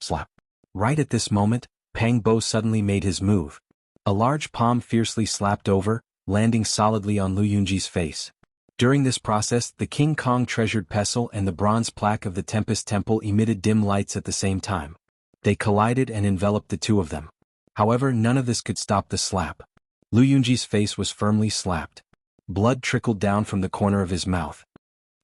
Slap. Right at this moment, Pang Bo suddenly made his move. A large palm fiercely slapped over, landing solidly on Lu Yunji's face. During this process, the King Kong treasured pestle and the bronze plaque of the Tempest Temple emitted dim lights at the same time. They collided and enveloped the two of them. However, none of this could stop the slap. Lu Yunji's face was firmly slapped. Blood trickled down from the corner of his mouth.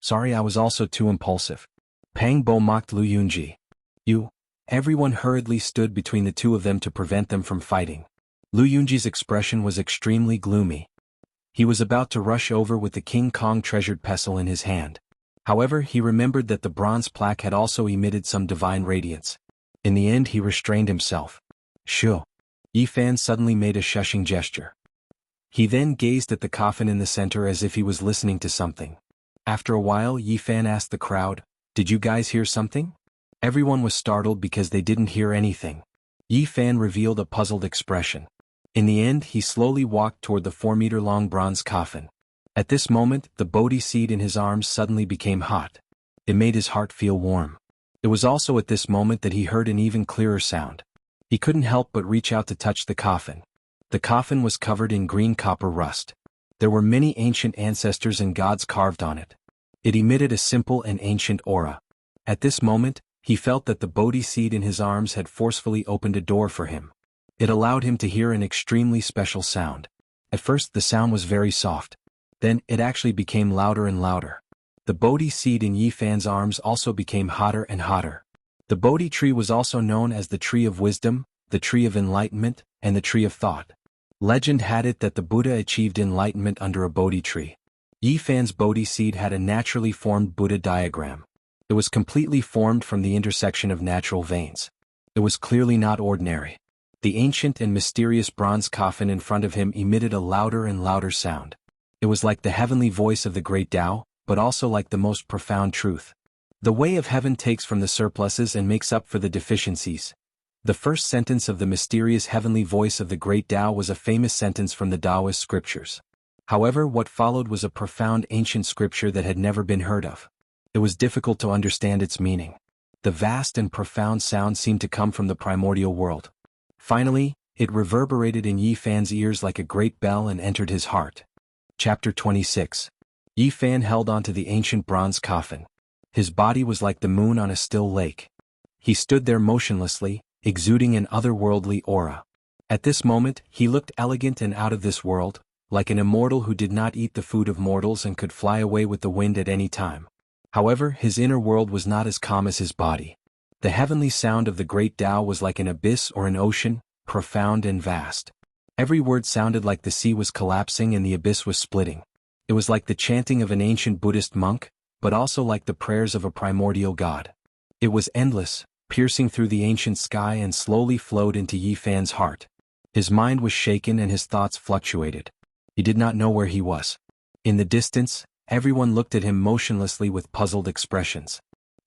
Sorry, I was also too impulsive. Pang Bo mocked Lu Yunji. You. Everyone hurriedly stood between the two of them to prevent them from fighting. Lu Yunji's expression was extremely gloomy. He was about to rush over with the King Kong treasured pestle in his hand. However, he remembered that the bronze plaque had also emitted some divine radiance. In the end, he restrained himself. Shoo. Yifan suddenly made a shushing gesture. He then gazed at the coffin in the center as if he was listening to something. After a while, Yifan asked the crowd, "Did you guys hear something?" Everyone was startled because they didn't hear anything. Yifan revealed a puzzled expression. In the end, he slowly walked toward the 4-meter-long bronze coffin. At this moment, the Bodhi seed in his arms suddenly became hot. It made his heart feel warm. It was also at this moment that he heard an even clearer sound. He couldn't help but reach out to touch the coffin. The coffin was covered in green copper rust. There were many ancient ancestors and gods carved on it. It emitted a simple and ancient aura. At this moment, he felt that the Bodhi seed in his arms had forcefully opened a door for him. It allowed him to hear an extremely special sound. At first the sound was very soft. Then it actually became louder and louder. The Bodhi seed in Yifan's arms also became hotter and hotter. The Bodhi tree was also known as the tree of wisdom, the tree of enlightenment, and the tree of thought. Legend had it that the Buddha achieved enlightenment under a Bodhi tree. Yifan's Bodhi seed had a naturally formed Buddha diagram. It was completely formed from the intersection of natural veins. It was clearly not ordinary. The ancient and mysterious bronze coffin in front of him emitted a louder and louder sound. It was like the heavenly voice of the great Tao, but also like the most profound truth. The way of heaven takes from the surpluses and makes up for the deficiencies. The first sentence of the mysterious heavenly voice of the great Tao was a famous sentence from the Taoist scriptures. However, what followed was a profound ancient scripture that had never been heard of. It was difficult to understand its meaning. The vast and profound sound seemed to come from the primordial world. Finally, it reverberated in Yifan's ears like a great bell and entered his heart. Chapter 26. Yifan held onto the ancient bronze coffin. His body was like the moon on a still lake. He stood there motionlessly, exuding an otherworldly aura. At this moment, he looked elegant and out of this world, like an immortal who did not eat the food of mortals and could fly away with the wind at any time. However, his inner world was not as calm as his body. The heavenly sound of the great Tao was like an abyss or an ocean, profound and vast. Every word sounded like the sea was collapsing and the abyss was splitting. It was like the chanting of an ancient Buddhist monk, but also like the prayers of a primordial god. It was endless, piercing through the ancient sky and slowly flowed into Yifan's heart. His mind was shaken and his thoughts fluctuated. He did not know where he was. In the distance, everyone looked at him motionlessly with puzzled expressions.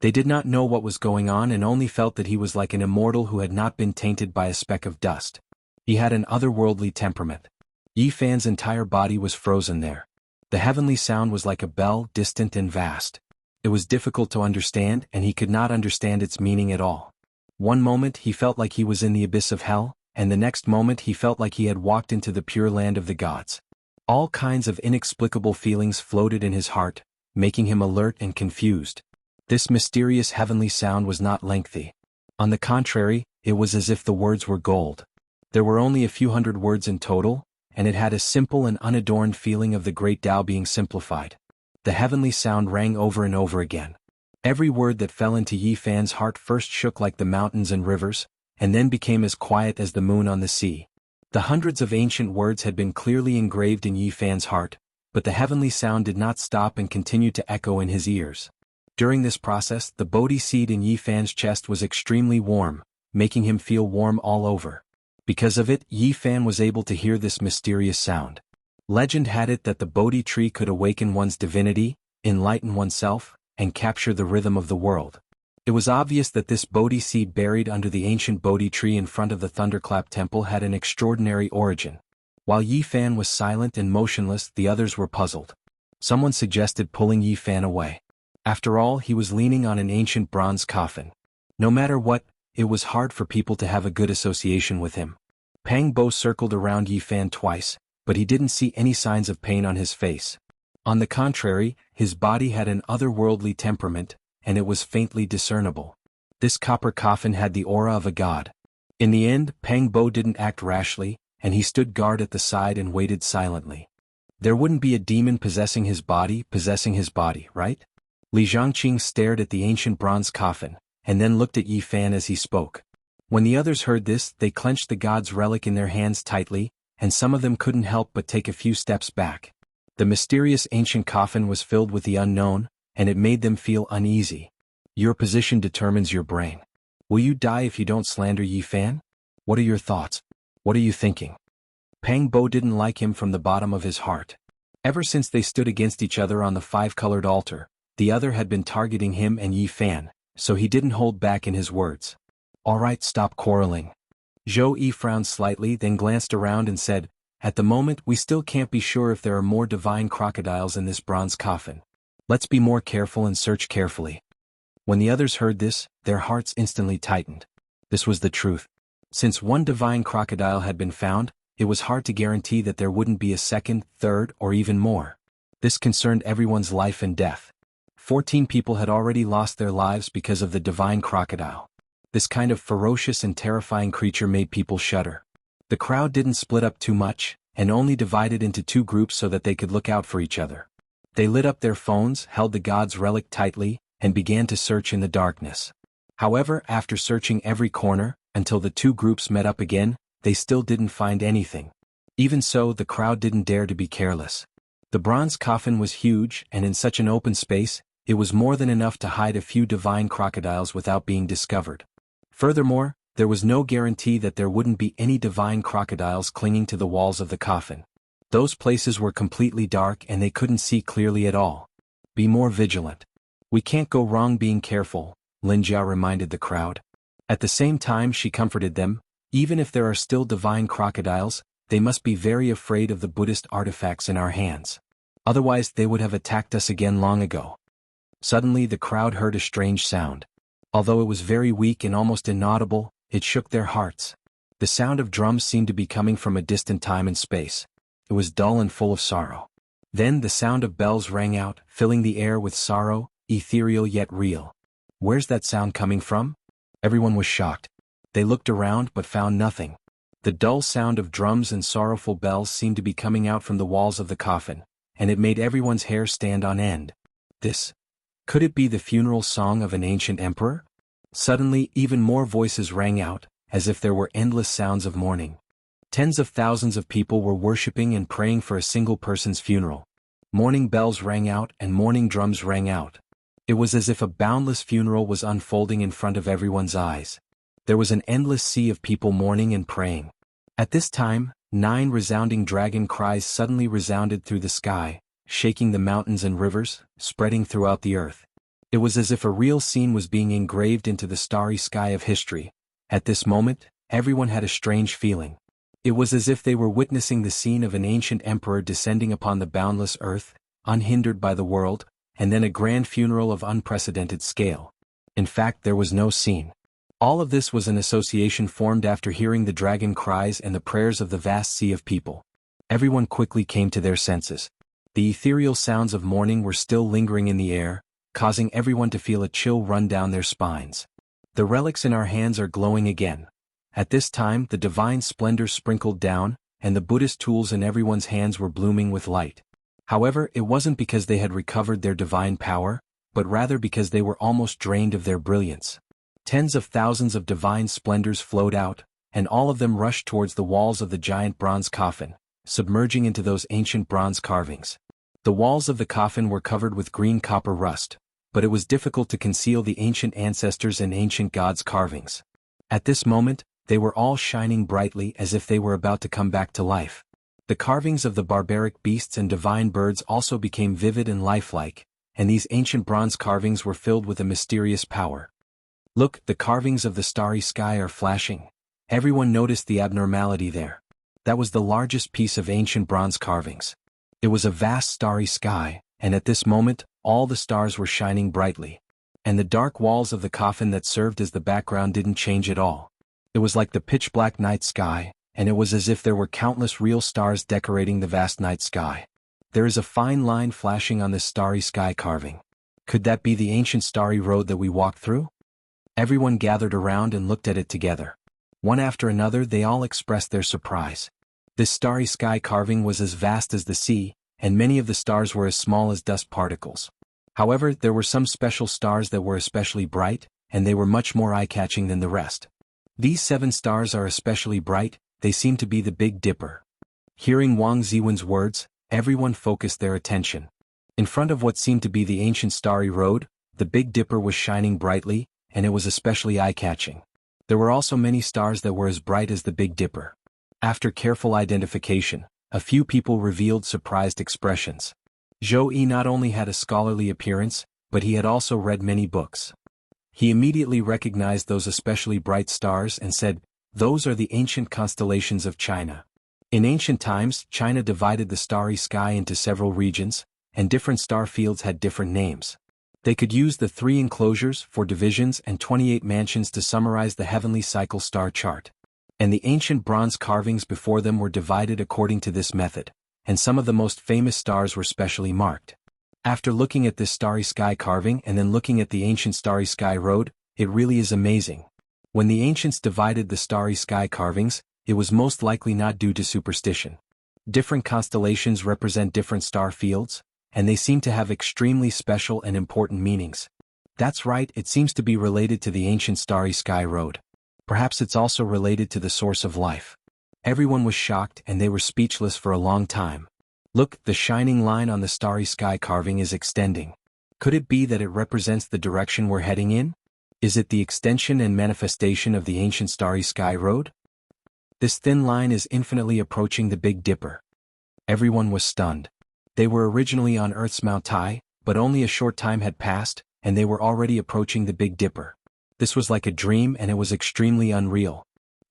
They did not know what was going on and only felt that he was like an immortal who had not been tainted by a speck of dust. He had an otherworldly temperament. Yi Fan's entire body was frozen there. The heavenly sound was like a bell, distant and vast. It was difficult to understand, and he could not understand its meaning at all. One moment he felt like he was in the abyss of hell, and the next moment he felt like he had walked into the pure land of the gods. All kinds of inexplicable feelings floated in his heart, making him alert and confused. This mysterious heavenly sound was not lengthy. On the contrary, it was as if the words were gold. There were only a few hundred words in total, and it had a simple and unadorned feeling of the great Tao being simplified. The heavenly sound rang over and over again. Every word that fell into Yi Fan's heart first shook like the mountains and rivers, and then became as quiet as the moon on the sea. The hundreds of ancient words had been clearly engraved in Yi Fan's heart, but the heavenly sound did not stop and continued to echo in his ears. During this process, the Bodhi seed in Yi Fan's chest was extremely warm, making him feel warm all over. Because of it, Yi Fan was able to hear this mysterious sound. Legend had it that the Bodhi tree could awaken one's divinity, enlighten oneself, and capture the rhythm of the world. It was obvious that this Bodhi seed buried under the ancient Bodhi tree in front of the Thunderclap Temple had an extraordinary origin. While Yi Fan was silent and motionless, the others were puzzled. Someone suggested pulling Yi Fan away. After all, he was leaning on an ancient bronze coffin. No matter what, it was hard for people to have a good association with him. Pang Bo circled around Yi Fan twice, but he didn't see any signs of pain on his face. On the contrary, his body had an otherworldly temperament, and it was faintly discernible. This copper coffin had the aura of a god. In the end, Pang Bo didn't act rashly, and he stood guard at the side and waited silently. There wouldn't be a demon possessing his body, right? Li Zhangqing stared at the ancient bronze coffin, and then looked at Yi Fan as he spoke. When the others heard this, they clenched the god's relic in their hands tightly, and some of them couldn't help but take a few steps back. The mysterious ancient coffin was filled with the unknown, and it made them feel uneasy. Your position determines your brain. Will you die if you don't slander Yi Fan? What are your thoughts? What are you thinking? Pang Bo didn't like him from the bottom of his heart. Ever since they stood against each other on the five-colored altar, the other had been targeting him and Yi Fan, so he didn't hold back in his words. All right, stop quarreling. Zhou Yi frowned slightly, then glanced around and said, At the moment, we still can't be sure if there are more divine crocodiles in this bronze coffin. Let's be more careful and search carefully. When the others heard this, their hearts instantly tightened. This was the truth. Since one divine crocodile had been found, it was hard to guarantee that there wouldn't be a second, third, or even more. This concerned everyone's life and death. 14 people had already lost their lives because of the divine crocodile. This kind of ferocious and terrifying creature made people shudder. The crowd didn't split up too much, and only divided into two groups so that they could look out for each other. They lit up their phones, held the god's relic tightly, and began to search in the darkness. However, after searching every corner, until the two groups met up again, they still didn't find anything. Even so, the crowd didn't dare to be careless. The bronze coffin was huge, and in such an open space, it was more than enough to hide a few divine crocodiles without being discovered. Furthermore, there was no guarantee that there wouldn't be any divine crocodiles clinging to the walls of the coffin. Those places were completely dark and they couldn't see clearly at all. Be more vigilant. We can't go wrong being careful, Lin Jiao reminded the crowd. At the same time she comforted them, even if there are still divine crocodiles, they must be very afraid of the Buddhist artifacts in our hands. Otherwise they would have attacked us again long ago. Suddenly the crowd heard a strange sound. Although it was very weak and almost inaudible, it shook their hearts. The sound of drums seemed to be coming from a distant time and space. It was dull and full of sorrow. Then the sound of bells rang out, filling the air with sorrow, ethereal yet real. Where's that sound coming from? Everyone was shocked. They looked around but found nothing. The dull sound of drums and sorrowful bells seemed to be coming out from the walls of the coffin, and it made everyone's hair stand on end. Could it be the funeral song of an ancient emperor? Suddenly, even more voices rang out, as if there were endless sounds of mourning. Tens of thousands of people were worshipping and praying for a single person's funeral. Mourning bells rang out and mourning drums rang out. It was as if a boundless funeral was unfolding in front of everyone's eyes. There was an endless sea of people mourning and praying. At this time, 9 resounding dragon cries suddenly resounded through the sky, shaking the mountains and rivers, spreading throughout the earth. It was as if a real scene was being engraved into the starry sky of history. At this moment, everyone had a strange feeling. It was as if they were witnessing the scene of an ancient emperor descending upon the boundless earth, unhindered by the world, and then a grand funeral of unprecedented scale. In fact, there was no scene. All of this was an association formed after hearing the dragon cries and the prayers of the vast sea of people. Everyone quickly came to their senses. The ethereal sounds of mourning were still lingering in the air, causing everyone to feel a chill run down their spines. The relics in our hands are glowing again. At this time, the divine splendor sprinkled down, and the Buddhist tools in everyone's hands were blooming with light. However, it wasn't because they had recovered their divine power, but rather because they were almost drained of their brilliance. Tens of thousands of divine splendors flowed out, and all of them rushed towards the walls of the giant bronze coffin, submerging into those ancient bronze carvings. The walls of the coffin were covered with green copper rust, but it was difficult to conceal the ancient ancestors and ancient gods' carvings. At this moment, they were all shining brightly as if they were about to come back to life. The carvings of the barbaric beasts and divine birds also became vivid and lifelike, and these ancient bronze carvings were filled with a mysterious power. Look, the carvings of the starry sky are flashing. Everyone noticed the abnormality there. That was the largest piece of ancient bronze carvings. It was a vast starry sky, and at this moment, all the stars were shining brightly. And the dark walls of the coffin that served as the background didn't change at all. It was like the pitch-black night sky, and it was as if there were countless real stars decorating the vast night sky. There is a fine line flashing on this starry sky carving. Could that be the ancient starry road that we walked through? Everyone gathered around and looked at it together. One after another, they all expressed their surprise. This starry sky carving was as vast as the sea, and many of the stars were as small as dust particles. However, there were some special stars that were especially bright, and they were much more eye-catching than the rest. These 7 stars are especially bright, they seem to be the Big Dipper. Hearing Wang Ziwen's words, everyone focused their attention. In front of what seemed to be the ancient starry road, the Big Dipper was shining brightly, and it was especially eye-catching. There were also many stars that were as bright as the Big Dipper. After careful identification, a few people revealed surprised expressions. Zhou Yi not only had a scholarly appearance, but he had also read many books. He immediately recognized those especially bright stars and said, "Those are the ancient constellations of China." In ancient times, China divided the starry sky into several regions, and different star fields had different names. They could use the 3 enclosures, 4 divisions and 28 mansions to summarize the heavenly cycle star chart. And the ancient bronze carvings before them were divided according to this method, and some of the most famous stars were specially marked. After looking at this starry sky carving and then looking at the ancient starry sky road, it really is amazing. When the ancients divided the starry sky carvings, it was most likely not due to superstition. Different constellations represent different star fields, and they seem to have extremely special and important meanings. That's right, it seems to be related to the ancient starry sky road. Perhaps it's also related to the source of life. Everyone was shocked and they were speechless for a long time. Look, the shining line on the starry sky carving is extending. Could it be that it represents the direction we're heading in? Is it the extension and manifestation of the ancient starry sky road? This thin line is infinitely approaching the Big Dipper. Everyone was stunned. They were originally on Earth's Mount Tai, but only a short time had passed, and they were already approaching the Big Dipper. This was like a dream and it was extremely unreal.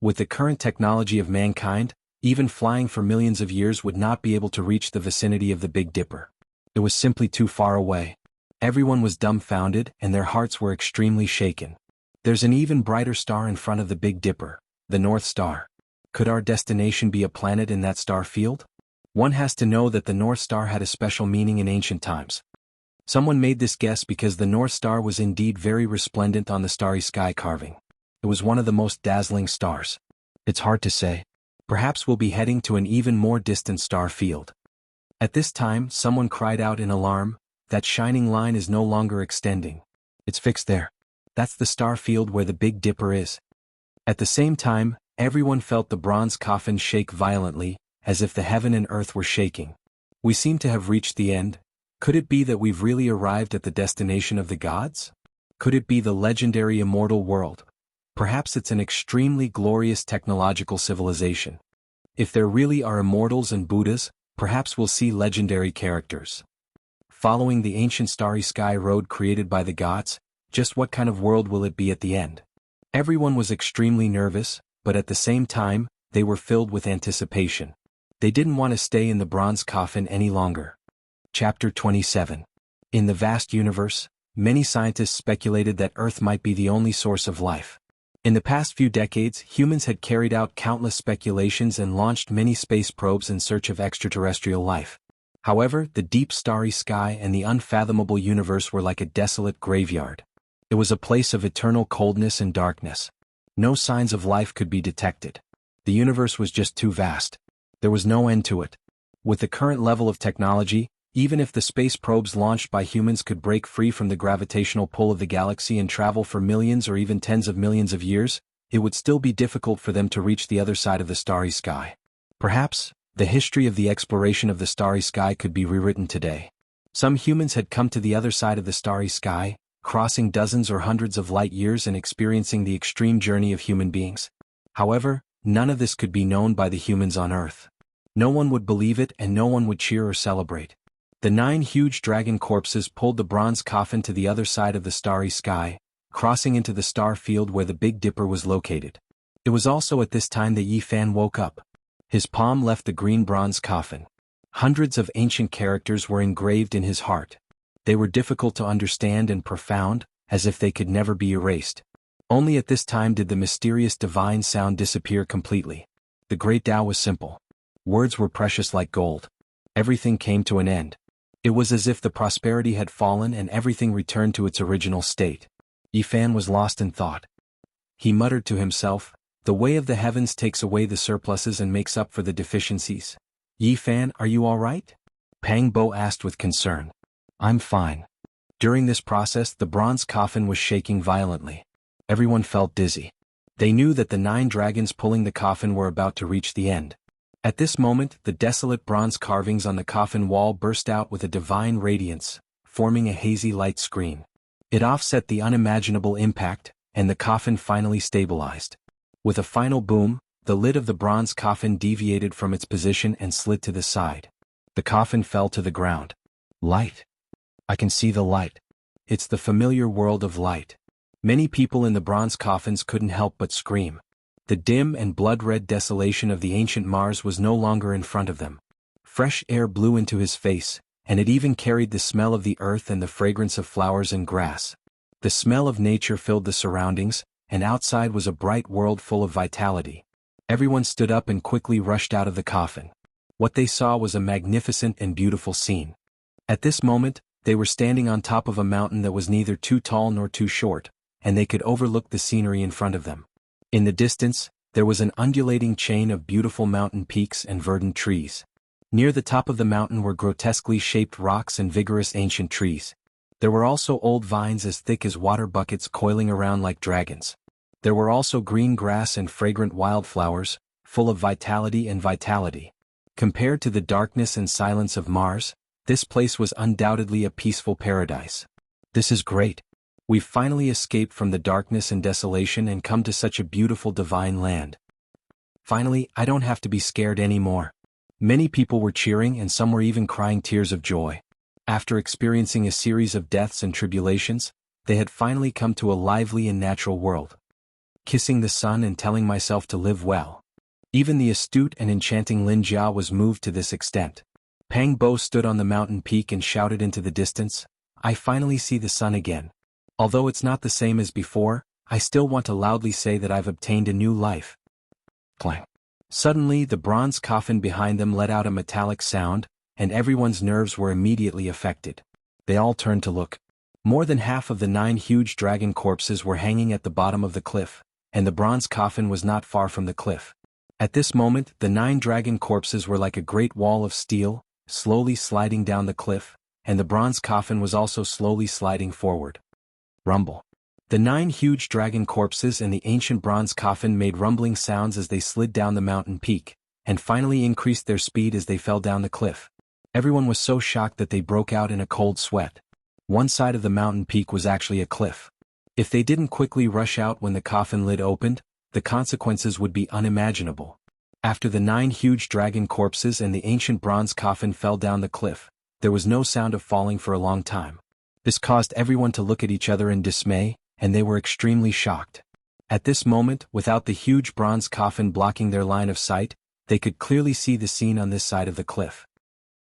With the current technology of mankind, even flying for millions of years would not be able to reach the vicinity of the Big Dipper. It was simply too far away. Everyone was dumbfounded and their hearts were extremely shaken. There's an even brighter star in front of the Big Dipper, the North Star. Could our destination be a planet in that star field? One has to know that the North Star had a special meaning in ancient times. Someone made this guess because the North Star was indeed very resplendent on the starry sky carving. It was one of the most dazzling stars. It's hard to say. Perhaps we'll be heading to an even more distant star field. At this time, someone cried out in alarm, "That shining line is no longer extending. It's fixed there. That's the star field where the Big Dipper is." At the same time, everyone felt the bronze coffin shake violently, as if the heaven and earth were shaking. We seem to have reached the end. Could it be that we've really arrived at the destination of the gods? Could it be the legendary immortal world? Perhaps it's an extremely glorious technological civilization. If there really are immortals and Buddhas, perhaps we'll see legendary characters. Following the ancient starry sky road created by the gods, just what kind of world will it be at the end? Everyone was extremely nervous, but at the same time, they were filled with anticipation. They didn't want to stay in the bronze coffin any longer. Chapter 27. In the vast universe, many scientists speculated that Earth might be the only source of life. In the past few decades, humans had carried out countless speculations and launched many space probes in search of extraterrestrial life. However, the deep starry sky and the unfathomable universe were like a desolate graveyard. It was a place of eternal coldness and darkness. No signs of life could be detected. The universe was just too vast. There was no end to it. With the current level of technology, even if the space probes launched by humans could break free from the gravitational pull of the galaxy and travel for millions or even tens of millions of years, it would still be difficult for them to reach the other side of the starry sky. Perhaps, the history of the exploration of the starry sky could be rewritten today. Some humans had come to the other side of the starry sky, crossing dozens or hundreds of light years and experiencing the extreme journey of human beings. However, none of this could be known by the humans on Earth. No one would believe it and no one would cheer or celebrate. The 9 huge dragon corpses pulled the bronze coffin to the other side of the starry sky, crossing into the star field where the Big Dipper was located. It was also at this time that Yi Fan woke up. His palm left the green bronze coffin. Hundreds of ancient characters were engraved in his heart. They were difficult to understand and profound, as if they could never be erased. Only at this time did the mysterious divine sound disappear completely. The great Tao was simple. Words were precious like gold. Everything came to an end. It was as if the prosperity had fallen and everything returned to its original state. Yi Fan was lost in thought. He muttered to himself, "The way of the heavens takes away the surpluses and makes up for the deficiencies." "Yi Fan, are you all right?" Pang Bo asked with concern. "I'm fine." During this process, the bronze coffin was shaking violently. Everyone felt dizzy. They knew that the 9 dragons pulling the coffin were about to reach the end. At this moment, the desolate bronze carvings on the coffin wall burst out with a divine radiance, forming a hazy light screen. It offset the unimaginable impact, and the coffin finally stabilized. With a final boom, the lid of the bronze coffin deviated from its position and slid to the side. The coffin fell to the ground. Light. I can see the light. It's the familiar world of light. Many people in the bronze coffins couldn't help but scream. The dim and blood-red desolation of the ancient Mars was no longer in front of them. Fresh air blew into his face, and it even carried the smell of the earth and the fragrance of flowers and grass. The smell of nature filled the surroundings, and outside was a bright world full of vitality. Everyone stood up and quickly rushed out of the coffin. What they saw was a magnificent and beautiful scene. At this moment, they were standing on top of a mountain that was neither too tall nor too short, and they could overlook the scenery in front of them. In the distance, there was an undulating chain of beautiful mountain peaks and verdant trees. Near the top of the mountain were grotesquely shaped rocks and vigorous ancient trees. There were also old vines as thick as water buckets coiling around like dragons. There were also green grass and fragrant wildflowers, full of vitality. Compared to the darkness and silence of Mars, this place was undoubtedly a peaceful paradise. "This is great. We've finally escaped from the darkness and desolation and come to such a beautiful divine land. Finally, I don't have to be scared anymore." Many people were cheering and some were even crying tears of joy. After experiencing a series of deaths and tribulations, they had finally come to a lively and natural world. Kissing the sun and telling myself to live well. Even the astute and enchanting Lin Jia was moved to this extent. Pang Bo stood on the mountain peak and shouted into the distance, "I finally see the sun again. Although it's not the same as before, I still want to loudly say that I've obtained a new life." Clang. Suddenly, the bronze coffin behind them let out a metallic sound, and everyone's nerves were immediately affected. They all turned to look. More than half of the 9 huge dragon corpses were hanging at the bottom of the cliff, and the bronze coffin was not far from the cliff. At this moment, the 9 dragon corpses were like a great wall of steel, slowly sliding down the cliff, and the bronze coffin was also slowly sliding forward. Rumble. The 9 huge dragon corpses and the ancient bronze coffin made rumbling sounds as they slid down the mountain peak, and finally increased their speed as they fell down the cliff. Everyone was so shocked that they broke out in a cold sweat. One side of the mountain peak was actually a cliff. If they didn't quickly rush out when the coffin lid opened, the consequences would be unimaginable. After the 9 huge dragon corpses and the ancient bronze coffin fell down the cliff, there was no sound of falling for a long time. This caused everyone to look at each other in dismay, and they were extremely shocked. At this moment, without the huge bronze coffin blocking their line of sight, they could clearly see the scene on this side of the cliff.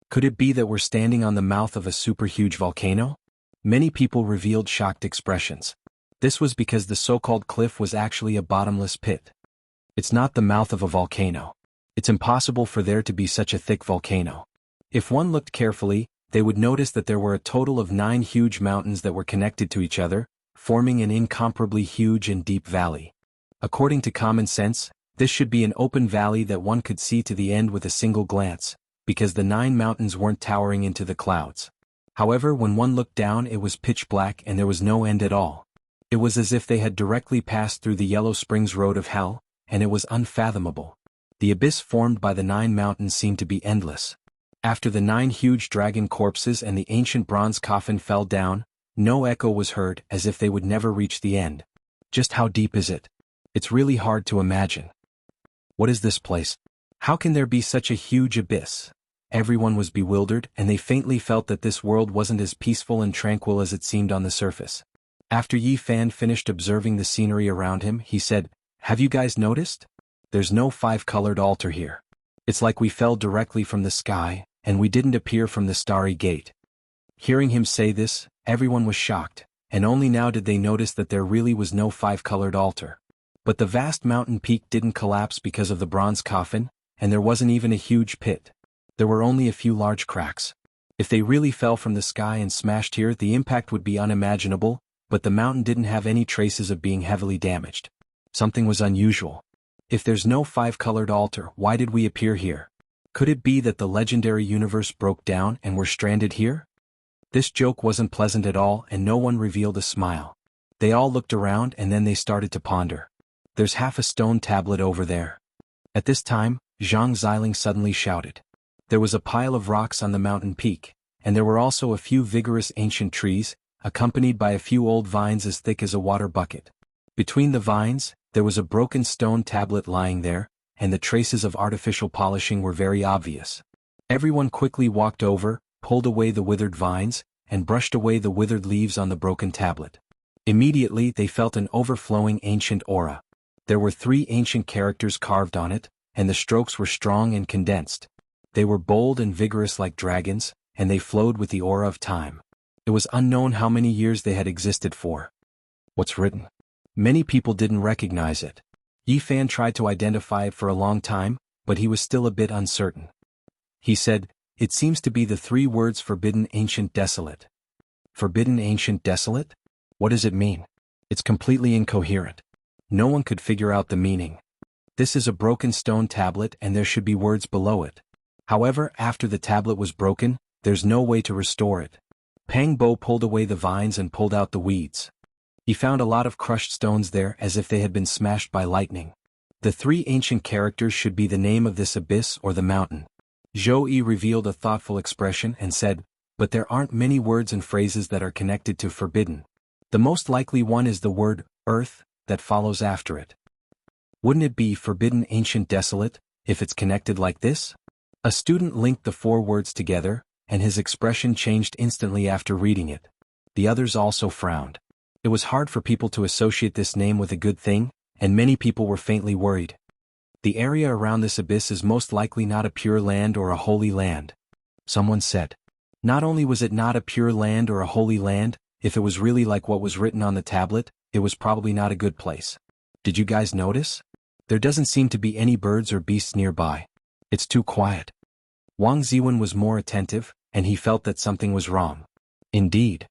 Could it be that we're standing on the mouth of a super huge volcano? Many people revealed shocked expressions. This was because the so-called cliff was actually a bottomless pit. It's not the mouth of a volcano. It's impossible for there to be such a thick volcano. If one looked carefully, they would notice that there were a total of 9 huge mountains that were connected to each other, forming an incomparably huge and deep valley. According to common sense, this should be an open valley that one could see to the end with a single glance, because the 9 mountains weren't towering into the clouds. However, when one looked down, it was pitch black and there was no end at all. It was as if they had directly passed through the Yellow Springs Road of Hell, and it was unfathomable. The abyss formed by the 9 mountains seemed to be endless. After the 9 huge dragon corpses and the ancient bronze coffin fell down, no echo was heard, as if they would never reach the end. Just how deep is it? It's really hard to imagine. What is this place? How can there be such a huge abyss? Everyone was bewildered, and they faintly felt that this world wasn't as peaceful and tranquil as it seemed on the surface. After Yi Fan finished observing the scenery around him, he said, "Have you guys noticed? There's no 5-colored altar here. It's like we fell directly from the sky, and we didn't appear from the starry gate." Hearing him say this, everyone was shocked, and only now did they notice that there really was no 5-colored altar. But the vast mountain peak didn't collapse because of the bronze coffin, and there wasn't even a huge pit. There were only a few large cracks. If they really fell from the sky and smashed here, the impact would be unimaginable, but the mountain didn't have any traces of being heavily damaged. Something was unusual. If there's no 5-colored altar, why did we appear here? Could it be that the legendary universe broke down and we're stranded here? This joke wasn't pleasant at all, and no one revealed a smile. They all looked around and then they started to ponder. "There's half a stone tablet over there." At this time, Zhang Xiling suddenly shouted. There was a pile of rocks on the mountain peak, and there were also a few vigorous ancient trees, accompanied by a few old vines as thick as a water bucket. Between the vines, there was a broken stone tablet lying there, and the traces of artificial polishing were very obvious. Everyone quickly walked over, pulled away the withered vines, and brushed away the withered leaves on the broken tablet. Immediately they felt an overflowing ancient aura. There were 3 ancient characters carved on it, and the strokes were strong and condensed. They were bold and vigorous like dragons, and they flowed with the aura of time. It was unknown how many years they had existed for. What's written? Many people didn't recognize it. Yi Fan tried to identify it for a long time, but he was still a bit uncertain. He said, "It seems to be the 3 words Forbidden Ancient Desolate." Forbidden Ancient Desolate? What does it mean? It's completely incoherent. No one could figure out the meaning. This is a broken stone tablet and there should be words below it. However, after the tablet was broken, there's no way to restore it. Pang Bo pulled away the vines and pulled out the weeds. He found a lot of crushed stones there as if they had been smashed by lightning. The 3 ancient characters should be the name of this abyss or the mountain. Zhou Yi revealed a thoughtful expression and said, "But there aren't many words and phrases that are connected to forbidden. The most likely one is the word, earth, that follows after it. Wouldn't it be Forbidden Ancient Desolate, if it's connected like this?" A student linked the 4 words together, and his expression changed instantly after reading it. The others also frowned. It was hard for people to associate this name with a good thing, and many people were faintly worried. The area around this abyss is most likely not a pure land or a holy land. Someone said. Not only was it not a pure land or a holy land, if it was really like what was written on the tablet, it was probably not a good place. Did you guys notice? There doesn't seem to be any birds or beasts nearby. It's too quiet. Wang Ziwen was more attentive, and he felt that something was wrong. Indeed.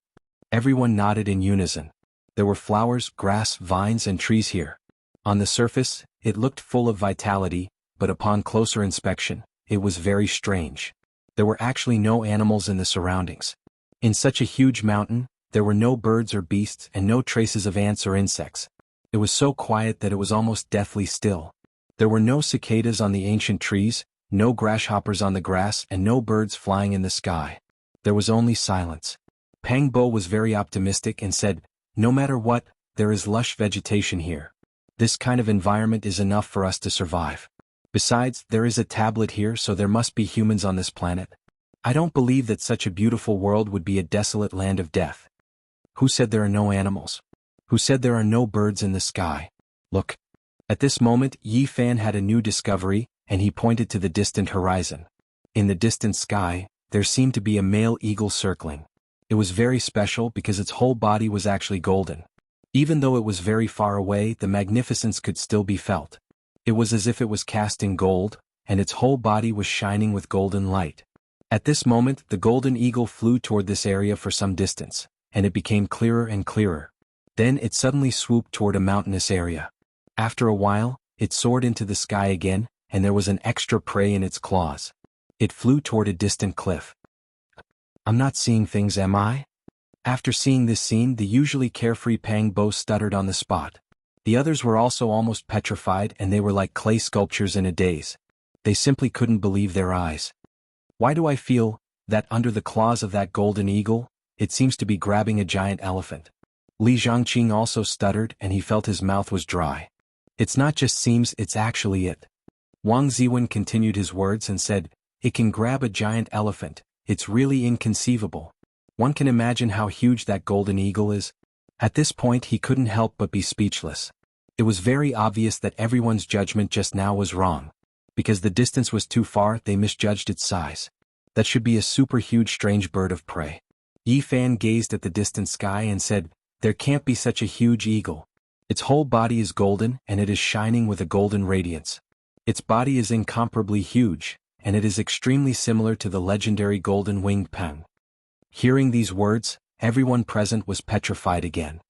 Everyone nodded in unison. There were flowers, grass, vines, and trees here. On the surface, it looked full of vitality, but upon closer inspection, it was very strange. There were actually no animals in the surroundings. In such a huge mountain, there were no birds or beasts and no traces of ants or insects. It was so quiet that it was almost deathly still. There were no cicadas on the ancient trees, no grasshoppers on the grass, and no birds flying in the sky. There was only silence. Pang Bo was very optimistic and said, "No matter what, there is lush vegetation here. This kind of environment is enough for us to survive." Besides, there is a tablet here, so there must be humans on this planet. I don't believe that such a beautiful world would be a desolate land of death. Who said there are no animals? Who said there are no birds in the sky? Look. At this moment, Yi Fan had a new discovery, and he pointed to the distant horizon. In the distant sky, there seemed to be a male eagle circling. It was very special because its whole body was actually golden. Even though it was very far away, the magnificence could still be felt. It was as if it was cast in gold, and its whole body was shining with golden light. At this moment, the golden eagle flew toward this area for some distance, and it became clearer and clearer. Then it suddenly swooped toward a mountainous area. After a while, it soared into the sky again, and there was an extra prey in its claws. It flew toward a distant cliff. I'm not seeing things, am I? After seeing this scene, the usually carefree Pang Bo stuttered on the spot. The others were also almost petrified, and they were like clay sculptures in a daze. They simply couldn't believe their eyes. Why do I feel that under the claws of that golden eagle, it seems to be grabbing a giant elephant? Li Zhangqing also stuttered, and he felt his mouth was dry. It's not just seems, it's actually it. Wang Ziwen continued his words and said, it can grab a giant elephant. It's really inconceivable. One can imagine how huge that golden eagle is. At this point he couldn't help but be speechless. It was very obvious that everyone's judgment just now was wrong. Because the distance was too far, they misjudged its size. That should be a super huge strange bird of prey. Yi Fan gazed at the distant sky and said, there can't be such a huge eagle. Its whole body is golden, and it is shining with a golden radiance. Its body is incomparably huge, and it is extremely similar to the legendary golden-winged Pang. Hearing these words, everyone present was petrified again.